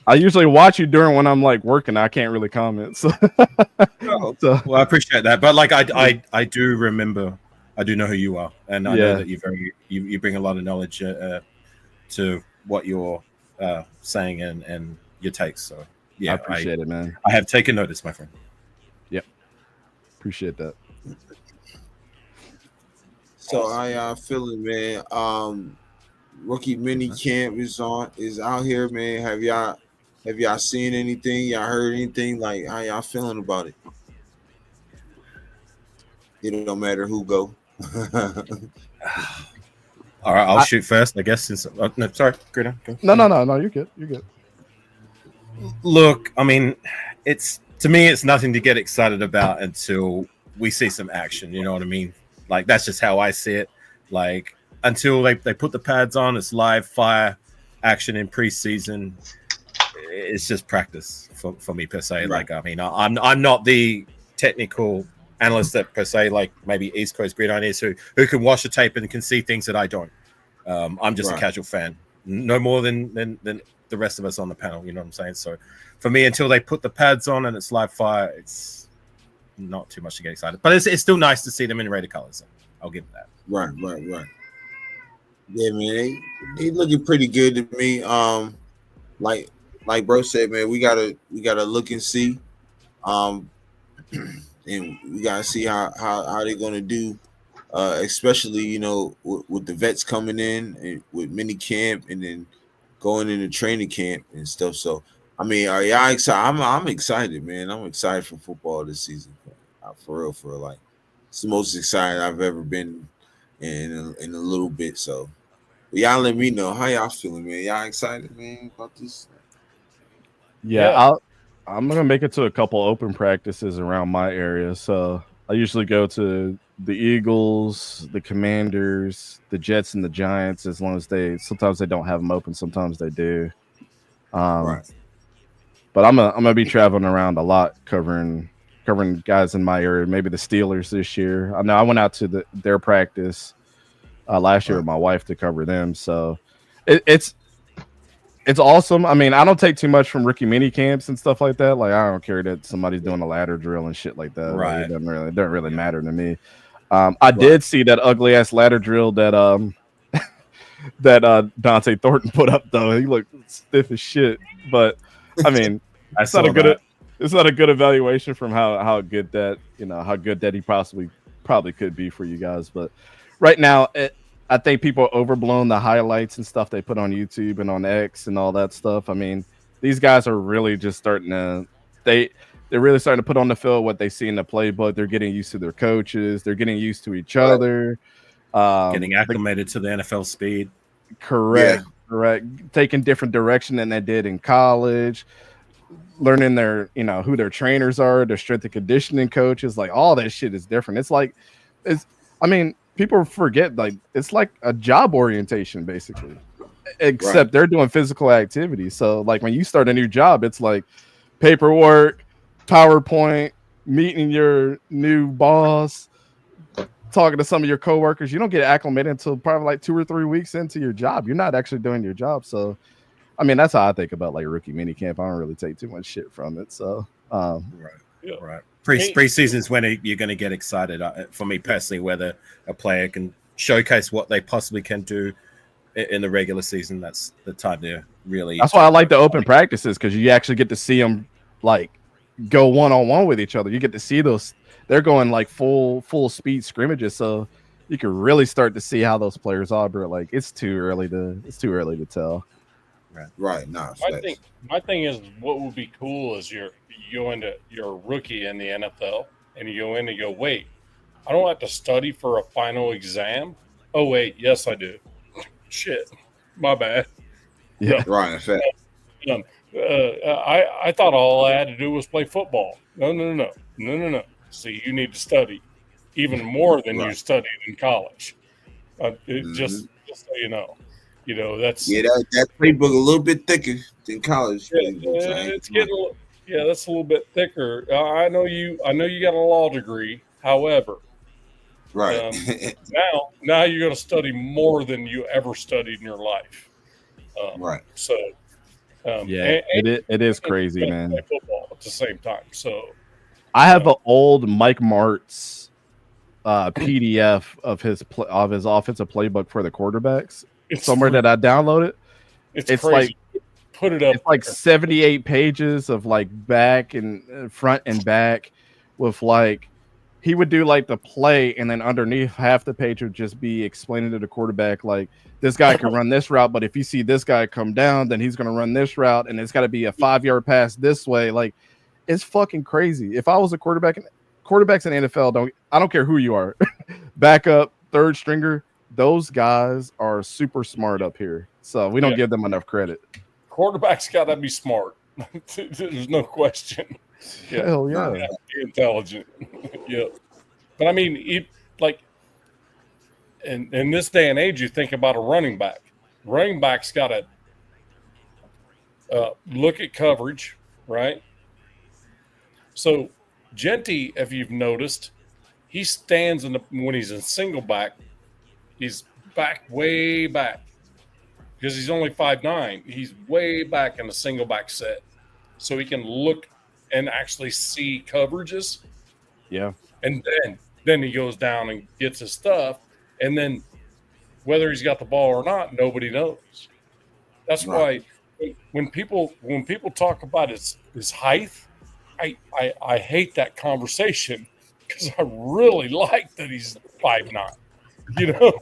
I usually watch you during when I'm like working. I can't really comment. So, well, I appreciate that. But like I do remember. I do know who you are, and I know that you bring a lot of knowledge to what you're saying and your takes. So yeah, I appreciate it, man. I have taken notice, my friend. Yep, appreciate that. So how y'all feeling, man? Rookie mini camp is out here, man. Have y'all seen anything? Y'all heard anything? Like how y'all feeling about it? It don't matter who go. All right, I'll shoot first, I guess. Since no, sorry, go. No, you're good. You're good. Look, I mean, to me, it's nothing to get excited about until we see some action. You know what I mean? Like that's just how I see it. Like until they put the pads on, it's live fire action in preseason. It's just practice for me per se. Right. Like I mean, I'm not the technical analyst that per se like maybe East Coast Gridiron is who can watch the tape and can see things that I don't. I'm just a casual fan, no more than the rest of us on the panel. You know what I'm saying? So for me, until they put the pads on and it's live fire, it's not too much to get excited. But it's still nice to see them in Raider colors. I'll give them that. Right. Yeah, man, they looking pretty good to me. Like bro said, man, we gotta look and see. And we gotta see how they're gonna do, especially you know with the vets coming in and with mini camp and then going into training camp and stuff. So I mean, are y'all excited? I'm excited, man. I'm excited for football this season. For real. Like it's the most excited I've ever been in a little bit. So y'all let me know how y'all feeling, man. Y'all excited, man, about this? Yeah. I'm gonna make it to a couple open practices around my area. So I usually go to the Eagles, the Commanders, the Jets, and the Giants. As long as sometimes they don't have them open, sometimes they do. Right. But I'm gonna be traveling around a lot, covering guys in my area. Maybe the Steelers this year. I know I went out to their practice last year with my wife to cover them. So it's awesome. I mean, I don't take too much from rookie mini camps and stuff like that. Like I don't care that somebody's doing a ladder drill and shit like that. Right. Like, it doesn't really matter to me. I did see that ugly ass ladder drill that that Dante Thornton put up though. He looked stiff as shit. But I mean, it's not a good evaluation from how good that he probably could be for you guys. But right now, I think people are overblown the highlights and stuff they put on YouTube and on X and all that stuff. I mean, these guys are really just starting to they're really starting to put on the field what they see in the playbook. They're getting used to their coaches. They're getting used to each other. Getting acclimated to the NFL speed. Correct. Taking different direction than they did in college. Learning their, who their trainers are, their strength and conditioning coaches, like all that shit is different. People forget, like, it's like a job orientation, basically, except they're doing physical activity. So, like, when you start a new job, it's like paperwork, PowerPoint, meeting your new boss, talking to some of your coworkers. You don't get acclimated until probably like 2 or 3 weeks into your job. You're not actually doing your job. So, I mean, that's how I think about like rookie mini camp. I don't really take too much shit from it. So, right. Preseason is when you're going to get excited. For me personally, whether a player can showcase what they possibly can do in the regular season, that's the time to really. That's why I like the open practices, because you actually get to see them like go one-on-one with each other. You get to see those. They're going like full speed scrimmages, so you can really start to see how those players are. But like, it's too early to tell. Right. No. My thing is, what would be cool is you go into you're a rookie in the NFL and you go in and go, wait, I don't have to study for a final exam. Oh wait, yes I do. Shit, my bad. Yeah. Right. I thought all I had to do was play football. No. See, you need to study even more than you studied in college. Just so you know. That's that playbook a little bit thicker than college. It's getting that's a little bit thicker. I know you got a law degree. However, now you're going to study more than you ever studied in your life. So, it is crazy, man. Play football at the same time. So, I have an old Mike Martz PDF of his offensive playbook for the quarterbacks. Somewhere that I downloaded. It's crazy. Like, put it up. It's like 78 pages of like back and front and back with like he would do like the play, and then underneath half the page would just be explaining to the quarterback like this guy can run this route, but if you see this guy come down, then he's going to run this route, and it's got to be a 5-yard pass this way. Like, it's fucking crazy. If I was a quarterback, quarterbacks in the NFL I don't care who you are, backup, third stringer, those guys are super smart up here. So we don't give them enough credit. Quarterback's got to be smart. There's no question. Hell yeah. Be intelligent. Yeah. But I mean, in this day and age, you think about a running back. Running back's got to look at coverage, right? So Genty, if you've noticed, he stands when he's in single back, he's way back because he's only 5'9". He's way back in the single back set, so he can look and actually see coverages. Yeah. And then he goes down and gets his stuff, and then whether he's got the ball or not, nobody knows. That's why when people talk about his height, I hate that conversation because I really like that he's 5'9". You know,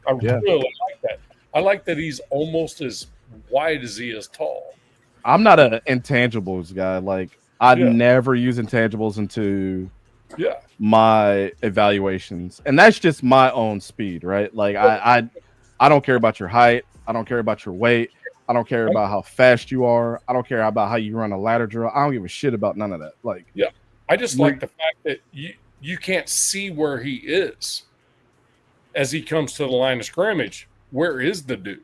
I really like that. I like that he's almost as wide as he is tall. I'm not an intangibles guy. Like, I never use intangibles into my evaluations, and that's just my own speed, right? Like, I don't care about your height. I don't care about your weight. I don't care about how fast you are. I don't care about how you run a ladder drill. I don't give a shit about none of that. Like, I just like the fact that you can't see where he is as he comes to the line of scrimmage. Where is the dude?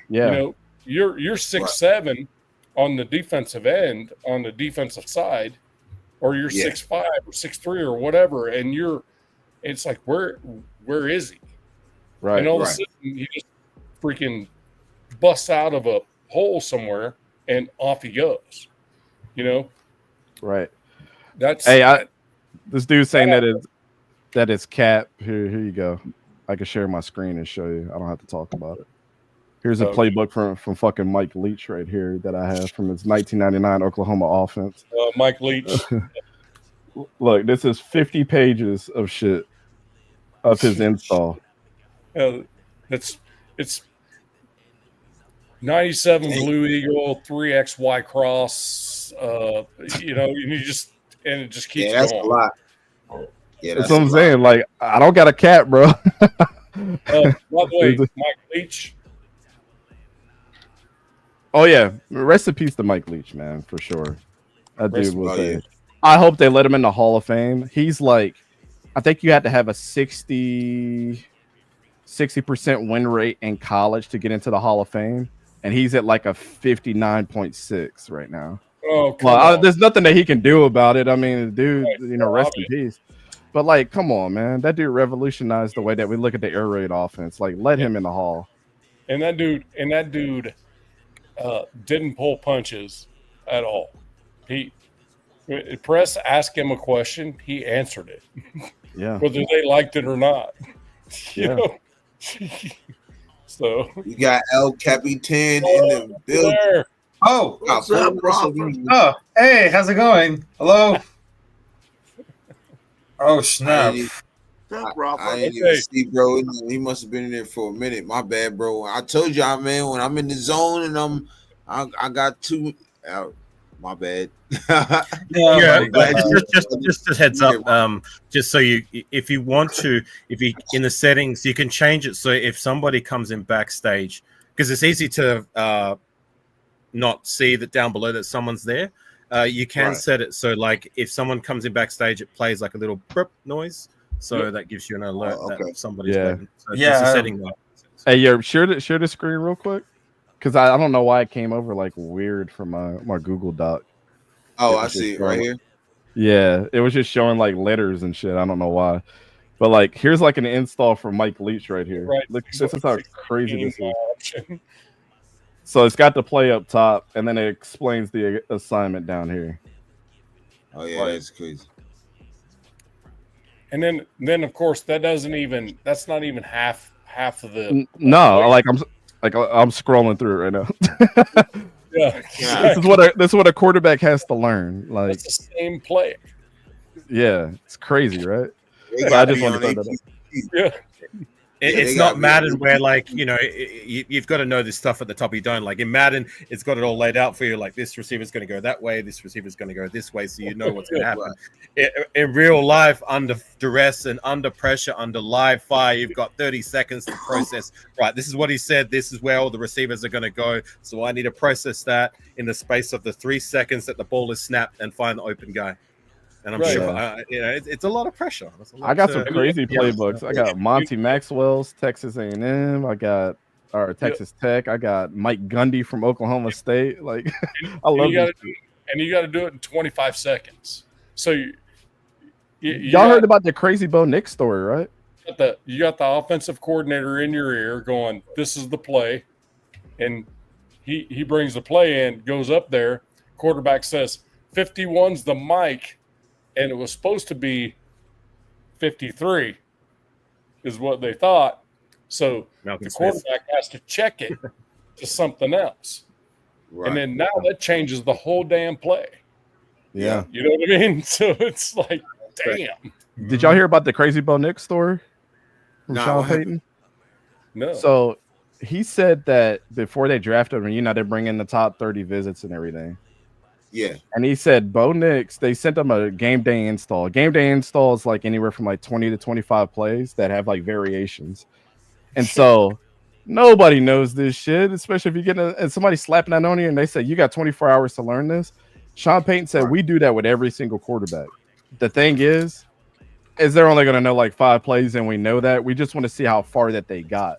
Yeah, you know, you're 6'7" on the defensive end, on the defensive side, or you're 6'5" or 6'3" or whatever, and it's like where is he? Right. And all of a sudden he just freaking busts out of a hole somewhere and off he goes. You know? Right. That's this dude saying that is cap. Here you go. I can share my screen and show you. I don't have to talk about it. Here's a playbook from fucking Mike Leach right here that I have from his 1999 Oklahoma offense. Mike Leach. Look, this is 50 pages of shit of his install. It's 97 Blue Eagle, 3XY cross. You know, and it just keeps that's going. A lot. Yeah, that's what I'm saying. Like, I don't got a cap, bro. By the way, Mike Leach. Oh yeah, rest in peace to Mike Leach, man, for sure. That dude was. I hope they let him in the Hall of Fame. He's like, I think you had to have a 60% win rate in college to get into the Hall of Fame, and he's at like a 59.6 right now. Oh, there's nothing that he can do about it. I mean, dude, rest in peace. But like, come on, man, that dude revolutionized the way that we look at the air raid offense. Like, let him in the Hall. And that dude didn't pull punches at all. Press asked him a question, he answered it. Yeah. Whether they liked it or not. You know? So you got El Capitan in the building. There. Oh, what's up, oh, hey, how's it going? Hello. Oh snap! I didn't even see, bro. He must have been in there for a minute. My bad, bro. I told y'all, man, when I'm in the zone and I got two. My bad. Just a heads up. Just so if you in the settings, you can change it so if somebody comes in backstage, because it's easy to not see that down below that someone's there. You can set it so like if someone comes in backstage, it plays like a little burp noise, so that gives you an alert that somebody's waiting. So just a setting. Hey, share the screen real quick, because I don't know why it came over like weird from my Google Doc. Oh, I see it right here. Yeah, it was just showing like letters and shit. I don't know why, but like here's like an install for Mike Leach right here. Right. Look, this is how crazy this is. So it's got the play up top, and then it explains the assignment down here. Oh yeah, that's crazy. And then of course that's not even half of the. No, like I'm scrolling through it right now. Yeah. This is what a quarterback has to learn. Like, it's the same play. Yeah, it's crazy, right? They I gotta just be wanted on to throw that up. AT&T. Yeah. It's they not gotta be Madden on where, like, you've got to know this stuff at the top. You don't. Like in Madden, it's got it all laid out for you. Like this receiver's going to go that way, this receiver's going to go this way, so you know what's going to happen. In real life, under duress and under pressure, under live fire, you've got 30 seconds to process. Right, this is what he said. This is where all the receivers are going to go. So I need to process that in the space of the 3 seconds that the ball is snapped and find the open guy. And I'm sure, it's a lot of pressure. I got some crazy playbooks. I got Monty Maxwell's Texas A&M. I got Texas Tech. I got Mike Gundy from Oklahoma State. Like, I love this. And you got to do it in 25 seconds. So y'all heard about the crazy Bo Nix story, right? You got the offensive coordinator in your ear going, "This is the play," and he brings the play in, goes up there. Quarterback says, "51's the mic." And it was supposed to be 53 is what they thought. So the quarterback has to check it to something else. Right. And then now that changes the whole damn play. Yeah. You know what I mean? So it's like, damn. Did y'all hear about the crazy Bo Nix story from Sean Payton? No. So he said that before they drafted him, they bring in the top 30 visits and everything. Yeah. And he said Bo Nix, they sent him a game day install. Game day install is like anywhere from like 20 to 25 plays that have like variations. And so nobody knows this shit, especially if you get somebody slapping that on you and they say, you got 24 hours to learn this. Sean Payton said, we do that with every single quarterback. The thing is they're only going to know like 5 plays, and we know that. We just want to see how far that they got.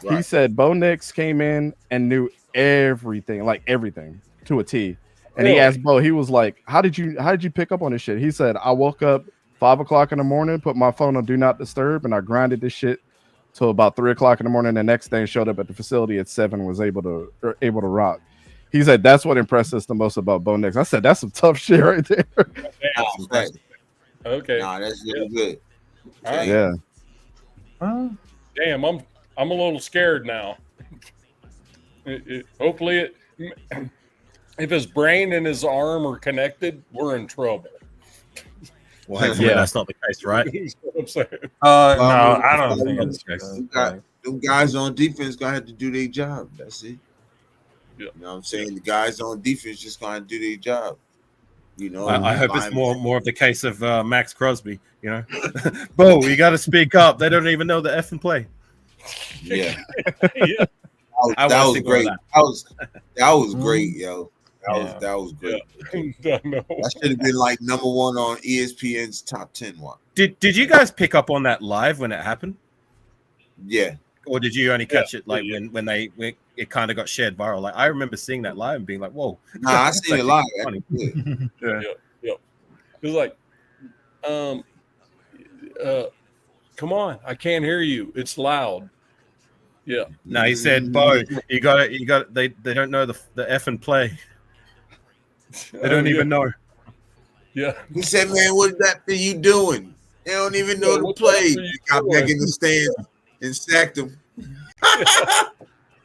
Right. He said Bo Nix came in and knew everything, like everything to a T. And he asked Bo, he was like, how did you pick up on this shit? He said, I woke up 5 o'clock in the morning, put my phone on do not disturb, and I grinded this shit till about 3 o'clock in the morning. The next day, showed up at the facility at 7, was able to rock. He said that's what impressed us the most about Bo Nix. I said that's some tough shit right there. Okay. Nah, that's really good. Right. Yeah. Damn, I'm a little scared now. Hopefully if his brain and his arm are connected, we're in trouble. Well, hopefully that's not the case, right? That's what I'm saying. No, I don't think that's the case. Them guys on defense gonna have to do their job. That's it. Yeah. You know what I'm saying? The guys on defense just gonna do their job. I hope it's more of the case of Max Crosby. Bo, you got to speak up. They don't even know the effing play. Yeah. Yeah. That was great. That was great, yo. That was great. Yeah. That should have been like number 1 on ESPN's top 10 one. Did you guys pick up on that live when it happened? Yeah. Or did you only catch it like when it kind of got shared viral? Like I remember seeing that live and being like, "Whoa!" Nah, I seen it live. Yeah. It was like, come on, I can't hear you. It's loud. Yeah. No, he said, "Bo, you got it. They don't know the effing play. They don't even know." Yeah. He said, "Man, what is that for you doing? They don't even know the play." He got back in the stands and sacked him.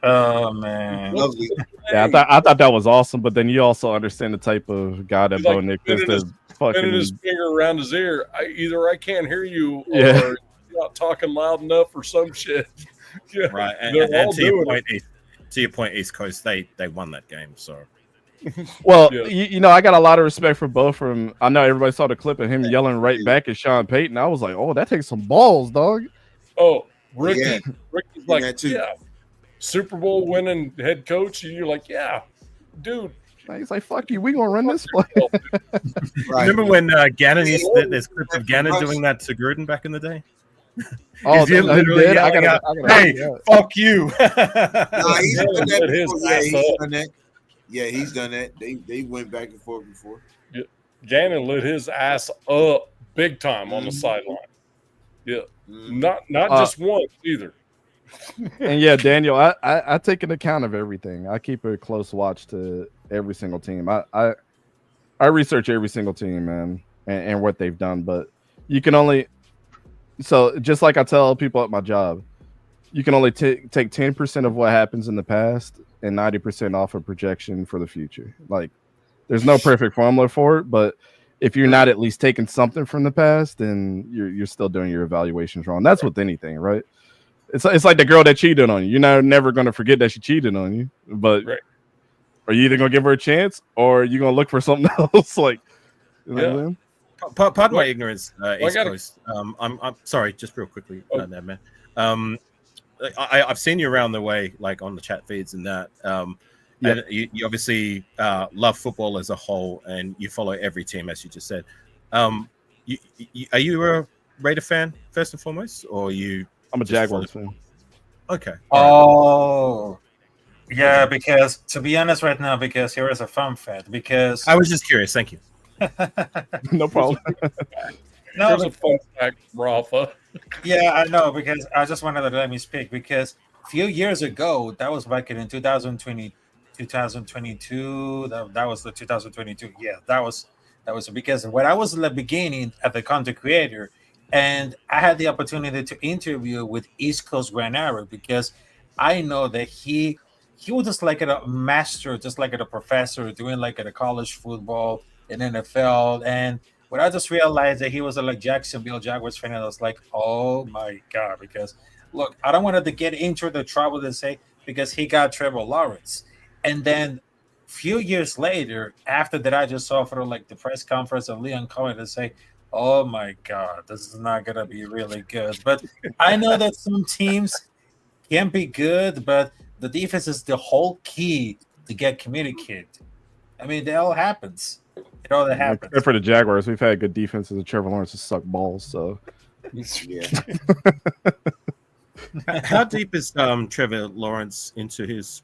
Oh man. Lovely. Yeah, I thought that was awesome, but then you also understand the type of guy that Bo Nix is. Spinning his finger around his ear. Either I can't hear you, or Yeah. you're not talking loud enough, or some shit. Yeah. Right. And to your point, East Coast, they won that game. So. Well, Yeah. I got a lot of respect for Bo. I know everybody saw the clip of him yelling right back at Sean Payton. I was like, oh, that takes some balls, dog. Oh, Ricky. Yeah. Ricky's Yeah, like, too. yeah, Super Bowl winning head coach, and you're like, yeah, dude. He's like, fuck you, we gonna run this play. Right. Remember when Gannon there's clips of Gannon doing that to Gruden back in the day? Oh, He's literally did? yelling out, "Hey, fuck you!" Nah, he's done that Let his before. ass He's up. done that. Yeah, he's done that. They went back and forth before. Gannon lit his ass up big time on the sideline. Yeah, not just once either. And yeah, Daniel, I take an account of everything. I keep a close watch to every single team. I research every single team, man, and what they've done. But you can only just like I tell people at my job, you can only take 10% of what happens in the past and 90% off a projection for the future. Like, there's no perfect formula for it, but if you're not at least taking something from the past, then you're still doing your evaluations wrong. That's with anything, right? It's like the girl that cheated on you. You're never going to forget that she cheated on you, but are you either going to give her a chance or are you going to look for something else? Like, you know what I mean? Pardon my ignorance, East Coast. I'm sorry, just real quickly, man. I've seen you around the way, like on the chat feeds and that. And you obviously love football as a whole, and you follow every team, as you just said. Are you a Raider fan first and foremost, or you? I'm a Jaguars fan. Okay. Oh, yeah. Because to be honest, right now, because here is a fun fact. Because I was just curious. Thank you. No problem. No, there's a fun fact, Rafa. Yeah, I know, because I just wanted to let me speak, because a few years ago, that was back in 2020, 2022. That was the 2022. Yeah, that was because when I was in the beginning at the content creator, and I had the opportunity to interview with East Coast Grand Arrow, because I know that he was just like a master, just like a professor doing like at a college football in NFL. And when I just realized that he was a like Jacksonville Jaguars fan, I was like, oh my God, because look, I don't want to get into the trouble to say, because he got Trevor Lawrence. And then a few years later, after that, I just saw for like the press conference of Leon Cohen to say, oh my God, this is not going to be really good. But I know that some teams can be good, but the defense is the whole key to get communicated. I mean, that all happens. It all happens. Except for the Jaguars, we've had good defenses, and Trevor Lawrence has sucked balls. So, yeah. How deep is Trevor Lawrence into his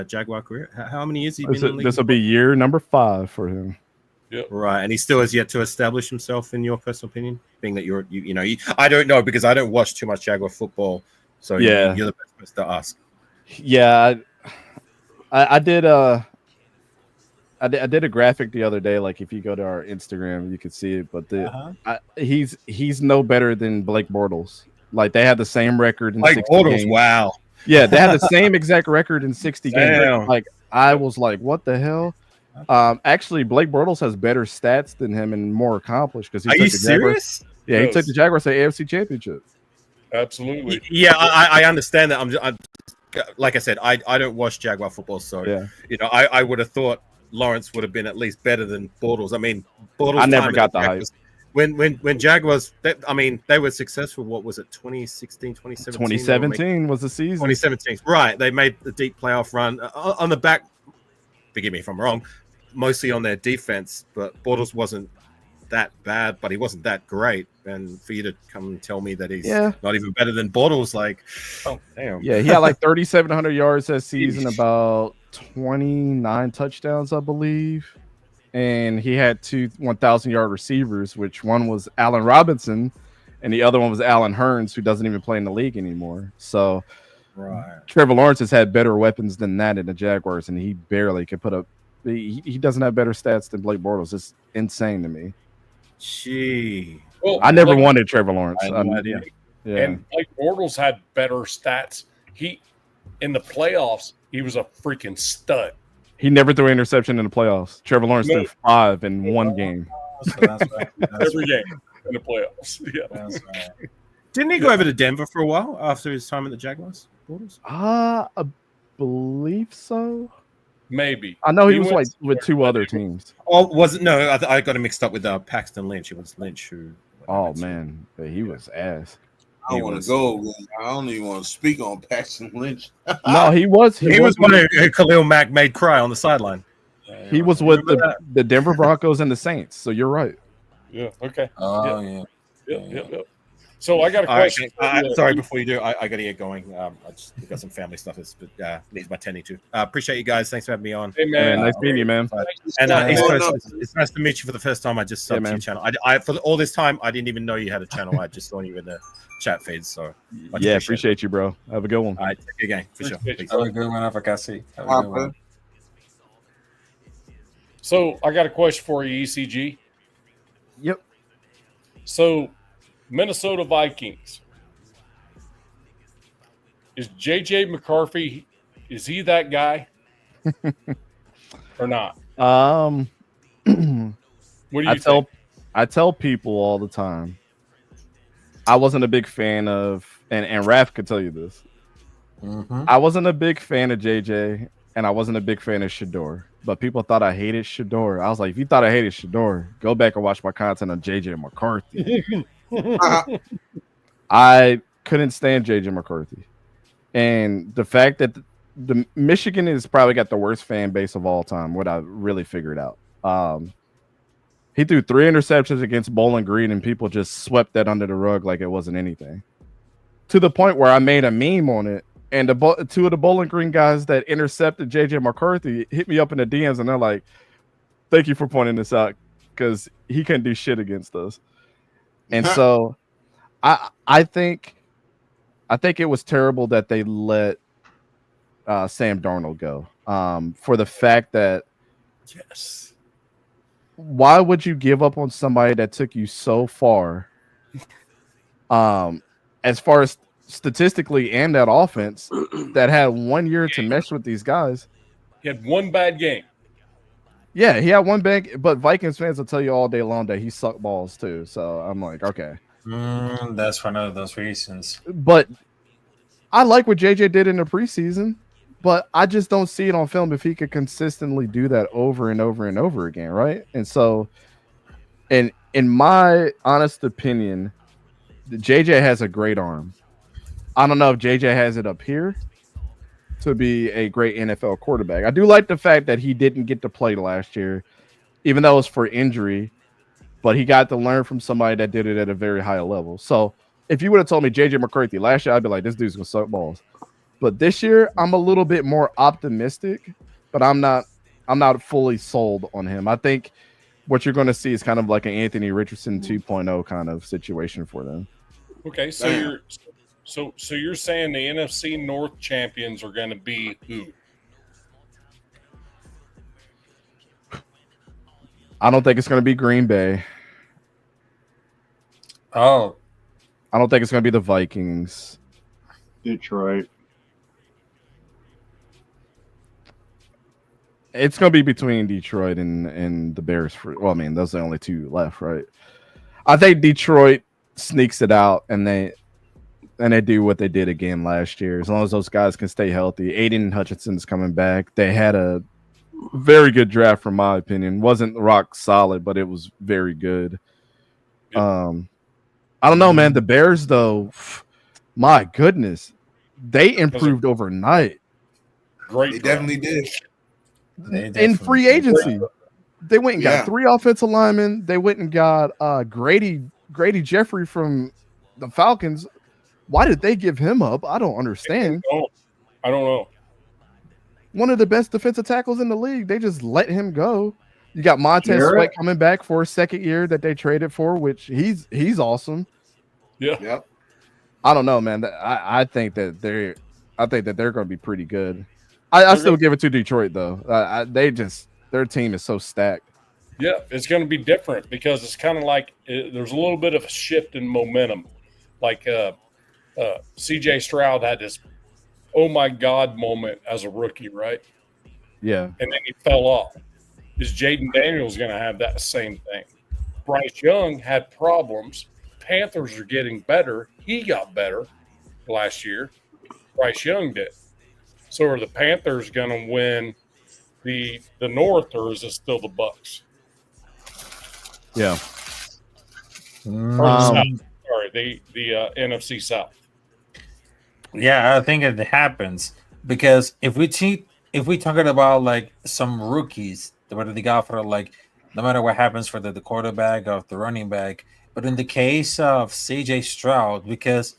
Jaguar career? How many years has he been in the league? This will be year number 5 for him. Yep. Right, and he still has yet to establish himself, in your personal opinion, being that I don't know, because I don't watch too much Jaguar football, so yeah, you're the best person to ask. Yeah, I did I did a graphic the other day. Like, if you go to our Instagram, you can see it. But he's no better than Blake Bortles. Like, they had the same record in 60 games. Wow. Yeah, they had the same exact record in 60 games. Like, I was like, what the hell? Actually, Blake Bortles has better stats than him and more accomplished, because Are you serious? Yeah, he took the Jaguars to the AFC Championship. Absolutely. Yeah, I understand that. I'm like I said, I don't watch Jaguar football, so I would have thought Lawrence would have been at least better than Bortles. I mean, Bortles. I never got the hype. When Jaguars, they were successful. What was it? 2016, 2017? 2017 was the season. 2017, right? They made the deep playoff run on the back. Forgive me if I'm wrong. Mostly on their defense, but Bortles wasn't that bad, but he wasn't that great. And for you to come and tell me that he's not even better than Bortles, like, oh damn. Yeah, he had like 3,700 yards that season, about 29 touchdowns, I believe. And he had 2 1,000-yard receivers, which one was Allen Robinson, and the other one was Allen Hurns, who doesn't even play in the league anymore. So Trevor Lawrence has had better weapons than that in the Jaguars, and he barely could put up. He doesn't have better stats than Blake Bortles. It's insane to me. Gee. Well, I never wanted Trevor Lawrence. I had no idea. Yeah. And Blake Bortles had better stats. He, in the playoffs, he was a freaking stud. He never threw an interception in the playoffs. Trevor Lawrence threw 5 in one game. So that's right. Every game in the playoffs. Yeah. That's right. Didn't he go over to Denver for a while after his time at the Jaguars? Bortles? I believe so. Maybe. I know he was like with 2 other teams. Oh, was it? No, I got him mixed up with Paxton Lynch. It was Lynch who. Oh man, he was ass. I don't want to go. I don't even want to speak on Paxton Lynch. No, he was one who Khalil Mack made cry on the sideline. He was with the Denver Broncos and the Saints. So you're right. Yeah. Okay. Oh yeah. So I got a question. Sorry, before you do, I got to get going. I just got some family stuff that needs my tending to. Appreciate you guys. Thanks for having me on. Hey man, nice meeting you, man. And it's nice to meet you for the first time. I just subbed to your channel. I for all this time I didn't even know you had a channel. I just saw you in the chat feeds. So appreciate you, bro. Have a good one. All right, take it again for sure. Have a good one, Afakasi. Have a good one. So I got a question for you, ECG. Yep. So Minnesota Vikings. Is JJ McCarthy, is he that guy? Or not? What do you think? I tell people all the time. I wasn't a big fan of, and Raph could tell you this. Mm-hmm. I wasn't a big fan of JJ, and I wasn't a big fan of Shador. But people thought I hated Shador. I was like, if you thought I hated Shador, go back and watch my content on JJ McCarthy. I couldn't stand JJ McCarthy. And the fact that the Michigan has probably got the worst fan base of all time, what I really figured out. He threw 3 interceptions against Bowling Green, and people just swept that under the rug like it wasn't anything. To the point where I made a meme on it, and 2 of the Bowling Green guys that intercepted JJ McCarthy hit me up in the DMs, and they're like, "Thank you for pointing this out, because he couldn't do shit against us." And so, I think it was terrible that they let Sam Darnold go. For the fact that, Yes, why would you give up on somebody that took you so far? As far as statistically and that offense that had 1 year to mesh with these guys. he had one bad game. Yeah, he had one bad, but Vikings fans will tell you all day long that he sucked balls too. So I'm like, okay. That's one of those reasons. But I like what JJ did in the preseason, but I just don't see it on film if he could consistently do that over and over and over again, right? And so, in my honest opinion, JJ has a great arm. I don't know if JJ has it up here to be a great NFL quarterback. I do like the fact that he didn't get to play last year, even though it was for injury, but he got to learn from somebody that did it at a very high level. So if you would have told me JJ McCarthy last year, I'd be like, this dude's gonna suck balls. But this year, I'm a little bit more optimistic, but I'm not fully sold on him. I think what you're going to see is kind of like an Anthony Richardson 2.0 kind of situation for them. Okay, so you're saying the NFC North champions are going to be who? I don't think it's going to be Green Bay. Oh, I don't think it's going to be the Vikings. Detroit. It's going to be between Detroit and the Bears. Well, I mean, those are the only 2 left, right? I think Detroit sneaks it out, and they do what they did again last year. As long as those guys can stay healthy. Aiden Hutchinson's coming back. They had a very good draft, from my opinion. Wasn't rock solid, but it was very good. I don't know, man. The Bears, though, my goodness, they improved overnight. Great, they definitely did. In free agency, they went and got 3 offensive linemen. They went and got Grady Jeffrey from the Falcons. Why did they give him up? I don't understand. I don't know. One of the best defensive tackles in the league. They just let him go. You got Montez Sweat coming back for a second year that they traded for, which he's awesome. Yeah. Yep. I don't know, man. I think that they're going to be pretty good. I still give it to Detroit though. Their team is so stacked. Yeah, it's going to be different because it's kind of like there's a little bit of a shift in momentum. Like C.J. Stroud had this oh my God moment as a rookie, right? Yeah. And then he fell off. Is Jaden Daniels going to have that same thing? Bryce Young had problems. Panthers are getting better. He got better last year. Bryce Young did. So are the Panthers going to win the North, or is it still the Bucks? Yeah. Sorry, the NFC South. Yeah, I think it happens because if we talking about like some rookies, what they got for like no matter what happens for the quarterback or the running back, but in the case of CJ Stroud, because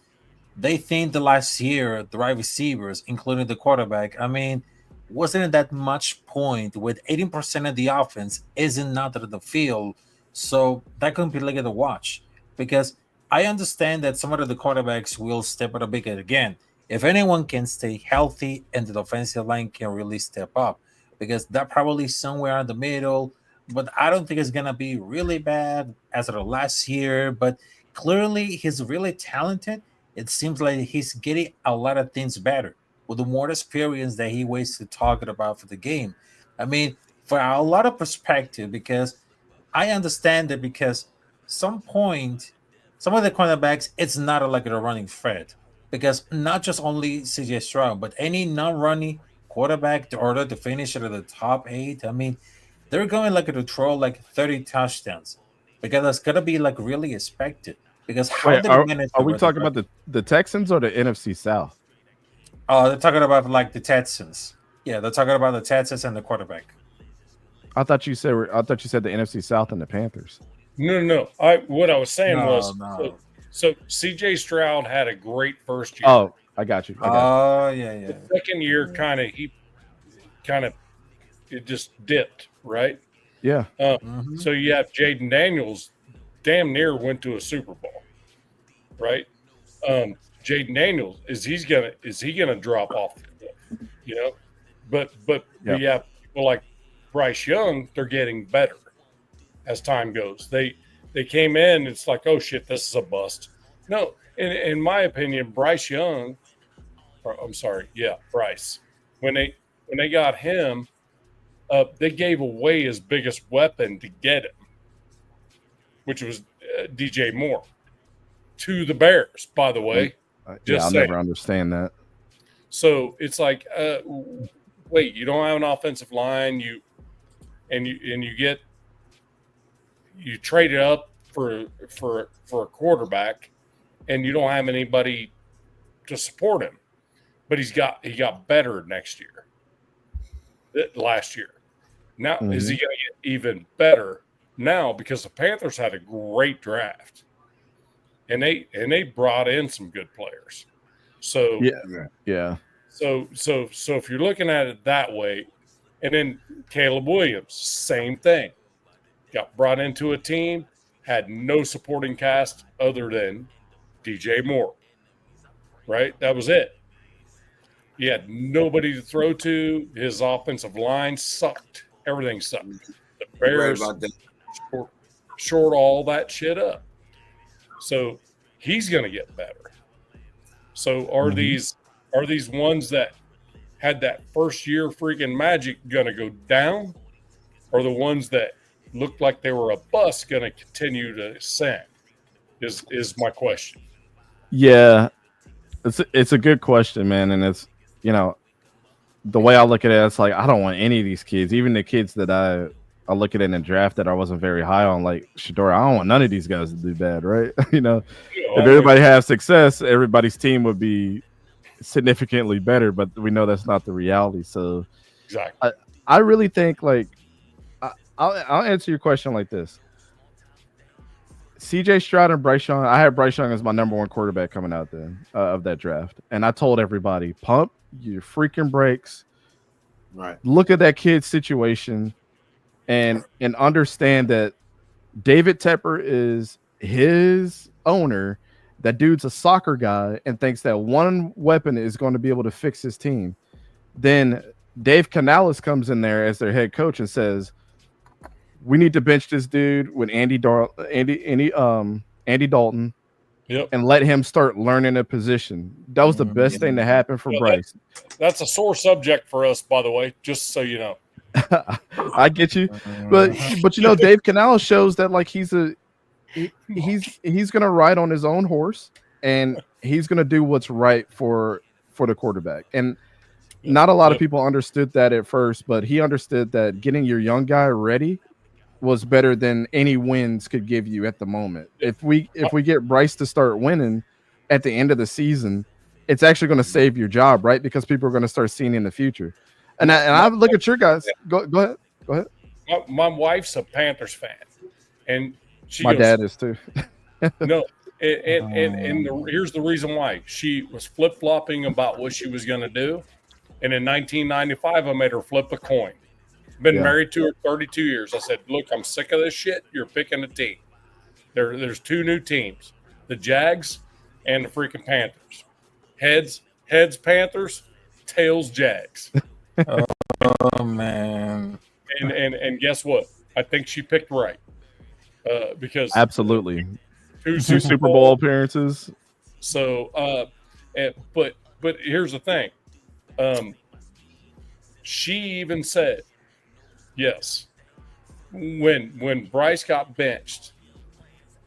they think the last year the right receivers, including the quarterback, I mean, wasn't that much point with 80% of the offense isn't not at the field, so that couldn't be like to watch because I understand that some of the quarterbacks will step up a bit again. If anyone can stay healthy and the offensive line can really step up, because that probably somewhere in the middle, but I don't think it's going to be really bad as of the last year, but clearly he's really talented. It seems like he's getting a lot of things better with the more experience that he waits to talk about for the game. I mean, for a lot of perspective, because I understand it because some point, some of the cornerbacks, it's not like a running threat because not just only CJ Stroud, but any non-running quarterback in order to finish at the top 8. I mean, they're going like to throw like 30 touchdowns because that's gonna be like really expected. Because how Wait, they are manage we talking about the Texans or the NFC South? Oh, they're talking about like the Texans. Yeah, they're talking about the Texans and the quarterback. I thought you said the NFC South and the Panthers. No. What I was saying was no. so CJ Stroud had a great first year. Oh, I got you. Yeah. The second year it just dipped, right? Yeah. So you have Jaden Daniels damn near went to a Super Bowl, right? Jaden Daniels is he gonna drop off the cliff, you know? But you have people like Bryce Young, they're getting better as time goes. They came in, it's like, oh shit, this is a bust. No, in my opinion, Bryce, when they got him, they gave away his biggest weapon to get him, which was DJ Moore, to the Bears, by the way. I'll never understand that. So it's like, wait, you don't have an offensive line, you trade it up for a quarterback, and you don't have anybody to support him. But he got better last year. Now is he going to get even better now because the Panthers had a great draft, and they brought in some good players. So yeah. So if you're looking at it that way, and then Caleb Williams, same thing, got brought into a team, had no supporting cast other than DJ Moore, right? That was it. He had nobody to throw to. His offensive line sucked. Everything sucked. The Bears short all that shit up. So he's going to get better. So are these ones that had that first year freaking magic going to go down, or the ones that looked like they were a bust going to continue to ascend? Is my question. Yeah, it's a good question, man, and it's, you know, the way I look at it, it's like I don't want any of these kids, even the kids that I look at in the draft that I wasn't very high on, like Shedeur. I don't want none of these guys to do bad, right? You know, if everybody has success, everybody's team would be significantly better, but we know that's not the reality. So exactly, I really think, like, I'll answer your question like this. CJ Stroud and Bryce Young. I had Bryce Young as my number one quarterback coming out then of that draft, and I told everybody, pump your freaking brakes. Right. Look at that kid's situation, and understand that David Tepper is his owner. That dude's a soccer guy and thinks that one weapon is going to be able to fix his team. Then Dave Canales comes in there as their head coach and says, we need to bench this dude with Andy Dalton, and let him start learning a position. That was the best thing to happen for Bryce. That's a sore subject for us, by the way, just so you know. I get you, but you know, Dave Canales shows that, like, he's gonna ride on his own horse, and he's gonna do what's right for the quarterback. And not a lot of people understood that at first, but he understood that getting your young guy ready was better than any wins could give you at the moment. If we get Bryce to start winning at the end of the season, it's actually going to save your job, right? Because people are going to start seeing in the future. And I look at your guys. Go ahead. My wife's a Panthers fan, and my dad is too. No, and here's the reason why. She was flip-flopping about what she was going to do, and in 1995, I made her flip a coin. Been married to her 32 years. I said, look, I'm sick of this shit. You're picking a team. There's two new teams, the Jags and the freaking Panthers. Heads Panthers, tails Jags. Oh man. And guess what? I think she picked right. Because absolutely two Super Bowl appearances. So but here's the thing. She even said, yes, when Bryce got benched,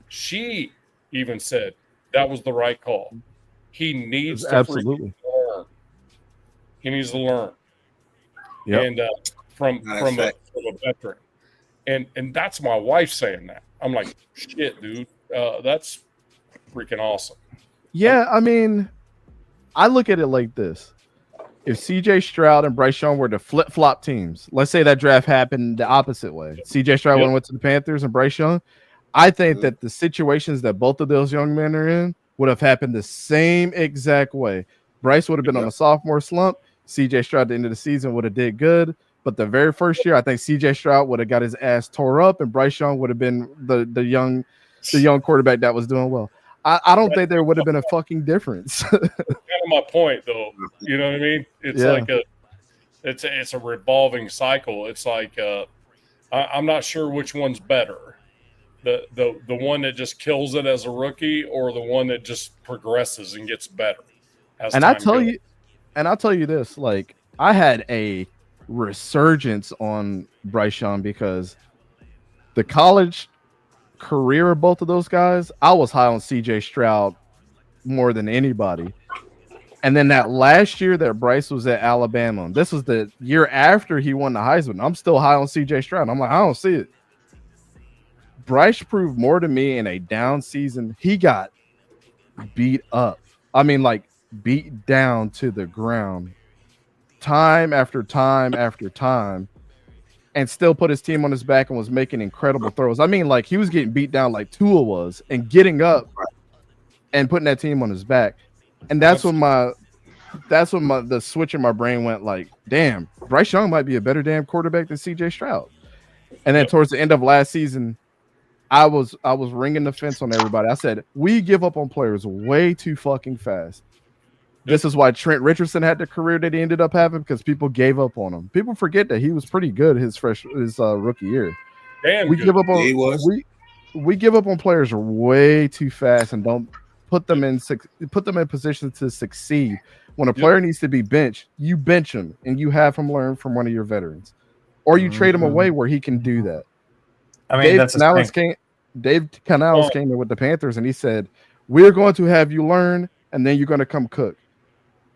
she even said that was the right call. He needs to absolutely learn. He needs to learn. Yep. And from a veteran. And that's my wife saying that. I'm like, shit, dude. That's freaking awesome. Yeah, I mean, I look at it like this. If CJ Stroud and Bryce Young were to flip-flop teams, let's say that draft happened the opposite way. CJ Stroud went to the Panthers and Bryce Young, I think that the situations that both of those young men are in would have happened the same exact way. Bryce would have been on a sophomore slump. CJ Stroud at the end of the season would have did good. But the very first year, I think CJ Stroud would have got his ass tore up, and Bryce Young would have been the young quarterback that was doing well. I don't think there would have been a fucking difference. Kind of my point, though. You know what I mean? It's like it's a revolving cycle. It's like I'm not sure which one's better. The one that just kills it as a rookie, or the one that just progresses and gets better. And I'll tell you this, like, I had a resurgence on Bryce Young because the college career of both of those guys, I was high on CJ Stroud more than anybody. And then that last year that Bryce was at Alabama, this was the year after he won the Heisman, I'm still high on CJ Stroud. I'm like, I don't see it. Bryce proved more to me in a down season. He got beat up. I mean, like, beat down to the ground time after time after time, and still put his team on his back and was making incredible throws. I mean, like, he was getting beat down like Tua was and getting up and putting that team on his back. And that's when the switch in my brain went like, damn, Bryce Young might be a better damn quarterback than CJ Stroud. And then towards the end of last season, I was ringing the fence on everybody. I said, we give up on players way too fucking fast. This is why Trent Richardson had the career that he ended up having, because people gave up on him. People forget that he was pretty good his rookie year. We give up on players way too fast and don't put them in positions to succeed. When a player needs to be benched, you bench him and you have him learn from one of your veterans, or you trade him away where he can do that. I mean, Dave Canales came in with the Panthers and he said, "We're going to have you learn, and then you're going to come cook."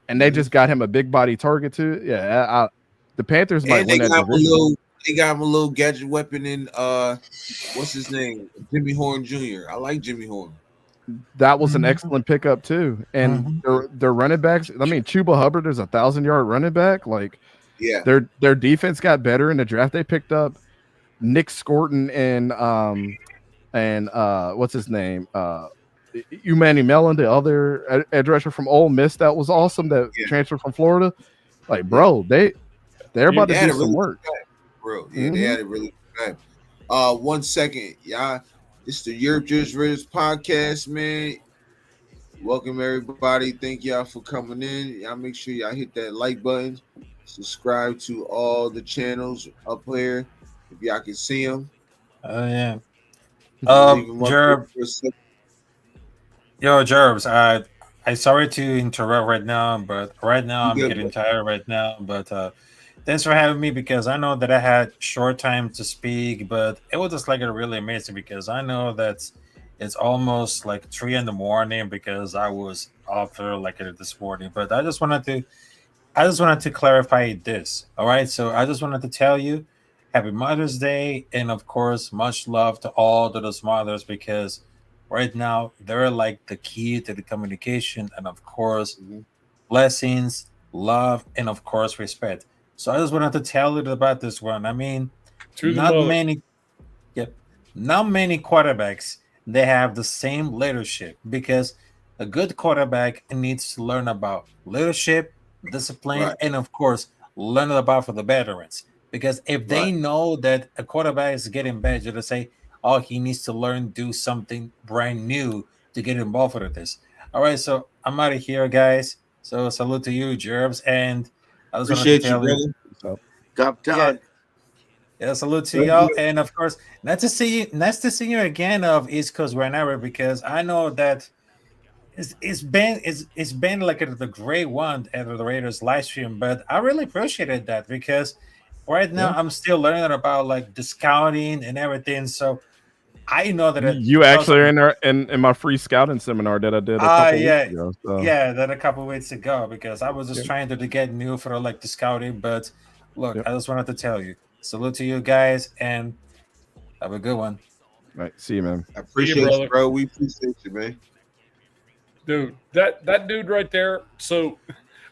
And they just got him a big body target too. Yeah, the Panthers might win that division. They got him a little gadget weapon in what's his name? Jimmy Horn Jr. I like Jimmy Horn. That was an excellent pickup too. And their running backs, I mean, Chuba Hubbard is 1,000-yard running back. Like, their defense got better in the draft. They picked up Nick Scorton and what's his name? Umani Mellon, the other edge rusher from Ole Miss, that was awesome. That transferred from Florida. Like, bro, they're about to do some work, bro. Yeah, they had it really good. 1 second, y'all. This is the Europe Just Riz podcast, man. Welcome everybody. Thank y'all for coming in. Y'all make sure y'all hit that like button. Subscribe to all the channels up here if y'all can see them. Yeah. Jerbs, I sorry to interrupt right now, but I'm getting tired right now. But thanks for having me, because I know that I had short time to speak, but it was just like really amazing, because I know that it's almost like 3 a.m. because I was up there like this morning. But I just wanted to clarify this. All right, so I just wanted to tell you, Happy Mother's Day, and of course, much love to all of those mothers, because right now they're like the key to the communication, and of course, blessings, love, and of course, respect. So I just wanted to tell you about this one. I mean, not many quarterbacks, they have the same leadership, because a good quarterback needs to learn about leadership, discipline, and of course, learn about for the veterans. Because if they know that a quarterback is getting better, they say, "Oh, he needs to learn, do something brand new to get involved with this." All right, so I'm out of here, guys. So salute to you, Jerbs, and I was appreciate you, brother. Yeah, salute to y'all, and of course, nice to see you again of East Coast Whenever, because I know that it's been like the great one at the Raiders live stream, but I really appreciated that, because right now I'm still learning about like discounting and everything. So I know that You actually are in my free scouting seminar that I did a couple weeks ago. So. Yeah, that a couple weeks ago, because I was just trying to get new for like the scouting. But look, I just wanted to tell you, salute to you guys, and have a good one. Right, see you, man. I appreciate you, bro. We appreciate you, man. Dude, that dude right there. So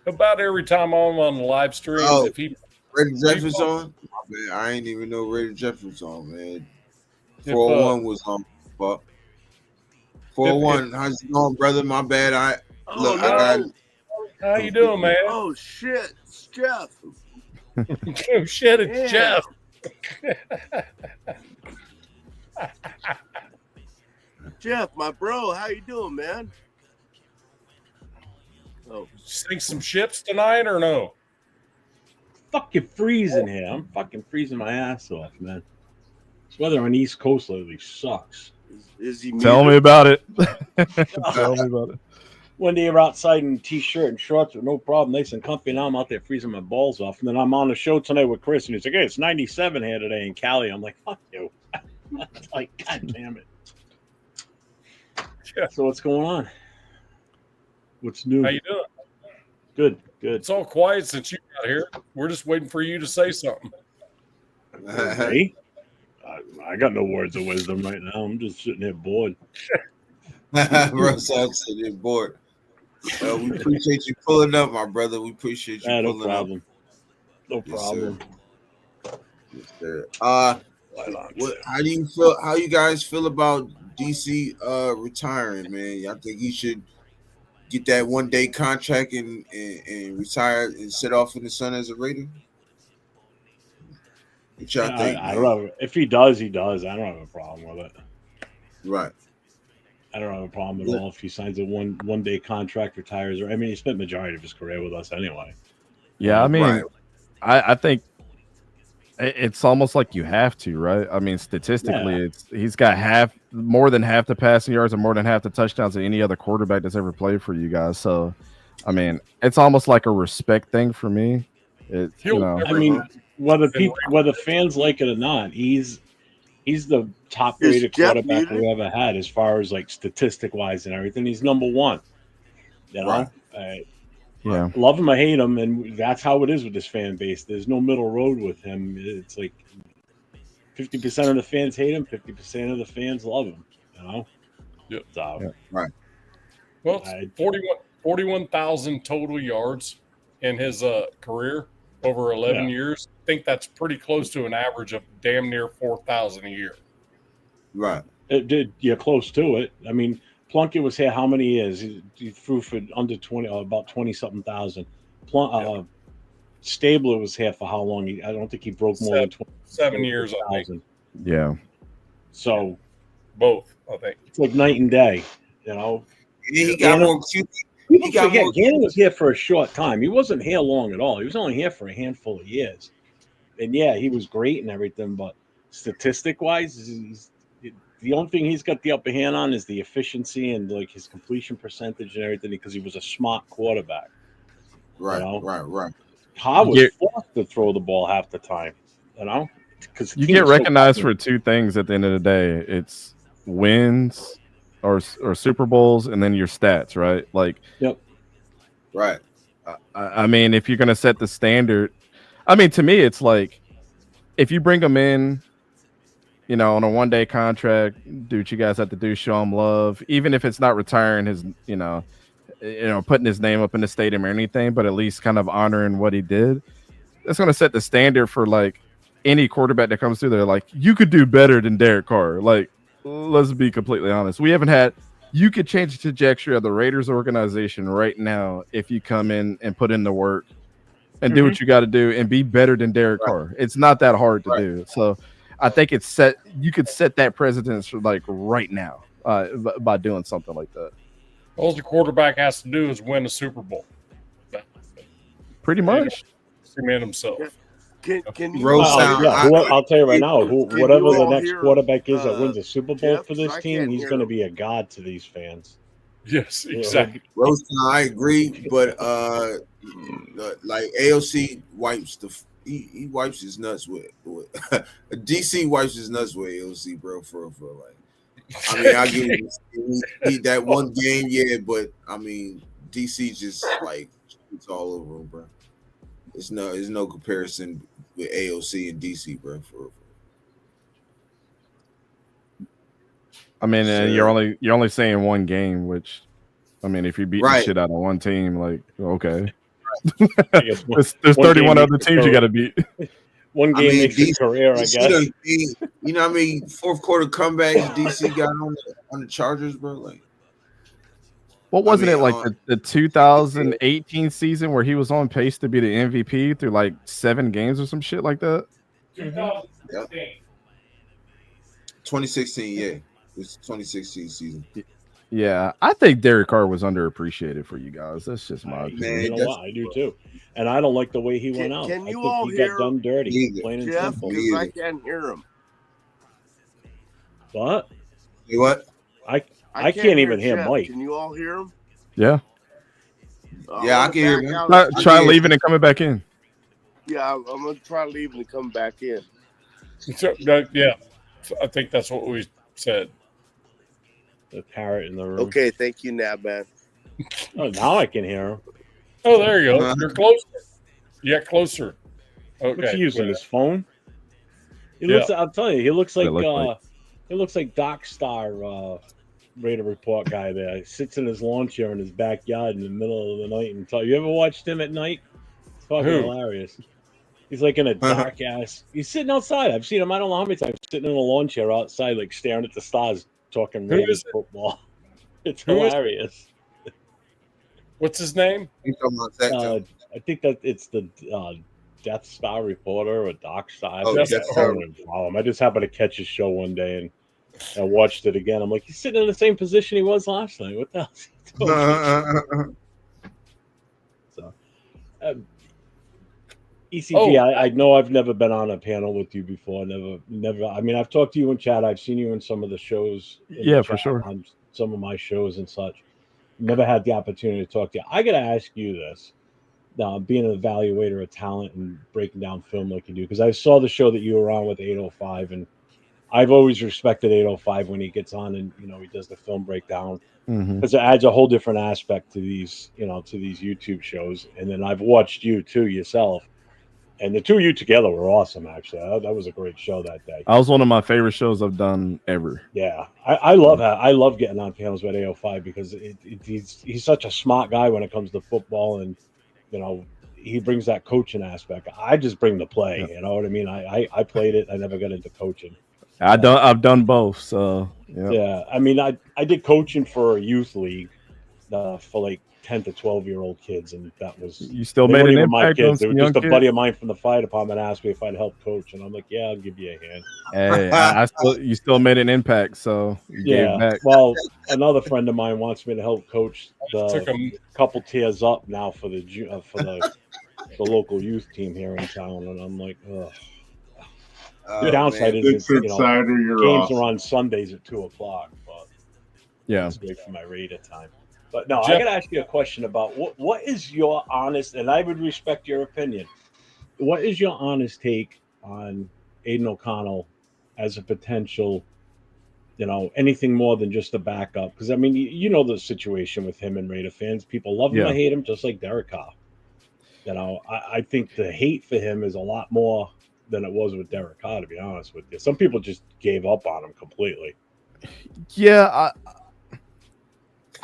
about every time I'm on the live stream, if he Reddy Jeff was on, man, I ain't even know Reddy Jeff was on, man. 401 was on. Fuck. 401, how's it going, brother? My bad. I got. How you doing, man? Oh shit, it's Jeff. Oh shit, it's Jeff. Jeff, my bro, how you doing, man? Oh, sink some ships tonight or no? Fucking freezing here. I'm fucking freezing my ass off, man. This weather on the East Coast lately sucks. Is he Tell me about it. Tell me about it. One day you're outside in t-shirt and shorts with no problem, nice and comfy. Now I'm out there freezing my balls off. And then I'm on the show tonight with Chris, and he's like, hey, it's 97 here today in Cali. I'm like, fuck you. Like, God damn it. Yeah. So what's going on? What's new? How you doing? Good, good. It's all quiet since you got here. We're just waiting for you to say something. Hey? I got no words of wisdom right now. I'm just sitting here bored. Bro, so I'm sitting here bored. We appreciate you pulling up, my brother. We appreciate you no pulling problem. up. No problem. Yes, sir. How do you feel? How you guys feel about DC retiring, man? I think he should get that 1-day contract and retire and set off in the sun as a Raider. What y'all think? I don't know. If he does, he does. I don't have a problem with it. Right. I don't have a problem at all if he signs a one-day contract, retires. Or I mean, he spent majority of his career with us anyway. Yeah, I mean, I think it's almost like you have to, right? I mean, statistically, he's got more than half the passing yards and more than half the touchdowns of any other quarterback that's ever played for you guys. So, I mean, it's almost like a respect thing for me. I mean, whether fans like it or not, he's the top rated quarterback we ever had as far as like statistic wise and everything. He's number one. You know, yeah. Love him or hate him, and that's how it is with this fan base. There's no middle road with him. It's like 50% of the fans hate him, 50% of the fans love him. You know. Yep. So, right. Well, 41,000 total yards in his career over 11 years. I think that's pretty close to an average of damn near 4,000 a year. Right. You're close to it. I mean, Plunkett was here how many years? He threw for under 20, about 20-something thousand. Stabler was here for how long? I don't think he broke more than 7 years, I think. Yeah. So both, I think. It's like night and day, you know. He got more cute. People forget Gannon was here for a short time. He wasn't here long at all. He was only here for a handful of years. And yeah, he was great and everything, but statistic-wise, the only thing he's got the upper hand on is the efficiency and like his completion percentage and everything because he was a smart quarterback. Right, you know? right. Howard was forced to throw the ball half the time, you know? Because you get recognized for two things at the end of the day. It's wins or Super Bowls and then your stats, right? Like, right. I mean, if you're going to set the standard, I mean, to me, it's like if you bring them in, you know, on a 1-day contract, do what you guys have to do, show him love, even if it's not retiring his, you know, putting his name up in the stadium or anything, but at least kind of honoring what he did. That's going to set the standard for like any quarterback that comes through there. Like, you could do better than Derek Carr. Like, let's be completely honest. You could change the trajectory of the Raiders organization right now if you come in and put in the work and do what you got to do and be better than Derek Carr. It's not that hard to do. So I think you could set that precedence for like right now by doing something like that. All the quarterback has to do is win a Super Bowl. Pretty much. Cement himself. Can you? I'll tell you right now, whatever the next quarterback is that wins a Super Bowl for this team, he's going to be a god to these fans. Yes, exactly. Rose, I agree, but like AOC wipes he wipes his nuts with DC wipes his nuts with AOC, bro. For like, I mean, I give him he that one game, yeah, but I mean, DC just like it's all over him, bro. There's no comparison with AOC and DC, bro. I mean, and you're only saying one game, which, I mean, if you beat the shit out of one team, like, okay. there's 31 other teams you got to beat. One game makes a career, I guess. You know what I mean? Fourth quarter comebacks DC got on the Chargers, bro. Like, what wasn't it like the 2018 season where he was on pace to be the MVP through like 7 games or some shit like that? 2016, yeah. It's 2016 season. Yeah, I think Derek Carr was underappreciated for you guys. That's just my opinion. You know what? I do too. And I don't like the way he went out. Can you I think all he hear got done dirty, plain and Jeff? simple. Because I can't hear him. What? You what? I can't even hear Jeff. Mike. Can you all hear him? Yeah. Yeah, I can hear him. Try leaving and coming back in. Yeah, I'm gonna try leaving and come back in. So, yeah, I think that's what we said. The parrot in the room. Okay, thank you, Nabman. Oh, now I can hear him. Oh, there you go. You're closer. You got closer. Okay. What's he using? His phone? He looks. I'll tell you, he looks like he looks like Doc Star, Radar Report guy. There, he sits in his lawn chair in his backyard in the middle of the night and talk. You ever watched him at night? It's fucking hilarious. He's like in a dark ass. He's sitting outside. I've seen him. I don't know how many times sitting in a lawn chair outside, like staring at the stars, talking Raiders football. It's hilarious. What's his name? I think that it's the Death Star reporter or Doc Star. Oh, I just happened to catch his show one day and I watched it again. I'm like, he's sitting in the same position he was last night. What the hell is he doing? So, ECG, I know I've never been on a panel with you before. Never. I mean, I've talked to you in chat. I've seen you in some of the shows. Yeah, for sure. On some of my shows and such. Never had the opportunity to talk to you. I got to ask you this. Being an evaluator of talent and breaking down film like you do, because I saw the show that you were on with 805, and I've always respected 805 when he gets on and he does the film breakdown, because it adds a whole different aspect to these YouTube shows. And then I've watched you too yourself, and the two of you together were awesome. Actually, that was a great show that day. That was one of my favorite shows I've done ever. Yeah, I love getting on panels with 805 because he's such a smart guy when it comes to football, and he brings that coaching aspect. I just bring the play. You know what I mean? I played it. I never got into coaching. I've done both. So yeah. I mean, I did coaching for a youth league for like 10 to 12-year-old kids, and that was you still made an impact. It was just a buddy of mine from the fire department asked me if I'd help coach, and I'm like, yeah, I'll give you a hand. Hey, you still made an impact, so you gave back. Well, another friend of mine wants me to help coach the couple tiers up now for the local youth team here in town, and I'm like, ugh. The downside is games are on Sundays at 2:00, but it's great for my Raider time. But no, Jeff, I got to ask you a question about what is your honest, and I would respect your opinion. What is your honest take on Aiden O'Connell as a potential, anything more than just a backup? Because I mean, the situation with him and Raider fans. People love him or hate him, just like Derek Carr. I think the hate for him is a lot more than it was with Derek Carr, to be honest with you. Some people just gave up on him completely. Yeah,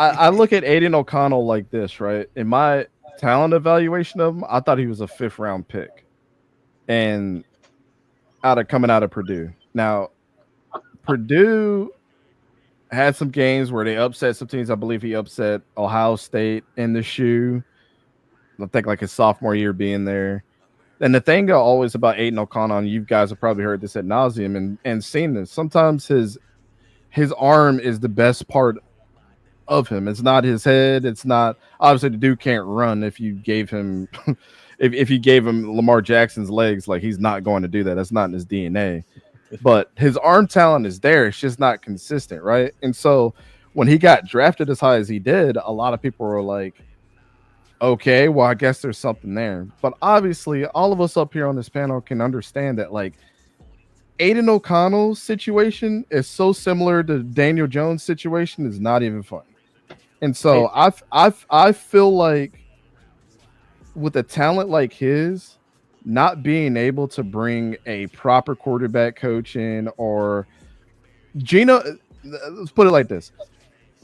I look at Aiden O'Connell like this, right? In my talent evaluation of him, I thought he was a 5th round pick, and coming out of Purdue. Now, Purdue had some games where they upset some teams. I believe he upset Ohio State in the shoe. I think like his sophomore year being there. And the thing always about Aiden O'Connell, and you guys have probably heard this ad nauseum and seen this. Sometimes his arm is the best part of him. It's not his head. It's not, obviously the dude can't run. If you gave him if you gave him Lamar Jackson's legs, like he's not going to do that. That's not in his DNA. But his arm talent is there. It's just not consistent, right? And so when he got drafted as high as he did, a lot of people were like, okay, well, I guess there's something there. But obviously, all of us up here on this panel can understand that, like, Aiden O'Connell's situation is so similar to Daniel Jones' situation, is not even funny. And so I feel like with a talent like his, not being able to bring a proper quarterback coach in, or Geno, let's put it like this.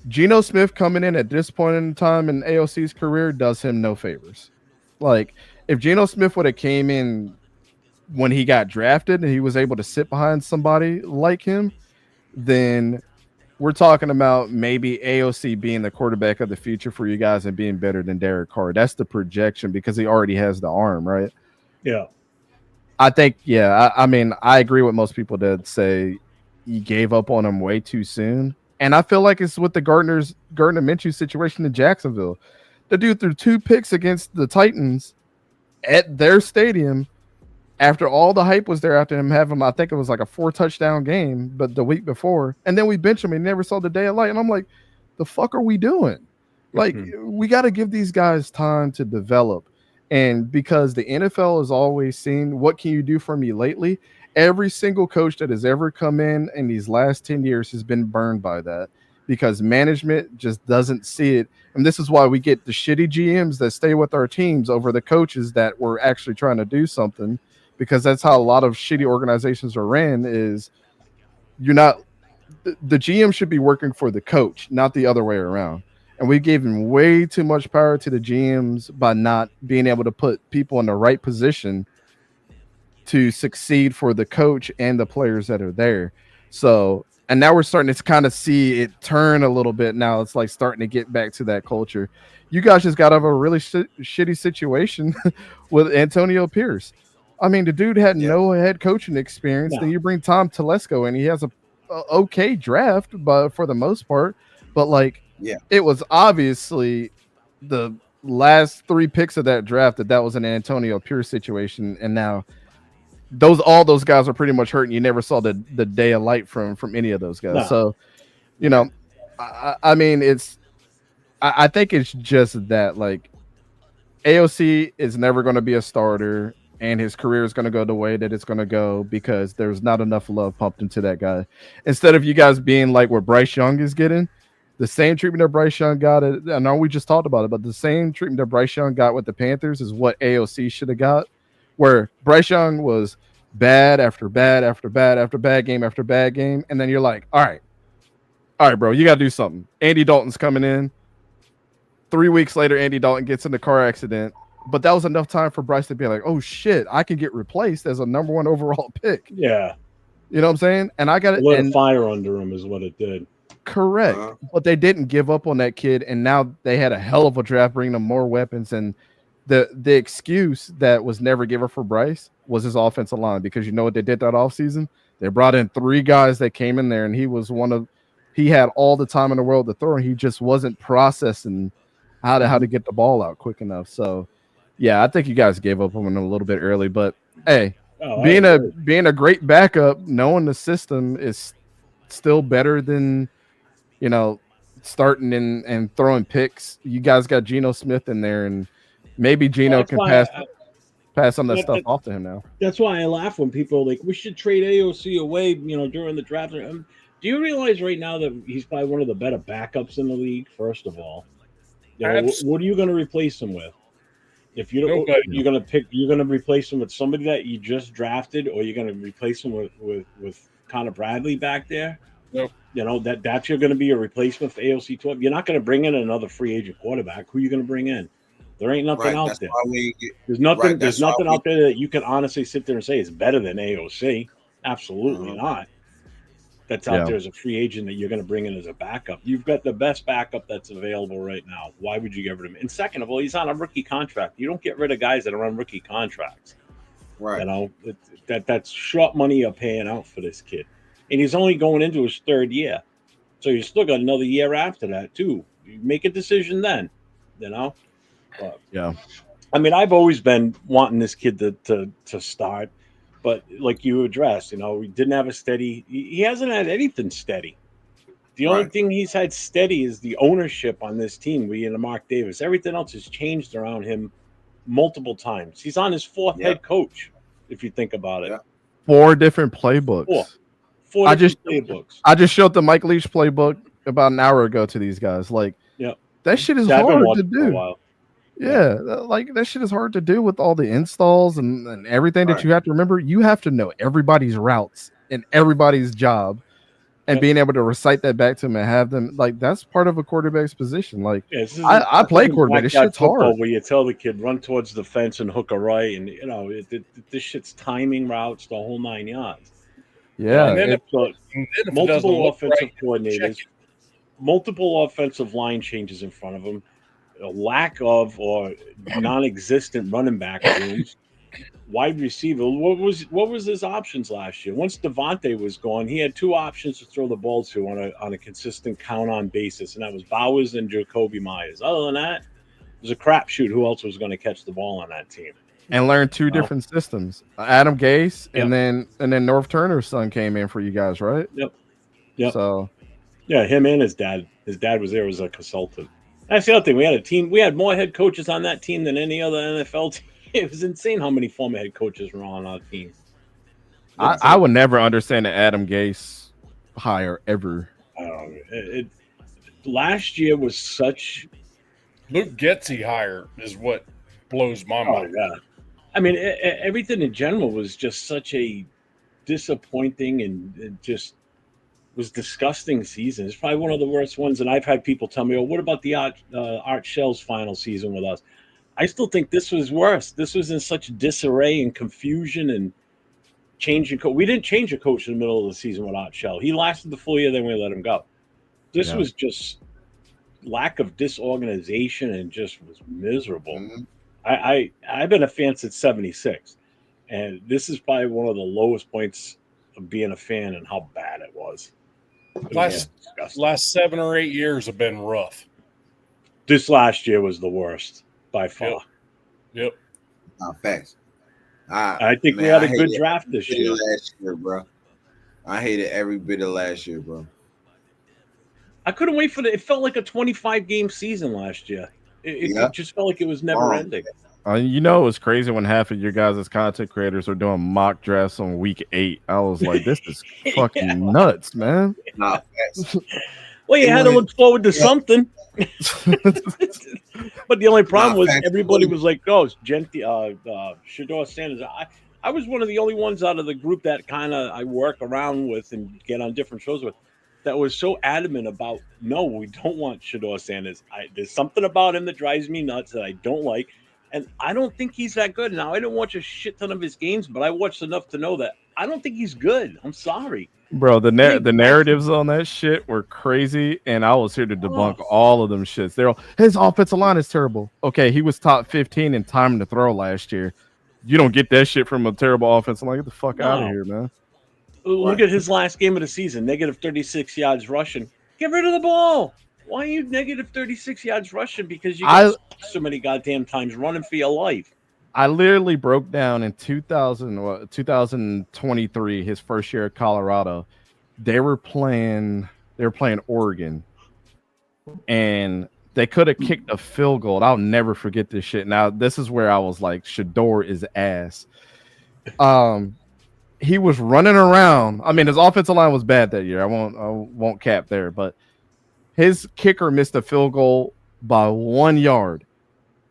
Geno Smith coming in at this point in time in AOC's career does him no favors. Like, if Geno Smith would have came in when he got drafted and he was able to sit behind somebody like him, then we're talking about maybe AOC being the quarterback of the future for you guys and being better than Derek Carr. That's the projection because he already has the arm, right? Yeah. I think, I mean, I agree with most people that say you gave up on him way too soon. And I feel like it's with the Gardner Minshew situation in Jacksonville. The dude threw 2 picks against the Titans at their stadium after all the hype was there after him having, I think it was like a 4-touchdown game, but the week before. And then we bench him and he never saw the day of light. And I'm like, the fuck are we doing? Like, we got to give these guys time to develop. And because the NFL has always seen, what can you do for me lately? Every single coach that has ever come in these last 10 years has been burned by that because management just doesn't see it. And this is why we get the shitty GMs that stay with our teams over the coaches that were actually trying to do something, because that's how a lot of shitty organizations are ran. Is you're not, the GM should be working for the coach, not the other way around. And we gave him way too much power to the GMs by not being able to put people in the right position to succeed for the coach and the players that are there. So, and now we're starting to kind of see it turn a little bit. Now it's like starting to get back to that culture. You guys just got out of a really shitty situation with Antonio Pierce. I mean, the dude had no head coaching experience. Then you bring Tom Telesco and he has a okay draft, but for the most part, but like, it was obviously the last 3 picks of that draft that was an Antonio Pierce situation. And now all those guys are pretty much hurt, and you never saw the day of light from any of those guys. No. So, you know, I mean, I think it's just that, like, AOC is never going to be a starter, and his career is going to go the way that it's going to go because there's not enough love pumped into that guy. Instead of you guys being like what Bryce Young is getting, the same treatment that Bryce Young got, I know we just talked about it, but the same treatment that Bryce Young got with the Panthers is what AOC should have got, where Bryce Young was bad after bad after bad after bad game after bad game. And then you're like, all right, bro, you got to do something. Andy Dalton's coming in. 3 weeks later, Andy Dalton gets in a car accident. But that was enough time for Bryce to be like, oh, shit, I can get replaced as a number 1 overall pick. Yeah. You know what I'm saying? And I got it. Lit a fire under him is what it did. Correct. But they didn't give up on that kid. And now they had a hell of a draft, bringing them more weapons. And the excuse that was never given for Bryce was his offensive line, because you know what they did that offseason? They brought in 3 guys that came in there, and he had all the time in the world to throw, and he just wasn't processing how to get the ball out quick enough. So, yeah, I think you guys gave up on him a little bit early. But hey, being a great backup, knowing the system is still better than, you know, starting and throwing picks. You guys got Geno Smith in there, and maybe Geno can pass some of that stuff off to him now. That's why I laugh when people are like, we should trade AOC away, you know, during the draft. Do you realize right now that he's probably one of the better backups in the league? First of all, you know, what are you going to replace him with? If you don't, you're going to replace him with somebody that you just drafted, or you're going to replace him with Connor Bradley back there. Yep. You know, that's you're going to be a replacement for AOC 12. You're not going to bring in another free agent quarterback. Who are you going to bring in? There ain't nothing out there. There's nothing. There's nothing out there that you can honestly sit there and say is better than AOC. Absolutely not. That's out there as a free agent that you're going to bring in as a backup. You've got the best backup that's available right now. Why would you get rid of him? And second of all, he's on a rookie contract. You don't get rid of guys that are on rookie contracts. Right. You know, that's short money you're paying out for this kid. And he's only going into his 3rd year. So you still got another year after that, too. You make a decision then, you know? But, yeah. I mean, I've always been wanting this kid to start. But like you addressed, you know, he didn't have a steady – he hasn't had anything steady. The only thing he's had steady is the ownership on this team, Mark Davis. Everything else has changed around him multiple times. He's on his fourth head coach, if you think about it. 4 different playbooks. Four playbooks. I just showed the Mike Leach playbook about an hour ago to these guys. Like, that shit is hard to do. Yeah, like that shit is hard to do with all the installs and everything that you have to remember. You have to know everybody's routes and everybody's job. And being able to recite that back to them and have them, like, that's part of a quarterback's position. Like, I play quarterback. This shit's hard. Where you tell the kid, run towards the fence and hook a right. And, this shit's timing routes, the whole 9 yards. Yeah. And then multiple offensive coordinators, multiple offensive line changes in front of them, a lack of or non-existent running back rooms. Wide receiver. What was his options last year? Once Devontae was gone, he had 2 options to throw the ball to on a consistent count-on basis, and that was Bowers and Jacoby Myers. Other than that, it was a crapshoot who else was going to catch the ball on that team. And learn 2 different systems. Adam Gase and then Norv Turner's son came in for you guys, right? Yep. So him and his dad. His dad was there as a consultant. That's the other thing. We had a team. We had more head coaches on that team than any other NFL team. It was insane how many former head coaches were on our team. I would never understand the Adam Gase hire ever. Last year was such. Luke Getsy hire is what blows my mind. Yeah. I mean, everything in general was just such a disappointing and just was disgusting season. It's probably one of the worst ones. And I've had people tell me, "Oh, what about the Art Shell's final season with us?" I still think this was worse. This was in such disarray and confusion and changing coach. We didn't change a coach in the middle of the season with Art Shell. He lasted the full year, then we let him go. This was just lack of disorganization and just was miserable. Mm-hmm. I've been a fan since '76, and this is probably one of the lowest points of being a fan and how bad it was. Last 7 or 8 years have been rough. This last year was the worst. By far. Yep. Facts. I think we had a good draft this year. Last year, bro. I hated every bit of last year, bro. I couldn't wait for it felt like a 25-game season last year. It just felt like it was never ending. It was crazy when half of your guys as content creators are doing mock drafts on week 8. I was like, this is fucking nuts, man. Well, you had to look forward to something. But the only problem was everybody was like, "Oh, it's Shedeur Sanders." I was one of the only ones out of the group that kind of I work around with and get on different shows with that was so adamant about, no, we don't want Shedeur Sanders. There's something about him that drives me nuts that I don't like, and I don't think he's that good. Now, I didn't watch a shit ton of his games, but I watched enough to know that I don't think he's good. I'm sorry. Bro, the narratives on that shit were crazy, and I was here to debunk all of them shits. They're all, his offensive line is terrible. Okay, he was top 15 in time to throw last year. You don't get that shit from a terrible offensive line. Get the fuck out of here, man. Look at his last game of the season, negative 36 yards rushing. Get rid of the ball. Why are you negative 36 yards rushing? Because you got so many goddamn times running for your life. I literally broke down in 2023, his first year at Colorado. They were playing Oregon, and they could have kicked a field goal. I'll never forget this shit. Now, this is where I was like, Shedeur is ass. He was running around. I mean, his offensive line was bad that year. I won't cap there, but his kicker missed a field goal by 1 yard.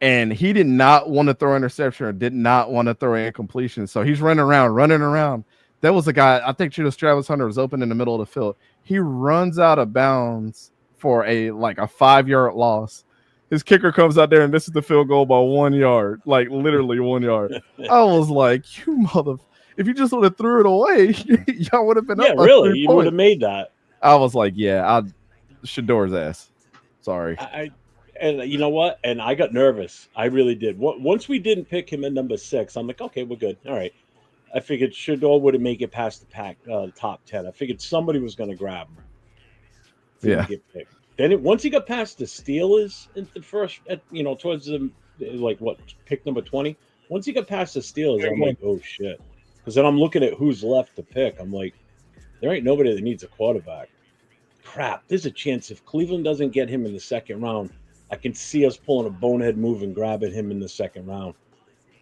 And he did not want to throw an interception or did not want to throw an incompletion. So he's running around. There was a guy, I think Travis Hunter was open in the middle of the field. He runs out of bounds for a 5-yard loss. His kicker comes out there and misses the field goal by 1 yard, like literally 1 yard. I was like, you mother, if you just would have threw it away, y'all would have been up. Yeah, really, you would have made that. I was like, Shedeur's ass. Sorry. And you know what? And I got nervous. I really did. Once we didn't pick him at number 6, I'm like, okay, we're good. All right. I figured Shedeur wouldn't make it past the top 10. I figured somebody was going to grab him. Yeah. Get picked. Then once he got past the Steelers in the first, towards the pick number 20. Once he got past the Steelers, I'm like, oh shit. Because then I'm looking at who's left to pick. I'm like, there ain't nobody that needs a quarterback. crap, there's a chance if Cleveland doesn't get him in the second round, I can see us pulling a bonehead move and grabbing him in the second round.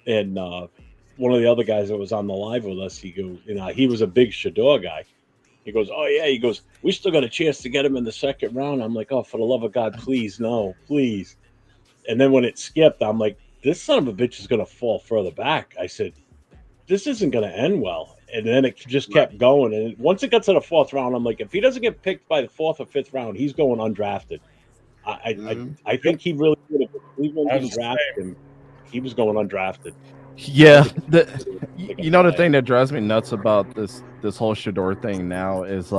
And one of the other guys that was on the live with us, he goes, he was a big Shador guy. He goes, oh, yeah. He goes, we still got a chance to get him in the second round. I'm like, oh, for the love of God, please, no, please. And then when it skipped, I'm like, this son of a bitch is going to fall further back. I said, this isn't going to end well. And then it just kept going. And once it got to the fourth round, I'm like, if he doesn't get picked by the fourth or fifth round, he's going undrafted. I think he really would have. Cleveland didn't draft him. He was going undrafted. Yeah, you know the thing that drives me nuts about this whole Shador thing now is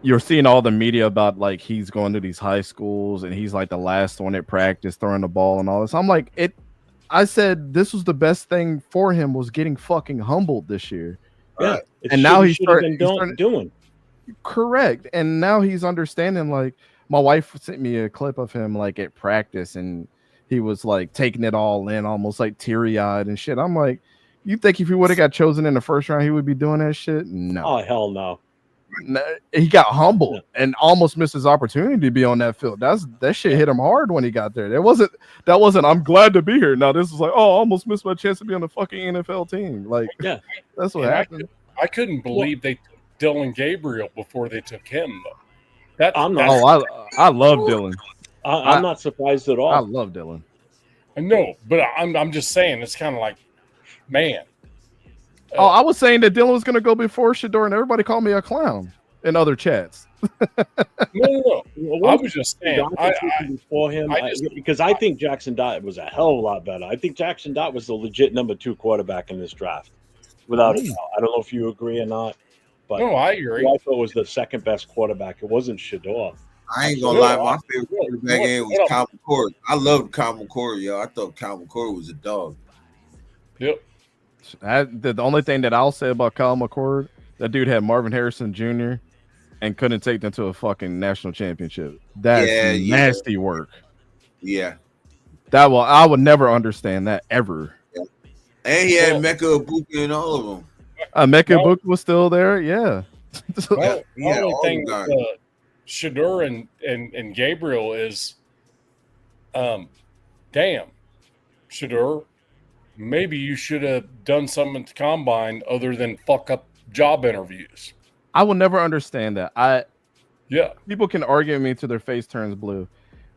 you're seeing all the media about like he's going to these high schools and he's like the last one at practice throwing the ball and all this. I'm like, I said this was the best thing for him was getting fucking humbled this year. Yeah, and now he's starting doing correct, and now he's understanding. Like my wife sent me a clip of him like at practice and he was like taking it all in, almost like teary-eyed and shit. I'm like, you think if he would have got chosen in the first round, he would be doing that shit? No. Oh, hell no. He got humbled and almost missed his opportunity to be on that field. That shit hit him hard when he got there. That wasn't I'm glad to be here. Now this is like, oh, I almost missed my chance to be on the fucking NFL team. Like, yeah, that's what happened. I couldn't believe they took Dylan Gabriel before they took him, though. I love Dylan. I'm not surprised at all. I love Dylan. No, but I'm just saying it's kind of like, man. I was saying that Dylan was going to go before Shador, and everybody called me a clown in other chats. No. I was just saying before him because I think Jackson Dott was a hell of a lot better. I think Jackson Dott was the legit number 2 quarterback in this draft, without a doubt. I don't know if you agree or not, but no, I agree. I thought was the second best quarterback. It wasn't Shador. I ain't gonna lie, my favorite quarterback was Kyle McCord. I loved Kyle McCord, yo. I thought Kyle McCord was a dog. Yep. The only thing that I'll say about Kyle McCord, that dude had Marvin Harrison Jr. and couldn't take them to a fucking national championship. That's nasty work. Yeah. I would never understand that ever. Yeah. And he had Mecca Ibuka and all of them. Mecca Ibuka was still there, yeah. The only thing with Shador and Gabriel is, damn, Shador, maybe you should have done something at the combine other than fuck up job interviews. I will never understand that. People can argue with me till their face turns blue,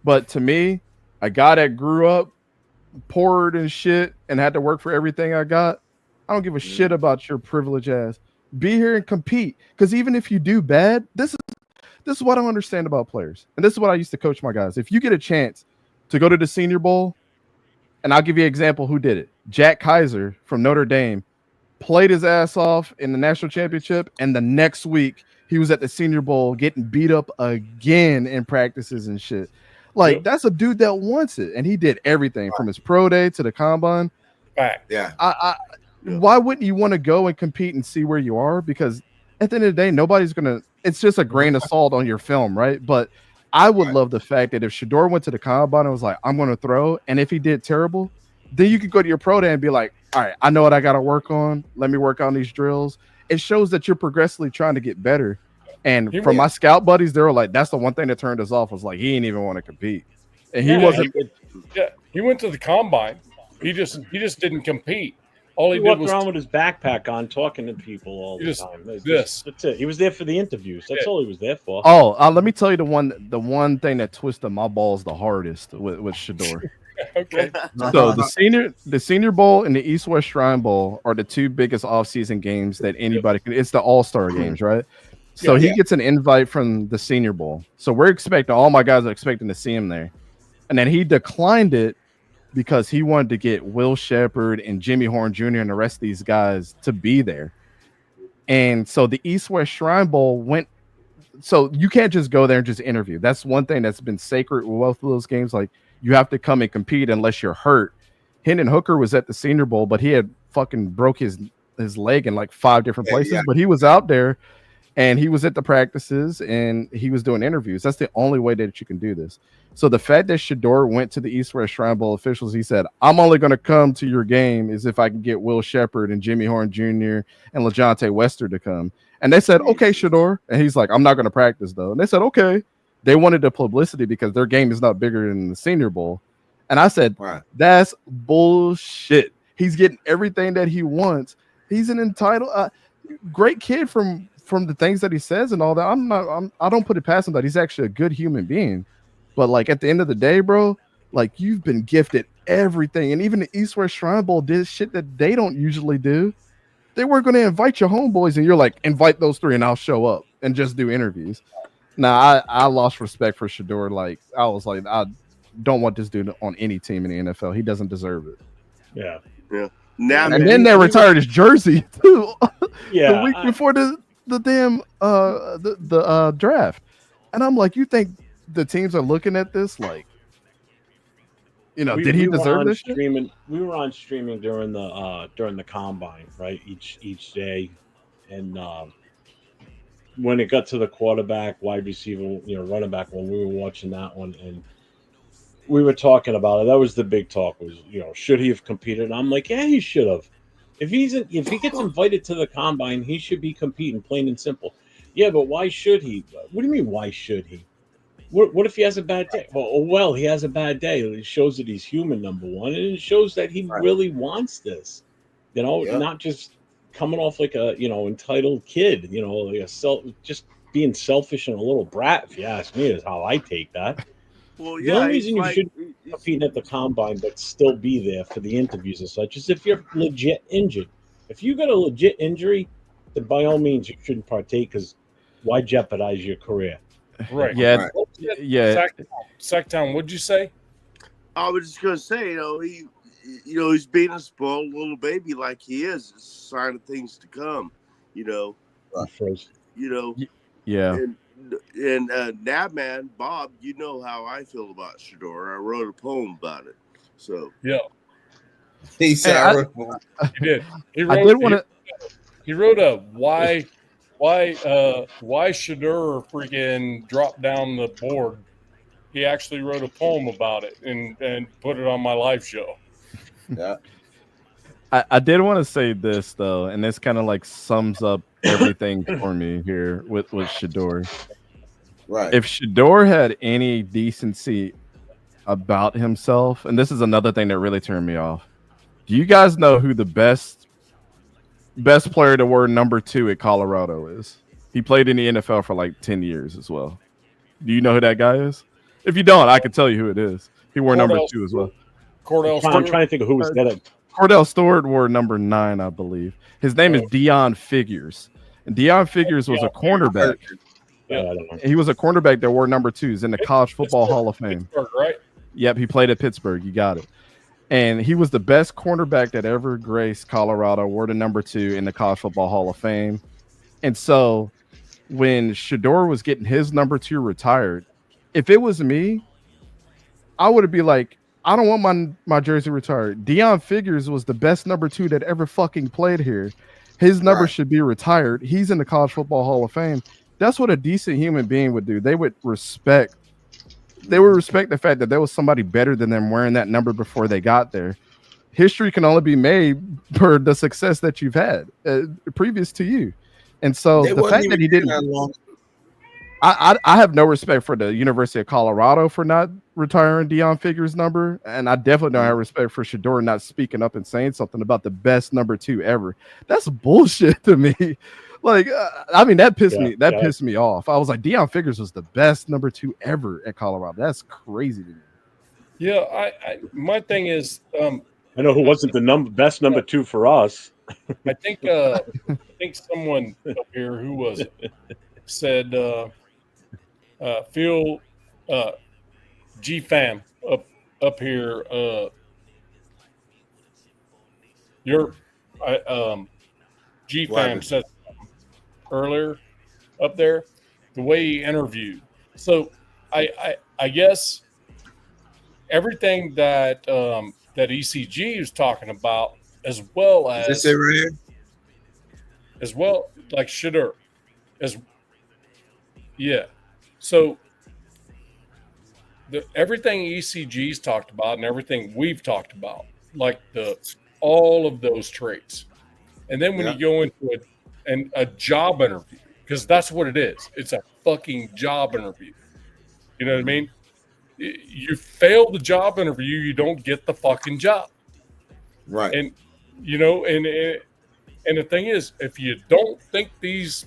but to me, a guy that grew up poor and shit and had to work for everything I got, I don't give a shit about your privilege ass. Be here and compete, because even if you do bad, this is what I don't understand about players, and this is what I used to coach my guys. If you get a chance to go to the Senior Bowl, and I'll give you an example who did it. Jack Kaiser from Notre Dame played his ass off in the national championship, and the next week he was at the Senior Bowl getting beat up again in practices and shit. Like, that's a dude that wants it, and he did everything from his pro day to the combine. Fact. Yeah. Why wouldn't you want to go and compete and see where you are? Because at the end of the day, nobody's going to – it's just a grain of salt on your film, right? But I would love the fact that if Shador went to the combine and was like, I'm going to throw, and if he did terrible, then you could go to your pro day and be like, all right, I know what I got to work on. Let me work on these drills. It shows that you're progressively trying to get better. And from my scout buddies, they were like, that's the one thing that turned us off, was like, he didn't even want to compete. And he wasn't. He went to the combine. He just didn't compete. All he did walked was around with his backpack on, talking to people all the time. That's it. He was there for the interviews. That's all he was there for. Oh, let me tell you the one thing that twisted my balls the hardest with Shador. Okay. So the Senior Bowl and the East West Shrine Bowl are the two biggest offseason games that anybody can. It's the All-Star games, right? So he gets an invite from the Senior Bowl. So we're expecting, all my guys are expecting to see him there. And then he declined it because he wanted to get Will Shepard and Jimmy Horn Jr. and the rest of these guys to be there. And so the East West Shrine Bowl went. So you can't just go there and just interview. That's one thing that's been sacred with both of those games. Like, you have to come and compete unless you're hurt. Hendon Hooker was at the Senior Bowl, but he had fucking broke his leg in like 5 different places. But he was out there and he was at the practices and he was doing interviews. That's the only way that you can do this. So the fact that Shador went to the East West Shrine Bowl officials, he said, I'm only going to come to your game is if I can get Will Shepard and Jimmy Horn Jr. and LaJohntay Wester to come. And they said, okay, Shador. And he's like, I'm not going to practice, though. And they said, okay. They wanted the publicity because their game is not bigger than the Senior Bowl. And I said, that's bullshit. He's getting everything that he wants. He's an entitled, great kid from the things that he says and all that. I don't put it past him that he's actually a good human being. But, like, at the end of the day, bro, like, you've been gifted everything. And even the East-West Shrine Bowl did shit that they don't usually do. They were going to invite your homeboys, and you're like, invite those 3 and I'll show up and just do interviews. Now, I lost respect for Shador. Like, I was like, I don't want this dude on any team in the NFL. He doesn't deserve it. Yeah. Now, and then they retired his jersey, too. Yeah. The week before the damn draft. And I'm like, you think the teams are looking at this like, did he deserve this? We were on streaming during the combine, right? Each day, and when it got to the quarterback, wide receiver, running back, when we were watching that one, and we were talking about it. That was the big talk. Was should he have competed? And I'm like, yeah, he should have. If he gets invited to the combine, he should be competing, plain and simple. Yeah, but why should he? What do you mean? Why should he? What if he has a bad day? Well, he has a bad day. It shows that he's human, number one, and it shows that he really wants this. Not just coming off like a entitled kid. Like just being selfish and a little brat. If you ask me, is how I take that. Well, the only reason you should be competing at the combine but still be there for the interviews and such is if you're legit injured. If you got a legit injury, then by all means you shouldn't partake, because why jeopardize your career? Right. Yeah. Yeah. Sacktown, what'd you say? I was just gonna say, he's being a spoiled little baby like he is. It's a sign of things to come. Yeah. And Nabman, Bob, you know how I feel about Shador. I wrote a poem about it. So yeah, he said he did. He wrote a why Shador freaking dropped down the board. He actually wrote a poem about it and put it on my live show. Yeah. I did want to say this though, and this kind of like sums up everything for me here with Shador. Right. If Shador had any decency about himself, and this is another thing that really turned me off. Do you guys know who the best player to wear number 2 at Colorado is? He played in the NFL for like 10 years as well. Do you know who that guy is? If you don't, I can tell you who it is. He wore number 2 as well. I'm trying to think of who was that. Cordell Stewart wore number 9, I believe. His name is Deion Figures. And Deion Figures was a cornerback. I don't know. He was a cornerback that wore number 2s in the College Football Hall of Fame. Right? Yep, he played at Pittsburgh. You got it. And he was the best cornerback that ever graced Colorado, wore the number 2 in the College Football Hall of Fame. And so when Shador was getting his number 2 retired, if it was me, I would be like, I don't want my jersey retired. Deion Figures was the best number 2 that ever fucking played here. His number should be retired. He's in the College Football Hall of Fame. That's what a decent human being would do. They would respect the fact that there was somebody better than them wearing that number before they got there. History can only be made for the success that you've had previous to you. And so the fact that he didn't, I have no respect for the University of Colorado for not retiring Deion Figures' number, and I definitely don't have respect for Shador not speaking up and saying something about the best number 2 ever. That's bullshit to me. Like, I mean, that pissed me off. I was like, Deion Figures was the best number 2 ever at Colorado. That's crazy to me. Yeah, my thing is, I know who wasn't the best number 2 for us. I think someone up here, who was it, said Phil G-Fam up here. G-Fam said earlier up there, the way he interviewed. So I guess everything that ECG is talking about, as well as is this it right here? As well, like Shador, So everything ECG's talked about and everything we've talked about, like all of those traits, and then when you go into and a job interview, because that's what it is. It's a fucking job interview. You know what I mean? You fail the job interview, you don't get the fucking job. Right. And you know, and the thing is, if you don't think these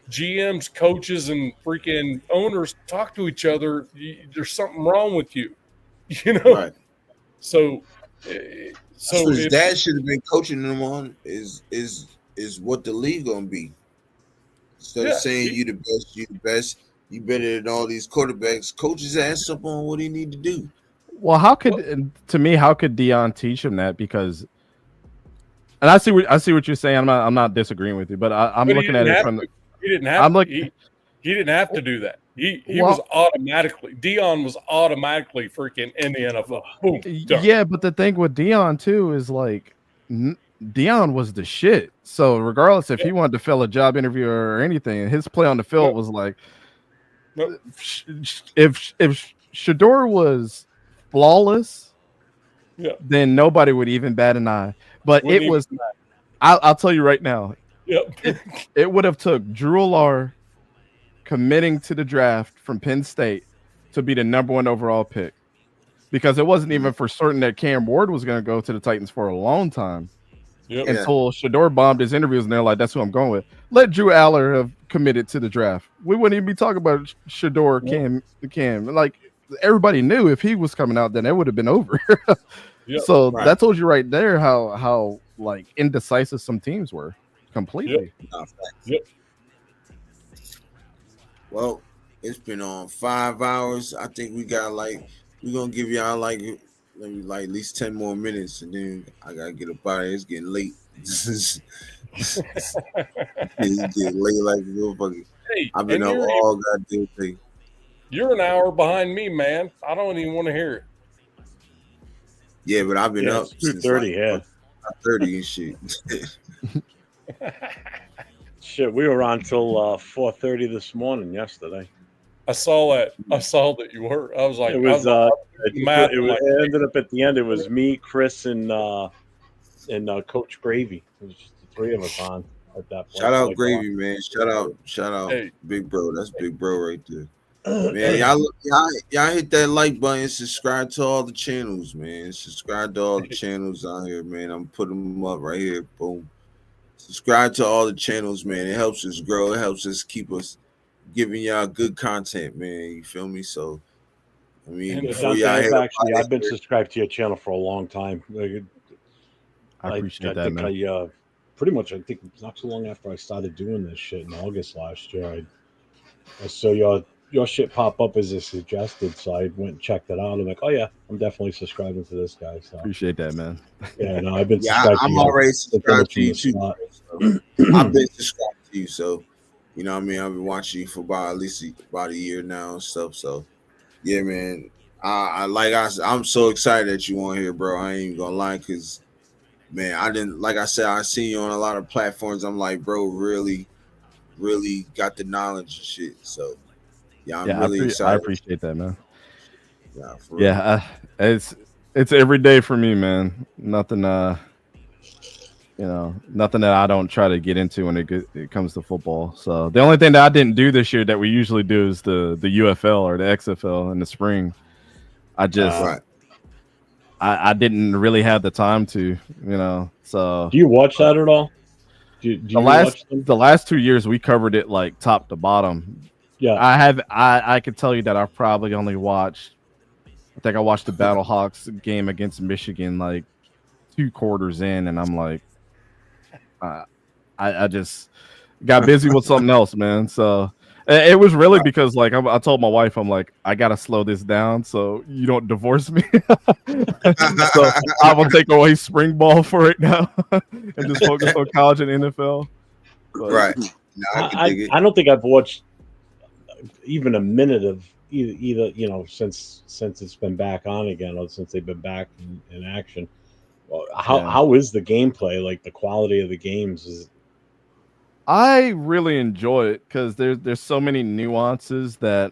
GMs, coaches, and freaking owners talk to each other, there's something wrong with you. You know. Right. So his dad should have been coaching them on is what the league gonna be. Instead of saying you the best, you better than all these quarterbacks. Coaches ask up on what he need to do. Well, how could Deion teach him that? Because, and I see what you're saying. I'm not disagreeing with you, but I'm looking at it from. He didn't have. He didn't have to do that. He was automatically. Deion was automatically freaking in the NFL. Boom, done. Yeah, but the thing with Deion too is like Deion was the shit. So regardless if he wanted to fill a job interview or anything, his play on the field was like. If Shedeur was flawless, then nobody would even bat an eye. But it was. I'll tell you right now. Yep. It would have took Drew Allar committing to the draft from Penn State to be the #1 overall pick, because it wasn't even for certain that Cam Ward was going to go to the Titans for a long time. Yep. Until Shedeur bombed his interviews, and they're like, "That's who I'm going with." Let Drew Aller have committed to the draft. We wouldn't even be talking about Shedeur, Cam. Like everybody knew if he was coming out, then it would have been over. So that told you right there how like indecisive some teams were. Completely. Yep. Well, it's been on 5 hours. I think we're gonna give y'all maybe at least 10 more minutes, and then I gotta get up out of here. It's getting late. It's getting late like a motherfucker. Hey, I've been up all goddamn day. You're an hour behind me, man. I don't even want to hear it. Yeah, but I've been up since 2:30. 30 and shit. Shit, we were on till 4:30 this morning yesterday. I saw that. I saw that you were. I was like, It was. It ended up at the end. It was me, Chris, and Coach Gravy. It was just the three of us on at that point. Shout out Gravy, man. Shout out, Hey. Big Bro. That's Big Bro right there. Man, y'all hit that like button. Subscribe to all the channels, man. Subscribe to all the channels out here, man. I'm putting them up right here. Boom. Subscribe to all the channels, man. It helps us grow. It helps us keep us giving y'all good content, man. You feel me? So, I mean, before y'all I've been subscribed to your channel for a long time. I appreciate that, man. I think not too long after I started doing this shit in August last year, I saw your shit pop up as a suggested, so I went and checked it out. I'm like, oh yeah, I'm definitely subscribing to this guy. So Appreciate that, man. yeah, no, I've been. I'm already subscribed to you too. I've been subscribed to you, so you know what I mean. I've been watching you for at least about a year now and stuff. So yeah, man. I'm so excited that you on here, bro. I ain't even gonna lie, because man, I seen you on a lot of platforms. I'm like, bro, really got the knowledge and shit. So yeah, I'm really excited. I appreciate that, man. Yeah, it's every day for me, man. Nothing nothing that I don't try to get into when it comes to football. So the only thing that I didn't do this year that we usually do is the UFL or the XFL in the spring. I just I didn't really have the time to, So do you watch that at all? The last 2 years we covered it like top to bottom. Yeah, I could tell you that I've probably only watched. I think I watched the Battlehawks game against Michigan like 2 quarters in, and I'm like, I just got busy with something else, man. So it was really because like I told my wife, I'm like, I gotta slow this down so you don't divorce me. So I will take away spring ball for right now and just focus on college and NFL. But, right. No, I don't think I've watched even a minute of either since it's been back on again, or since they've been back in action. How is the gameplay? Like the quality of the games? I really enjoy it because there's so many nuances that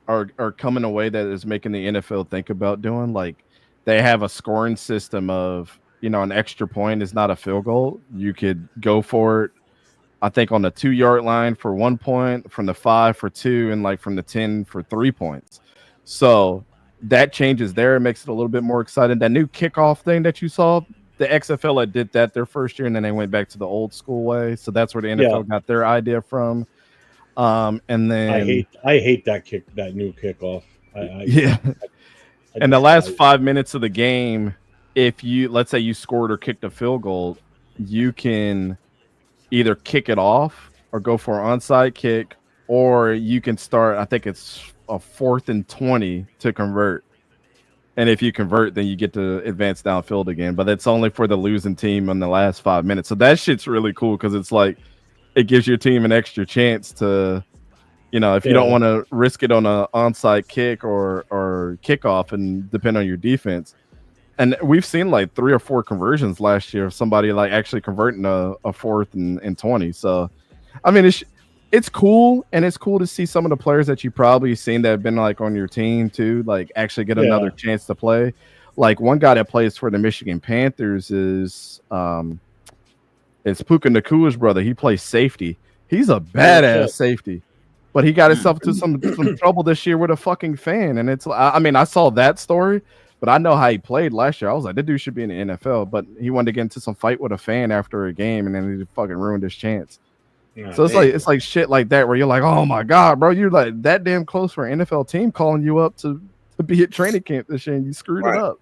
are coming away that is making the NFL think about doing. Like they have a scoring system of an extra point is not a field goal. You could go for it I think on the 2-yard line for 1 point, from the 5 for 2, and like from the 10 for 3 points. So that changes there. It makes it a little bit more exciting. That new kickoff thing that you saw, the XFL did that their first year, and then they went back to the old school way. So that's where the NFL got their idea from. And then I hate that new kickoff. In the last 5 minutes of the game, if you, let's say you scored or kicked a field goal, you can either kick it off or go for an onside kick, or you can start, I think it's a 4th and 20 to convert. And if you convert, then you get to advance downfield again. But it's only for the losing team in the last 5 minutes. So that shit's really cool because it's like it gives your team an extra chance to, you know, if you don't want to risk it on an onside kick or kickoff and depend on your defense. And we've seen like 3 or 4 conversions last year of somebody like actually converting a 4th and 20. So, I mean, it's cool, and it's cool to see some of the players that you probably seen that have been like on your team too, like actually get another chance to play. Like one guy that plays for the Michigan Panthers is it's Puka Nakua's brother. He plays safety. He's a badass safety, but he got himself into some trouble this year with a fucking fan. And it's, I mean, I saw that story, but I know how he played last year. I was like, that dude should be in the NFL, but he wanted to get into some fight with a fan after a game, and then he fucking ruined his chance. So it's like shit like that where you're like, oh my god, bro, you're like that damn close for an NFL team calling you up to be at training camp this year, and you screwed it up.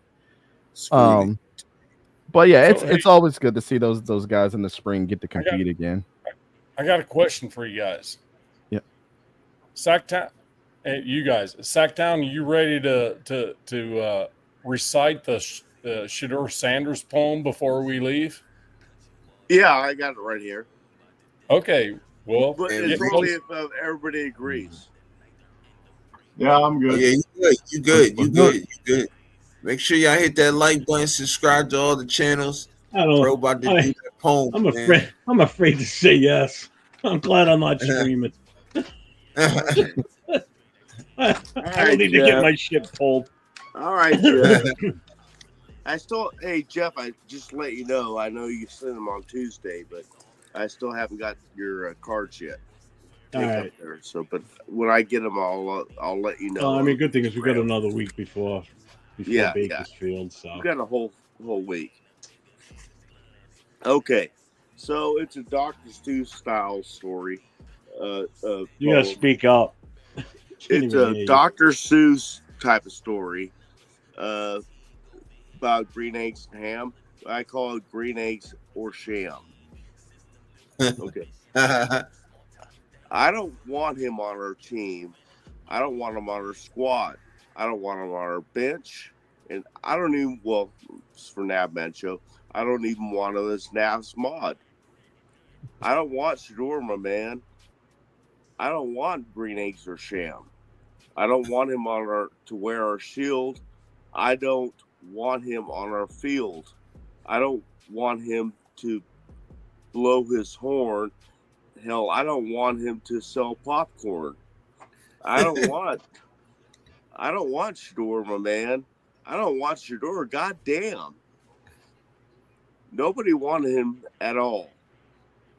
But yeah, it's always good to see those guys in the spring get to compete again. I got a question for you guys. Yeah, Sacktown, you guys, Sacktown, you ready to recite the Shedeur Sanders poem before we leave? Yeah, I got it right here. Okay, well, but it's only if everybody agrees. Yeah, I'm good. Yeah, you good. Make sure y'all hit that like button, subscribe to all the channels. I don't know. Bro, about to do that poem. I'm afraid to say yes. I'm glad I'm not streaming. I don't need to get my shit pulled. All right, Jeff. Jeff, I just let you know. I know you sent them on Tuesday, but I still haven't got your cards yet. All right. There. So, but when I get them, I'll let you know. I mean, good thing is we got another week before Bakersfield. So we got a whole week. Okay, so it's a Dr. Seuss style story. You gotta speak up. It's a Dr. Seuss type of story about green eggs and ham. I call it green eggs or sham. Okay. I don't want him on our team. I don't want him on our squad. I don't want him on our bench. And I don't even, well, for Navman Show, I don't even want him as Nav's mod. I don't want Shedeur, my man. I don't want green eggs or sham. I don't want him on to wear our shield. I don't want him on our field. I don't want him to blow his horn. Hell, I don't want him to sell popcorn. I don't want Shedeur, my man. I don't want Shedeur. Goddamn. Nobody wanted him at all.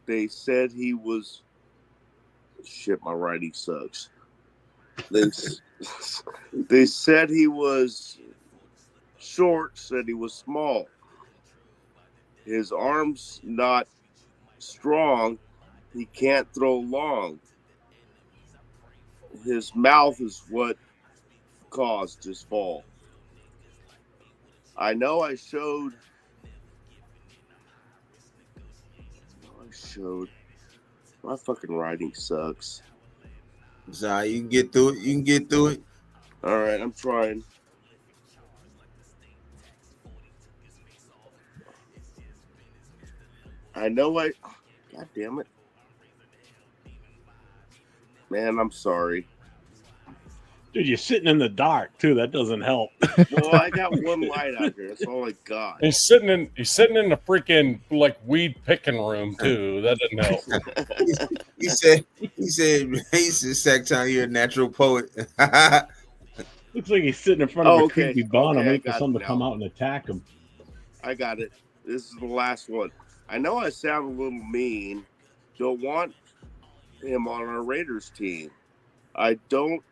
They said he was shit. My writing sucks. They said he was short. Said he was small. His arms not strong. He can't throw long. His mouth is what caused his fall. I know I showed. My fucking writing sucks. Sorry, you can get through it. All right, I'm trying. I know God damn it. Man, I'm sorry. Dude, you're sitting in the dark too. That doesn't help. Well, I got one light out here. That's all I got. He's sitting in the freaking like weed picking room too. That doesn't help. he said Sacktown, you're a natural poet. Looks like he's sitting in front of a creepy barn. I'm Okay, waiting for someone to come out and attack him. I got it. This is the last one. I know I sound a little mean, don't want him on our Raiders team. I don't.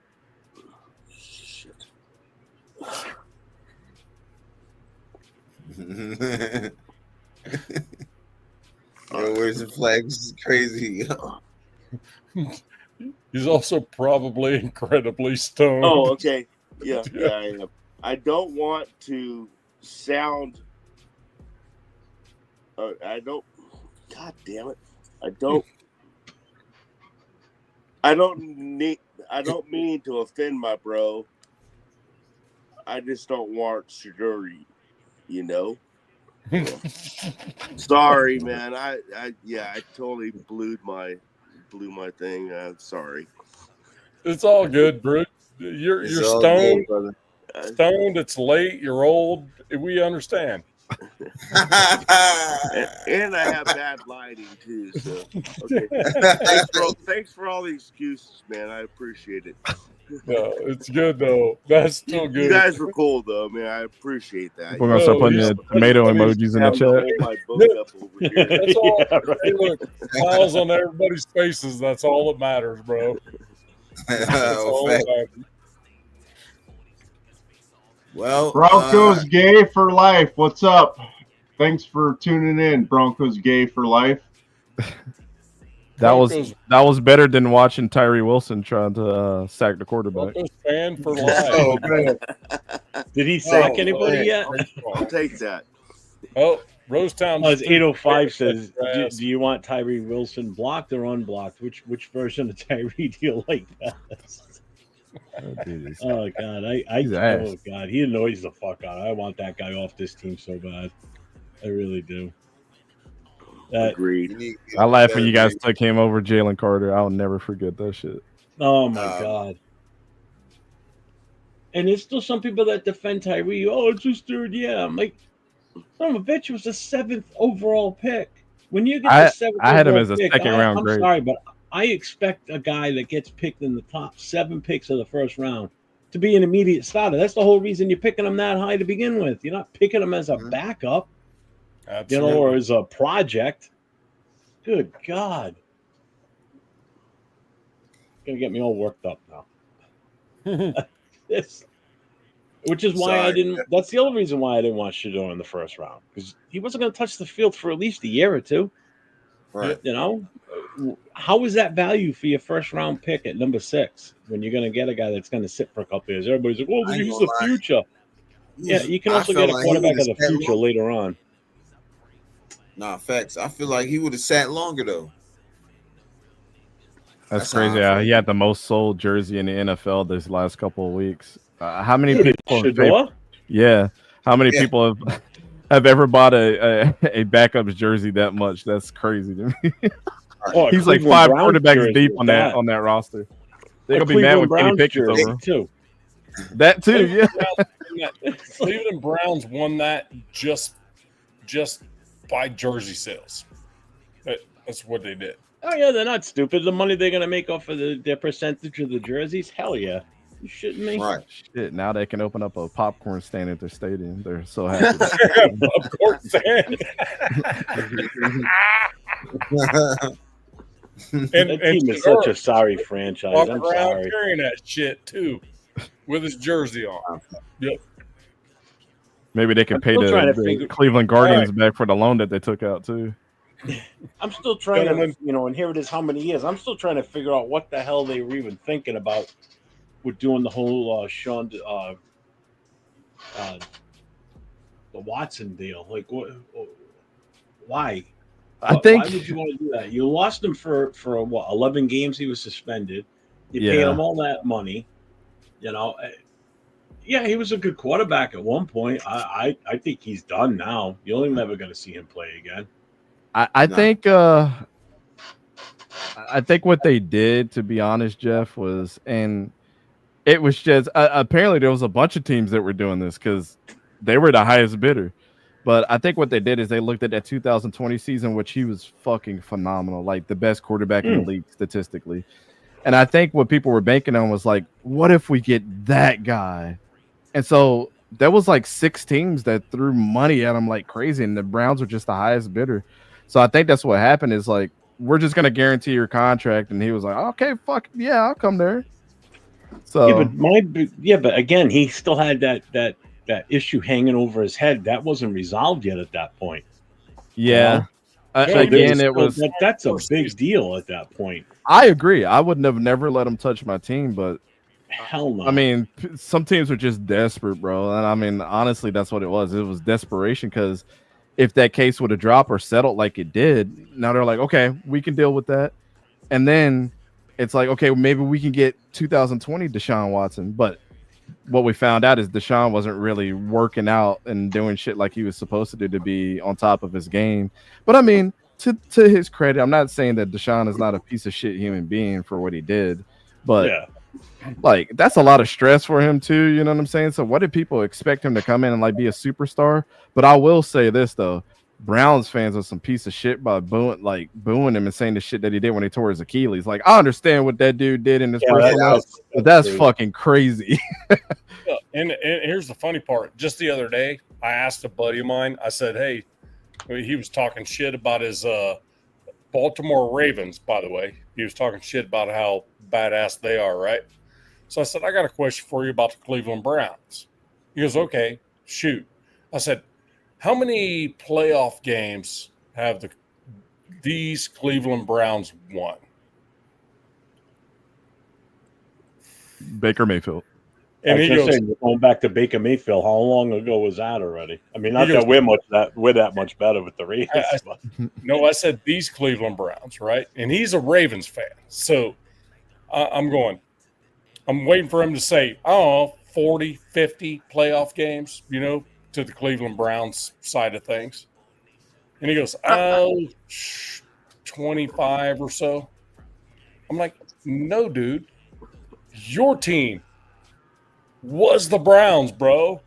Shit. Where's the flags? This is crazy. He's also probably incredibly stoned. Oh, okay. Yeah, I am. I don't want to sound. I don't. God damn it! I don't mean to offend my bro. I just don't want Shaduri, you know. Sorry, man. I totally blew my thing. I'm sorry. It's all good, Bruce. You're stoned. Good, stoned. It's late. You're old. We understand. and I have bad lighting too. So okay. Thanks for all the excuses, man. I appreciate it. No, it's good though. That's still good. You guys were cool though, man. I appreciate that. We're gonna start putting the tomato emojis in the chat. That's all. Yeah, right. Hey, look, smiles on everybody's faces. That's all that matters, bro. That's all that matters. Well, Broncos gay for life. What's up? Thanks for tuning in. Broncos gay for life. That was better than watching Tyree Wilson trying to sack the quarterback. Broncos fan for life. Did he sack anybody yet? I'll take that. Oh, Rosetown. As 805 says, do you want Tyree Wilson blocked or unblocked? Which version of Tyree do you like best? Oh God, oh God, he annoys the fuck out. I want that guy off this team so bad. I really do. Agreed. I laugh when you guys took him over Jalen Carter. I'll never forget that shit. Oh my God. And there's still some people that defend Tyree. Oh, it's his third. Yeah, I'm like, son of a bitch, was the 7th overall pick. When you get the 7th, I had him as a pick, second round I'm grade. sorry, but I expect a guy that gets picked in the top 7 picks of the first round to be an immediate starter. That's the whole reason you're picking him that high to begin with. You're not picking him as a backup, Absolutely. or as a project. Good God. Gonna get me all worked up now. Which is why I didn't. That's the only reason why I didn't want Shador in the first round, because he wasn't going to touch the field for at least a year or two. Right. You know, how is that value for your first round pick at number 6 when you're going to get a guy that's going to sit for a couple years? Everybody's like, "Oh, he's the future." Yeah, you can also get a quarterback of the future later on. Nah, facts. I feel like he would have sat longer though. That's crazy. Yeah, he had the most sold jersey in the NFL this last couple of weeks. How many people? Yeah, how many people have ever bought a backup's jersey that much? That's crazy to me. He's like 5 quarterbacks deep on that roster. They're gonna be mad when Kenny Pickett's over too. That too, yeah. Cleveland Browns won that just by jersey sales. That's what they did. Oh yeah, they're not stupid. The money they're gonna make off of their percentage of the jerseys, hell yeah. You shitting me? Right. Shit, now they can open up a popcorn stand at their stadium. They're so happy. Popcorn stand. That team is such a sorry franchise. Walking I'm around sorry. carrying that shit too, with his jersey on. Yep. Maybe they can pay the Cleveland Guardians back for the loan that they took out too. I'm still trying to, and here it is how many years. I'm still trying to figure out what the hell they were even thinking about with doing the whole Sean, the Watson deal. Like, why? I think. Why would you want to do that? You lost him for what? 11 games he was suspended. You paid him all that money. Yeah, he was a good quarterback at one point. I think he's done now. You're only never going to see him play again. I think what they did, to be honest, Jeff, was, and it was just apparently there was a bunch of teams that were doing this because they were the highest bidder. But I think what they did is they looked at that 2020 season, which he was fucking phenomenal, like the best quarterback in the league statistically. And I think what people were banking on was like, what if we get that guy? And so there was like 6 teams that threw money at him like crazy, and the Browns were just the highest bidder. So I think that's what happened is like we're just gonna guarantee your contract, and he was like, okay, fuck yeah, I'll come there. So but again, he still had that issue hanging over his head that wasn't resolved yet at that point. Yeah. Again, that's a big deal at that point. I agree. I would have never let him touch my team, but hell no. I mean, some teams are just desperate, bro. And I mean, honestly, that's what it was. It was desperation because if that case would have dropped or settled like it did, now they're like, okay, we can deal with that. And then it's like, okay, maybe we can get 2020 Deshaun Watson. But what we found out is Deshaun wasn't really working out and doing shit like he was supposed to do to be on top of his game. But I mean, to his credit, I'm not saying that Deshaun is not a piece of shit human being for what he did, but like that's a lot of stress for him too. You know what I'm saying? So what did people expect him to come in and like be a superstar? But I will say this though, Browns fans are some piece of shit by booing him and saying the shit that he did when he tore his Achilles. Like, I understand what that dude did in his personal life, but that's fucking crazy. And here's the funny part. Just the other day, I asked a buddy of mine, I said, hey, he was talking shit about his Baltimore Ravens, by the way. He was talking shit about how badass they are, right? So I said, I got a question for you about the Cleveland Browns. He goes, okay, shoot. I said, how many playoff games have these Cleveland Browns won? Baker Mayfield. And he goes, going back to Baker Mayfield, how long ago was that already? I mean, not that we're that much better with the Ravens. No, I said these Cleveland Browns, right? And he's a Ravens fan. So I'm waiting for him to say, oh, 40, 50 playoff games, to the Cleveland Browns side of things. And he goes, 25 or so. I'm like, no, dude. Your team was the Browns, bro.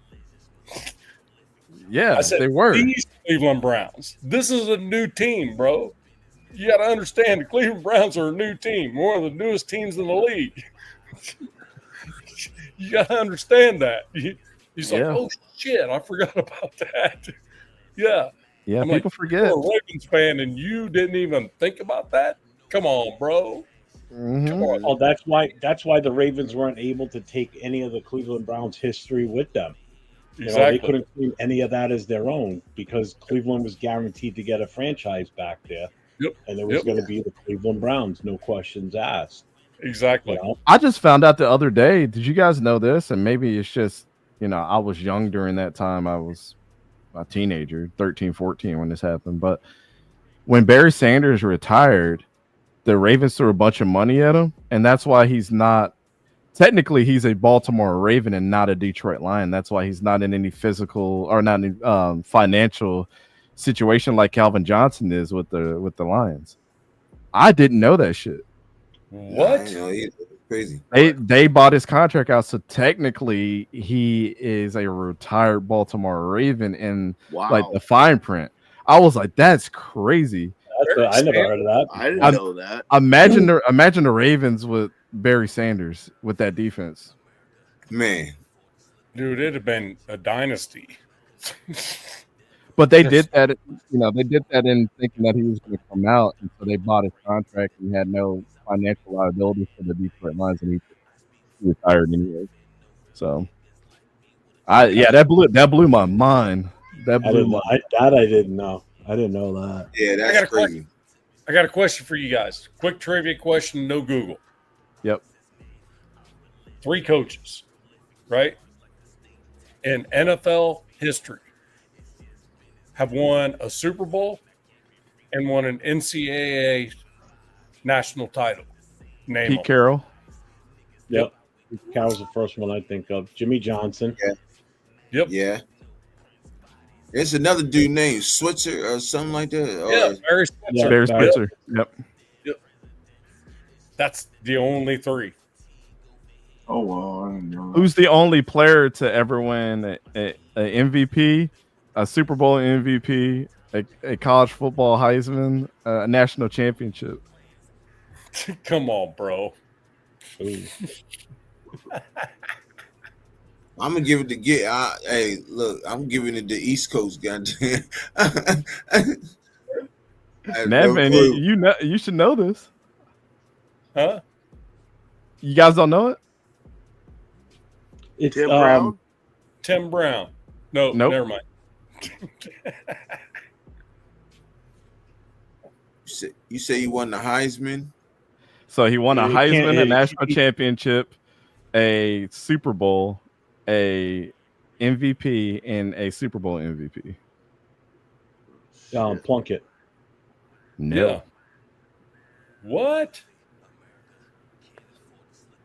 Yeah, I said, they were. These Cleveland Browns. This is a new team, bro. You got to understand the Cleveland Browns are a new team, one of the newest teams in the league. You got to understand that. He's like, oh, shit, I forgot about that. Yeah. Yeah, I'm people forget. You're a Ravens fan and you didn't even think about that? Come on, bro. Mm-hmm. Come on. Oh, that's why the Ravens weren't able to take any of the Cleveland Browns history with them. They couldn't claim any of that as their own because Cleveland was guaranteed to get a franchise back there. Yep. And it was going to be the Cleveland Browns, no questions asked. Exactly. I just found out the other day. Did you guys know this? And maybe it's just, I was young during that time. I was a teenager, 13, 14 when this happened. But when Barry Sanders retired, the Ravens threw a bunch of money at him. And that's why he's not, technically he's a Baltimore Raven and not a Detroit Lion. That's why he's not in any physical or not in financial situation like Calvin Johnson is with the Lions. I didn't know that shit. What? He's crazy. They bought his contract out, so technically he is a retired Baltimore Raven in like the fine print. I was like, that's crazy. I never heard of that. I didn't know that. Imagine the Ravens with Barry Sanders with that defense. Man, dude, it'd have been a dynasty. But they did that, they did that in thinking that he was going to come out, and so they bought his contract and he had no financial liability for the Detroit Lions, and he retired anyway. So, that blew my mind. I didn't know. I didn't know that. Yeah, that's crazy. I got a question for you guys. Quick trivia question, no Google. Yep. 3 coaches, right? In NFL history have won a Super Bowl and won an NCAA national title. Name Pete Carroll. Yep. Pete Carroll's the first one I think of. Jimmy Johnson. Yeah. Yep. Yeah. There's another dude named Switzer or something like that. Yeah, Barry Switzer. Yeah, Barry Switzer. Yep. That's the only 3. Oh, well, I didn't know that. Who's the only player to ever win a MVP, a Super Bowl MVP, a college football Heisman, a national championship? Come on, bro. I'm gonna give it to hey, look, I'm giving it to East Coast, goddamn. Nevin, you should know this. Huh? You guys don't know it? It's Tim Brown. Tim Brown. No, Nope. never mind. You say you won the Heisman? So he won a You can't- Heisman, a national championship, a Super Bowl, a MVP, and a Super Bowl MVP. Plunkett. No. Yeah. What?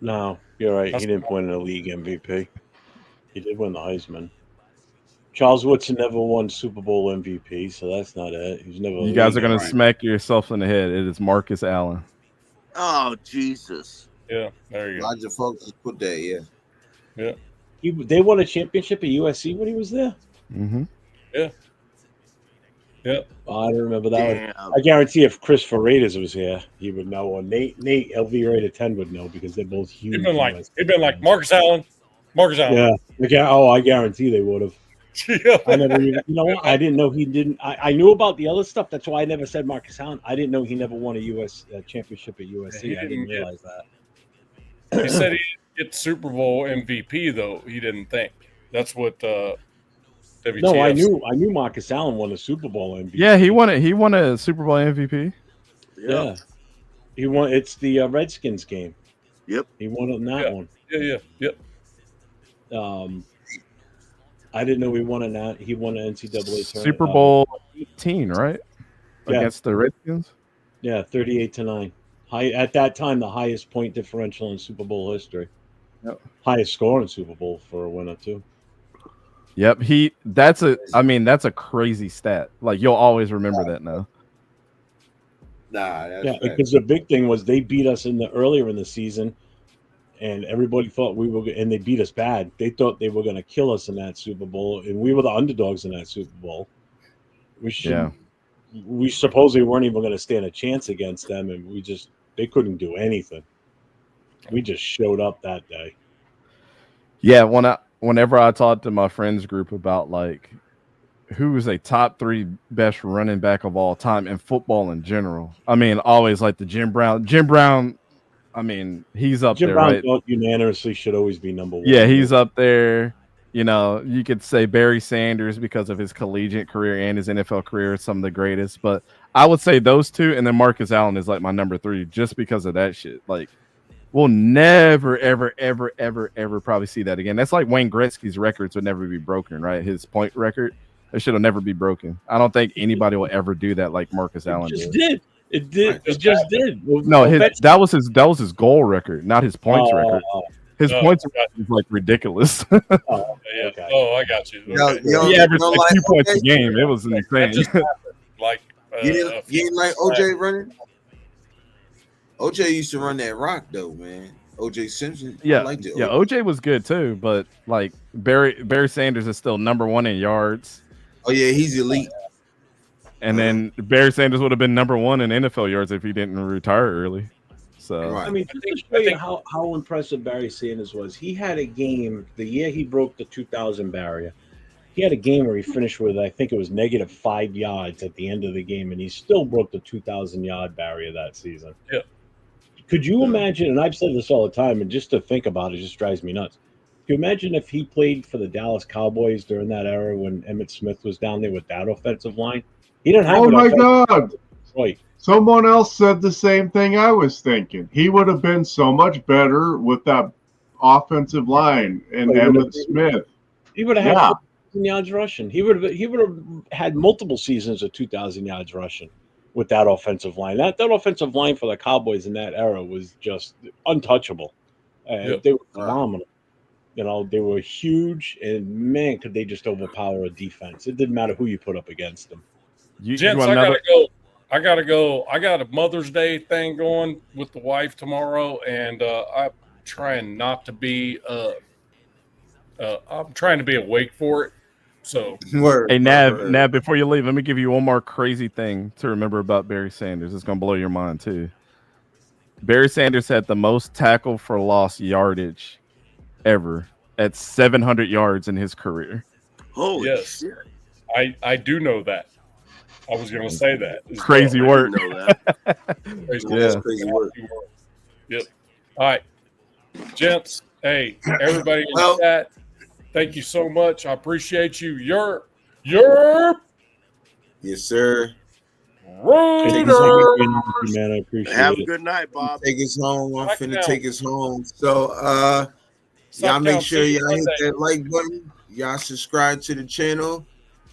No, you're right. That's He didn't win a league MVP. He did win the Heisman. Charles Woodson never won Super Bowl MVP, so that's not it. He's never. You guys are league going to MVP. smack yourself in the head. It is Marcus Allen. Oh Jesus! Yeah, there you A go. lot of folks just put that. Yeah. Yeah. They won a championship at USC when he was there. Mm-hmm. Yeah. Yeah. Oh, I don't remember that one. Damn. I guarantee if Christopher Raiders was here, he would know. Or Nate LV Raider 10 would know because they're both huge. He'd been like, USC Marcus Allen. Marcus Allen. Yeah. I guarantee they would have. Yeah. I never even, you know what? I didn't know he didn't. I knew about the other stuff. That's why I never said Marcus Allen. I didn't know he never won a U.S. Championship at USC. He I didn't didn't get- realize that. He said he didn't get Super Bowl MVP though. He didn't think. That's what WTF. No, I knew Marcus Allen won a Super Bowl MVP. Yeah, he won it. He won a Super Bowl MVP. Yeah. He won. It's the Redskins game. Yep. He won it in that one. Yeah. Yep. I didn't know he won in that. He won an NCAA tournament. Super Bowl 18, right? Yeah. Against the Redskins. Yeah, 38-9. High at that time, the highest point differential in Super Bowl history. Yep. Highest score in Super Bowl for a winner too. Yep. That's a crazy stat. Like you'll always remember that now. Nah. That's Yeah, right. because the big thing was they beat us earlier in the season, and everybody thought we were, and they beat us bad. They thought they were going to kill us in that Super Bowl, and we were the underdogs in that Super Bowl. We supposedly weren't even going to stand a chance against them, and they couldn't do anything. We just showed up that day. Yeah, whenever I talked to my friends group about like who is a top 3 best running back of all time in football in general, I mean, always like the Jim Brown. Jim Brown, I mean, he's up Jim there, Brown right? unanimously should always be number 1. Yeah, he's up there. You know, you could say Barry Sanders because of his collegiate career and his NFL career, some of the greatest. But I would say those two, and then Marcus Allen is like my number 3 just because of that shit. Like, we'll never, ever, ever, ever, ever probably see that again. That's like Wayne Gretzky's records would never be broken, right? His point record, it should have never be broken. I don't think anybody will ever do that like Marcus Allen did. It just did. No, that was his goal record, not his points record. His points record is like ridiculous. Yeah. Oh, I got you. Okay. He averaged like 2 points a game. It was insane. Like you didn't like OJ running? OJ used to run that rock though, man. OJ Simpson. Yeah, I liked it. OJ was good too, but like Barry Sanders is still number 1 in yards. Oh yeah, he's elite. And then Barry Sanders would have been number 1 in NFL yards if he didn't retire early. So I mean, just to show you how impressive Barry Sanders was, he had a game the year he broke the 2,000 barrier. He had a game where he finished with, I think it was -5 yards at the end of the game, and he still broke the 2,000-yard barrier that season. Yeah. Could you imagine, and I've said this all the time, and just to think about it just drives me nuts. Could you imagine if he played for the Dallas Cowboys during that era when Emmitt Smith was down there with that offensive line? He didn't have Oh an my offensive God. Right. Someone else said the same thing I was thinking. He would have been so much better with that offensive line and Emmitt Smith. He would have had 2,000 yards rushing. He would have had multiple seasons of 2,000 yards rushing with that offensive line. That offensive line for the Cowboys in that era was just untouchable. They were phenomenal. You know, they were huge, and man, could they just overpower a defense. It didn't matter who you put up against them. Gents, I gotta go. I got a Mother's Day thing going with the wife tomorrow, and I'm trying not to be. I'm trying to be awake for it. So, hey Nav, before you leave, let me give you one more crazy thing to remember about Barry Sanders. It's gonna blow your mind too. Barry Sanders had the most tackle for loss yardage ever at 700 yards in his career. Holy shit! I do know that. I was going to say that. as Crazy well. work. Crazy Yeah. work. Crazy work. Yep. All right, gents. Hey, everybody in Well- the chat. Thank you so much. I appreciate you. You're Yes, sir. Thank you so much for being on with me, man. I appreciate Have a it. good night, Bob. Take us home. I'm Back finna down. take us home. So y'all Suck make down, sure see you y'all hit Monday. that like button. Y'all subscribe to the channel.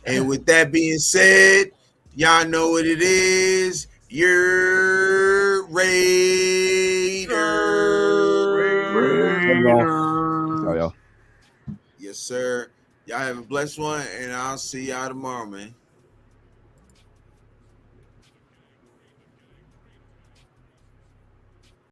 And with that being said, y'all know what it is. Your Raiders. Oh, yeah. Yes, sir. Y'all have a blessed one, and I'll see y'all tomorrow, man.